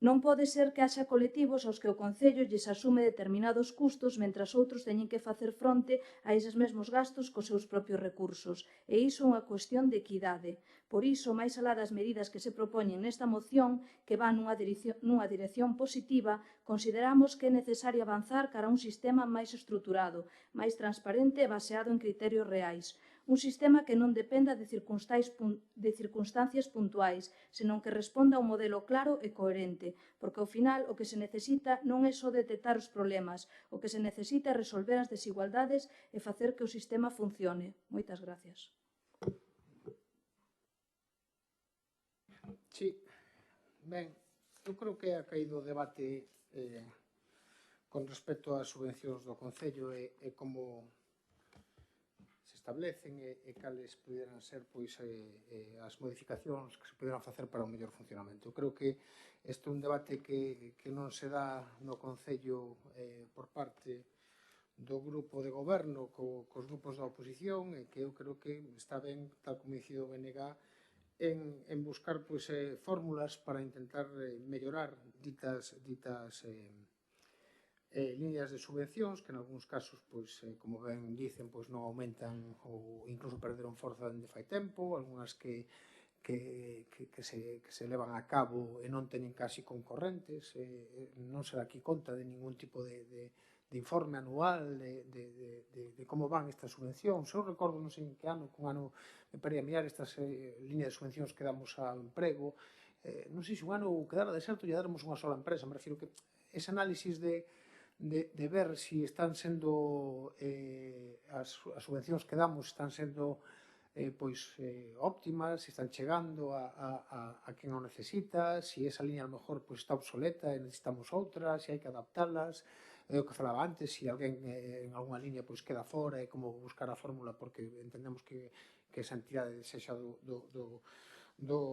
Non pode ser que haxa colectivos aos que o Concello lles asume determinados custos mentras outros teñen que facer fronte a eses mesmos gastos cos seus propios recursos. E iso é unha cuestión de equidade. Por iso, máis alá das medidas que se propoñen nesta moción, que van nunha dirección positiva, consideramos que é necesario avanzar cara a un sistema máis estruturado, máis transparente e baseado en criterios reais. Un sistema que non dependa de circunstancias puntuais, senón que responda a un modelo claro e coherente, porque ao final o que se necesita non é só detectar os problemas, o que se necesita é resolver as desigualdades e facer que o sistema funcione. Moitas gracias. Sí, ben, eu creo que ha caído o debate con respecto ás subvencións do Concello e como establecen e cales puderan ser pois as modificacións que se puderan facer para o mellor funcionamento. Eu creo que este é un debate que non se dá no Concello por parte do grupo de goberno cos grupos da oposición e que eu creo que está ben, tal como dicido o BNG, en buscar pois fórmulas para intentar mellorar ditas líneas de subvencións que en algúns casos, pois, como ben dicen, pois non aumentan ou incluso perderon forza dende fai tempo, algunhas que se levan a cabo e non teñen casi concorrentes, non se dá aquí conta de ningún tipo de informe anual de como van estas subvencións. Eu recordo, non sei en que ano, que un ano me parei a mirar estas líneas de subvencións que damos ao emprego, non sei se un ano quedara deserto e dáramos unha sola empresa. Me refiro que ese análisis de ver se están sendo as subvencións que damos están sendo óptimas, se están chegando a quen o necesita, se esa línea a lo mejor está obsoleta e necesitamos outra, se hai que adaptalas, é o que falaba antes, se alguén en alguna línea queda fora e como buscar a fórmula porque entendemos que esa entidade sexa do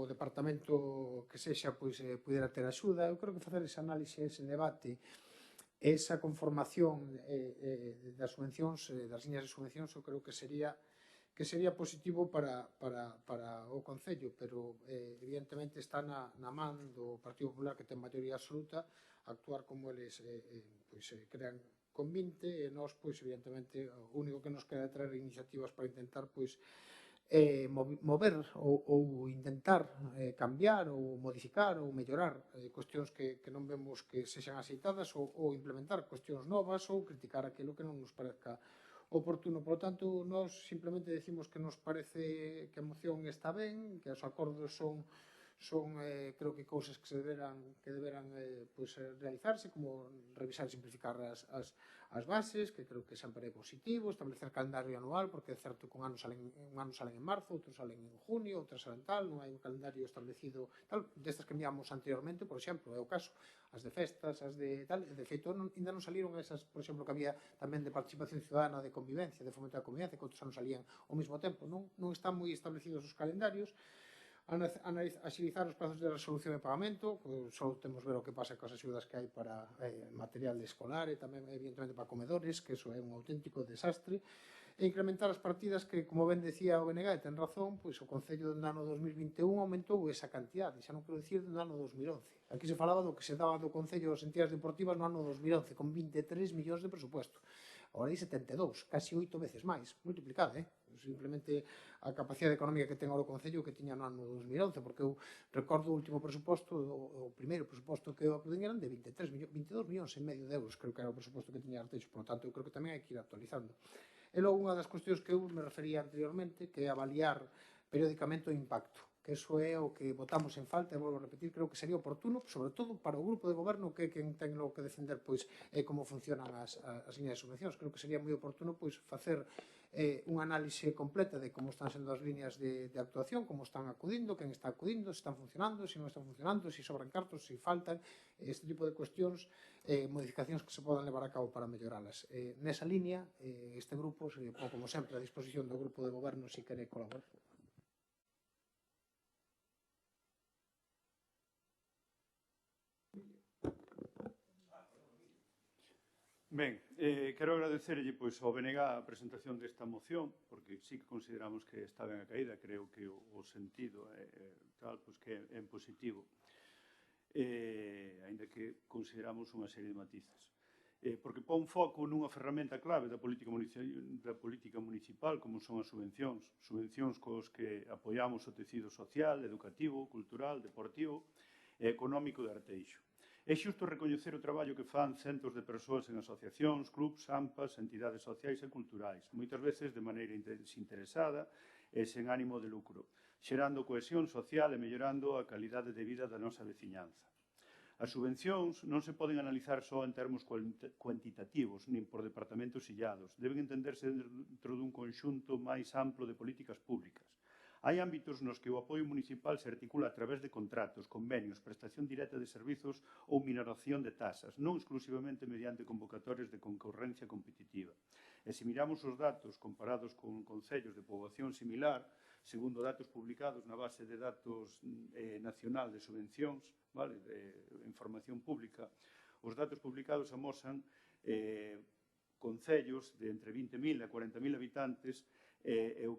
departamento que sexa pudera ter axuda. Eu creo que facer ese análise, ese debate, esa conformación das subvencións, das líneas de subvencións, eu creo que sería positivo para o Concello, pero evidentemente está na man do Partido Popular, que ten maioría absoluta, actuar como eles crean convinte, e nós, evidentemente, o único que nos queda é traer iniciativas para intentar mover ou intentar cambiar ou modificar ou mellorar cuestións que non vemos que sexan aceitadas ou implementar cuestións novas ou criticar aquilo que non nos parezca oportuno. Por lo tanto, nós simplemente decimos que nos parece que a moción está ben, que os acordos son creo que cousas que deberan realizarse, como revisar e simplificar as bases, que creo que sempre é positivo, establecer calendario anual, porque é certo que un ano salen en marzo, outros salen en junio, outros salen tal, non hai un calendario establecido tal, destas que enviamos anteriormente, por exemplo, é o caso, as de festas, as de tal, de feito, ainda non saliron esas, por exemplo, que había tamén de participación ciudadana, de convivencia, de fomento da convivencia, que outros anos salían ao mesmo tempo, non están moi establecidos os calendarios. Axilizar os plazos de resolución e pagamento, só temos ver o que pasa coas axudas que hai para material escolar e tamén, evidentemente, para comedores, que eso é un auténtico desastre, e incrementar as partidas que, como ben decía o BNG, e ten razón, pois o Concello do ano 2021 aumentou esa cantidade, xa non quero dicir do ano 2011. Aquí se falaba do que se daba do Concello das entidades deportivas no ano 2011, con 23 millóns de presupuesto. Agora hai 72, casi 8 veces máis, multiplicada, simplemente a capacidade económica que ten o Concello que tiña no ano 2011, porque eu recordo o último presuposto, o primeiro presuposto que eu acudín eran de 22 millóns e medio de euros, creo que era o presuposto que tiña Arteixo, por lo tanto, eu creo que tamén hai que ir actualizando. E logo, unha das cuestións que eu me refería anteriormente, que é avaliar periódicamente o impacto. que eso é o que votamos en falta, e volvo a repetir, creo que sería oportuno, sobre todo para o grupo de goberno que é quen ten lo que defender pois como funcionan as líneas de subvencións. Creo que sería moi oportuno pois facer unha análise completa de como están sendo as líneas de actuación, como están acudindo, quen está acudindo, se están funcionando, se non están funcionando, se sobran cartos, se faltan, este tipo de cuestións, modificacións que se podan levar a cabo para melloralas. Nesa línea, este grupo, como sempre, a disposición do grupo de goberno se quere colaborar. Ben, quero agradecerlle ao BNG a presentación desta moción, porque sí que consideramos que está ben a caída, creo que o sentido é tal, que é positivo, aínda que consideramos unha serie de matices. Porque pon foco nunha ferramenta clave da política municipal, como son as subvencións cos que apoiamos o tecido social, educativo, cultural, deportivo e económico de Arteixo. É xusto recoñecer o traballo que fan centos de persoas en asociacións, clubs, AMPAs, entidades sociais e culturais, moitas veces de maneira desinteresada e sen ánimo de lucro, xerando cohesión social e mellorando a calidade de vida da nosa veciñanza. As subvencións non se poden analizar só en termos cuantitativos, nin por departamentos illados, deben entenderse dentro dun conxunto máis amplo de políticas públicas. Hai ámbitos nos que o apoio municipal se articula a través de contratos, convenios, prestación directa de servizos ou minoración de tasas, non exclusivamente mediante convocatorias de concorrencia competitiva. E se miramos os datos comparados con concellos de poboación similar, segundo datos publicados na base de datos nacional de subvencións, de información pública, os datos publicados amosan concellos de entre 20.000 e 40.000 habitantes é o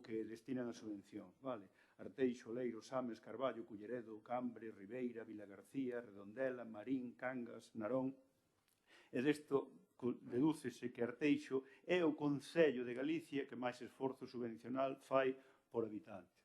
que destinan a subvención. Arteixo, Leiro, Sames, Carballo, Culleredo, Cambre, Ribeira, Vilagarcía, Redondela, Marín, Cangas, Narón. E desto dedúcese que Arteixo é o concello de Galicia que máis esforzo subvencional fai por habitante.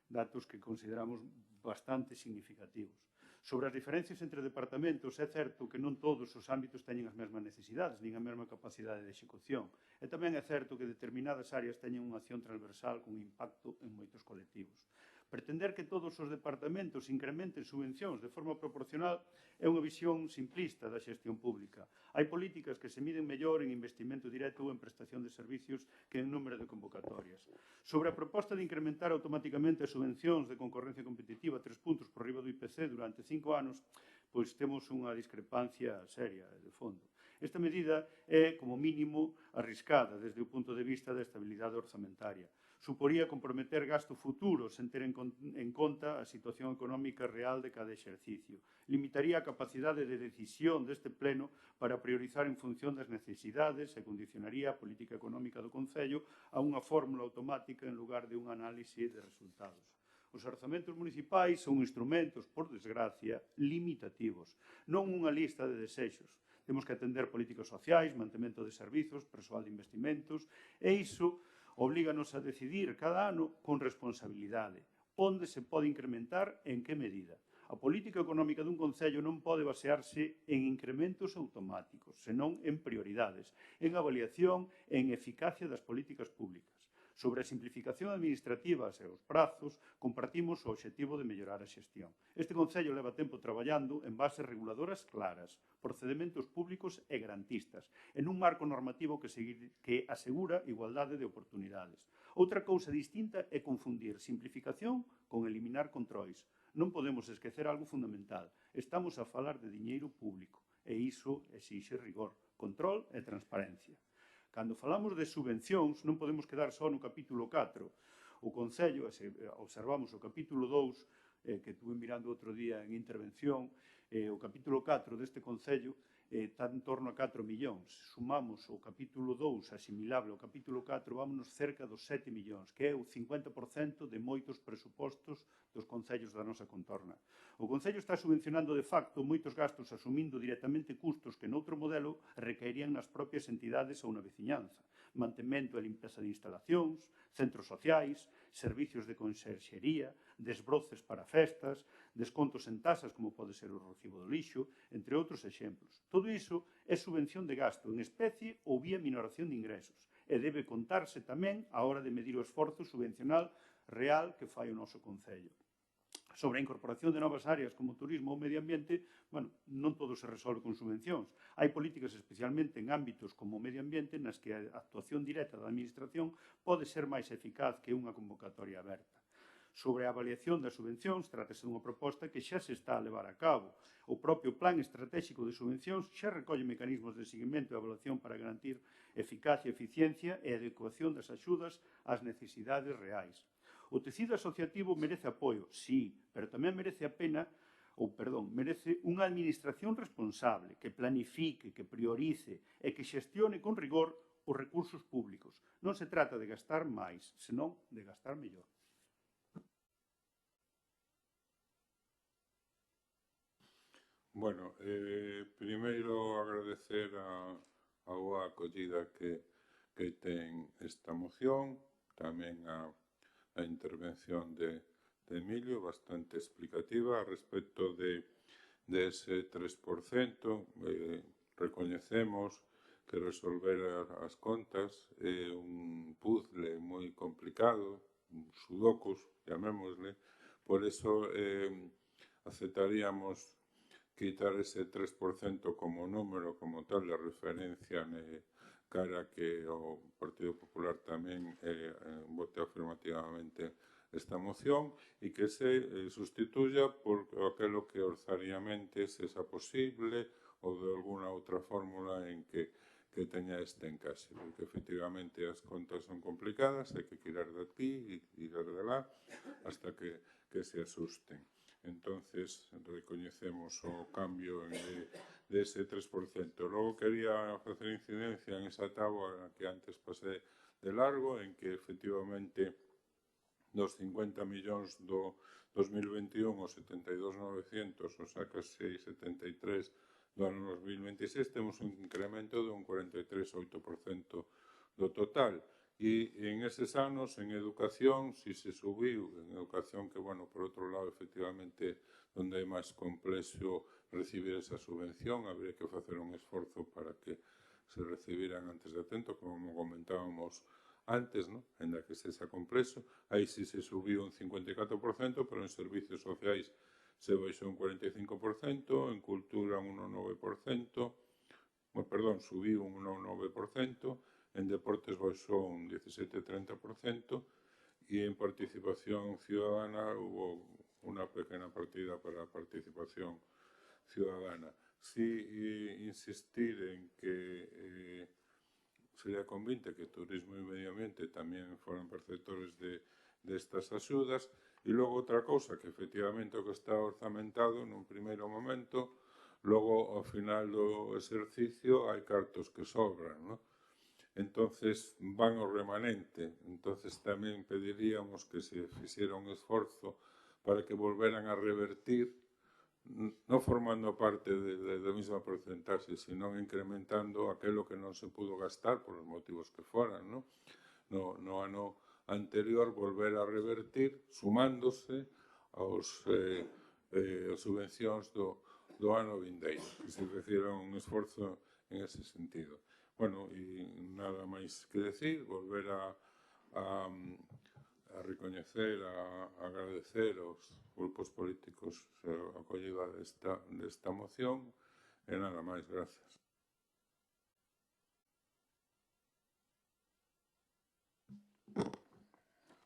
Datos que consideramos bastante significativos. Sobre as diferencias entre departamentos, é certo que non todos os ámbitos teñen as mesmas necesidades, nin a mesma capacidade de execución. E tamén é certo que determinadas áreas teñen unha acción transversal con impacto en moitos colectivos. Pretender que todos os departamentos incrementen subvencións de forma proporcional é unha visión simplista da xestión pública. Hai políticas que se miden mellor en investimento directo ou en prestación de servicios que en número de convocatorias. Sobre a proposta de incrementar automáticamente as subvencións de concorrencia competitiva 3 puntos por riba do IPC durante 5 anos, pois temos unha discrepancia seria de fondo. Esta medida é, como mínimo, arriscada desde o punto de vista da estabilidade orzamentaria. Suporía comprometer gasto futuro sen ter en conta a situación económica real de cada exercicio. Limitaría a capacidade de decisión deste pleno para priorizar en función das necesidades e condicionaría a política económica do Concello a unha fórmula automática en lugar de un análise de resultados. Os orzamentos municipais son instrumentos, por desgracia, limitativos, non unha lista de desexos. Temos que atender políticas sociais, mantemento de servizos, persoal de investimentos, e iso oblíganos a decidir cada ano con responsabilidade onde se pode incrementar e en que medida. A política económica dun concello non pode basearse en incrementos automáticos, senón en prioridades, en avaliación e en eficacia das políticas públicas. Sobre a simplificación administrativa e os prazos, compartimos o obxectivo de mellorar a xestión. Este concello leva tempo traballando en bases reguladoras claras, procedementos públicos e garantistas, en un marco normativo que asegura igualdade de oportunidades. Outra cousa distinta é confundir simplificación con eliminar controis. Non podemos esquecer algo fundamental. Estamos a falar de diñeiro público e iso exixe rigor, control e transparencia. Cando falamos de subvencións, non podemos quedar só no capítulo 4. O Concello, se observamos o capítulo 2, que estuve mirando outro día en intervención, o capítulo 4 deste Concello está en torno a 4 millóns. Sumamos o capítulo 2 asimilable ao capítulo 4, vámonos cerca dos 7 millóns, que é o 50% de moitos presupostos dos concellos da nosa contorna. O Concello está subvencionando de facto moitos gastos asumindo directamente custos que noutro modelo recaerían nas propias entidades ou na veciñanza. Mantemento e limpeza de instalacións, centros sociais, servicios de conserxería, desbroces para festas, descontos en tasas como pode ser o recibo do lixo, entre outros exemplos. Todo iso é subvención de gasto en especie ou vía minoración de ingresos e debe contarse tamén a hora de medir o esforzo subvencional real que fai o noso Concello. Sobre a incorporación de novas áreas como turismo ou medio ambiente, bueno, non todo se resolve con subvencións. Hai políticas especialmente en ámbitos como o medio ambiente nas que a actuación directa da Administración pode ser máis eficaz que unha convocatoria aberta. Sobre a avaliación das subvencións, trátase dunha proposta que xa se está a levar a cabo. O propio Plan Estratégico de Subvencións xa recolle mecanismos de seguimento e avaliación para garantir eficacia, eficiencia e adecuación das axudas ás necesidades reais. O tecido asociativo merece apoio, sí, pero tamén merece merece unha administración responsable, que planifique, que priorice e que xestione con rigor os recursos públicos. Non se trata de gastar máis, senón de gastar mellor. Bueno, primeiro agradecer a boa acollida que ten esta moción, tamén a intervención de Emilio, bastante explicativa a respecto de ese 3%. Recoñecemos que resolver as contas é un puzzle moi complicado, un sudokus, llamémosle, por eso aceptaríamos quitar ese 3% como número, como tal, de referencia cara que o Partido Popular tamén vote afirmativamente esta moción e que se sustituya por aquilo que orzariamente sexa posible ou de alguna outra fórmula en que teña este encaixe, porque efectivamente as contas son complicadas, hai que tirar de aquí e tirar de lá hasta que se asusten. Entonces, recoñecemos o cambio de ese 3%. Logo quería facer incidencia en esa táboa que antes pasé de largo, en que efectivamente dos 50 millóns do 2021 aos 72.900, o sea, case 73 do ano 2026, temos un incremento de un 43,8% do total. E en eses anos, en educación, si se subiu, en educación que, bueno, por outro lado, efectivamente, onde é máis complexo recibir esa subvención, habría que facer un esforzo para que se recibiran antes de atento, como comentábamos antes, ¿no? En la que sexa complexo. Aí sí se subiu un 54%, pero en servicios sociais se baixou un 45%, en cultura un 1,9%, subiu un 1,9%, en deportes baixou un 17,30% e en participación ciudadana hubo unha pequena partida para a participación ciudadana. Si insistir en que sería convinte que turismo e medio ambiente tamén foran perceptores de estas axudas. E logo outra cousa, que efectivamente o que está orzamentado nun primeiro momento, logo ao final do exercicio hai cartos que sobran, non? Entonces van ao remanente. Entonces tamén pediríamos que se fixera un esforzo para que volveran a revertir, non formando parte da mesma porcentaxe, sino incrementando aquilo que non se pudo gastar por os motivos que foran, non? No ano anterior volver a revertir, sumándose aos subvencións do ano vindeiro, que se fixera un esforzo en ese sentido. Bueno, e nada máis que decir, volver a recoñecer, a agradecer aos grupos políticos a acollida desta moción e nada máis, gracias.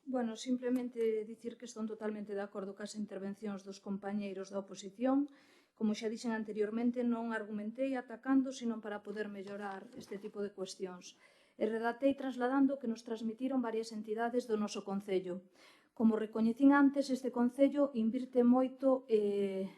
Bueno, simplemente dicir que estou totalmente de acordo cas intervencións dos compañeiros da oposición. Como xa dixen anteriormente, non argumentei atacando, sino para poder mellorar este tipo de cuestións. E redactei trasladando o que nos transmitiron varias entidades do noso Concello. Como recoñecín antes, este Concello invirte moito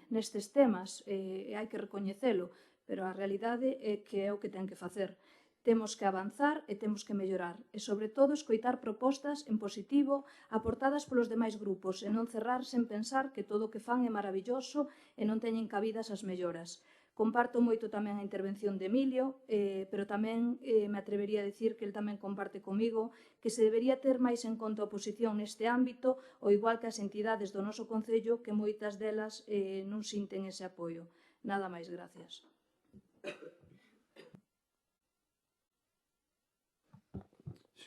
nestes temas, e hai que recoñecelo, pero a realidade é que é o que ten que facer. Temos que avanzar e temos que mellorar, e sobre todo escoitar propostas en positivo aportadas polos demais grupos e non cerrarse en pensar que todo o que fan é maravilloso e non teñen cabidas as melloras. Comparto moito tamén a intervención de Emilio, pero tamén me atrevería a dicir que el tamén comparte comigo que se debería ter máis en conta a oposición neste ámbito, ao igual que as entidades do noso Concello, que moitas delas non sinten ese apoio. Nada máis, gracias.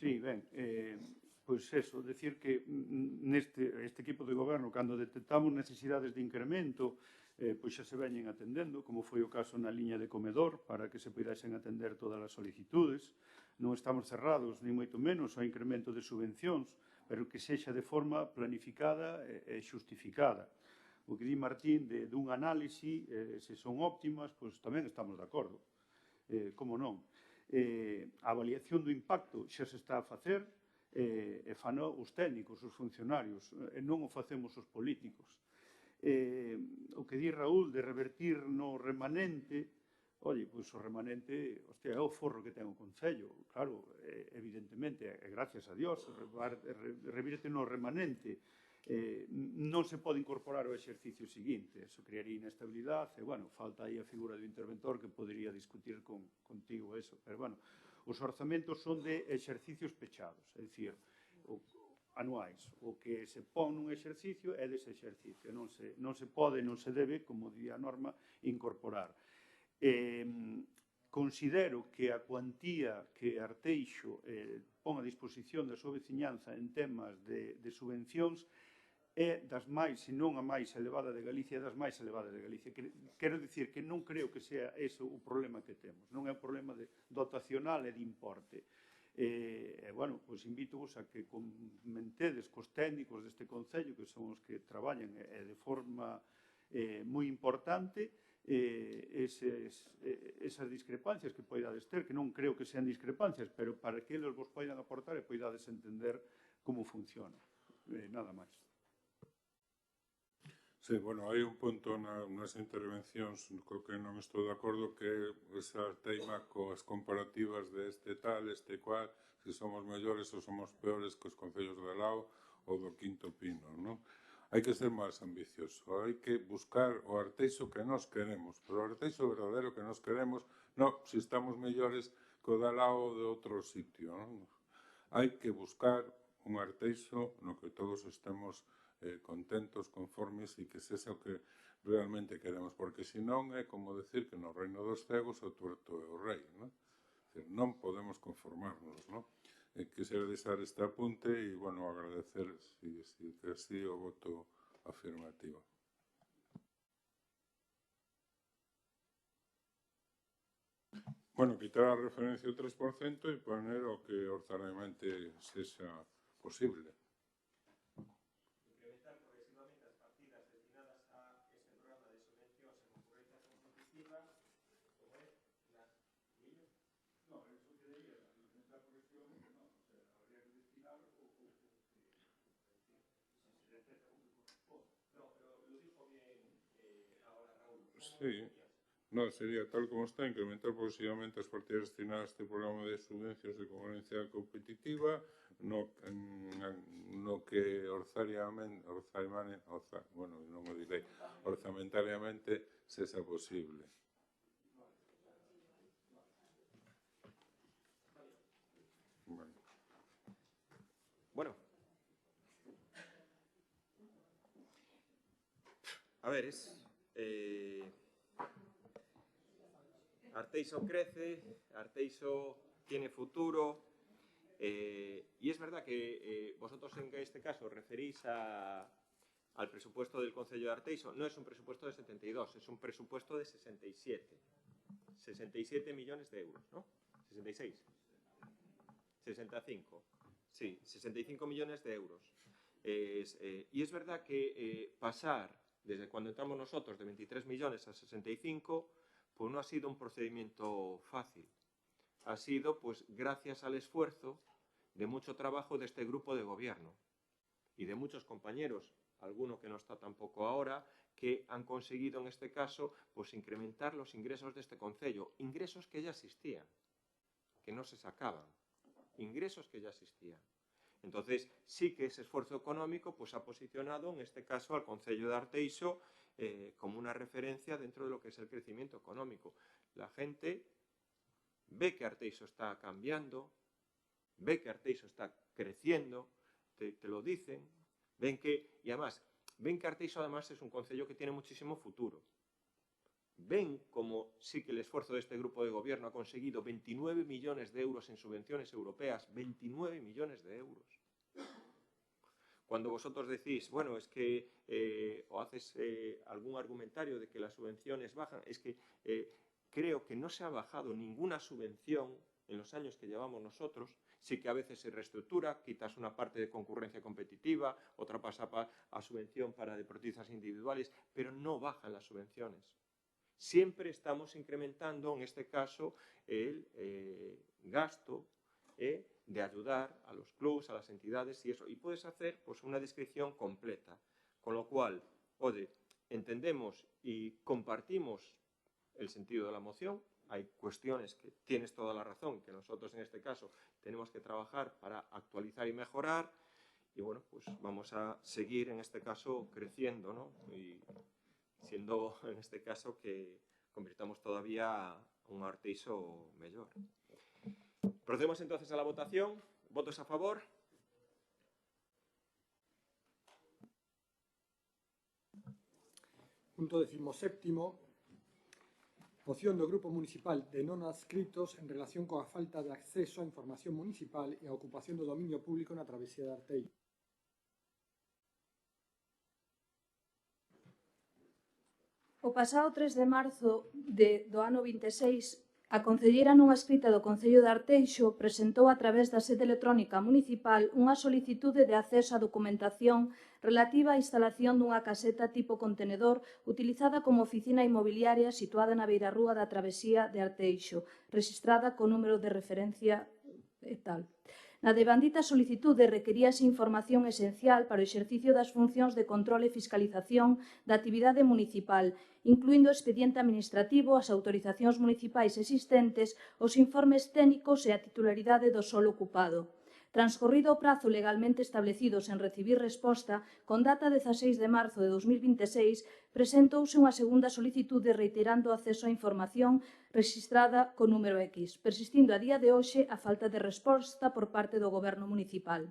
Sí, ben, pois eso, decir que neste equipo de goberno, cando detectamos necesidades de incremento, pois xa se veñen atendendo, como foi o caso na liña de comedor, para que se puidesen atender todas as solicitudes. Non estamos cerrados, ni moito menos, ao incremento de subvencións, pero que sexa de forma planificada e xustificada. O que di Martín dun análise, se son óptimas, pois tamén estamos de acordo. Como non? A avaliación do impacto xa se está a facer, e fano os técnicos, os funcionarios, e non o facemos os políticos. O que di Raúl de revertir no remanente, oye, pois o remanente, hostia, é o forro que ten o Concello, claro, evidentemente, e gracias a Dios, revirte no remanente, non se pode incorporar o exercicio seguinte, eso crearía inestabilidade, e, bueno, falta aí a figura do interventor que podería discutir contigo eso, pero, bueno, os orzamentos son de exercicios pechados, é dicir, anuais. O que se pon nun exercicio é dese exercicio, non se pode, non se debe, como di a norma, incorporar. Considero que a cuantía que Arteixo pon a disposición da súa veciñanza en temas de subvencións é das máis, se non a máis elevada de Galicia, das máis elevadas de Galicia. Quero dicir que non creo que sea ese o problema que temos. Non é un problema dotacional e de importe. Bueno, pois invito-vos a que comentedes cos técnicos deste Concello, que son os que traballan de forma moi importante, esas discrepancias que poidades ter, que non creo que sean discrepancias, pero para que eles vos poidan aportar e poidades entender como funciona. Nada máis. Sí, bueno, hai un punto nas intervencións co que non estou de acordo, que esa teima coas comparativas de este tal, este cual, se somos mellores ou somos peores que os concellos de Lao ou do Quinto Pino, non? Hai que ser máis ambicioso, hai que buscar o Arteixo que nós queremos, pero o Arteixo verdadero que nós queremos, non se estamos mellores que o de Lao ou de outro sitio, non? Hai que buscar un Arteixo no que todos estemos contentos, conformes e que sexa o que realmente queremos, porque senón é como decir que no reino dos cegos o tuerto é o rei, non? Non podemos conformarnos, non? Quixera deixar este apunte e, bueno, agradecer que así o voto afirmativo. Bueno, quitar a referencia ao 3% e poner o que orzariamente sexa posible. Sí, non, sería tal como está, incrementar progresivamente as partidas destinadas a este programa de subvencións de concorrencia competitiva no que orzamentariamente sexa posible. Bueno, a ver, Arteixo crece, Arteixo tiene futuro, y es verdad que vosotros en este caso referís al presupuesto del Concello de Arteixo. No es un presupuesto de 72, es un presupuesto de 67 millones de euros, ¿no? 66, 65, sí, 65 millones de euros. Y es verdad que pasar desde cuando entramos nosotros de 23 millones a 65, pues no ha sido un procedimiento fácil. Ha sido, pues, gracias al esfuerzo de mucho trabajo de este grupo de gobierno y de muchos compañeros, alguno que no está tampoco ahora, que han conseguido en este caso, pues, incrementar los ingresos de este concello. Ingresos que ya existían, que no se sacaban. Ingresos que ya existían. Entonces, sí que ese esfuerzo económico pues, ha posicionado, en este caso, al Concello de Arteixo como una referencia dentro de lo que es el crecimiento económico. La gente ve que Arteixo está cambiando, ve que Arteixo está creciendo, te lo dicen, ven que, y además, ven que Arteixo además es un concello que tiene muchísimo futuro. Ven como sí que el esfuerzo de este grupo de gobierno ha conseguido 29 millones de euros en subvenciones europeas, 29 millones de euros. Cuando vosotros decís, bueno, es que, o haces algún argumentario de que las subvenciones bajan, es que creo que no se ha bajado ninguna subvención en los años que llevamos nosotros. Sí que a veces se reestructura, quitas una parte de concurrencia competitiva, otra pasa a subvención para deportistas individuales, pero no bajan las subvenciones. Siempre estamos incrementando, en este caso, el gasto de ayudar a los clubs, a las entidades y eso. Y puedes hacer pues, una descripción completa. Con lo cual, oye, entendemos y compartimos el sentido de la moción. Hay cuestiones que tienes toda la razón, que nosotros en este caso tenemos que trabajar para actualizar y mejorar. Y bueno, pues vamos a seguir en este caso creciendo, ¿no? Y siendo en este caso que convirtamos todavía un Arteixo mellor. Procedemos entonces a la votación. ¿Votos a favor? Punto 17º. Moción do Grupo Municipal de non adscritos en relación coa falta de acceso á información municipal e a ocupación do dominio público na travesía de Arteixo. O pasado 3 de marzo do ano 26, a concelleira nunha escrita do Concello de Arteixo presentou a través da sede electrónica municipal unha solicitude de acceso á documentación relativa á instalación dunha caseta tipo contenedor utilizada como oficina inmobiliaria situada na beirarrúa da travesía de Arteixo, rexistrada co número de referencia e tal. Na devandita solicitude requeríase información esencial para o exercicio das funcións de control e fiscalización da actividade municipal, incluindo o expediente administrativo, as autorizacións municipais existentes, os informes técnicos e a titularidade do solo ocupado. Transcorrido o prazo legalmente establecido sen recibir resposta, con data 16 de marzo de 2026, presentouse unha segunda solicitude reiterando o acceso á información rexistrada co número X, persistindo a día de hoxe a falta de resposta por parte do Goberno municipal.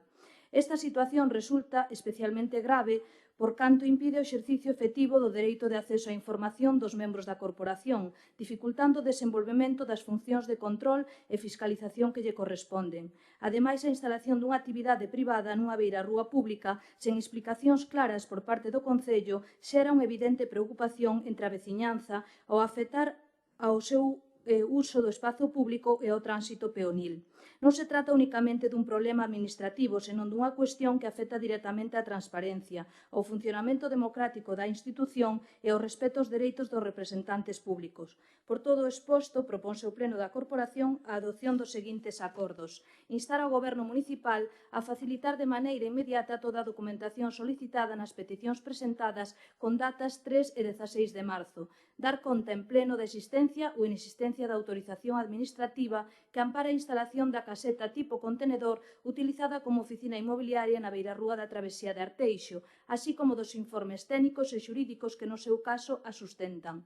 Esta situación resulta especialmente grave por canto impide o exercicio efectivo do dereito de acceso á información dos membros da corporación, dificultando o desenvolvemento das funcións de control e fiscalización que lle corresponden. Ademais, a instalación dunha actividade privada nunha beirarrúa pública sen explicacións claras por parte do Concello xera unha evidente preocupación entre a veciñanza ao afectar ao seu uso do espazo público e ao tránsito peonil. Non se trata únicamente dun problema administrativo, senón dunha cuestión que afecta directamente á transparencia, ao funcionamento democrático da institución e ao respeto aos dereitos dos representantes públicos. Por todo o exposto, proponse o Pleno da Corporación a adopción dos seguintes acordos. Instar ao Goberno municipal a facilitar de maneira inmediata toda a documentación solicitada nas peticións presentadas con datas 3 e 16 de marzo. Dar conta en pleno da existencia ou inexistencia da autorización administrativa que ampara a instalación da caseta tipo contenedor utilizada como oficina inmobiliaria na beirarrúa da travesía de Arteixo, así como dos informes técnicos e xurídicos que no seu caso a sustentan.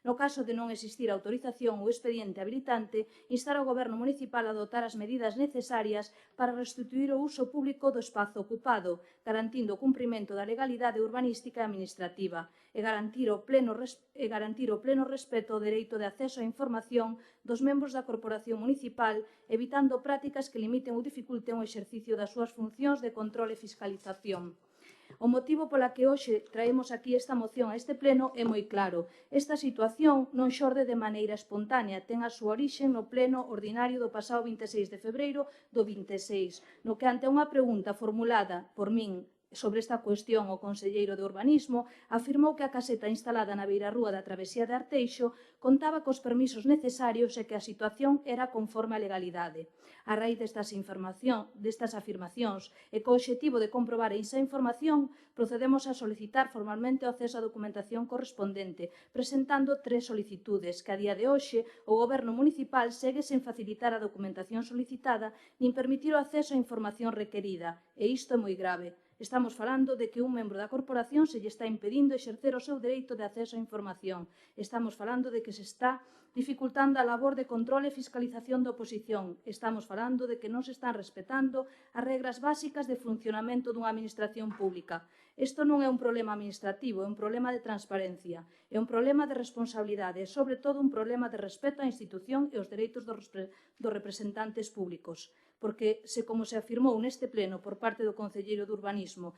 No caso de non existir autorización ou expediente habilitante, instar ao Goberno municipal a adoptar as medidas necesarias para restituir o uso público do espazo ocupado, garantindo o cumprimento da legalidade urbanística e administrativa, e garantir o pleno respeto ao dereito de acceso á información dos membros da Corporación Municipal, evitando prácticas que limiten ou dificulten o exercicio das súas funcións de control e fiscalización. O motivo pola que hoxe traemos aquí esta moción a este pleno é moi claro. Esta situación non xorde de maneira espontánea, ten a súa orixe no pleno ordinario do pasado 26 de febreiro do 26, no que ante unha pregunta formulada por min sobre esta cuestión o conselleiro de Urbanismo afirmou que a caseta instalada na beirarrúa da travesía de Arteixo contaba cos permisos necesarios e que a situación era conforme á legalidade. A raíz destas afirmacións e co obxectivo de comprobar esa información, procedemos a solicitar formalmente o acceso á documentación correspondente, presentando 3 solicitudes que a día de hoxe o Goberno municipal segue sen facilitar a documentación solicitada nin permitir o acceso á información requerida, e isto é moi grave. Estamos falando de que un membro da corporación se lle está impedindo exercer o seu dereito de acceso á información. Estamos falando de que se está dificultando a labor de control e fiscalización da oposición. Estamos falando de que non se están respetando as regras básicas de funcionamento dunha administración pública. Isto non é un problema administrativo, é un problema de transparencia, é un problema de responsabilidade e, sobre todo, un problema de respeto á institución e aos dereitos dos representantes públicos. Porque, se como se afirmou neste pleno por parte do Concelleiro de Urbanismo,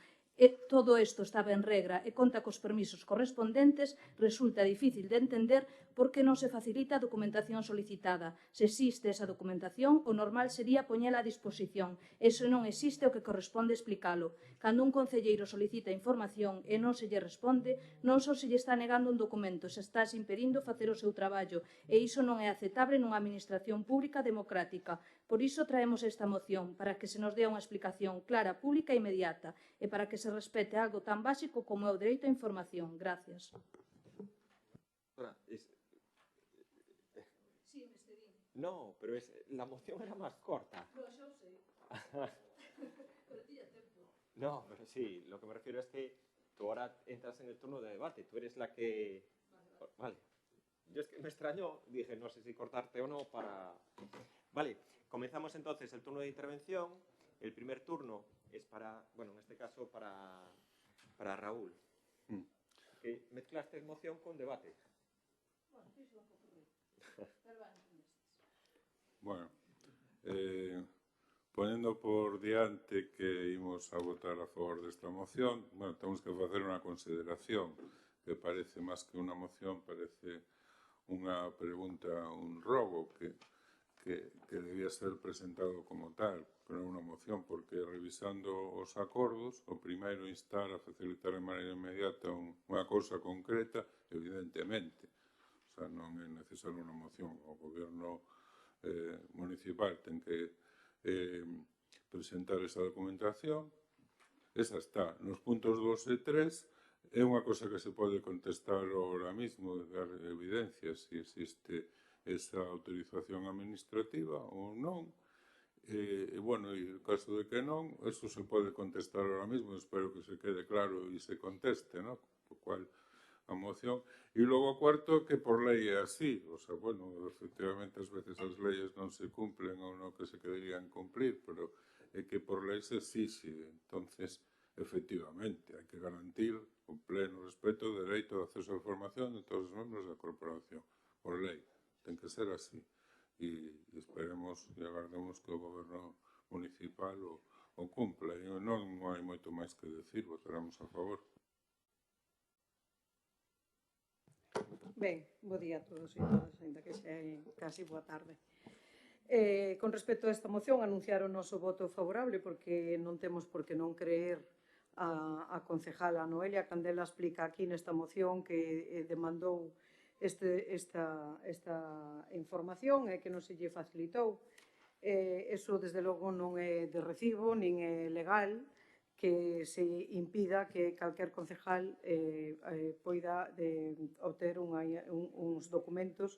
todo isto estaba en regra e conta cos permisos correspondentes, resulta difícil de entender por que non se facilita a documentación solicitada. Se existe esa documentación, o normal sería poñela a disposición. E se non existe, o que corresponde explicalo. Cando un concelleiro solicita información e non se lle responde, non só se lle está negando un documento, se está impedindo facer o seu traballo, e iso non é aceptable nunha administración pública democrática. Por iso traemos esta moción, para que se nos dea unha explicación clara, pública e inmediata, e para que se respete algo tan básico como é o dereito á información. Gracias. No, pero la moción era más corta. No, yo sé. Pero tiene tiempo. No, pero sí, lo que me refiero es que tú ahora entras en el turno de debate, tú eres la que... Vale. Yo es que me extrañó, dije, no sé si cortarte o no para... Vale, comenzamos entonces el turno de intervención. El primer turno es para, bueno, en este caso para Raúl. Que mezclaste moción con debate. Bueno, sí, un poco ruido. Pero bueno. Bueno, poniendo por diante que íbamos a votar a favor desta moción, bueno, temos que facer unha consideración que parece máis que unha moción, parece unha pregunta, un robo que debía ser presentado como tal, pero unha moción, porque revisando os acordos, o primeiro instar a facilitar de maneira inmediata unha cousa concreta, evidentemente, o sea, non é necesario unha moción, o goberno municipal ten que presentar esa documentación, esa está. Nos puntos 2 e 3 é unha cosa que se pode contestar ahora mismo, dar evidencias se existe esa autorización administrativa ou non. E, bueno, e no caso de que non, eso se pode contestar ahora mismo, espero que se quede claro e se conteste, ¿no? Por cual a moción. E logo o cuarto, que por lei é así. O sea, bueno, efectivamente, ás veces as leyes non se cumplen ou non que se quererían cumplir, pero é que por lei se exixe. Entonces, efectivamente, hai que garantir o pleno respeto do dereito de acceso á información de todos os membros da corporación. Por lei. Ten que ser así. E esperemos e agardemos que o goberno municipal o cumpla. E non hai moito máis que decir, votaremos a favor. Ben, bo día a todos e todas, ainda que xa é casi boa tarde. Con respecto a esta moción, anunciar o noso voto favorable porque non temos por que non creer a concejala Noelia Candela explica aquí nesta moción que demandou esta información e que non se lle facilitou. Eso, desde logo, non é de recibo, nin é legal, que se impida que calquer concejal poida obter uns documentos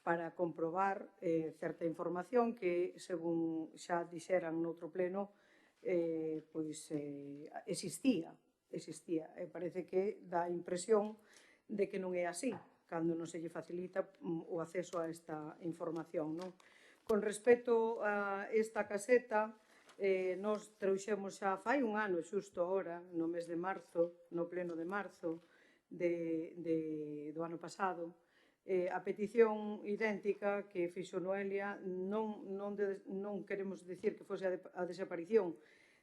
para comprobar certa información que, según xa dixeran noutro pleno, existía. E parece que dá a impresión de que non é así, cando non se lle facilita o acceso a esta información. Con respecto a esta caseta, nos trouxemos xa fai un ano, xusto ahora, no mes de marzo, no pleno de marzo do ano pasado, a petición idéntica que fixo Noelia. Non queremos dicir que fose a desaparición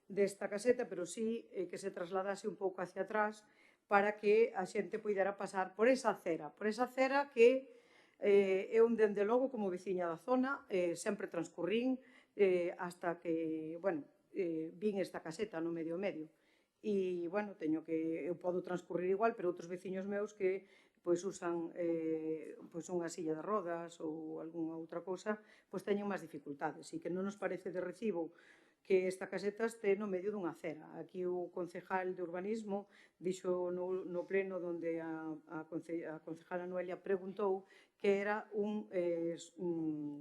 desta caseta, pero sí que se trasladase un pouco hacia atrás para que a xente poidera pasar por esa acera que eu, dende logo, como veciña da zona, sempre transcurrín hasta que, bueno, vin esta caseta no medio. E, bueno, eu podo transcurrir igual, pero outros veciños meus que usan unha silla de rodas ou algunha outra cousa, teñen máis dificultades e que non nos parece de recibo que esta caseta este no medio dunha acera. Aquí o concejal de urbanismo dixo no pleno onde a concejala Noelia preguntou que era un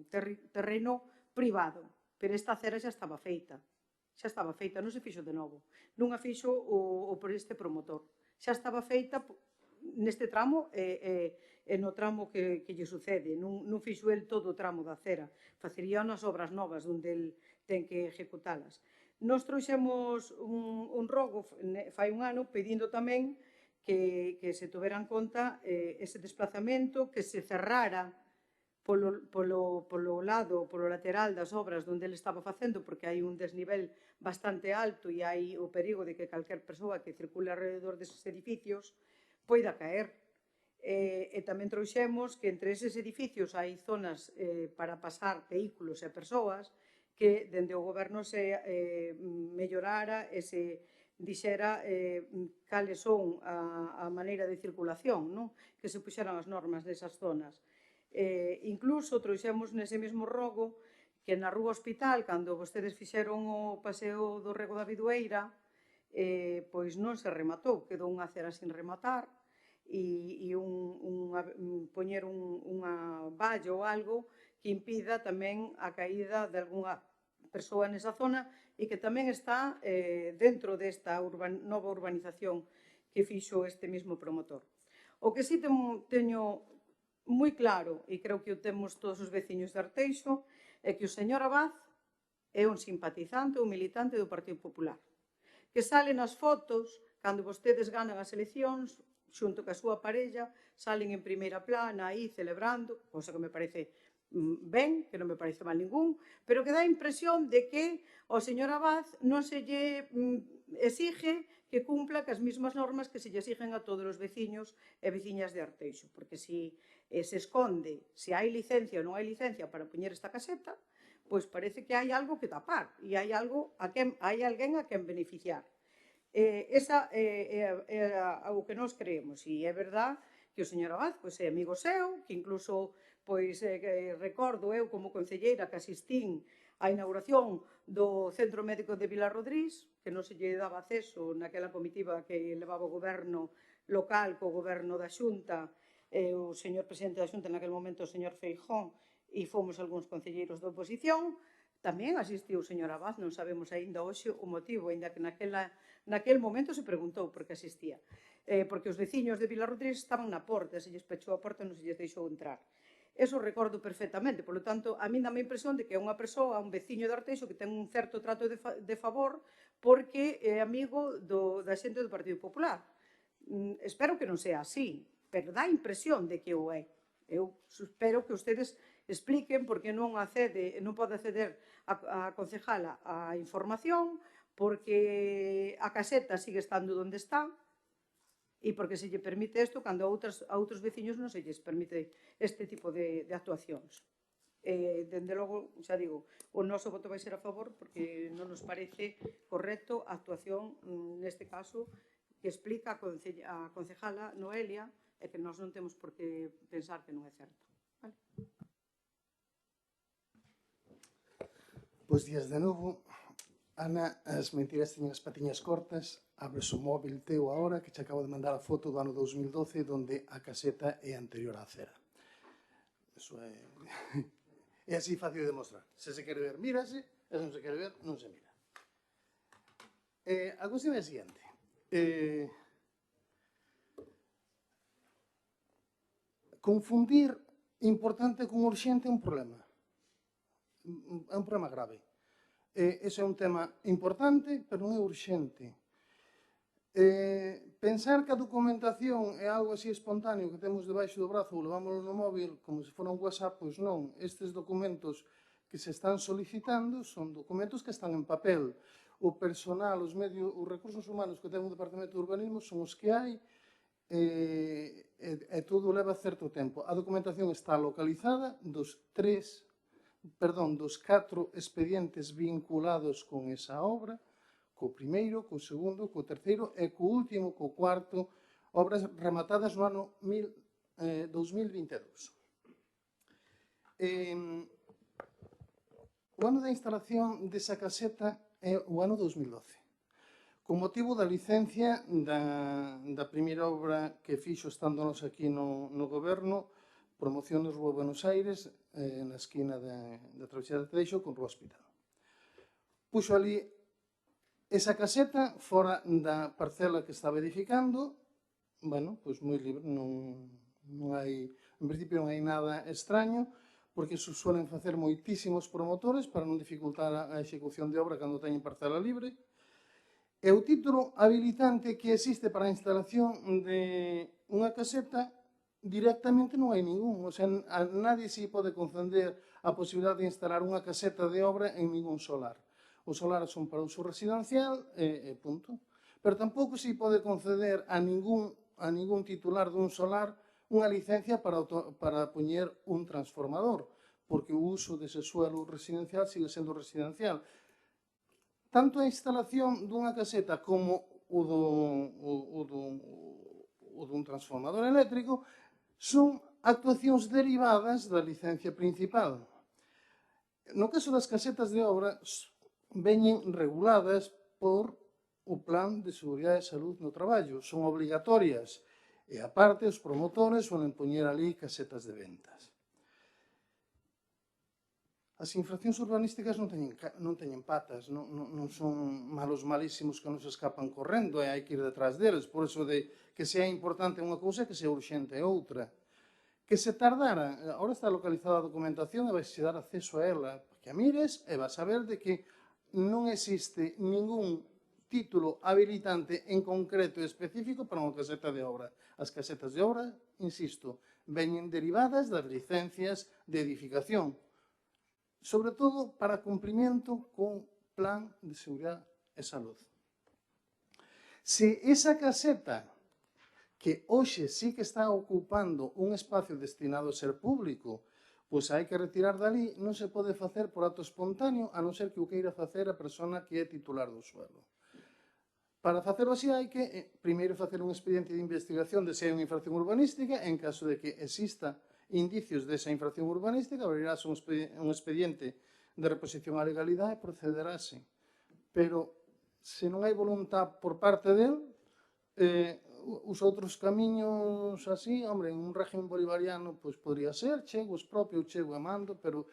terreno privado, pero esta acera xa estaba feita, non se fixo de novo, non a fixo por este promotor, xa estaba feita neste tramo e no tramo que lle sucede, non fixo el todo o tramo da acera, facería nas obras novas onde el ten que ejecutalas. Nos trouxemos un rogo fai un ano pedindo tamén que se tuvera en conta ese desplazamento, que se cerrara polo lateral das obras onde ele estaba facendo, porque hai un desnivel bastante alto e hai o perigo de que calquer persoa que circule alrededor deses edificios poida caer. E tamén trouxemos que entre eses edificios hai zonas para pasar vehículos e persoas que dende o goberno se mellorara e se dixera cales son a maneira de circulación, que se puxeran as normas nesas zonas. Incluso trouxemos nese mesmo rogo que na Rúa Hospital, cando vostedes fixeron o paseo do Rego da Bidueira, pois non se rematou, quedou unha acera sin rematar e poñer unha valla ou algo que impida tamén a caída de algunha persoa nesa zona e que tamén está dentro desta nova urbanización que fixo este mesmo promotor. O que sí teño moi claro, e creo que o temos todos os veciños de Arteixo, é que o señor Abad é un simpatizante ou militante do Partido Popular, que sale nas fotos, cando vostedes ganan as eleccións, xunto ca súa parella, salen en primeira plana aí celebrando, cosa que me parece ben, que non me parece mal ningún, pero que dá a impresión de que ao señor Abad non se lle exige que cumpla cas mesmas normas que se lle exigen a todos os veciños e veciñas de Arteixo, porque se esconde se hai licencia ou non hai licencia para poñer esta caseta, pois parece que hai algo que tapar e hai alguén a quen beneficiar. Esa é o que nós creemos, e é verdad que o señor Abad é amigo seu, que incluso recordo eu como concelleira que asistín á inauguración do Centro Médico de Vilarrodrís, que non se lle daba acceso naquela comitiva que levaba o goberno local co goberno da Xunta, o señor presidente da Xunta naquele momento, o señor Feijóo, e fomos algúns concelleiros da oposición. Tamén asistiu o señor Abad, non sabemos aínda hoxe o motivo, aínda que naquel momento se preguntou por que asistía, porque os veciños de Vilarrodrís estaban na porta, se lles pechou a porta e non se lles deixou entrar. Eso recordo perfectamente, polo tanto, a mí dame a impresión de que é unha persoa, un veciño de Arteixo que ten un certo trato de favor porque é amigo da xente do Partido Popular. Espero que non sea así, pero dá a impresión de que o é. Eu espero que ustedes expliquen por que non pode acceder a concejala a información, porque a caseta sigue estando onde está e porque se lle permite isto cando a outros veciños non se lles permite este tipo de actuacións. Dende logo, xa digo, o noso voto vai ser a favor porque non nos parece correcto a actuación neste caso que explica a concejala Noelia e que nós non temos por que pensar que non é certo. Bos días de novo. Ana, as mentiras teñen as patiñas cortas. Abres o móvil teu agora, que te acabo de mandar a foto do ano 2012, donde a caseta é anterior á acera. Eso é... É así fácil de demostrar. Se se quere ver, mírase, e se non se quere ver, non se mira. A cuestión é a seguinte. Confundir importante con urxente é un problema. É un problema grave. Ese é un tema importante, pero non é urxente. Pensar que a documentación é algo así espontáneo que temos debaixo do brazo ou levámoslo no móvil como se fora un WhatsApp, pois non. Estes documentos que se están solicitando son documentos que están en papel. O personal, os recursos humanos que ten o Departamento de Urbanismo son os que hai e todo leva certo tempo. A documentación está localizada dos 4 expedientes vinculados con esa obra, co primeiro, co segundo, co terceiro e co último, co cuarto, obras rematadas no ano 2022. O ano da instalación desa caseta é o ano 2012. Con motivo da licencia da primeira obra que fixo estando nos aquí no goberno, Promociones Rúa Buenos Aires, na esquina da Travesía de Arteixo con Rúa Hospital. Puxo ali esa caseta fora da parcela que estaba edificando, bueno, pois moi libre, non hai, en principio non hai nada extraño, porque iso suelen facer moitísimos promotores para non dificultar a execución de obra cando teñen parcela libre. E o título habilitante que existe para a instalación de unha caseta directamente non hai ningún. O sea, a nadie se pode conceder a posibilidade de instalar unha caseta de obra en ningún solar. Os solares son para uso residencial e punto. Pero tampouco se pode conceder a ningún titular dun solar unha licencia para poñer un transformador, porque o uso dese suelo residencial sigue sendo residencial. Tanto a instalación dunha caseta como o dun transformador eléctrico son actuacións derivadas da licencia principal. No caso das casetas de obra, veñen reguladas por o Plan de Seguridade e Salud no Traballo. Son obligatorias e, aparte, os promotores suelen poñer ali casetas de ventas. As infraccións urbanísticas non teñen patas, non son malos malísimos que non se escapan correndo e hai que ir detrás deles. Por iso de que sea importante unha cousa e que sea urxente outra. Que se tardara, agora está localizada a documentación e vais a dar acceso a ela, que a mires e vas a ver de que non existe ningún título habilitante en concreto e específico para unha caseta de obra. As casetas de obra, insisto, veñen derivadas das licencias de edificación, sobre todo para cumprimento con Plan de Seguridade e Salud. Se esa caseta, que hoxe sí que está ocupando un espacio destinado a ser público, pois hai que retirar dali, non se pode facer por acto espontáneo, a non ser que o queira facer a persona que é titular do suelo. Para facerlo así hai que, primeiro, facer un expediente de investigación de se hai unha infracción urbanística. En caso de que exista indicios desa infracción urbanística, abrirás un expediente de reposición á legalidade e procederase. Pero, se non hai voluntad por parte del, os outros camiños así, hombre, en un régimen bolivariano, pois podría ser, chego expropio, chego e mando, pero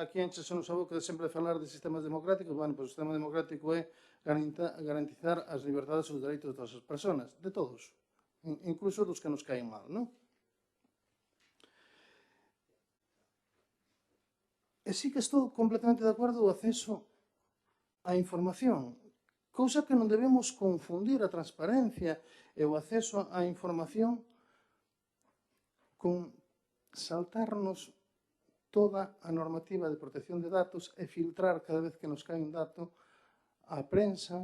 aquí enchesenos a boca de sempre falar de sistemas democráticos. Bueno, pois o sistema democrático é garantizar as liberdades e os dereitos de todas as persoas, de todos, incluso dos que nos caen mal, non? E sí que estou completamente de acordo o acceso á información, cousa que non debemos confundir a transparencia e o acceso á información con saltarnos toda a normativa de protección de datos e filtrar cada vez que nos cae un dato á prensa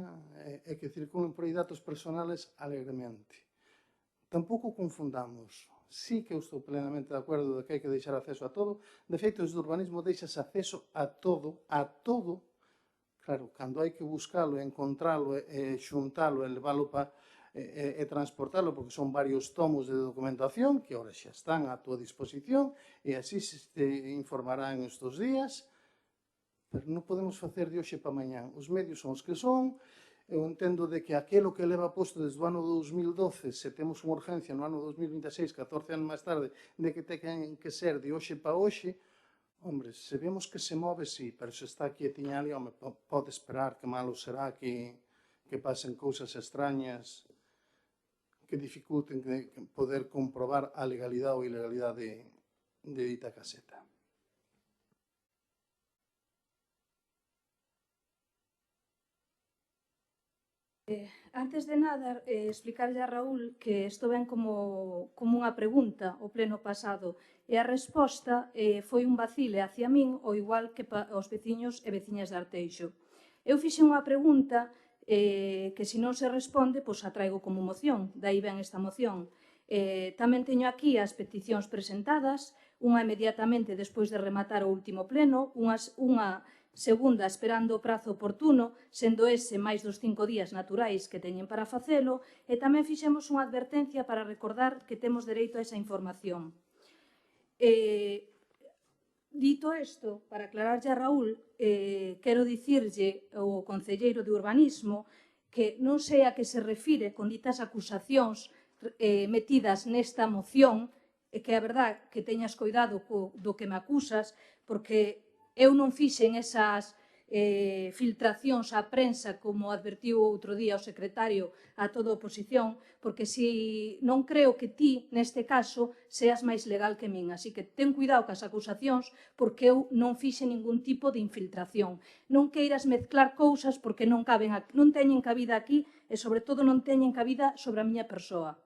e que circulen por aí datos personales alegremente. Tampouco confundamos. Sí que eu estou plenamente de acordo de que hai que deixar acceso a todo. De feito, desde o urbanismo deixas acceso a todo, claro, cando hai que buscalo, encontralo, xuntalo, leválo e transportalo, porque son varios tomos de documentación que ahora xa están a túa disposición e así se informará en estes días, pero non podemos facer de hoxe para mañá. Os medios son os que son. Eu entendo de que aquilo que leva posto desde o ano 2012, se temos unha urgencia no ano 2026, 14 anos máis tarde, de que ten que ser de hoxe para hoxe, hombre, se vemos que se move, sí, pero se está aquí e tiña ali, hombre, pode esperar, que malo será que pasen cousas extrañas que dificulten poder comprobar a legalidade ou ilegalidade de dita caseta. Antes de nada, explicarlle a Raúl que isto ven como unha pregunta o pleno pasado e a resposta foi un vacile hacia min, ou igual que aos veciños e veciñas de Arteixo. Eu fixe unha pregunta que se non se responde, pois a traigo como moción, dai ben esta moción. Tamén teño aquí as peticións presentadas, unha inmediatamente despois de rematar o último pleno, unha segunda esperando o prazo oportuno, sendo ese máis dos 5 días naturais que teñen para facelo, e tamén fixemos unha advertencia para recordar que temos dereito a esa información. Dito isto, para aclararlle a Raúl, quero dicirlle ao concelleiro de Urbanismo que non sei a que se refire con ditas acusacións metidas nesta moción, e que a verdad que teñas coidado do que me acusas, porque eu non fixen esas filtracións á prensa, como advertiu outro día o secretario a toda a oposición, porque si non creo que ti, neste caso, seas máis legal que min. Así que ten cuidado cas acusacións, porque eu non fixe ningún tipo de infiltración. Non queiras mezclar cousas porque non teñen cabida aquí e, sobre todo, non teñen cabida sobre a miña persoa.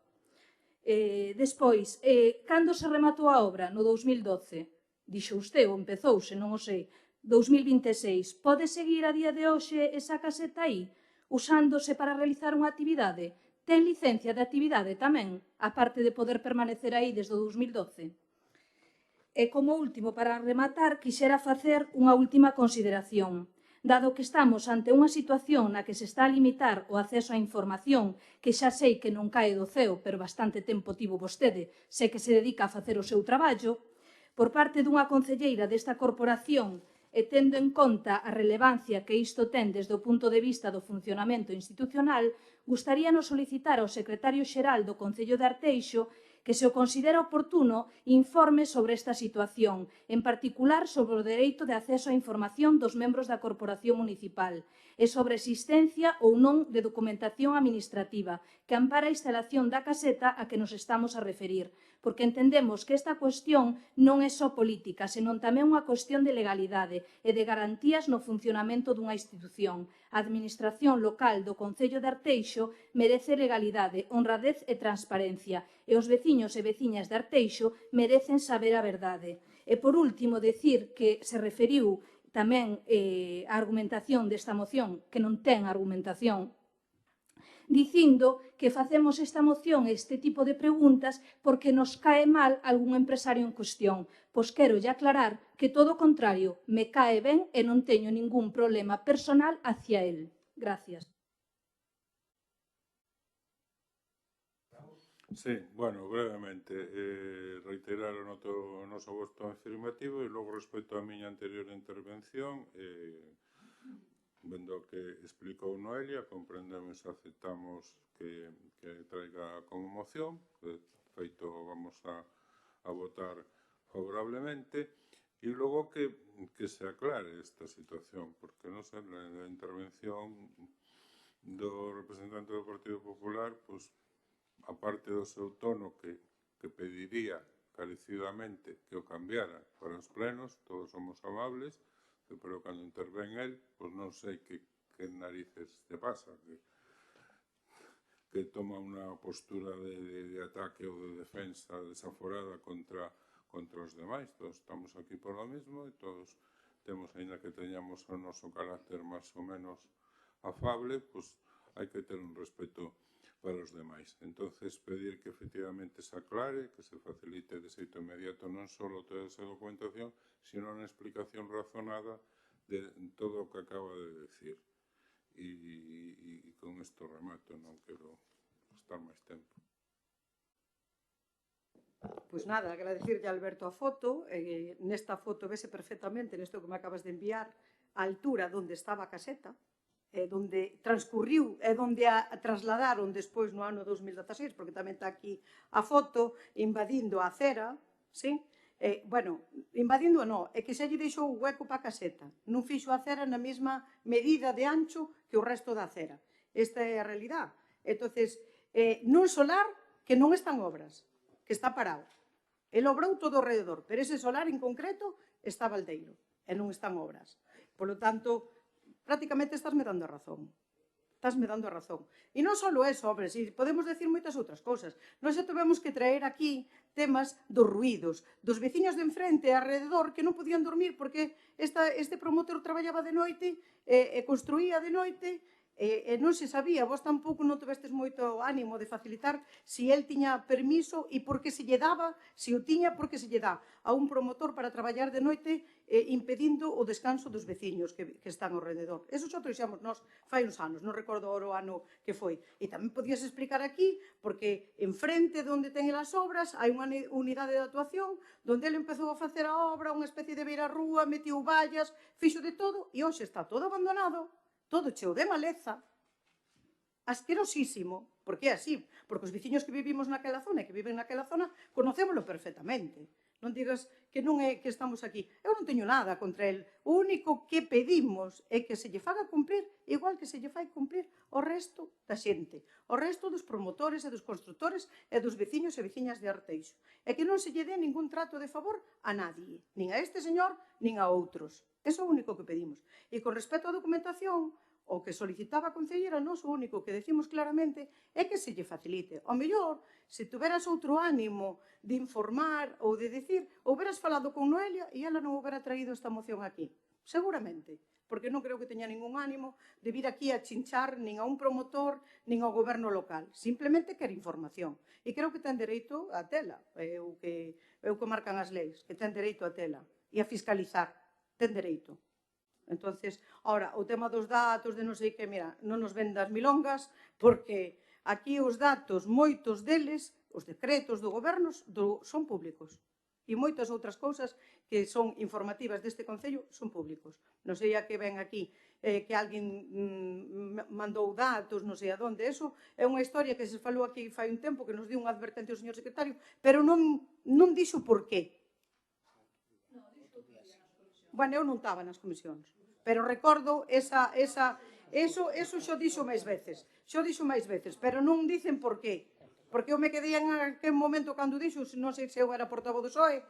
Despois, cando se rematou a obra? No 2012. Dixo usted, ou empezouse, non o sei. 2026. Pode seguir a día de hoxe esa caseta aí, usándose para realizar unha actividade? Ten licencia de actividade tamén, aparte de poder permanecer aí desde o 2012? E como último, para rematar, quixera facer unha última consideración. Dado que estamos ante unha situación na que se está a limitar o acceso á información, que xa sei que non cae do ceo, pero bastante tempo tivo vostede, sei que se dedica a facer o seu traballo, por parte dunha concelleira desta corporación, e tendo en conta a relevancia que isto ten desde o punto de vista do funcionamento institucional, gustaríanos solicitar ao secretario xeral do Concello de Arteixo que, se o considera oportuno, informe sobre esta situación, en particular sobre o dereito de acceso á información dos membros da Corporación Municipal e sobre a existencia ou non de documentación administrativa que ampara a instalación da caseta a que nos estamos a referir, porque entendemos que esta cuestión non é só política, senón tamén unha cuestión de legalidade e de garantías no funcionamento dunha institución. A administración local do Concello de Arteixo merece legalidade, honradez e transparencia, e os veciños e veciñas de Arteixo merecen saber a verdade. E, por último, decir que se referiu tamén a argumentación desta moción, que non ten argumentación, dicindo que facemos esta moción e este tipo de preguntas porque nos cae mal algún empresario en cuestión. Pois quero lle aclarar que todo o contrario, me cae ben e non teño ningún problema personal hacia el. Gracias. Sí, bueno, brevemente, reiterar o noso voto afirmativo e logo respecto á miña anterior intervención, vendo que explicou Noelia, comprendemos e aceptamos que traiga como moción, de feito vamos a votar favorablemente, e logo que se aclare esta situación, porque non sei, na intervención do representante do Partido Popular, pois, aparte do seu tono que pediría carecidamente que o cambiara para os plenos, todos somos amables, pero cando intervén el, pois non sei que narices te pasa, que toma unha postura de ataque ou de defensa desaforada contra os demais. Todos estamos aquí por lo mismo e todos temos, ainda que teñamos o noso carácter máis ou menos afable, pois hai que ter un respeto para os demais. Entonces, pedir que efectivamente se aclare, que se facilite de xeito inmediato non só toda esa documentación, sino unha explicación razonada de todo o que acaba de decir. E con isto remato, non quero estar máis tempo. Pois nada, agradecerlle a Alberto a foto. Nesta foto vese perfectamente, nesto que me acabas de enviar, a altura onde estaba a caseta, donde transcurriu e donde a trasladaron despois no ano 2016, porque tamén está aquí a foto, invadindo a acera, sí? Bueno, invadindo non, é que xa lle deixou o hueco para a caseta. Non fixo a acera na mesma medida de ancho que o resto da acera. Esta é a realidade. Entonces, non solar que non están obras, que está parado. El obrou todo ao redor, pero ese solar en concreto está baldeiro e non están obras. Por lo tanto, prácticamente estásme dando a razón. Estásme dando a razón. E non só eso, hombre, si podemos decir moitas outras cousas. Nós xa tivemos que traer aquí temas dos ruídos, dos veciños de enfrente e alrededor que non podían dormir porque este promotor traballaba de noite e construía de noite e non se sabía, vos tampouco non tivestes moito ánimo de facilitar se el tiña permiso e por que se lle daba, se o tiña, por que se lle dá a un promotor para traballar de noite impedindo o descanso dos veciños que están ao rededor. Eso xa trouxamos nós fai uns anos, non recordo o ano que foi. E tamén podías explicar aquí, porque enfrente onde ten as obras hai unha unidade de actuación onde ele empezou a facer a obra, unha especie de beira-rúa, metiu vallas, fixo de todo e hoxe está todo abandonado, todo cheo de maleza, asquerosísimo, porque é así, porque os veciños que vivimos naquela zona e que viven naquela zona conocémoslo perfectamente. Non digas que non é que estamos aquí. Eu non teño nada contra el. O único que pedimos é que se lle faga cumplir igual que se lle fai cumplir o resto da xente, o resto dos promotores e dos constructores e dos veciños e veciñas de Arteixo. E que non se lle dé ningún trato de favor a nadie, nin a este señor, nin a outros. Eso é o único que pedimos. E con respecto á documentación, o que solicitaba a concelleira, nós o único que decimos claramente é que se lle facilite. Ao mellor, se tuveras outro ánimo de informar ou de decir, houberas falado con Noelia e ela non houbera traído esta moción aquí. Seguramente, porque non creo que teña ningún ánimo de vir aquí a chinchar nin a un promotor nin ao goberno local. Simplemente quer información. E creo que ten dereito a tela, é o que marcan as leis, que ten dereito a tela e a fiscalizar. Ten dereito. Entonces, ahora, o tema dos datos, de non sei que, mira, non nos vendas milongas, porque aquí os datos, moitos deles, os decretos do goberno son públicos. E moitas outras cousas que son informativas deste Concello son públicos. Non sei a que ven aquí que alguén mandou datos, non sei a donde. Eso é unha historia que se falou aquí fai un tempo, que nos dio unha advertencia o señor secretario, pero non dixo por qué. Bueno, eu non estaba nas comisións, pero recordo eso xo dixo máis veces, pero non dicen por qué, porque eu me quedei en aquel momento cando dixo, non sei se eu era portavoz do PSOE,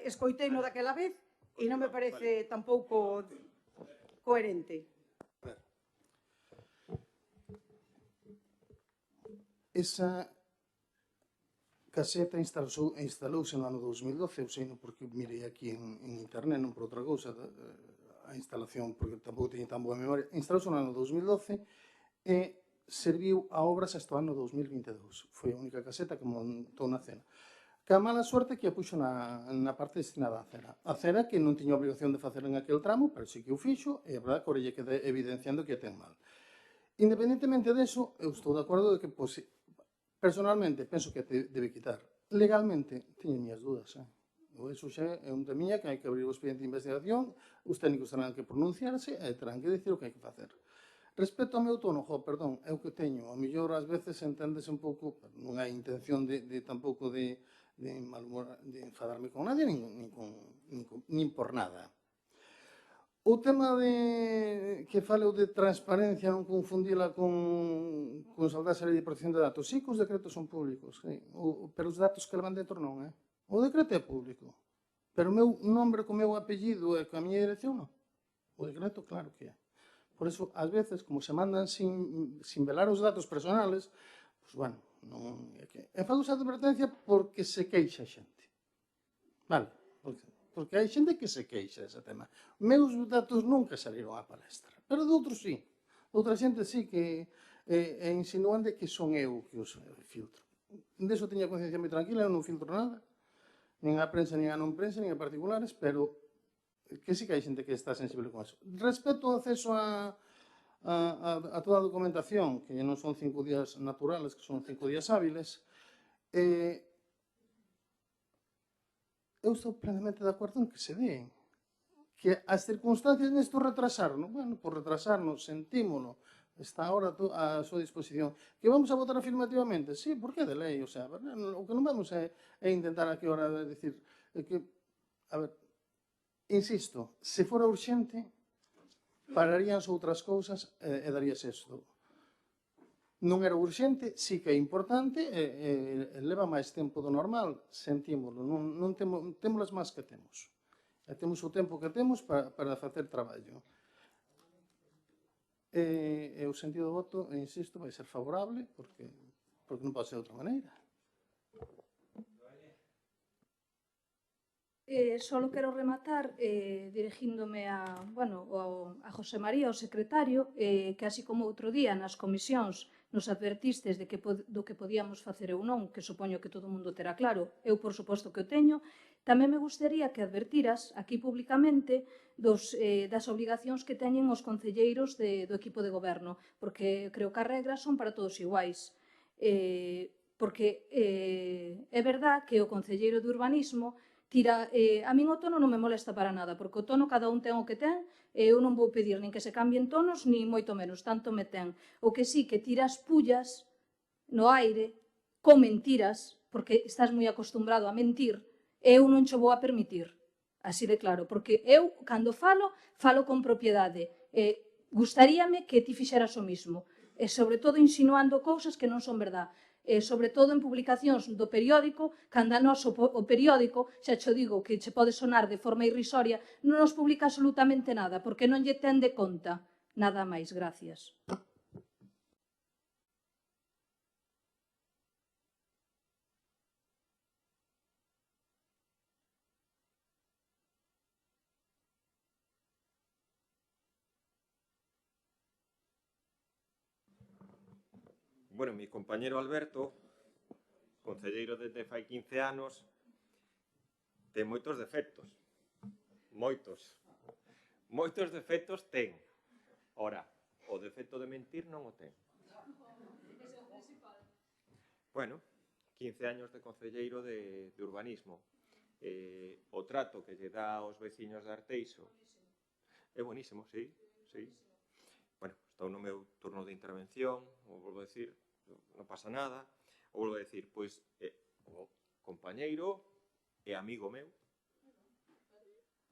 escoiteino daquela vez, e non me parece tampouco coherente. Esa caseta instalouse no ano 2012, eu sei, porque mirei aquí en internet, non por outra cousa, a instalación, porque tampouco teño tan boa memoria, instalouse no ano 2012 e serviu a obras hasta o ano 2022. Foi a única caseta que montou na cena. Que a mala suerte que a puxo na parte destinada á cera. A cera que non tiña obrigación de facer en aquel tramo, pero sí que o fixo, e a verdade que ora lle queda evidenciando que a ten mal. Independentemente deso, eu estou de acordo de que personalmente penso que debe quitar. Legalmente, teño minhas dudas. Eso xa é un temiña que hai que abrir o expediente de investigación, os técnicos terán que pronunciarse e terán que dicir o que hai que facer. Respecto ao meu tono, perdón, é o que teño. A mellor, ás veces, enténdese un pouco, non hai intención tampouco de enfadarme con nadie, nin por nada. O tema que faleu de transparencia, non confundila con saltarse a lei de protección de datos. Sí que os decretos son públicos, pero os datos que levan dentro non, é? O decreto é público, pero o meu nombre, co meu apellido e a miña dirección non. O decreto, claro que é. Por eso, ás veces, como se mandan sin velar os datos personales, pois, bueno, non é que... E falo esa advertencia porque se queixa xente. Vale, porque hai xente que se queixa dese tema. Meus datos nunca saliron á palestra, pero de outros sí. Outra xente sí que insinúan de que son eu que os filtro. Deso teño a conciencia moi tranquila, eu non filtro nada, nin a prensa, nin a non prensa, nin a particulares, pero que sí que hai xente que está sensible con eso. Respecto ao acceso a toda a documentación, que non son 5 días naturales, que son 5 días hábiles, eu estou plenamente de acordo en que se den. Que as circunstancias nesto retrasarnos, bueno, por retrasarnos, sentímolo, está ahora a súa disposición. Que vamos a votar afirmativamente? Sí, porque é de lei, o sea, o que non vamos é intentar a que hora de decir, a ver, insisto, se fora urxente, pararíanse outras cousas e daríase isto. Non era urxente, sí que é importante, leva máis tempo do normal, sentímolo, non temos as más que temos. E temos o tempo que temos para facer traballo. E o sentido do voto, insisto, vai ser favorable, porque non pode ser de outra maneira. Solo quero rematar dirigíndome a José María, o secretario, que así como outro día nas comisións nos advertistes do que podíamos facer ou non, que supoño que todo o mundo terá claro, eu por suposto que o teño, tamén me gustaría que advertiras aquí públicamente das obrigacións que teñen os concelleiros do equipo de goberno, porque creo que as regras son para todos iguais. Porque é verdad que o concelleiro de urbanismo a min o tono non me molesta para nada, porque o tono cada un ten o que ten, e eu non vou pedir nin que se cambien tonos, nin moito menos, tanto me ten. O que sí, que tiras pullas no aire, con mentiras, porque estás moi acostumbrado a mentir, eu non cho vou a permitir, así de claro, porque eu, cando falo con propiedade. Gustaríame que ti fixeras o mismo, e sobre todo insinuando cousas que non son verdad, sobre todo en publicacións do periódico, cando a nós o periódico, xa cho digo que che pode sonar de forma irrisoria, non nos publica absolutamente nada, porque non lle ten de conta. Nada máis, gracias. Bueno, mi compañero Alberto, concelleiro desde fai 15 anos, ten moitos defectos. Moitos. Moitos defectos ten. Ora, o defecto de mentir non o ten. Bueno, 15 años de concelleiro de urbanismo. O trato que lle dá aos veciños de Arteixo é buenísimo, sí. Bueno, estou no meu turno de intervención, o volvo a decir, non pasa nada. O volvo a decir, pois, o compañeiro é amigo meu,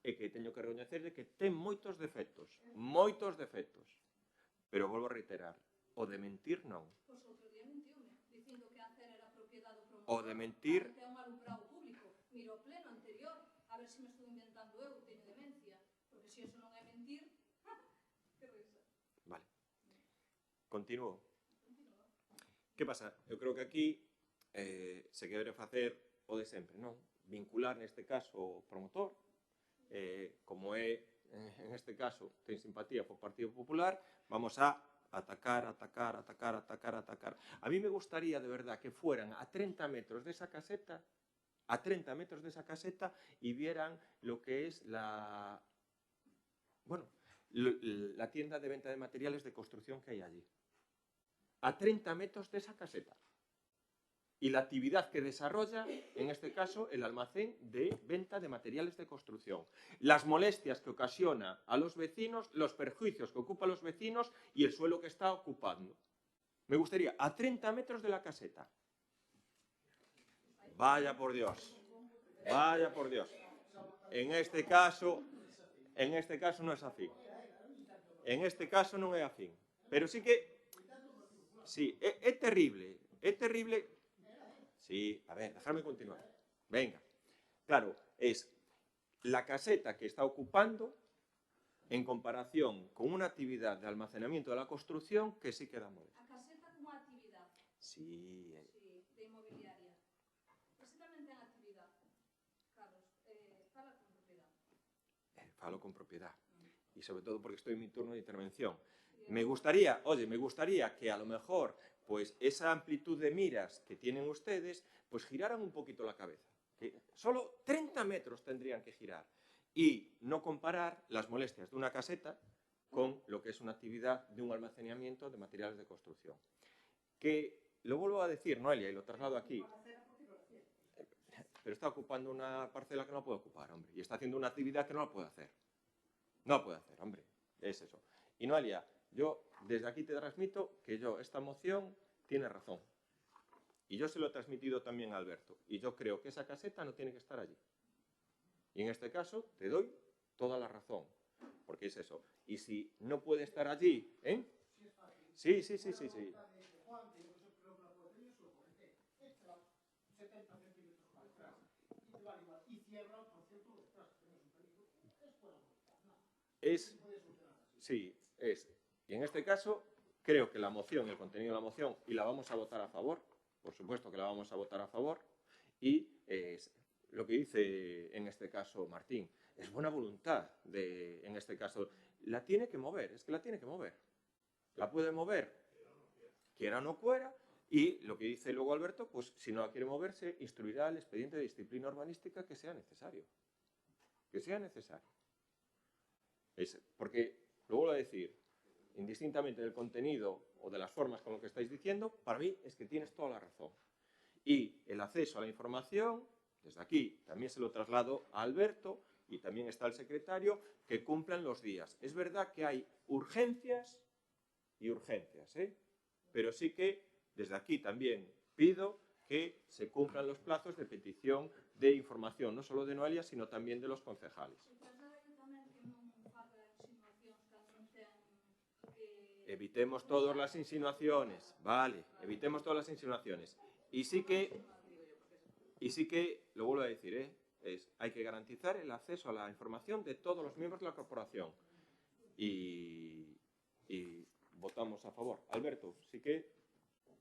e que teño que recoñecerle que ten moitos defectos, pero volvo a reiterar, o de mentir non. Pois outro día mentiume, dicindo que Acer era propiedade do promotor. O de mentir... Que é un alumbrado público. Mira o pleno anterior, a ver se me estou inventando eu, teño demencia, porque se iso non é mentir, que risa. Vale. Continúo. Que pasa? Eu creo que aquí se quere facer o de sempre, non? Vincular neste caso o promotor, como é, en este caso, ten simpatía por Partido Popular, vamos a atacar. A mí me gustaría, de verdad, que fueran a 30 metros de esa caseta, y vieran lo que es la tienda de venta de materiales de construcción que hay allí. A 30 metros de esa caseta. Y la actividad que desarrolla, en este caso, el almacén de venta de materiales de construcción. Las molestias que ocasiona a los vecinos, los perjuicios que ocupa a los vecinos y el suelo que está ocupando. Me gustaría, a 30 metros de la caseta. Vaya por Dios. En este caso no es afín. Pero sí que... Sí, é terrible. Sí, a ver, dejadme continuar. Venga. Claro, es la caseta que está ocupando en comparación con una actividad de almacenamiento de la construcción que sí queda molesta. A caseta como actividad. Sí. De inmobiliaria. Ese tamén ten actividad. Carlos, fala con propiedad. Falo con propiedad. Y sobre todo porque estoy en mi turno de intervención. Me gustaría que a lo mejor, pues esa amplitud de miras que tienen ustedes, pues giraran un poquito la cabeza. Que solo 30 metros tendrían que girar. Y no comparar las molestias de una caseta con lo que es una actividad de un almacenamiento de materiales de construcción. Que, lo vuelvo a decir, Noelia, y lo traslado aquí, pero está ocupando una parcela que no puede ocupar, hombre, y está haciendo una actividad que no la puede hacer. No la puede hacer, hombre, es eso. Y Noelia, yo desde aquí te transmito que esta moción tiene razón. Y yo se lo he transmitido también a Alberto. Y yo creo que esa caseta no tiene que estar allí. Y en este caso te doy toda la razón. Porque es eso. Y si no puede estar allí, ¿eh? Sí. Y en este caso, creo que la moción, el contenido de la moción, y la vamos a votar a favor, por supuesto que la vamos a votar a favor, y lo que dice en este caso Martín, es buena voluntad en este caso, la tiene que mover, es que la tiene que mover. La puede mover, quiera o no quiera, y lo que dice luego Alberto, pues si no la quiere moverse, instruirá el expediente de disciplina urbanística que sea necesario. Porque, lo vuelvo a decir, indistintamente del contenido o de las formas con lo que estáis diciendo, para mí es que tienes toda la razón. Y el acceso a la información, desde aquí también se lo traslado a Alberto y también está el secretario, que cumplan los días. Es verdad que hay urgencias y urgencias, pero sí que desde aquí también pido que se cumplan los plazos de petición de información, no solo de Noelia, sino también de los concejales. Evitemos todas las insinuaciones, vale, evitemos todas las insinuaciones. Y sí que, lo vuelvo a decir, hay que garantizar el acceso a la información de todos los miembros de la corporación. Y votamos a favor. Alberto, sí que,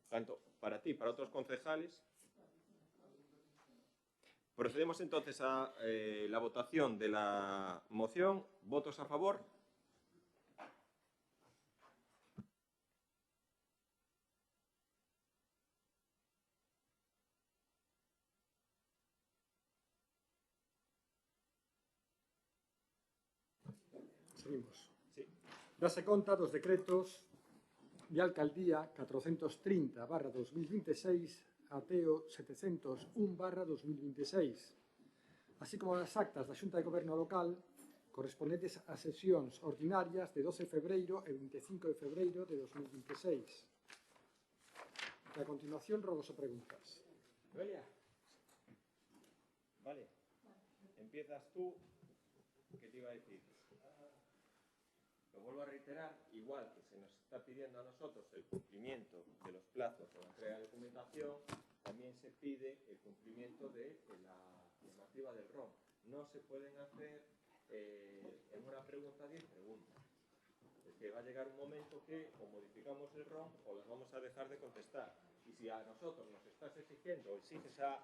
tanto para ti, para otros concejales. Procedemos entonces a la votación de la moción. ¿Votos a favor? Seguimos. Sí. Dase conta dos decretos de Alcaldía 430/2026 até o 701/2026, así como as actas da Xunta de Goberno Local correspondentes ás sesións ordinarias de 12 de febreiro e 25 de febreiro de 2026. A continuación, rogos a preguntas. Noelia. Vale. Empiezas tú. ¿Qué te iba a decir? Lo vuelvo a reiterar, igual que se nos está pidiendo a nosotros el cumplimiento de los plazos de la entrega de documentación, también se pide el cumplimiento de la normativa del ROM. No se pueden hacer en una pregunta 10 preguntas. Es que va a llegar un momento que o modificamos el ROM o las vamos a dejar de contestar. Y si a nosotros nos estás exigiendo, exiges a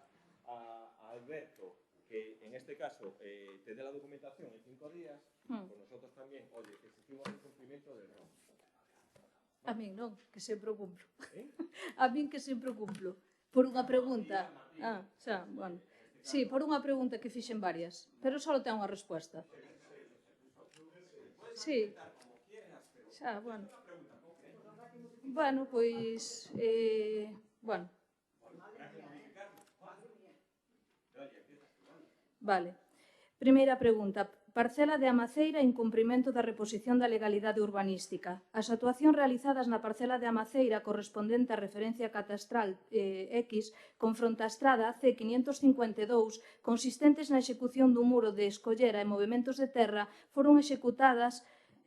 Alberto que en este caso te dé la documentación en 5 días, pues nosotros también, oye, que exigimos el cumplimiento del ROM. A min non, que sempre o cumplo. A min que sempre o cumplo. Por unha pregunta. Bueno. Sí, por unha pregunta que fixen varias, pero só ten unha resposta. Sí. Xa, bueno. Bueno, pois... bueno. Vale. Primeira pregunta. Parcela de Amaceira en cumprimento da reposición da legalidade urbanística. As actuacións realizadas na parcela de Amaceira correspondente á referencia catastral X con fronte á estrada C552 consistentes na execución dun muro de escollera e movementos de terra foron executadas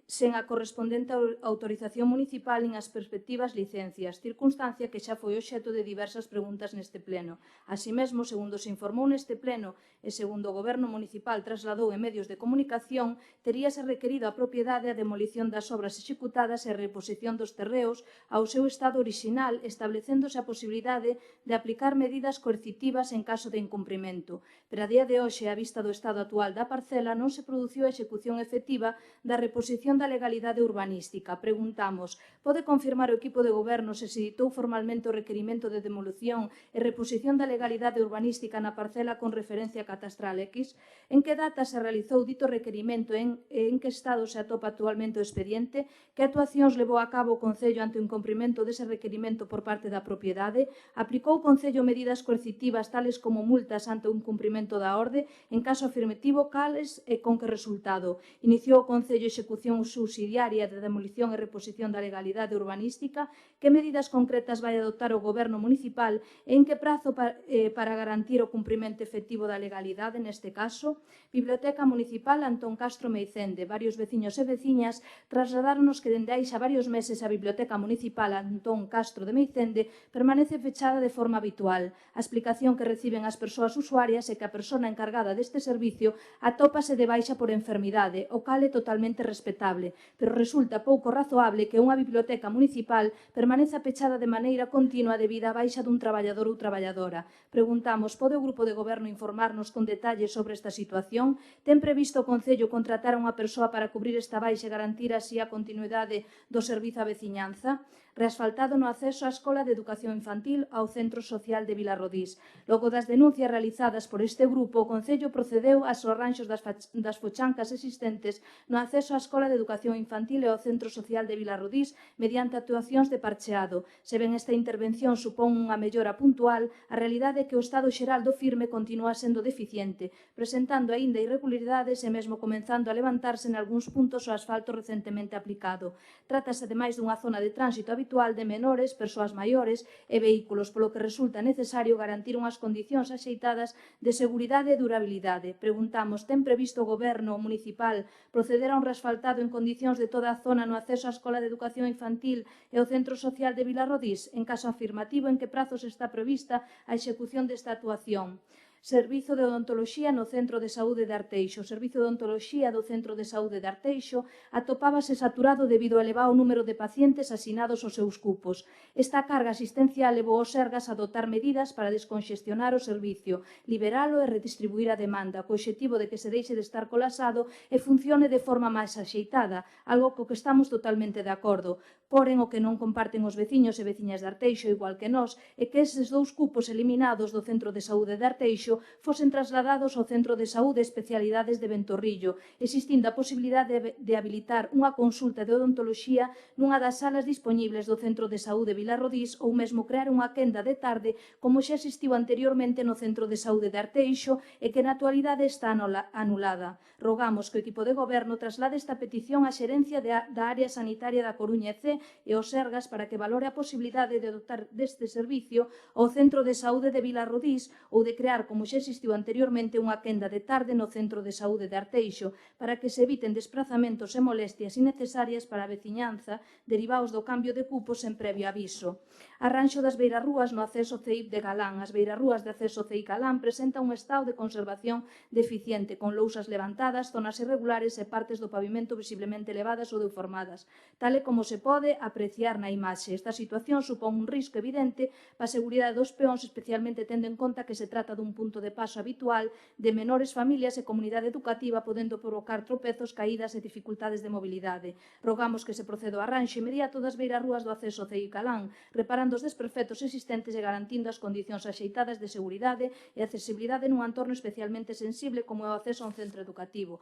sen a correspondente autorización municipal nin as perspectivas licencias, circunstancia que xa foi obxecto de diversas preguntas neste pleno. Así mesmo, segundo se informou neste pleno e segundo o Goberno municipal trasladou en medios de comunicación, teríase requerido a propiedade a demolición das obras executadas e a reposición dos terreos ao seu estado orixinal, establecéndose a posibilidade de aplicar medidas coercitivas en caso de incumprimento. Pero a día de hoxe, a vista do estado actual da parcela, non se produciu a execución efectiva da reposición da legalidade urbanística. Preguntamos, pode confirmar o equipo de goberno se se editou formalmente o requerimento de demolición e reposición da legalidade urbanística na parcela con referencia catastral X? En que data se realizou dito requerimento e en que estado se atopa actualmente o expediente? Que actuacións levou a cabo o Concello ante o incumprimento dese requerimento por parte da propiedade? Aplicou o Concello medidas coercitivas tales como multas ante o incumprimento da orde? En caso afirmativo, cales e con que resultado? Iniciou o Concello execución subsidiaria de demolición e reposición da legalidade urbanística? Que medidas concretas vai adoptar o Goberno municipal e en que prazo para garantir o cumprimento efectivo da legalidade neste caso? Biblioteca Municipal Antón Castro Meicende. Varios veciños e veciñas trasladáronos que dende hai xa varios meses a Biblioteca Municipal Antón Castro de Meicende permanece fechada de forma habitual. A explicación que reciben as persoas usuarias é que a persona encargada deste servicio atópase de baixa por enfermidade, o cal é totalmente respetable, pero resulta pouco razoable que unha biblioteca municipal permaneza pechada de maneira continua debido á baixa dun traballador ou traballadora. Preguntamos, pode o Grupo de Goberno informarnos con detalles sobre esta situación? Ten previsto o Concello contratar a unha persoa para cubrir esta baixa e garantir así a continuidade do servizo á veciñanza? Reasfaltado no acceso á Escola de Educación Infantil ao Centro Social de Vilarrodís. Logo das denuncias realizadas por este grupo, o Concello procedeu aos arranxos das fochancas existentes no acceso á Escola de de Educación Infantil e ao Centro Social de Vilarrodís mediante actuacións de parcheado. Se ben esta intervención supón unha mellora puntual, a realidade é que o estado xeral do firme continúa sendo deficiente, presentando aínda irregularidades e mesmo comenzando a levantarse en algúns puntos o asfalto recentemente aplicado. Trátase ademais dunha zona de tránsito habitual de menores, persoas maiores e vehículos, polo que resulta necesario garantir unhas condicións axeitadas de seguridade e durabilidade. Preguntamos, ten previsto o Goberno municipal proceder a un reasfaltado en condicións de toda a zona no acceso á Escola de Educación Infantil e ao Centro Social de Vilarrodís? En caso afirmativo, en que prazos está prevista a execución desta actuación? Servizo de odontoloxía no Centro de Saúde de Arteixo. O Servizo de odontoloxía do Centro de Saúde de Arteixo atopábase saturado debido ao elevado número de pacientes asinados aos seus cupos. Esta carga asistencial levou os Sergas a adoptar medidas para desconxestionar o servicio, liberalo e redistribuir a demanda, co obxectivo de que se deixe de estar colapsado e funcione de forma máis axeitada, algo co que estamos totalmente de acordo. Porén, o que non comparten os veciños e veciñas de Arteixo, igual que nós, é que eses 2 cupos eliminados do Centro de Saúde de Arteixo fosen trasladados ao Centro de Saúde e Especialidades de Ventorrillo, existindo a posibilidade de habilitar unha consulta de odontoloxía nunha das salas dispoñibles do Centro de Saúde Vilarrodís ou mesmo crear unha quenda de tarde como xa existiu anteriormente no Centro de Saúde de Arteixo e que na actualidade está anulada. Rogamos que o equipo de goberno traslade esta petición á xerencia da área sanitaria da Coruña EC e aos Sergas para que valore a posibilidade de dotar deste servicio ao Centro de Saúde de Vilarrodís ou de crear, como xa existiu anteriormente, unha quenda de tarde no Centro de Saúde de Arteixo para que se eviten desplazamentos e molestias innecesarias para a veciñanza derivados do cambio de cupos en previo aviso. Arranxo das beirarrúas no acceso CEIP de Galán. As beirarrúas de acceso CEIP Galán presentan un estado de conservación deficiente, con lousas levantadas, zonas irregulares e partes do pavimento visiblemente elevadas ou deformadas, tal e como se pode apreciar na imaxe. Esta situación supón un risco evidente para a seguridade dos peóns, especialmente tendo en conta que se trata dun punto de paso habitual de menores, familias e comunidade educativa, podendo provocar tropezos, caídas e dificultades de mobilidade. Rogamos que se proceda ao arranxo inmediato das beirarrúas do acceso CEIP Galán, reparando os desperfectos existentes e garantindo as condicións axeitadas de seguridade e accesibilidade nun entorno especialmente sensible como é o acceso a un centro educativo.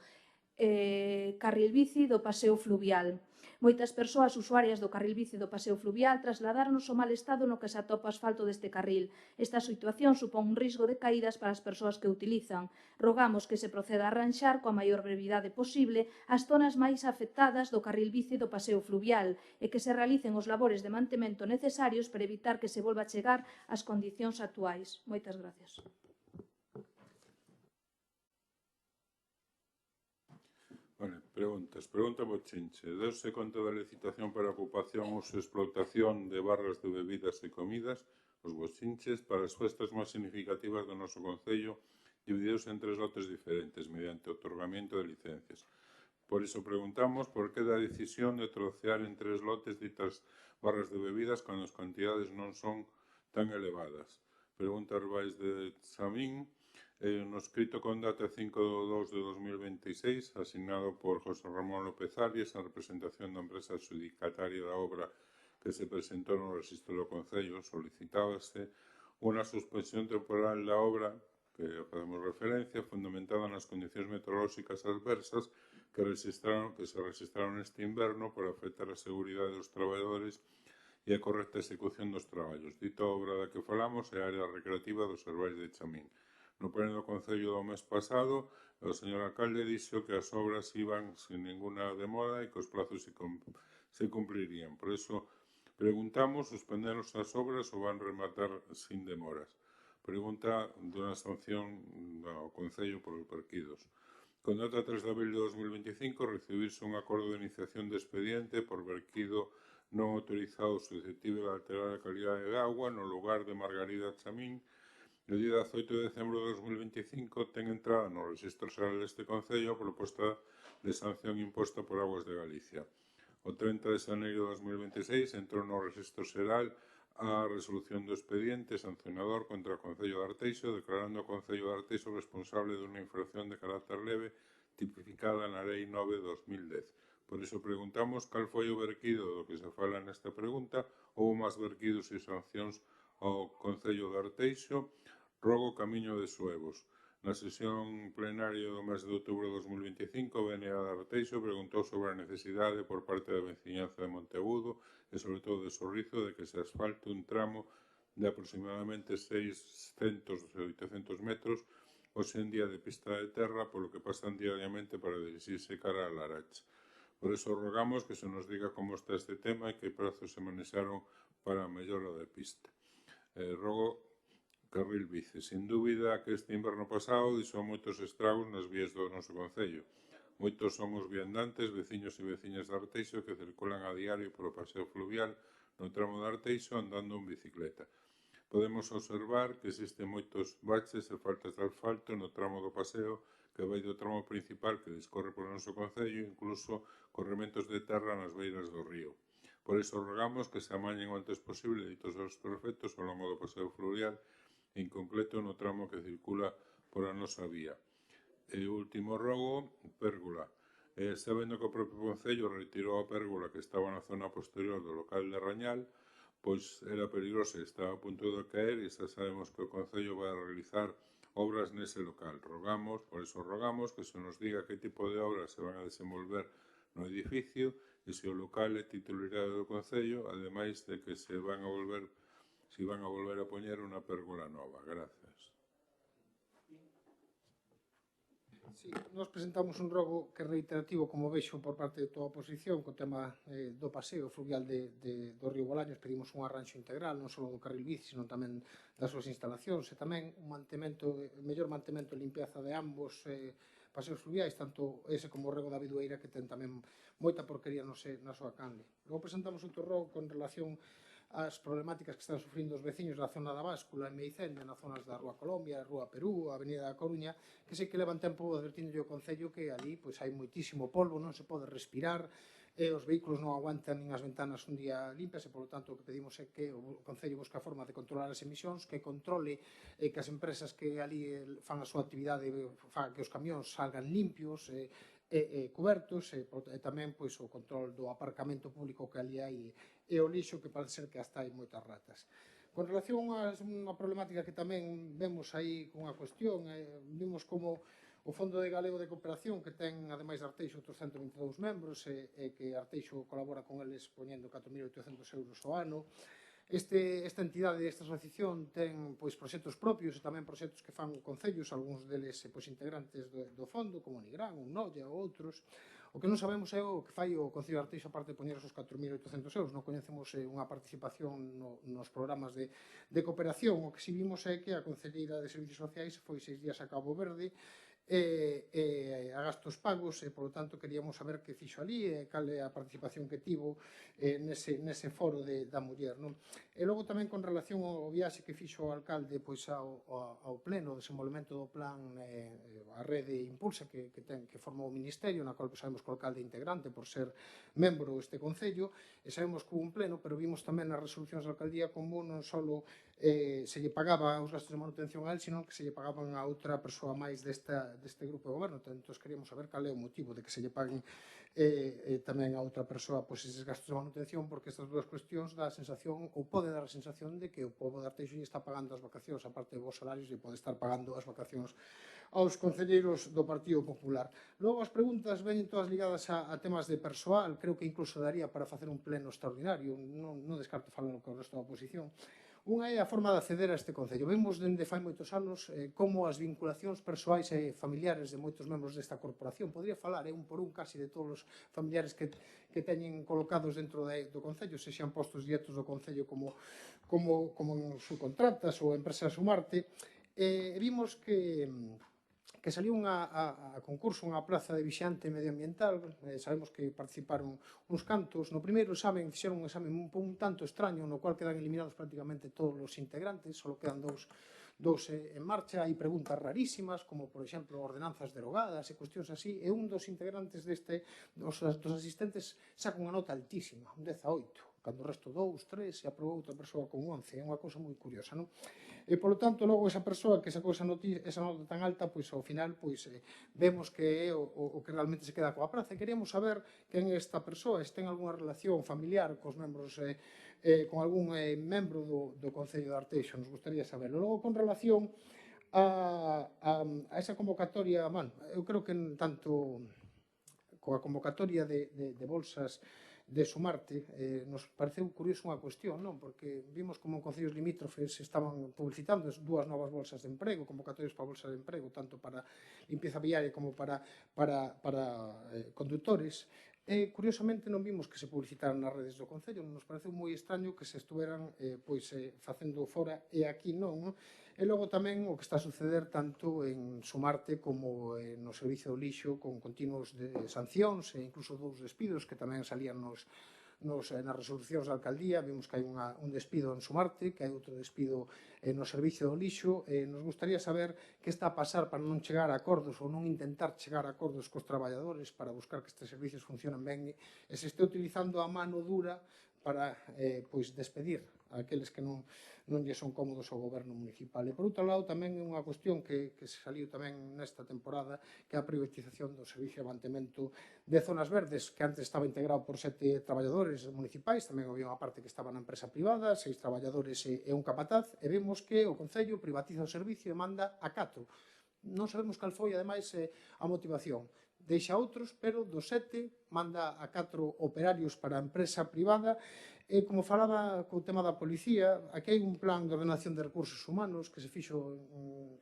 Carril bici do paseo fluvial. Moitas persoas usuarias do carril bici do paseo fluvial trasladaron o mal estado no que se atopa o asfalto deste carril. Esta situación supón un risco de caídas para as persoas que o utilizan. Rogamos que se proceda a arranxar coa maior brevidade posible as zonas máis afectadas do carril bici do paseo fluvial e que se realicen os labores de mantemento necesarios para evitar que se volva a chegar ás condicións actuais. Moitas gracias. Vale, preguntas. Pregunta Bochinche. Deuse conta da licitación para ocupación, uso e explotación de barras de bebidas e comidas, os bochinches, para as festas máis significativas do noso concello, divididos en 3 lotes diferentes, mediante otorgamiento de licencias. Por iso preguntamos por que da decisión de trocear en 3 lotes ditas barras de bebidas cando as cantidades non son tan elevadas. Pregunta Arbais de Samín. No escrito con data 5/2 de 2026, asignado por José Ramón López Arias, a representación da empresa adjudicataria da obra que se presentou no registro do Concello, solicitábase unha suspensión temporal da obra, que facemos referencia, fundamentada nas condicións meteorolóxicas adversas que se registraron este inverno por afectar a seguridade dos traballadores e a correcta execución dos traballos. Dita obra da que falamos é a área recreativa dos Servais de Chamín. No pleno do Concello do mes pasado, o señor alcalde dixo que as obras iban sin ninguna demora e que os plazos se cumplirían. Por iso, preguntamos, suspenderos as obras ou van rematar sin demoras? Pregunta dunha sanción ao Concello por perquidos. Con data 3 de abril de 2025, recibirse un acordo de iniciación de expediente por verquido non autorizado susceptible de alterar a calidade de agua no lugar de Margarida Chamín. O día 18 de decembro de 2025 ten entrada no Registro Xeral deste Concello a proposta de sanción imposta por Aguas de Galicia. O 30 de xaneiro de 2026 entrou no Registro Xeral a resolución do expediente sancionador contra o Concello de Arteixo, declarando o Concello de Arteixo responsable dunha infracción de carácter leve tipificada na Lei 9/2010. Por iso preguntamos cal foi o verquido do que se fala nesta pregunta, ou máis verquidos e sancións ao Concello de Arteixo. Rogo camiño de Suevos. Na sesión plenaria do mes de outubro de 2025, o BNA de Arteixo preguntou sobre a necesidade por parte da veciñanza de Monteagudo e, sobre todo, de Sorrizo, de que se asfalte un tramo de aproximadamente 600 ou 800 metros, hoxe en día de pista de terra, polo que pasan diariamente para dirixirse cara a Laracha. Por eso rogamos que se nos diga como está este tema e que prazos se manexaron para a mellora da pista. Rogo carril bici. Sin dúbida que este inverno pasado dixo moitos estragos nas vías do noso concello. Moitos son os viandantes, veciños e veciñas de Arteixo que circulan a diario polo paseo fluvial no tramo de Arteixo andando en bicicleta. Podemos observar que existen moitos baches e faltas de asfalto no tramo do paseo que vai do tramo principal que discorre polo noso concello, incluso corrementos de terra nas beiras do río. Por iso rogamos que se amañen o antes posible ditos os perfectos ao longo do paseo fluvial, en concreto no tramo que circula por a nosa vía. E o último rogo, pérgola. Sabendo que o propio concello retirou a pérgola que estaba na zona posterior do local de Rañal, pois era peligrosa e estaba a punto de caer e xa sabemos que o concello vai a realizar obras nese local. Por iso rogamos que se nos diga que tipo de obras se van a desenvolver no edificio e se o local é titularidade do concello, ademais de que se van a volver a poñer unha pérgola nova. Grazas. Sí, nos presentamos un rogo que é reiterativo, como vexo, por parte de toda a oposición, co tema do paseo fluvial do río Bolaños. Pedimos un arranxo integral, non só do carril bici, sino tamén das súas instalacións, e tamén un mellor mantemento e limpieza de ambos paseos fluviais, tanto ese como o rego da Bidueira, que ten tamén moita porquería na súa canle. Logo presentamos outro rogo con relación as problemáticas que están sufrindo os veciños na zona da Báscula, en Meicende, nas zonas da Rúa Colombia, Rúa Perú, a Avenida da Coruña, que sei que levan tempo advertindo o Concello que ali pois hai moitísimo polvo, non se pode respirar, e os vehículos non aguantan nin as ventanas un día limpias, e polo tanto o que pedimos é que o Concello busca a forma de controlar as emisións, que controle que as empresas que ali fan a súa actividade fan que os camións salgan limpios e cubertos, e tamén pois o control do aparcamento público que ali hai e o lixo, que parece ser que hasta hai moitas ratas. Con relación a unha problemática que tamén vemos aí con a cuestión, vimos como o Fondo de Galego de Cooperación, que ten, ademais de Arteixo, outros 122 membros, e que Arteixo colabora con eles poñendo 4.800 euros ao ano. Esta entidade, esta asociación, ten pois proxectos propios e tamén proxectos que fan concellos, algúns deles pois integrantes do fondo, como Nigrán, ou Noia ou outros. O que non sabemos é o que fai o Concello de Arteixo aparte de poñer esos 4.800 euros. Non coñecemos unha participación nos programas de cooperación. O que si vimos é que a Concelleira de Servicios Sociais foi 6 días a Cabo Verde a gastos pagos, e polo tanto queríamos saber que fixo ali e cal é a participación que tivo nese foro da muller. E logo tamén con relación ao viaxe que fixo o alcalde pois ao pleno, o desenvolvemento do plan a rede Impulsa que formou o Ministerio, na qual sabemos que o alcalde é integrante por ser membro deste Concello, e sabemos que hubo un pleno, pero vimos tamén nas resolucións da alcaldía como non só se lle pagaba os gastos de manutención a él, sino que se lle pagaban a outra persoa máis deste grupo de goberno. Entón, queríamos saber cal é o motivo de que se lle paguen tamén a outra persoa eses gastos de manutención, porque estas dúas cuestións dá a sensación, ou pode dar a sensación, de que o pobo de Arteixo lle está pagando as vacacións, a parte dos salarios, lle pode estar pagando as vacacións aos concelleiros do Partido Popular. Logo, as preguntas veñen todas ligadas a temas de persoal. Creo que incluso daría para facer un pleno extraordinario, non descarto falando con o resto da oposición. Unha é a forma de acceder a este Concello. Vemos dende fai moitos anos como as vinculacións persoais e familiares de moitos membros desta corporación, podría falar un por un casi de todos os familiares que teñen colocados dentro do Concello, se xean postos directos do Concello como subcontratas ou empresas Sumarte. Vimos que saliu a concurso unha plaza de vixiante medioambiental. Sabemos que participaron uns cantos. No primeiro examen fixeron un examen un tanto extraño, no cual quedan eliminados prácticamente todos os integrantes, só quedan dous en marcha. Hai preguntas rarísimas, como por exemplo ordenanzas derogadas e cuestións así, e un dos integrantes dos asistentes saca unha nota altísima, un 18, cando o resto 2, 3, e aprobou outra persoa con 11. É unha cousa moi curiosa, non? E, polo tanto, logo esa persoa que sacou esa nota tan alta, pois, ao final, pois, vemos que é o que realmente se queda coa praza. E queríamos saber quen é esta persoa, se ten algunha relación familiar cos membros, con algún membro do Concello de Arteixo. Nos gustaría saberlo. Logo, con relación a esa convocatoria, bueno, eu creo que tanto coa convocatoria de bolsas de Sumarte, nos pareceu curioso unha cuestión, non? Porque vimos como en concellos limítrofes estaban publicitando dúas novas bolsas de emprego, convocatorias para bolsas de emprego, tanto para limpieza viaria como para condutores. Curiosamente non vimos que se publicitaran nas redes do Concello, nos pareceu moi extraño que se estuveran facendo fora e aquí non. E logo tamén o que está a suceder tanto en Sumarte como no servicio do lixo con continuos sancións e incluso 2 despidos que tamén salían nas resolucións da alcaldía. Vimos que hai un despido en Sumarte, que hai outro despido no servicio do lixo. Nos gustaría saber que está a pasar para non chegar a acordos ou non intentar chegar a acordos cos traballadores para buscar que estes servicios funcionen ben e se este utilizando a mano dura para despedir a aqueles que non lle son cómodos ao goberno municipal. E, por outro lado, tamén é unha cuestión que se saliu tamén nesta temporada, que é a privatización do servicio de mantemento de zonas verdes, que antes estaba integrado por 7 traballadores municipais, tamén había unha parte que estaba na empresa privada, 6 traballadores e un capataz, e vemos que o Concello privatiza o servicio e manda a 4. Non sabemos cal foi, ademais, a motivación. Deixa outros, pero dos 7 manda a 4 operarios para a empresa privada. E, como falaba co tema da policía, aquí hai un plan de ordenación de recursos humanos que se fixo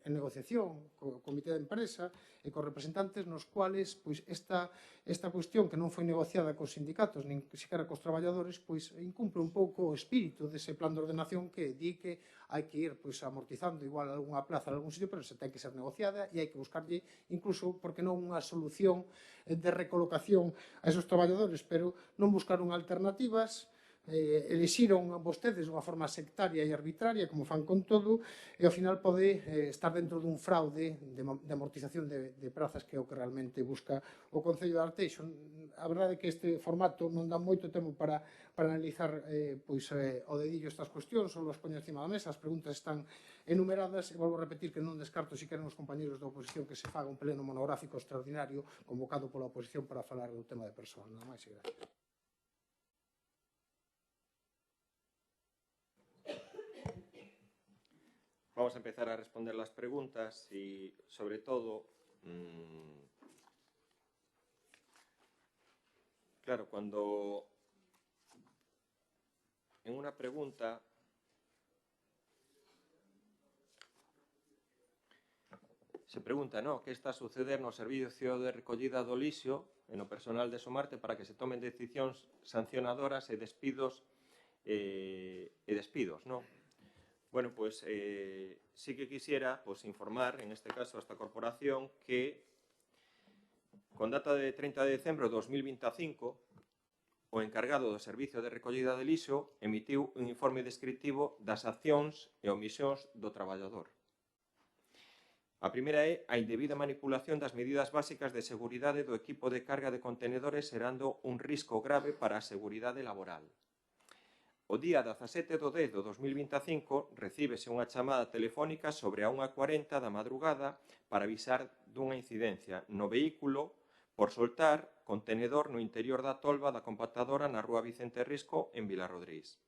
en negociación co comité de empresa e cos representantes nos cuales esta cuestión que non foi negociada cos sindicatos nin sequera cos traballadores incumple un pouco o espírito dese plan de ordenación que di que hai que ir amortizando igual algunha plaza en algún sitio, pero se ten que ser negociada e hai que buscarlle incluso, porque non unha solución de recolocación a esos traballadores, pero non buscaron alternativas. Elixiron vostedes unha forma sectaria e arbitraria, como fan con todo, e ao final pode estar dentro dun fraude de amortización de prazas, que é o que realmente busca o Concello de Arteixo. A verdade é que este formato non dá moito tempo para analizar o dedillo estas cuestións, só as poño encima da mesa, as preguntas están enumeradas, e volvo a repetir que non descarto si queren os compañeros da oposición que se faga un pleno monográfico extraordinario convocado pola oposición para falar do tema de persoal. Nada máis e gracias. Vamos a empezar a responder las preguntas y, sobre todo, claro, cuando en una pregunta se pregunta, ¿no?, que está a suceder no servicio de recollida do lixo en o personal de Sumarte para que se tomen decisións sancionadoras e despidos, ¿no? Bueno, pues sí que quisiera informar, en este caso, a esta corporación que, con data de 30 de decembro de 2025, o encargado do Servicio de Recollida de Lixo emitiu un informe descritivo das accións e omisións do traballador. A primeira é a indebida manipulación das medidas básicas de seguridade do equipo de carga de contenedores, xerando un risco grave para a seguridade laboral. O día 17 do 10 do 2025 recíbese unha chamada telefónica sobre a 1:40 da madrugada para avisar dunha incidencia no vehículo por soltar contenedor no interior da tolva da compactadora na rúa Vicente Risco en Vilarrodrís.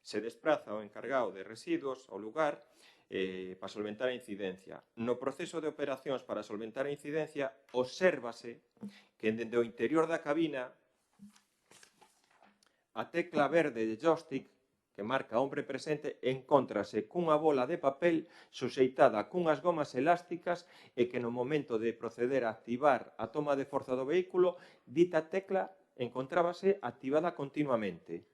Se despraza o encargado de residuos ao lugar para solventar a incidencia. No proceso de operacións para solventar a incidencia, obsérvase que dende o interior da cabina a tecla verde de joystick que marca hombre presente encóntrase cunha bola de papel suxeitada cunhas gomas elásticas e que no momento de proceder a activar a toma de forza do vehículo, dita tecla encontrábase activada continuamente.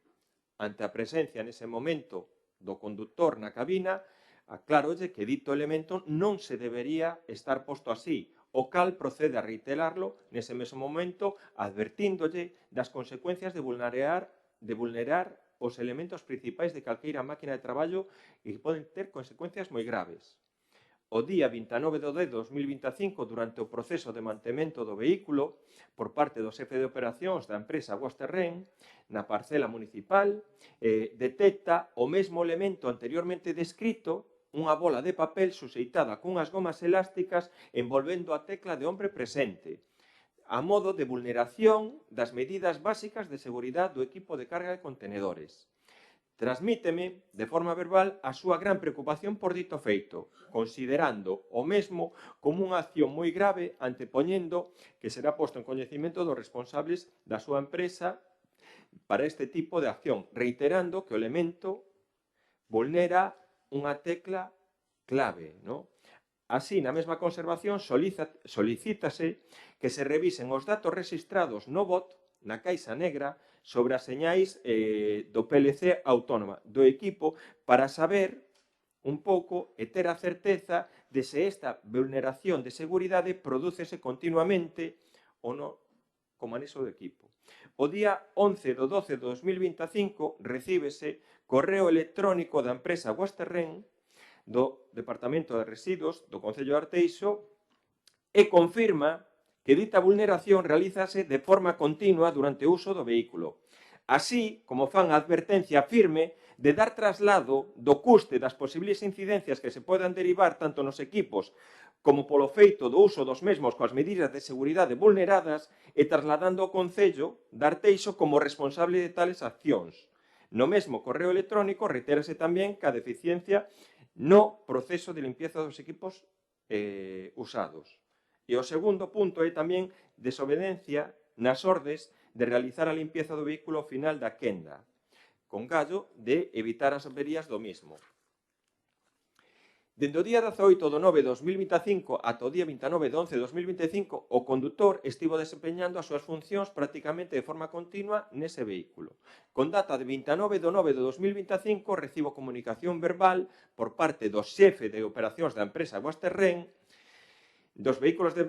Ante a presencia nese momento do conductor na cabina, aclárolle que dito elemento non se debería estar posto así, o cal procede a reiterarlo nese mesmo momento, advertíndolle das consecuencias de vulnerar os elementos principais de calqueira máquina de traballo e que poden ter consecuencias moi graves. O día 29 de 2025, durante o proceso de mantemento do vehículo por parte do xefe de operacións da empresa Guasterren, na parcela municipal, detecta o mesmo elemento anteriormente descrito, unha bola de papel suxeitada cunhas gomas elásticas envolvendo a tecla de hombre presente, a modo de vulneración das medidas básicas de seguridade do equipo de carga de contenedores. Transmíteme, de forma verbal, a súa gran preocupación por dito feito, considerando o mesmo como unha acción moi grave, antepoñendo que será posto en coñecimento dos responsables da súa empresa para este tipo de acción, reiterando que o elemento vulnera unha tecla clave, ¿no? Así, na mesma conservación, solicítase que se revisen os datos registrados no bot, na caixa negra, sobre as señais do PLC autónoma do equipo para saber un pouco e ter a certeza de se esta vulneración de seguridade prodúcese continuamente ou non como anexo do equipo. O día 11 do 12 de 2025 recíbese correo electrónico da empresa Wasterren do Departamento de Residuos do Concello de Arteixo e confirma que dita vulneración realízase de forma continua durante o uso do vehículo, así como fan a advertencia firme de dar traslado do custe das posibles incidencias que se podan derivar tanto nos equipos como polo feito do uso dos mesmos coas medidas de seguridade vulneradas e trasladando ao Concello de Arteixo como responsable de tales accións. No mesmo correo electrónico reitérase tamén que a deficiencia no proceso de limpieza dos equipos usados. E o segundo punto é tamén desobediencia nas ordes de realizar a limpieza do vehículo ao final da quenda, con gallo de evitar as averías do mismo. Dende o día 18 do 9 de 2025 ata o día 29 de 11 de 2025, o condutor estivo desempeñando as súas funcións prácticamente de forma continua nese vehículo. Con data de 29 de 9 de 2025, recibo comunicación verbal por parte do xefe de operacións da empresa Wasterren dos vehículos de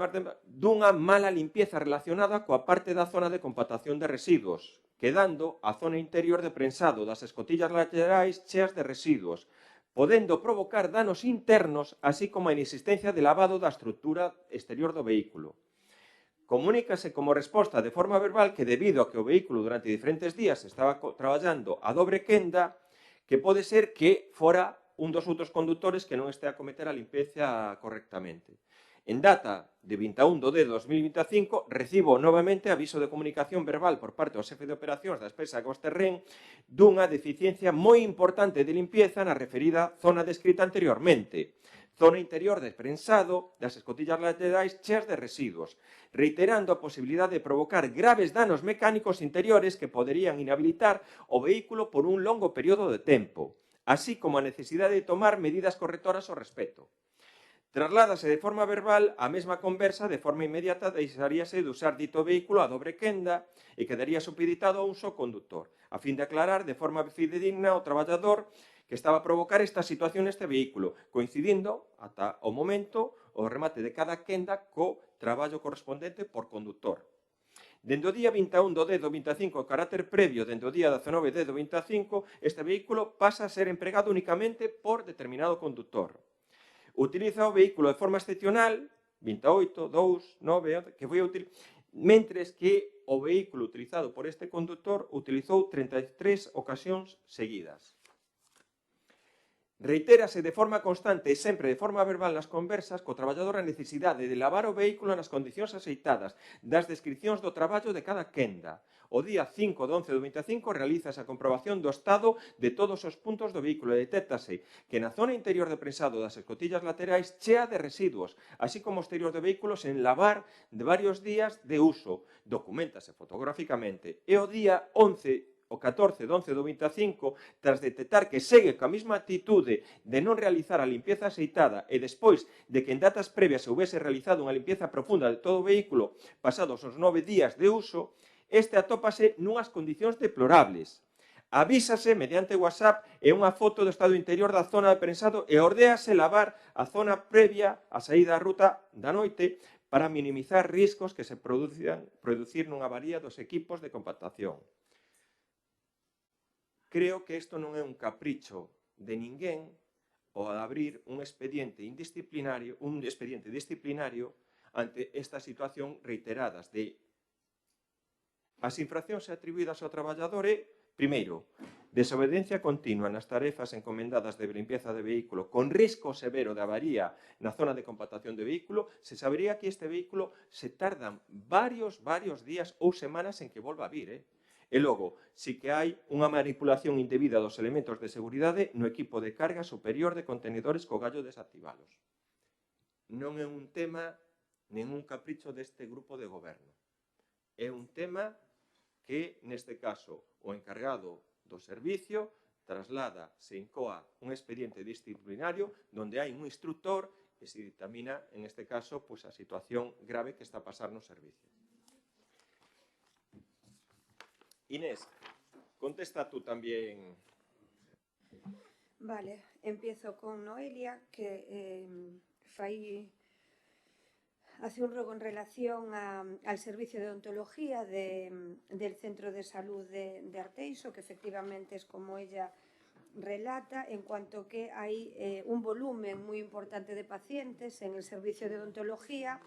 dunha mala limpieza relacionada coa parte da zona de compactación de residuos, quedando a zona interior de prensado das escotillas laterais cheas de residuos, podendo provocar danos internos, así como a inexistencia de lavado da estrutura exterior do vehículo. Comunícase como resposta de forma verbal que debido a que o vehículo durante diferentes días estaba traballando a dobre quenda, que pode ser que fora un dos outros condutores que non este a cometer a limpeza correctamente. En data de 21 de 2025, recibo novamente aviso de comunicación verbal por parte do xefe de operacións da empresa Wasterren dunha deficiencia moi importante de limpieza na referida zona descrita anteriormente, zona interior de prensado das escotillas laterais cheas de residuos, reiterando a posibilidade de provocar graves danos mecánicos interiores que poderían inhabilitar o vehículo por un longo período de tempo, así como a necesidade de tomar medidas correctoras ao respecto. Trasládase de forma verbal a mesma conversa de forma inmediata deixaríase de usar dito vehículo a dobre quenda e quedaría supeditado a un só conductor, a fin de aclarar de forma fidedigna ao traballador que estaba a provocar esta situación neste vehículo, coincidindo ata o momento o remate de cada quenda co traballo correspondente por condutor. Dende o día 21 do 10 do 25, o carácter previo dende o día 19 do 25, este vehículo pasa a ser empregado únicamente por determinado condutor. Utiliza o vehículo de forma excepcional, 28, 2, 9, que foi útil, mentres que o vehículo utilizado por este condutor utilizou 33 ocasións seguidas. Reitérase de forma constante e sempre de forma verbal nas conversas co traballador a necesidade de lavar o vehículo nas condicións aceitadas das descripcións do traballo de cada quenda. O día 5 de 11 do 25 realiza a comprobación do estado de todos os puntos do vehículo e detéctase que na zona interior de prensado das escotillas laterais chea de residuos, así como o exterior do vehículo sen lavar de varios días de uso. Documentase fotográficamente. E o día 11 o 14 de 11 do 25, tras detectar que segue coa mesma actitude de non realizar a limpieza aceitada e despois de que en datas previas se houvese realizado unha limpieza profunda de todo o vehículo pasados os 9 días de uso, este atópase nunhas condicións deplorables. Avísase mediante WhatsApp e unha foto do estado interior da zona de prensado e ordéase lavar a zona previa á saída da ruta da noite para minimizar riscos que se producir nunha avaría dos equipos de compactación. Creo que isto non é un capricho de ninguén o de abrir un expediente disciplinario ante esta situación reiteradas de as infraccións atribuídas ao traballador é, primeiro, desobediencia continua nas tarefas encomendadas de limpieza de vehículo con risco severo de avaría na zona de compactación de vehículo, se sabería que este vehículo se tardan varios días ou semanas en que volva a vir, E logo, si que hai unha manipulación indebida dos elementos de seguridade no equipo de carga superior de contenedores co gallo desactivados. Non é un tema nin un capricho deste grupo de goberno. É un tema que, neste caso, o encargado do servicio traslada, se incoa un expediente disciplinario donde hai un instructor e se dictamina, en este caso, pues, a situación grave que está a pasar no servicio. Inés, contesta tú también. Vale, empiezo con Noelia, que hace un ruego en relación al servicio de odontología del Centro de Salud de Arteixo, que efectivamente es como ella relata, en cuanto que hay un volumen muy importante de pacientes en el servicio de odontología.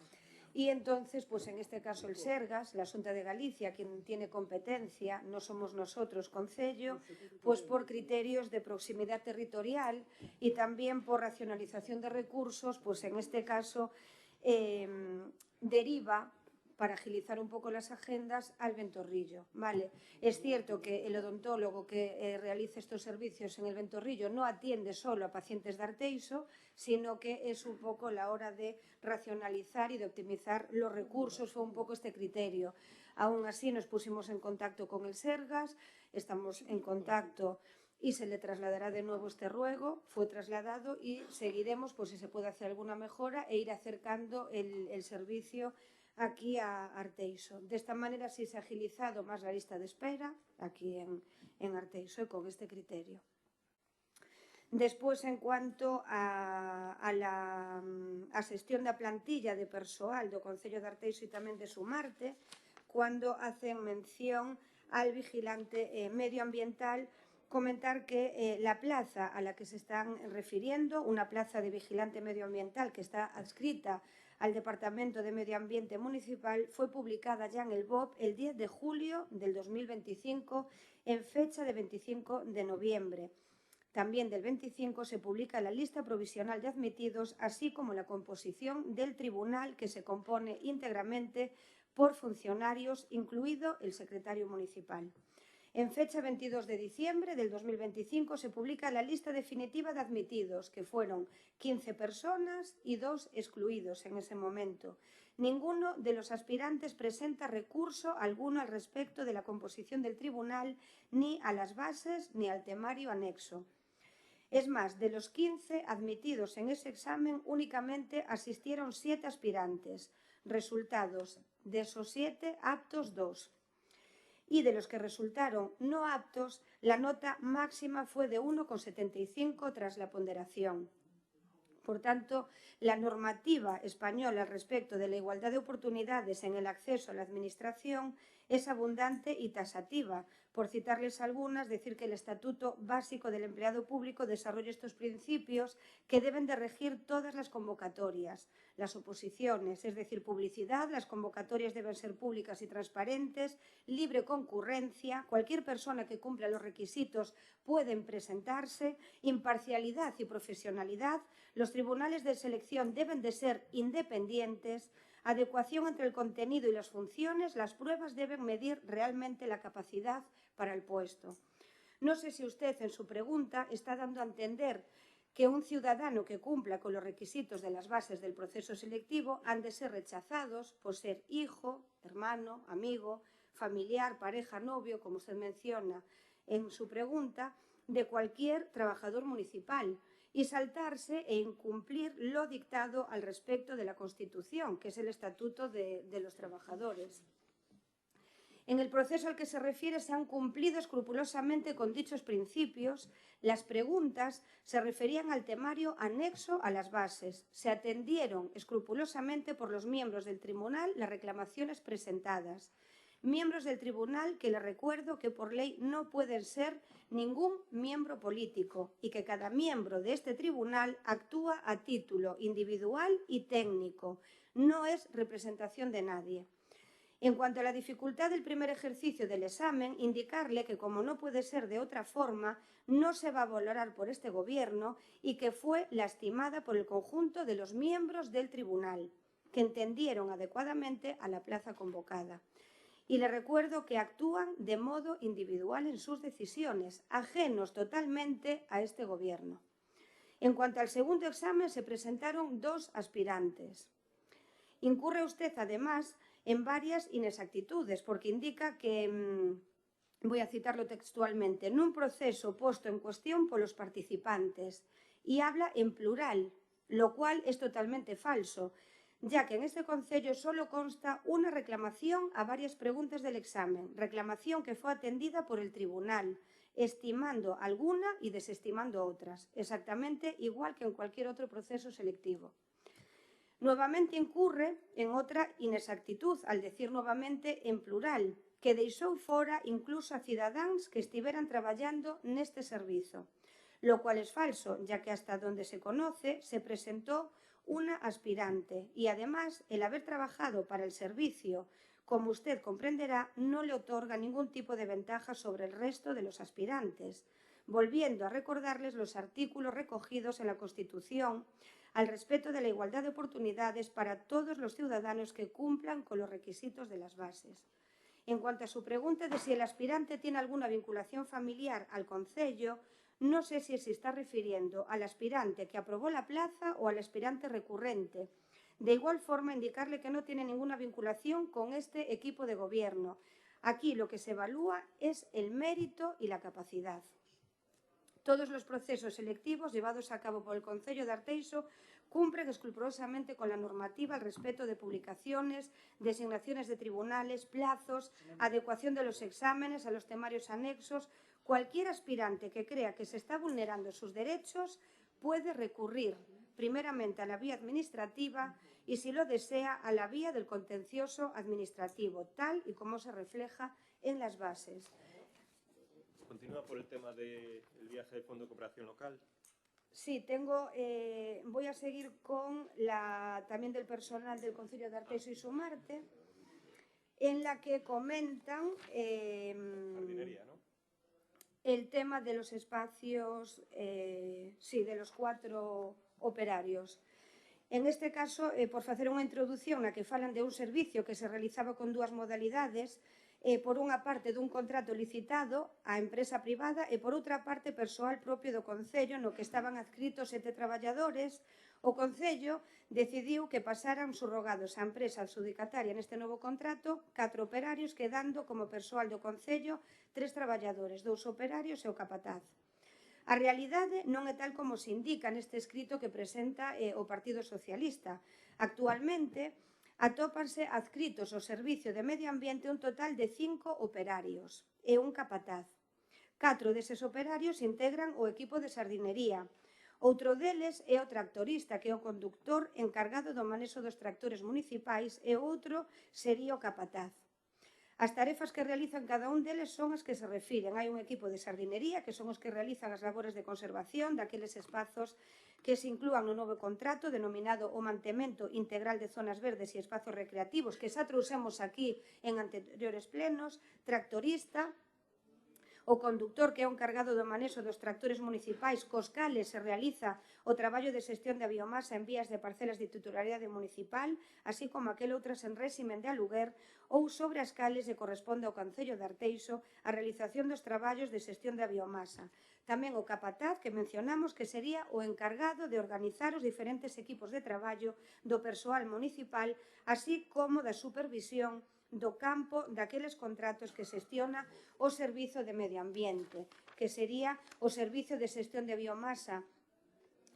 Y entonces, pues en este caso el Sergas, la Xunta de Galicia, quien tiene competencia, no somos nosotros, Concello, pues por criterios de proximidad territorial y también por racionalización de recursos, pues en este caso deriva, para agilizar un poco las agendas, al Ventorrillo. ¿Vale? Es cierto que el odontólogo que realiza estos servicios en el Ventorrillo no atiende solo a pacientes de Arteixo, sino que es un poco la hora de racionalizar y de optimizar los recursos, fue un poco este criterio. Aún así nos pusimos en contacto con el Sergas, estamos en contacto y se le trasladará de nuevo este ruego, fue trasladado y seguiremos, pues si se puede hacer alguna mejora e ir acercando el servicio aquí a Arteixo. De esta manera sí se ha agilizado más la lista de espera aquí en Arteixo con este criterio. Despois, en cuanto a xestión da plantilla de persoal do Concello de Arteixo e tamén de Sumarte, cando hacen mención al vigilante medioambiental, comentar que la plaza a la que se están refiriendo, una plaza de vigilante medioambiental que está adscrita al Departamento de Medio Ambiente Municipal, fue publicada ya en el BOP el 10 de julio del 2025 en fecha de 25 de noviembre. También del 25 se publica la lista provisional de admitidos, así como la composición del tribunal, que se compone íntegramente por funcionarios, incluido el secretario municipal. En fecha 22 de diciembre del 2025 se publica la lista definitiva de admitidos, que fueron 15 personas y 2 excluidos en ese momento. Ninguno de los aspirantes presenta recurso alguno al respecto de la composición del tribunal, ni a las bases ni al temario anexo. Es más, de los 15 admitidos en ese examen, únicamente asistieron 7 aspirantes. Resultados: de esos 7, aptos 2. Y de los que resultaron no aptos, la nota máxima fue de 1,75 tras la ponderación. Por tanto, la normativa española al respecto de la igualdad de oportunidades en el acceso a la Administración es abundante y taxativa. Por citarles algunas, decir que el Estatuto Básico del Empleado Público desarrolla estos principios que deben de regir todas las convocatorias. Las oposiciones, es decir, publicidad, las convocatorias deben ser públicas y transparentes, libre concurrencia, cualquier persona que cumpla los requisitos puede presentarse, imparcialidad y profesionalidad, los tribunales de selección deben de ser independientes, adecuación entre el contenido y las funciones, las pruebas deben medir realmente la capacidad para el puesto. No sé si usted en su pregunta está dando a entender que un ciudadano que cumpla con los requisitos de las bases del proceso selectivo han de ser rechazados por ser hijo, hermano, amigo, familiar, pareja, novio, como usted menciona en su pregunta, de cualquier trabajador municipal, y saltarse e incumplir lo dictado al respecto de la Constitución, que es el Estatuto de los Trabajadores. En el proceso al que se refiere se han cumplido escrupulosamente con dichos principios. Las preguntas se referían al temario anexo a las bases. Se atendieron escrupulosamente por los miembros del tribunal las reclamaciones presentadas. Miembros del tribunal que les recuerdo que por ley no pueden ser ningún miembro político y que cada miembro de este tribunal actúa a título individual y técnico. No es representación de nadie. En cuanto a la dificultad del primer ejercicio del examen, indicarle que, como no puede ser de otra forma, no se va a valorar por este Gobierno y que fue lastimada por el conjunto de los miembros del tribunal, que entendieron adecuadamente a la plaza convocada. y le recuerdo que actúan de modo individual en sus decisiones, ajenos totalmente a este Gobierno. En cuanto al segundo examen, se presentaron 2 aspirantes. Incurre usted, además, en varias inexactitudes, porque indica que, voy a citarlo textualmente, nun proceso posto en cuestión polos participantes, y habla en plural, lo cual es totalmente falso, ya que en este Concello solo consta una reclamación a varias preguntas del examen, reclamación que fue atendida por el Tribunal, estimando alguna y desestimando otras, exactamente igual que en cualquier otro proceso selectivo. Nuevamente incurre en outra inexactitud, al decir nuevamente en plural, que deixou fora incluso a cidadáns que estiveran traballando neste servizo, lo cual es falso, ya que hasta donde se conoce se presentó una aspirante y además el haber trabajado para el servicio, como usted comprenderá, no le otorga ningún tipo de ventaja sobre el resto de los aspirantes, volviendo a recordarles los artículos recogidos en la Constitución al respeto de la igualdad de oportunidades para todos los ciudadanos que cumplan con los requisitos de las bases. En cuanto a su pregunta de si el aspirante tiene alguna vinculación familiar al concello, no sé si se está refiriendo al aspirante que aprobó la plaza o al aspirante recurrente. De igual forma, indicarle que no tiene ninguna vinculación con este equipo de gobierno. Aquí lo que se evalúa es el mérito y la capacidad. Todos los procesos selectivos llevados a cabo por el Concello de Arteixo cumplen escrupulosamente con la normativa al respeto de publicaciones, designaciones de tribunales, plazos, adecuación de los exámenes a los temarios anexos. Cualquier aspirante que crea que se está vulnerando sus derechos puede recurrir primeramente a la vía administrativa y, si lo desea, a la vía del contencioso administrativo, tal y como se refleja en las bases. Continúa por el tema del viaje del Fondo de Cooperación Local. Sí, voy a seguir con también del personal del Concello de Arteixo y Sumarte, en la que comentan Jardinería, ¿no? El tema de los espacios, de los 4 operarios. En este caso, por facer unha introducción na que falan de un servicio que se realizaba con 2 modalidades, por unha parte dun contrato licitado á empresa privada e por outra parte persoal propio do Concello, no que estaban adscritos 7 traballadores. O Concello decidiu que pasaran subrogados á empresa adxudicataria neste novo contrato 4 operarios, quedando como persoal do Concello 3 traballadores, 2 operarios e o capataz. A realidade non é tal como se indica neste escrito que presenta o Partido Socialista. Actualmente, atópanse adscritos ao Servicio de Medio Ambiente un total de 5 operarios e un capataz. 4 deses operarios integran o equipo de sardinería. Outro deles é o tractorista, que é o conductor encargado do manexo dos tractores municipais, e outro sería o capataz. As tarefas que realizan cada un deles son as que se refiren. Hai un equipo de sardinería, que son os que realizan as labores de conservación daqueles espazos que se inclúan no novo contrato denominado o mantemento integral de zonas verdes e espazos recreativos, que xa trouxemos aquí en anteriores plenos, tractorista, o conductor, que é o encargado do manexo dos tractores municipais, cos cales se realiza o traballo de xestión da biomasa en vías de parcelas de titularidade municipal, así como aquel outras en réximen de aluguer, ou sobre as cales lle corresponde ao Concello de Arteixo a realización dos traballos de xestión da biomasa. Tamén o capataz, que mencionamos, que sería o encargado de organizar os diferentes equipos de traballo do persoal municipal, así como da supervisión do campo daqueles contratos que xestiona o Servizo de Medio Ambiente, que sería o Servicio de Xestión de Biomasa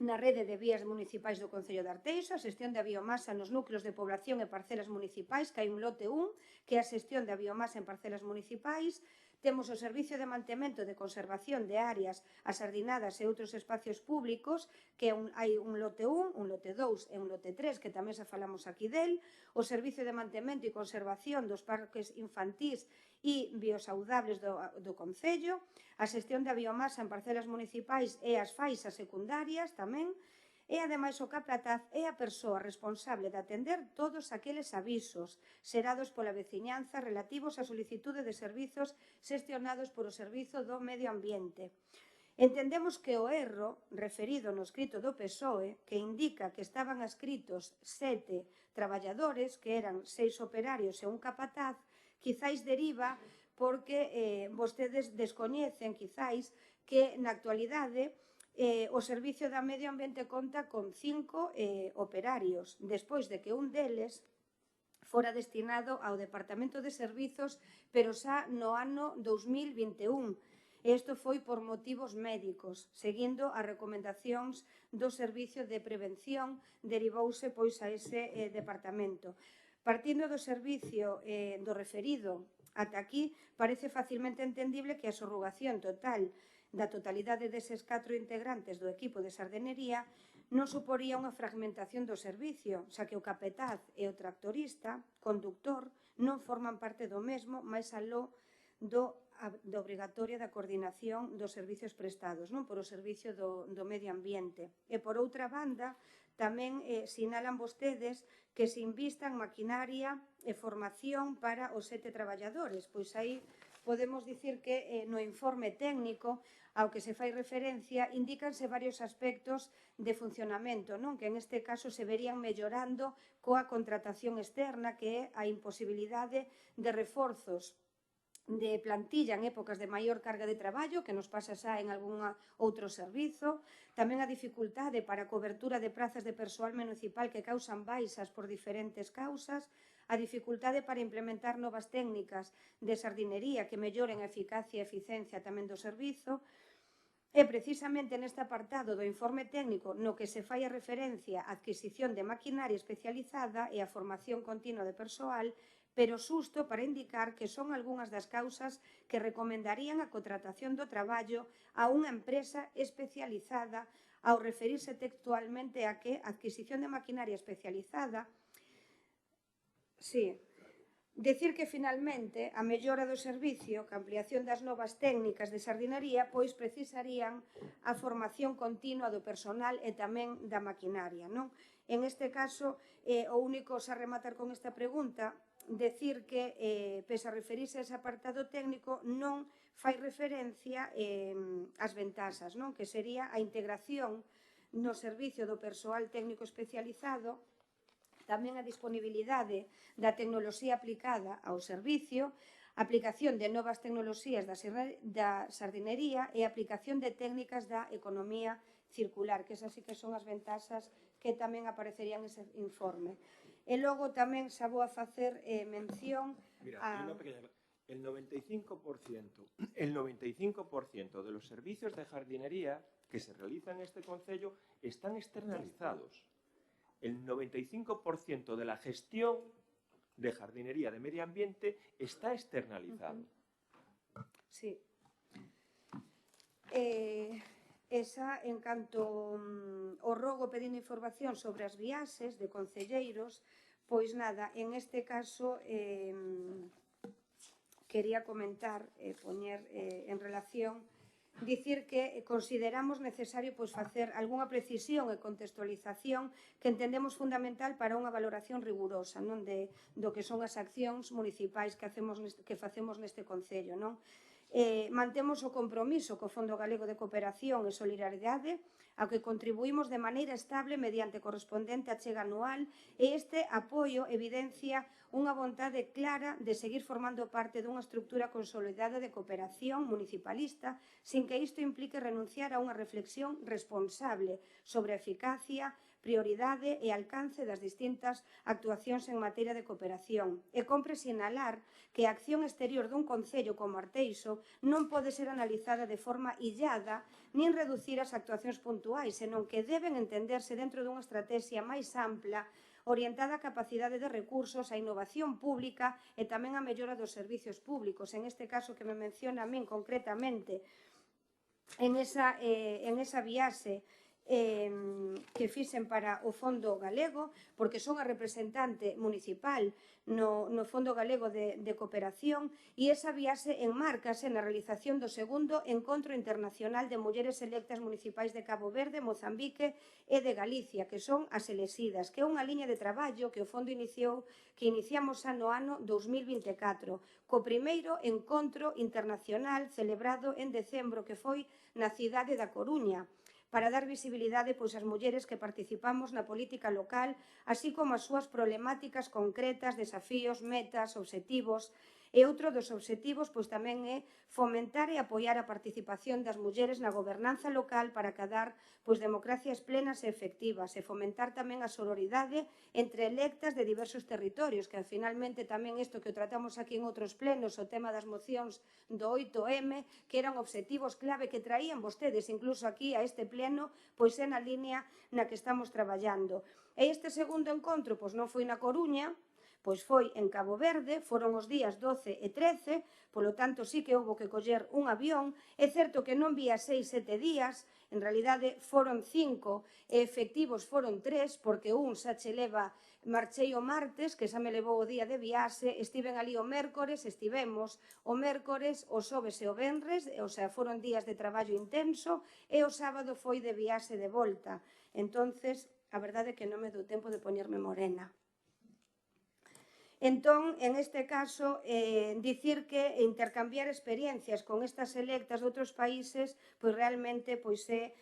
na rede de vías municipais do Concello de Arteixo, a xestión da biomasa nos núcleos de población e parcelas municipais, que hai un lote 1, que é a xestión da biomasa en parcelas municipais. Temos o Servicio de Mantemento de Conservación de Áreas asardinadas e outros espacios públicos, que hai un lote 1, un lote 2 e un lote 3, que tamén xa falamos aquí del. O Servicio de Mantemento e Conservación dos Parques Infantís e Biosaudables do Concello, a xestión da biomasa en parcelas municipais e as faixas secundarias tamén. E, ademais, o capataz é a persoa responsable de atender todos aqueles avisos xerados pola veciñanza relativos á solicitude de servizos xestionados por o Servizo do Medio Ambiente. Entendemos que o erro referido no escrito do PSOE, que indica que estaban adscritos 7 traballadores, que eran 6 operarios e un capataz, quizáis deriva porque vostedes descoñecen, quizáis, que na actualidade o Servicio da Medio Ambiente conta con 5 operarios, despois de que un deles fora destinado ao Departamento de Servizos, pero xa no ano 2021. Isto foi por motivos médicos, seguindo as recomendacións do Servicio de Prevención, derivouse pois a ese departamento. Partindo do servicio do referido ata aquí, parece facilmente entendible que a subrogación total da totalidade deses 4 integrantes do equipo de sardinería non suporía unha fragmentación do servicio, xa que o capataz e o tractorista, conductor, non forman parte do mesmo, máis aló da obrigatoria da coordinación dos servicios prestados, non por o Servicio do Medio Ambiente. E, por outra banda, tamén sinalan vostedes que se invista en maquinaria e formación para os 7 traballadores, pois aí podemos dicir que no informe técnico ao que se fai referencia indícanse varios aspectos de funcionamento, non? Que en este caso se verían mellorando coa contratación externa, que é a imposibilidade de reforzos de plantilla en épocas de maior carga de traballo, que nos pasa xa en algún outro servizo, tamén a dificultade para a cobertura de prazas de persoal municipal que causan baixas por diferentes causas, a dificultade para implementar novas técnicas de sardinería que melloren a eficacia e eficiencia tamén do servizo, e precisamente neste apartado do informe técnico no que se fai a referencia á adquisición de maquinaria especializada e a formación continua de persoal, pero xusto para indicar que son algunhas das causas que recomendarían a contratación do traballo a unha empresa especializada ao referirse textualmente a que a adquisición de maquinaria especializada. Sí, decir que finalmente a mellora do servicio, que a ampliación das novas técnicas de sardinería, pois precisarían a formación continua do personal e tamén da maquinaria, non? En este caso, o único xa rematar con esta pregunta, decir que, pese a referirse a ese apartado técnico, non fai referencia ás ventaxas, non? Que sería a integración no servicio do persoal técnico especializado, tamén a disponibilidade da tecnoloxía aplicada ao servicio, aplicación de novas tecnoloxías da sardinería e aplicación de técnicas da economía circular, que esas sí que son as ventaxas que tamén aparecerían nese informe. E logo tamén xa vou a facer mención a... El 95% de los servicios de jardinería que se realizan en este concello están externalizados. El 95% de la gestión de jardinería de medio ambiente está externalizado. Sí. Esa, en canto ao rogo pedindo información sobre as viaxes de concelleiros, pois nada, en este caso quería comentar, poñer en relación, dicir que consideramos necesario facer algunha precisión e contextualización que entendemos fundamental para unha valoración rigurosa do que son as accións municipais que facemos neste concello. Mantemos o compromiso co Fondo Galego de Cooperación e Solidaridade, ao que contribuímos de maneira estable mediante correspondente achega anual, e este apoio evidencia unha vontade clara de seguir formando parte dunha estructura consolidada de cooperación municipalista, sin que isto implique renunciar a unha reflexión responsable sobre a eficacia, prioridade e alcance das distintas actuacións en materia de cooperación. E compre sinalar que a acción exterior dun concello como Arteixo non pode ser analizada de forma illada nin reducir as actuacións puntuais, senón que deben entenderse dentro dunha estrategia máis ampla orientada á capacidade de recursos, á innovación pública e tamén á mellora dos servicios públicos. En este caso que me menciona a min concretamente en esa viaxe que fixen para o Fondo Galego, porque son a representante municipal no Fondo Galego de Cooperación, e esa viaxe enmárcase na realización do segundo Encontro Internacional de Mulleres Electas Municipais de Cabo Verde, Mozambique e de Galicia, que son as elexidas, que é unha liña de traballo que o Fondo que iniciamos xa no ano 2024, co primeiro encontro internacional celebrado en decembro, que foi na cidade da Coruña, para dar visibilidade ás mulleres que participamos na política local, así como as súas problemáticas concretas, desafíos, metas, obxectivos, E outro dos obxectivos pois tamén é fomentar e apoiar a participación das mulleres na gobernanza local para acadar pois democracias plenas e efectivas e fomentar tamén a sororidade entre electas de diversos territorios, que finalmente tamén isto que o tratamos aquí en outros plenos, o tema das mocións do 8M, que eran obxectivos clave que traían vostedes incluso aquí a este pleno, pois é na línea na que estamos traballando. E este segundo encontro pois non foi na Coruña, pois foi en Cabo Verde, foron os días 12 e 13, polo tanto sí que houve que coller un avión. É certo que non vía 6-7 días, en realidade foron 5 e efectivos foron 3, porque un xa che leva, marchei o martes, que xa me levou o día de viaxe, estiven ali o mércores, estivemos o mércores, o xoves e o venres, o sea, foron días de traballo intenso, e o sábado foi de viaxe de volta. Entonces, a verdade é que non me dou tempo de poñerme morena. Entón, en este caso, dicir que intercambiar experiencias con estas electas de outros países pois realmente pois é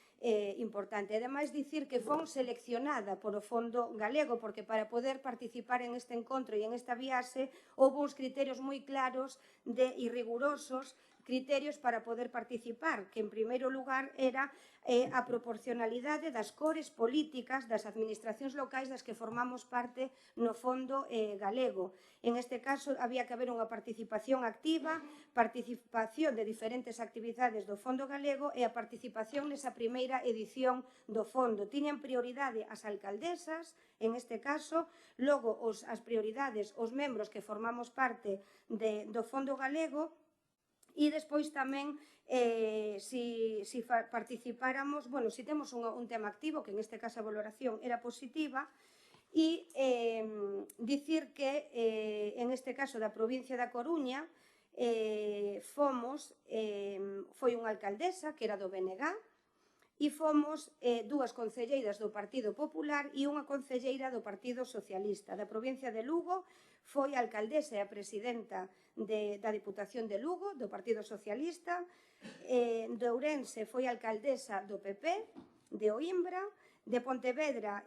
importante. Ademais, dicir que fon seleccionada por o Fondo Galego, porque para poder participar en este encontro e en esta viaxe houve uns criterios moi claros e rigurosos, criterios para poder participar, que en primeiro lugar era a proporcionalidade das cores políticas das administracións locais das que formamos parte no Fondo Galego. En este caso, había que haber unha participación activa, participación de diferentes actividades do Fondo Galego e a participación nesa primeira edición do Fondo. Tiñan prioridade as alcaldesas, en este caso, logo as prioridades os membros que formamos parte do Fondo Galego. E despois tamén, se participáramos, se temos un tema activo, que en este caso a valoración era positiva, e dicir que, en este caso da provincia da Coruña, foi unha alcaldesa, que era do BNG, e fomos dúas concelleiras do Partido Popular e unha concelleira do Partido Socialista. Da provincia de Lugo foi a alcaldesa e a presidenta da Diputación de Lugo, do Partido Socialista. De Ourense foi a alcaldesa do PP, de Oimbra. De Pontevedra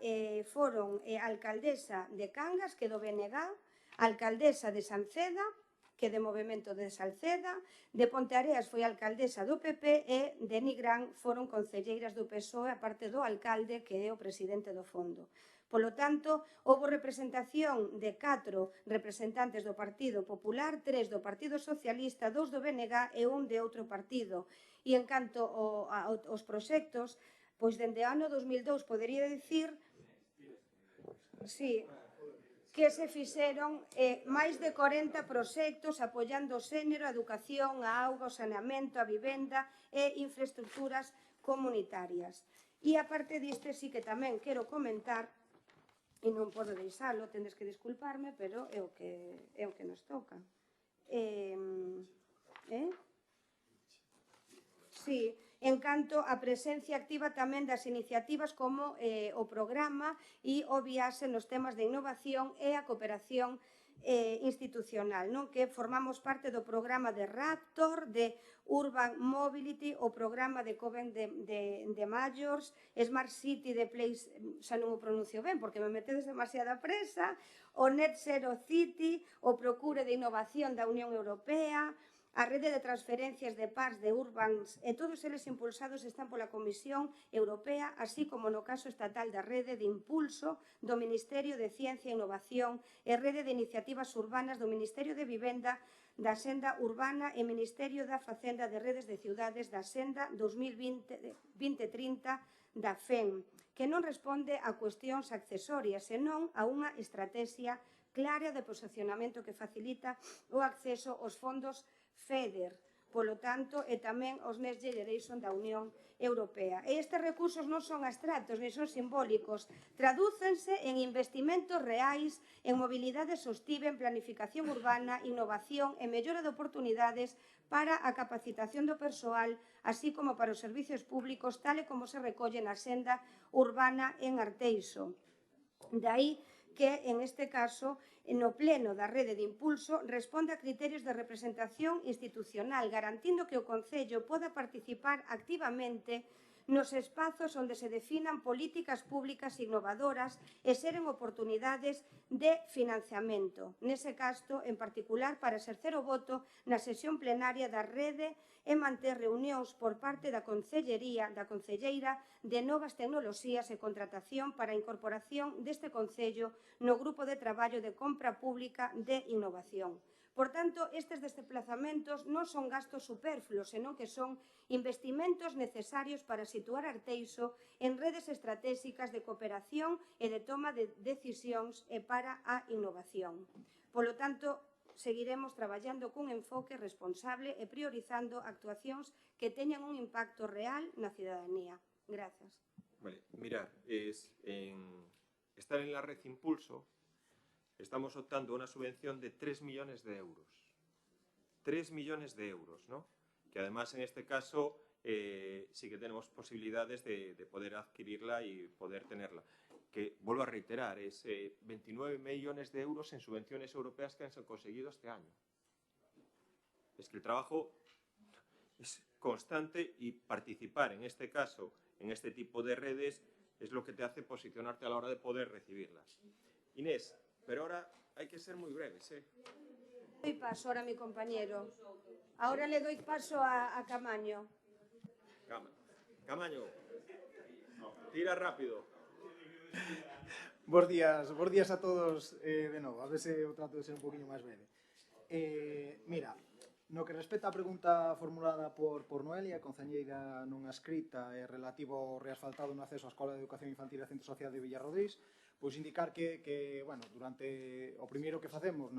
foron a alcaldesa de Cangas, que do BNG, a alcaldesa de Salceda, que de Movemento de Salceda. De Ponteareas foi a alcaldesa do PP e de Nigrán foron concelleiras do PSOE, a parte do alcalde, que é o presidente do Fondo. Polo tanto, houve representación de 4 representantes do Partido Popular, 3 do Partido Socialista, 2 do BNG e 1 de outro partido. E en canto aos proxectos, pois dende o ano 2002 podería dicir que se fixeron máis de 40 proxectos apoiando o xénero, a educación, a auga, o saneamento, a vivenda e infraestructuras comunitarias. E aparte diste, sí que tamén quero comentar, e non podo deixalo, tendes que disculparme, pero é o que nos toca. Sí, en canto a presencia activa tamén das iniciativas como o programa e o viaxe nos temas de innovación e a cooperación institucional, que formamos parte do programa de Raptor, de Urban Mobility, o programa de Coven de Majors, Smart City de Place, xa non o pronuncio ben porque me metedes demasiada presa, o Net Zero City, o Procure de Innovación da Unión Europea, a rede de transferencias de parks de Urbans, e todos eles impulsados están pola Comisión Europea, así como no caso estatal da rede de impulso do Ministerio de Ciencia e Innovación e rede de iniciativas urbanas do Ministerio de Vivenda, da Senda Urbana e Ministerio da Facenda de Redes de Ciudades da Senda 2020-30 da FEM, que non responde a cuestións accesorias, senón a unha estrategia clara de posicionamento que facilita o acceso aos fondos FEDER, polo tanto, e tamén os Next Generation da Unión Europea. E estes recursos non son abstractos, nem son simbólicos, tradúcense en investimentos reais, en mobilidade sostível, en planificación urbana, innovación e mellora de oportunidades para a capacitación do persoal, así como para os servicios públicos, tal e como se recolle na senda urbana en Arteixo. De aí que, en este caso, no pleno da rede de impulso responde a criterios de representación institucional, garantindo que o Concello poda participar activamente nos espazos onde se definan políticas públicas innovadoras e seren oportunidades de financiamento. Nese caso, en particular, para exercer o voto na sesión plenaria da rede e manter reunións por parte da Consellería, da Conselleira de Novas Tecnoloxías e Contratación para a incorporación deste Concello no Grupo de Traballo de Compra Pública de Innovación. Por tanto, estes desplazamentos non son gastos superfluos, senón que son investimentos necesarios para situar Arteixo en redes estratégicas de cooperación e de toma de decisións e para a innovación. Polo tanto, seguiremos traballando cun enfoque responsable e priorizando actuacións que teñan un impacto real na cidadanía. Grazas. Vale, mirar, estar en la red Impulso, estamos optando a una subvención de 3 millones de euros. 3 millones de euros, ¿no? Que además en este caso sí que tenemos posibilidades de poder adquirirla y poder tenerla. Que, vuelvo a reiterar, es 29 millones de euros en subvenciones europeas que han conseguido este año. Es que el trabajo es constante y participar en este caso, en este tipo de redes, es lo que te hace posicionarte a la hora de poder recibirlas. Inés, pero ahora hay que ser muy breves, ¿eh? Doy paso ahora a mi compañero. Ahora le doy paso a Camaño. Camaño, tira rápido. Bos días a todos de novo. A ver se eu trato de ser un poquinho máis breve. Mira, no que respecta a pregunta formulada por Noelia, concelleira nunha escrita relativo ao reasfaltado no acceso á Escola de Educación Infantil e Centro Social de Villarrodís, pois indicar que bueno, durante o primeiro que facemos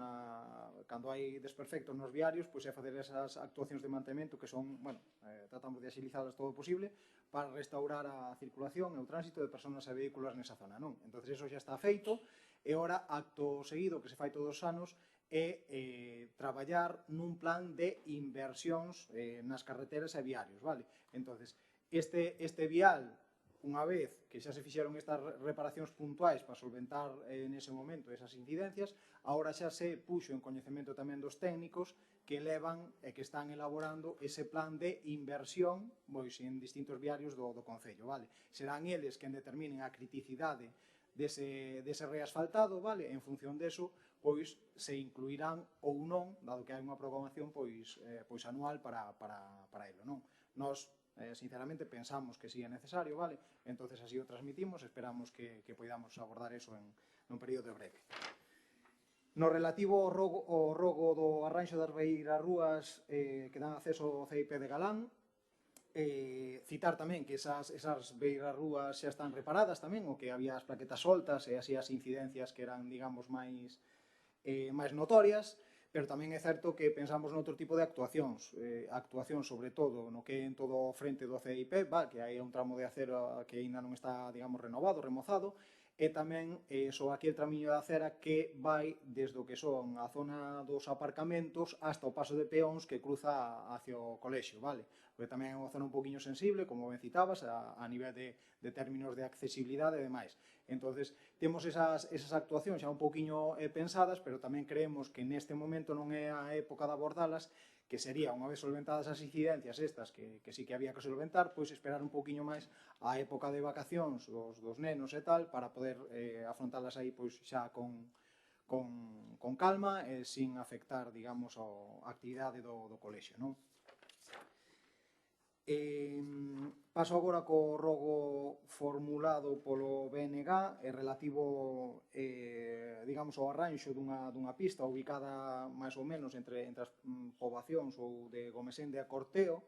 cando hai desperfectos nos viarios, pois é facer esas actuacións de mantemento que son, bueno, tratamos de agilizadas todo o posible para restaurar a circulación e o tránsito de persoas e vehículos nesa zona, non? Entonces, eso xa está feito e ora, acto seguido, que se fai todos os anos, é traballar nun plan de inversións nas carreteras e viarios, vale? Entonces, este vial, unha vez que xa se fixeron estas reparacións puntuais para solventar nese momento esas incidencias, agora xa se puxo en coñecemento tamén dos técnicos que levan e que están elaborando ese plan de inversión en distintos viarios do Concello, vale? Serán eles quen determinen a criticidade dese reasfaltado, vale? En función deso, pois se incluirán ou non, dado que hai unha programación pois anual para elo, non? Nos sinceramente pensamos que sí é necesario, vale? Entonces así o transmitimos, esperamos que poidamos abordar eso nun período breve. No relativo ao rogo do arranxo das beirarrúas que dan acceso ao CIP de Galán, citar tamén que esas beirarrúas xa están reparadas tamén, o que había as plaquetas soltas e así as incidencias que eran, digamos, máis notorias, pero tamén é certo que pensamos noutro tipo de actuacións sobre todo no que é en todo o frente do CIP, que hai un tramo de acera que ainda non está, digamos, renovado, remozado, e tamén só aquí el tramiño de acera que vai desde o que son a zona dos aparcamentos hasta o paso de peóns que cruza hacia o colexio, vale? Porque tamén é unha zona un poquinho sensible, como ben citabas, a nivel de términos de accesibilidade e demais. Entonces, temos esas actuacións xa un poquinho pensadas, pero tamén creemos que neste momento non é a época de abordalas, que sería, unha vez solventadas as incidencias estas, que sí que había que solventar, pois esperar un poquinho máis a época de vacacións dos nenos e tal, para poder afrontalas aí pois xa con calma e sin afectar, digamos, a actividade do colexio, non? Paso agora co rogo formulado polo BNG relativo, digamos, ao arranxo dunha pista ubicada máis ou menos entre as poboacións ou de Gomesende a Corteo.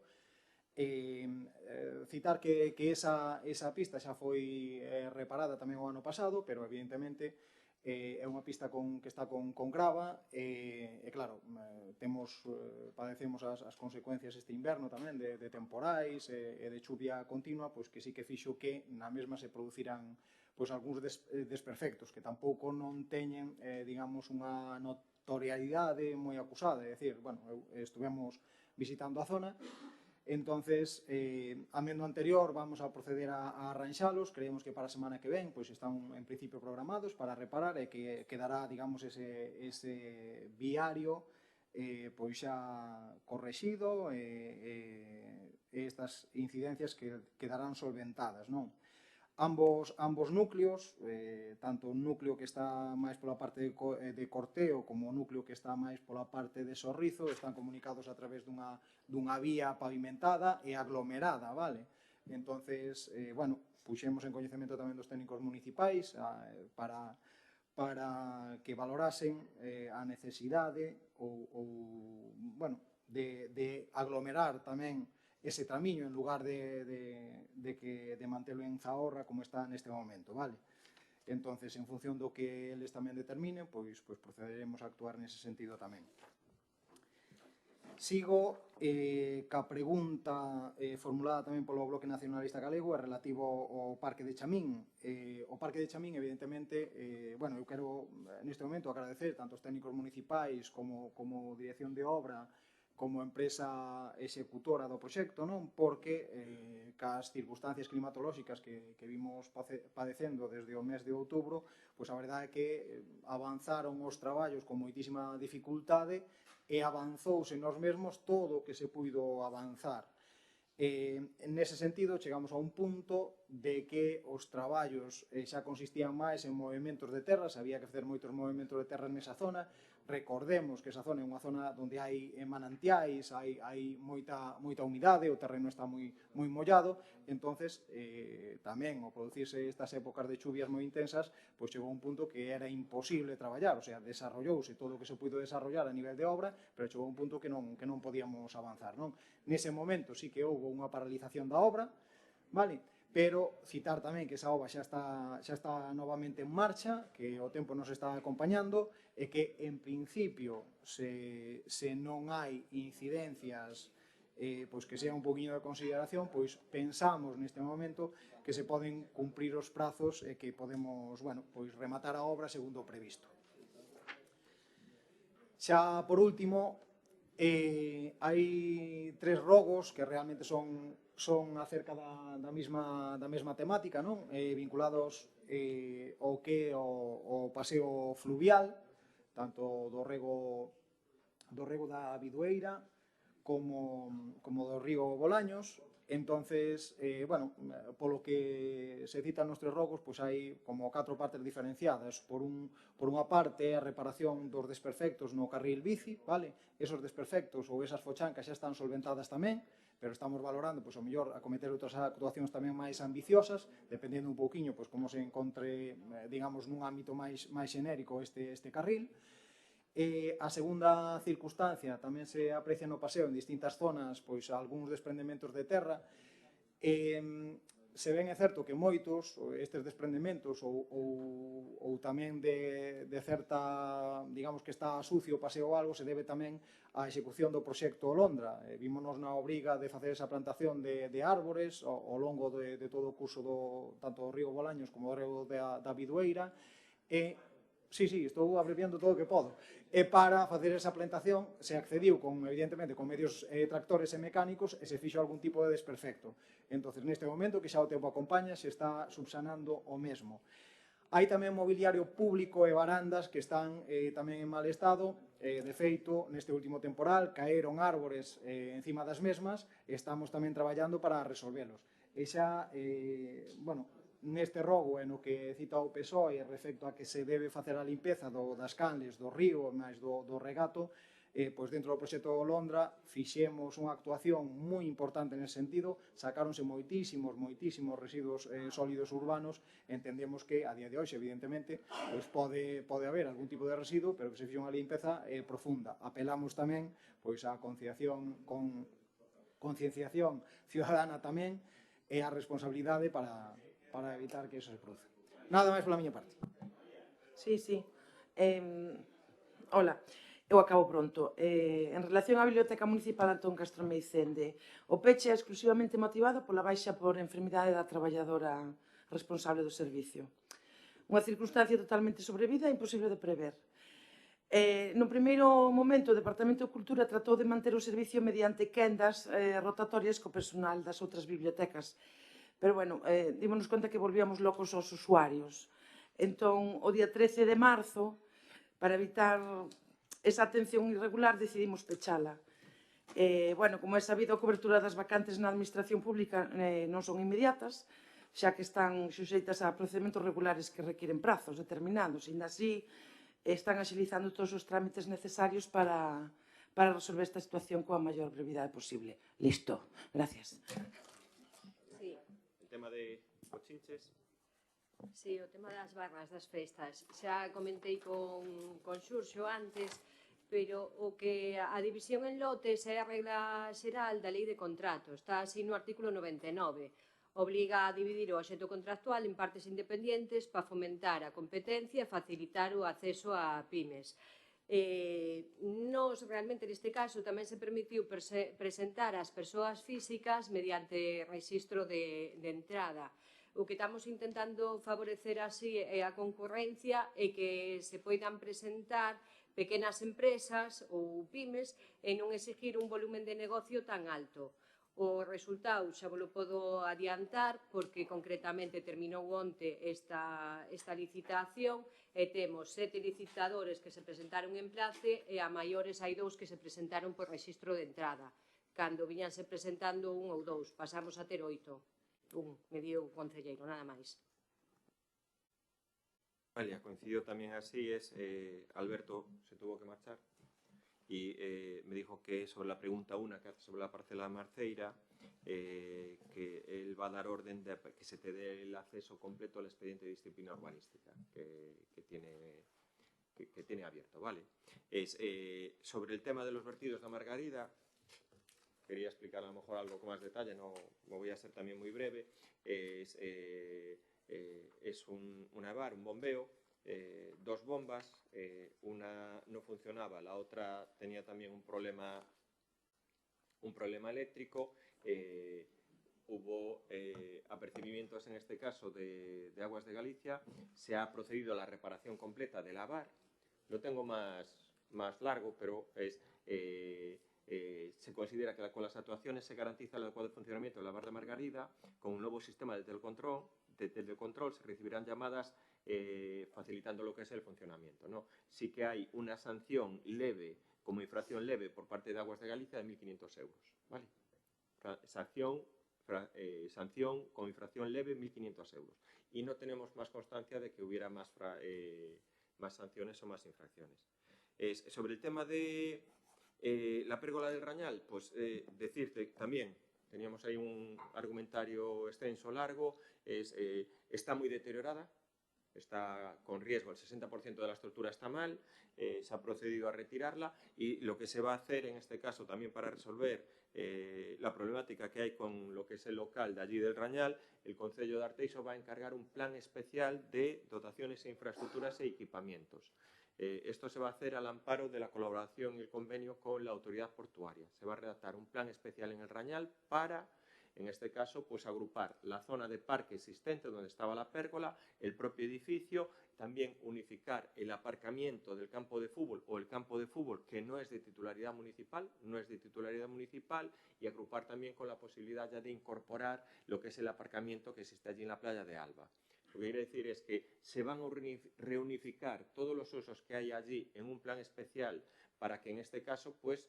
Citar que esa pista xa foi reparada tamén o ano pasado, pero evidentemente é unha pista que está con grava e claro, padecemos as consecuencias este inverno tamén de temporais e de chuvia continua, pois que sí que fixo que na mesma se produciran algúns desperfectos que tampouco non teñen, digamos, unha notoriedade moi acusada, é dicir, bueno, estuvemos visitando a zona. Entonces, amendo anterior, vamos a proceder a arranxalos. Creemos que para a semana que ven están en principio programados para reparar e que quedará, digamos, ese viario xa correxido e estas incidencias que quedarán solventadas, non? Ambos núcleos, tanto o núcleo que está máis pola parte de Corteo como o núcleo que está máis pola parte de Sorrizo, están comunicados a través dunha vía pavimentada e aglomerada, vale? Entonces, bueno, puxemos en coñecemento tamén dos técnicos municipais para que valorasen a necesidade de aglomerar tamén ese tramiño en lugar de mantelo en Zahorra como está neste momento, vale? Entonces, en función do que eles tamén determinen, pois procederemos a actuar nese sentido tamén. Sigo ca pregunta formulada tamén polo Bloque Nacionalista Galego relativo ao Parque de Chamín. O Parque de Chamín, evidentemente, eu quero neste momento agradecer tanto os técnicos municipais como dirección de obra como empresa executora do proxecto, non? Porque cas circunstancias climatolóxicas que vimos padecendo desde o mes de outubro, pois a verdade é que avanzaron os traballos con moitísima dificultade e avanzouse nos mesmos todo o que se puido avanzar. Nese sentido, chegamos a un punto de que os traballos xa consistían máis en movimentos de terras, había que facer moitos movimentos de terras nesa zona. Recordemos que esa zona é unha zona onde hai manantiais, hai moita humidade, o terreno está moi mollado, entonces tamén ao producirse estas épocas de chuvias moi intensas, pois chegou un punto que era imposible traballar, o sea, desarrollouse todo o que se puido desarrollar a nivel de obra, pero chegou un punto que non podíamos avanzar, non? Nese momento sí que houve unha paralización da obra, vale? Pero citar tamén que esa obra xa está novamente en marcha, que o tempo nos está acompañando e que, en principio, se non hai incidencias pois que sea un poquinho de consideración, pois pensamos neste momento que se poden cumprir os prazos e que podemos, pois rematar a obra segundo o previsto. Xa, por último, hai 3 rogos que realmente son acerca da mesma temática, non? Vinculados ao que o paseo fluvial, tanto do rego da Bidueira como do río Bolaños. Entonces, polo que se citan nos 3 rogos, pois hai como 4 partes diferenciadas. Por unha parte, a reparación dos desperfectos no carril bici, vale? Esos desperfectos ou esas fochancas xa están solventadas tamén, pero estamos valorando, pois, o mellor, acometer outras actuacións tamén máis ambiciosas, dependendo un pouquiño, pois, como se encontre, digamos, nun ámbito máis xenérico este carril. A segunda circunstancia tamén se aprecia no paseo en distintas zonas, pois, algúns desprendementos de terra. Se ben é certo que moitos estes desprendementos ou tamén de certa, digamos que está sucio o paseo ou algo, se debe tamén á execución do proxecto Londra. Vímonos na obriga de facer esa plantación de árbores ao longo de todo o curso tanto do río Bolaños como do río da Bidueira. Sí, estou abreviando todo o que podo. E para facer esa plantación se accediu, evidentemente, con medios tractores e mecánicos e se fixo algún tipo de desperfecto. Entón, neste momento, que xa o tempo acompaña, se está subsanando o mesmo. Hai tamén mobiliario público e barandas que están tamén en mal estado. De feito, neste último temporal, caeron árbores encima das mesmas e estamos tamén traballando para resolvelos. E xa, neste rogo no que cita o PSOE respecto a que se debe facer a limpeza das canles, do río, máis do regato, pois dentro do proxecto Londra fixemos unha actuación moi importante nese sentido, sacáronse moitísimos residuos sólidos urbanos, entendemos que a día de hoxe, evidentemente, pois pode haber algún tipo de residuo, pero que se fixe unha limpeza profunda. Apelamos tamén pois á concienciación ciudadana tamén e á responsabilidade para evitar que eso se produza. Nada máis pola miña parte. Sí. Hola, eu acabo pronto. En relación á Biblioteca Municipal Antón Castro Meicende, o peche é exclusivamente motivado pola baixa por enfermidade da traballadora responsable do servicio. Unha circunstancia totalmente sobrevida e imposible de prever. No primeiro momento, o Departamento de Cultura tratou de manter o servicio mediante quendas rotatorias co personal das outras bibliotecas. Pero, dímonos conta que volvíamos locos aos usuarios. Entón, o día 13 de marzo, para evitar esa atención irregular, decidimos pechala. Bueno, como é sabido, a cobertura das vacantes na administración pública non son inmediatas, xa que están suxeitas a procedementos regulares que requiren prazos determinados. Ainda así, están axilizando todos os trámites necesarios para resolver esta situación coa maior brevidade posible. Listo. Gracias. Sí. El tema de cochinches. Sí, o tema das barras das festas. Xa comentei con Xurxo antes, pero o que a división en lotes é a regla xeral da lei de contrato. Está así no artículo 99. Obliga a dividir o axeto contractual en partes independientes para fomentar a competencia e facilitar o acceso a pymes. Nos, realmente, neste caso, tamén se permitiu presentar as persoas físicas mediante rexistro de entrada. O que estamos intentando favorecer así é a concurrencia e que se poidan presentar pequenas empresas ou pymes e non exigir un volumen de negocio tan alto. O resultado xa vos lo podo adiantar porque concretamente terminou onte esta licitación e temos 7 licitadores que se presentaron en place e a maiores hai 2 que se presentaron por rexistro de entrada. Cando viñanse presentando 1 ou 2, pasamos a ter 8. Me dio o concelleiro, nada máis. Vale, coincidió también así, Alberto se tuvo que marchar y me dijo que sobre la pregunta 1 que hace sobre la parcela de Marceira, que él va a dar orden de que se te dé el acceso completo al expediente de disciplina urbanística que tiene abierto, ¿vale? Sobre el tema de los vertidos de Margarida, quería explicar a lo mejor algo con más detalle, no me voy a ser también muy breve. Es una EVAR, un bombeo, 2 bombas, una no funcionaba, la otra tenía también un problema eléctrico. Hubo apercibimientos en este caso de Aguas de Galicia, se ha procedido a la reparación completa de la EVAR. Lo tengo más largo, pero se considera que con las actuaciones se garantiza el adecuado funcionamiento de la EVAR de Margarida. Con un nuevo sistema de telecontrol se recibirán llamadas facilitando lo que es el funcionamiento, ¿no? Sí que hay una sanción leve, como infracción leve por parte de Aguas de Galicia de 1.500 euros, ¿vale? Sanción con infracción leve 1.500 euros. Y no tenemos más constancia de que hubiera más sanciones o más infracciones. Sobre el tema de la pérgola del Rañal, pues decirte también, teníamos ahí un argumentario extenso, largo, está muy deteriorada, está con riesgo, el 60% de la estructura está mal, se ha procedido a retirarla y lo que se va a hacer en este caso también para resolver la problemática que hay con lo que es el local de allí del Rañal, el Concello de Arteixo va a encargar un plan especial de dotaciones e infraestructuras e equipamientos. Esto se va a hacer al amparo de la colaboración y el convenio con la autoridad portuaria. Se va a redactar un plan especial en el Rañal para, en este caso, pues agrupar la zona de parque existente donde estaba la pérgola, el propio edificio, también unificar el aparcamiento del campo de fútbol o el campo de fútbol que no es de titularidad municipal, y agrupar también con la posibilidad ya de incorporar lo que es el aparcamiento que existe allí en la playa de Alba. Lo que quiere decir es que se van a reunificar todos los usos que hay allí en un plan especial para que en este caso, pues,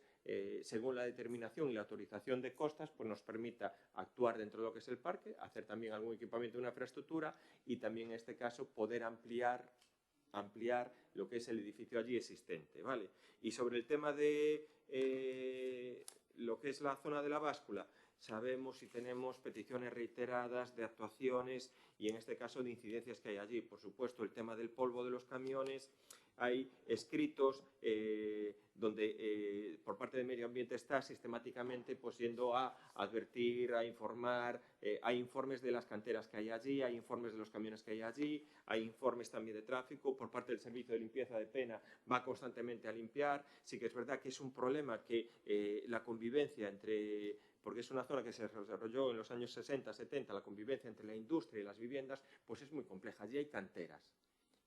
según la determinación y la autorización de costas, pues nos permita actuar dentro de lo que es el parque, hacer también algún equipamiento de una infraestructura y también en este caso poder ampliar lo que es el edificio allí existente, ¿vale? Y sobre el tema de lo que es la zona de la báscula, sabemos y tenemos peticiones reiteradas de actuaciones y en este caso de incidencias que hay allí. Por supuesto, el tema del polvo de los camiones, hay escritos donde por parte del medio ambiente está sistemáticamente pues, yendo a advertir, a informar, hay informes de las canteras que hay allí, hay informes de los camiones que hay allí, hay informes también de tráfico, por parte del servicio de limpieza de Pena va constantemente a limpiar. Sí que es verdad que es un problema que la convivencia entre, porque es una zona que se desarrolló en los años 60, 70, la convivencia entre la industria y las viviendas, pues es muy compleja. Allí hay canteras.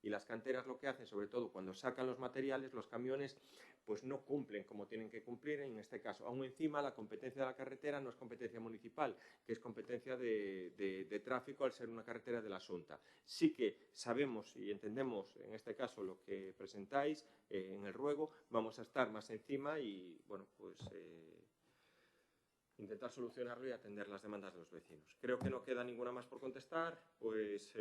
Y las canteras lo que hacen, sobre todo cuando sacan los materiales, los camiones, pues no cumplen como tienen que cumplir. En este caso, aún encima, la competencia de la carretera no es competencia municipal, que es competencia de tráfico al ser una carretera de la Xunta. Sí que sabemos y entendemos, en este caso, lo que presentáis en el ruego, vamos a estar más encima y, bueno, pues intentar solucionarlo y atender las demandas de los vecinos. Creo que no queda ninguna más por contestar, pues...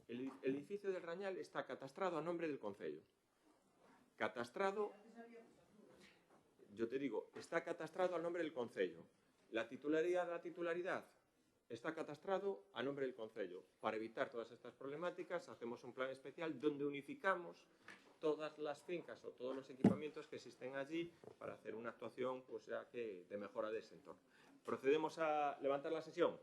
El edificio del Rañal está catastrado a nombre del concello. Catastrado... Yo te digo, está catastrado a nombre del concello. La titularidad está catastrado a nombre del concello. Para evitar todas estas problemáticas, hacemos un plan especial donde unificamos todas las fincas o todos los equipamientos que existen allí para hacer una actuación, pues ya que de mejora de ese entorno. Procedemos a levantar la sesión.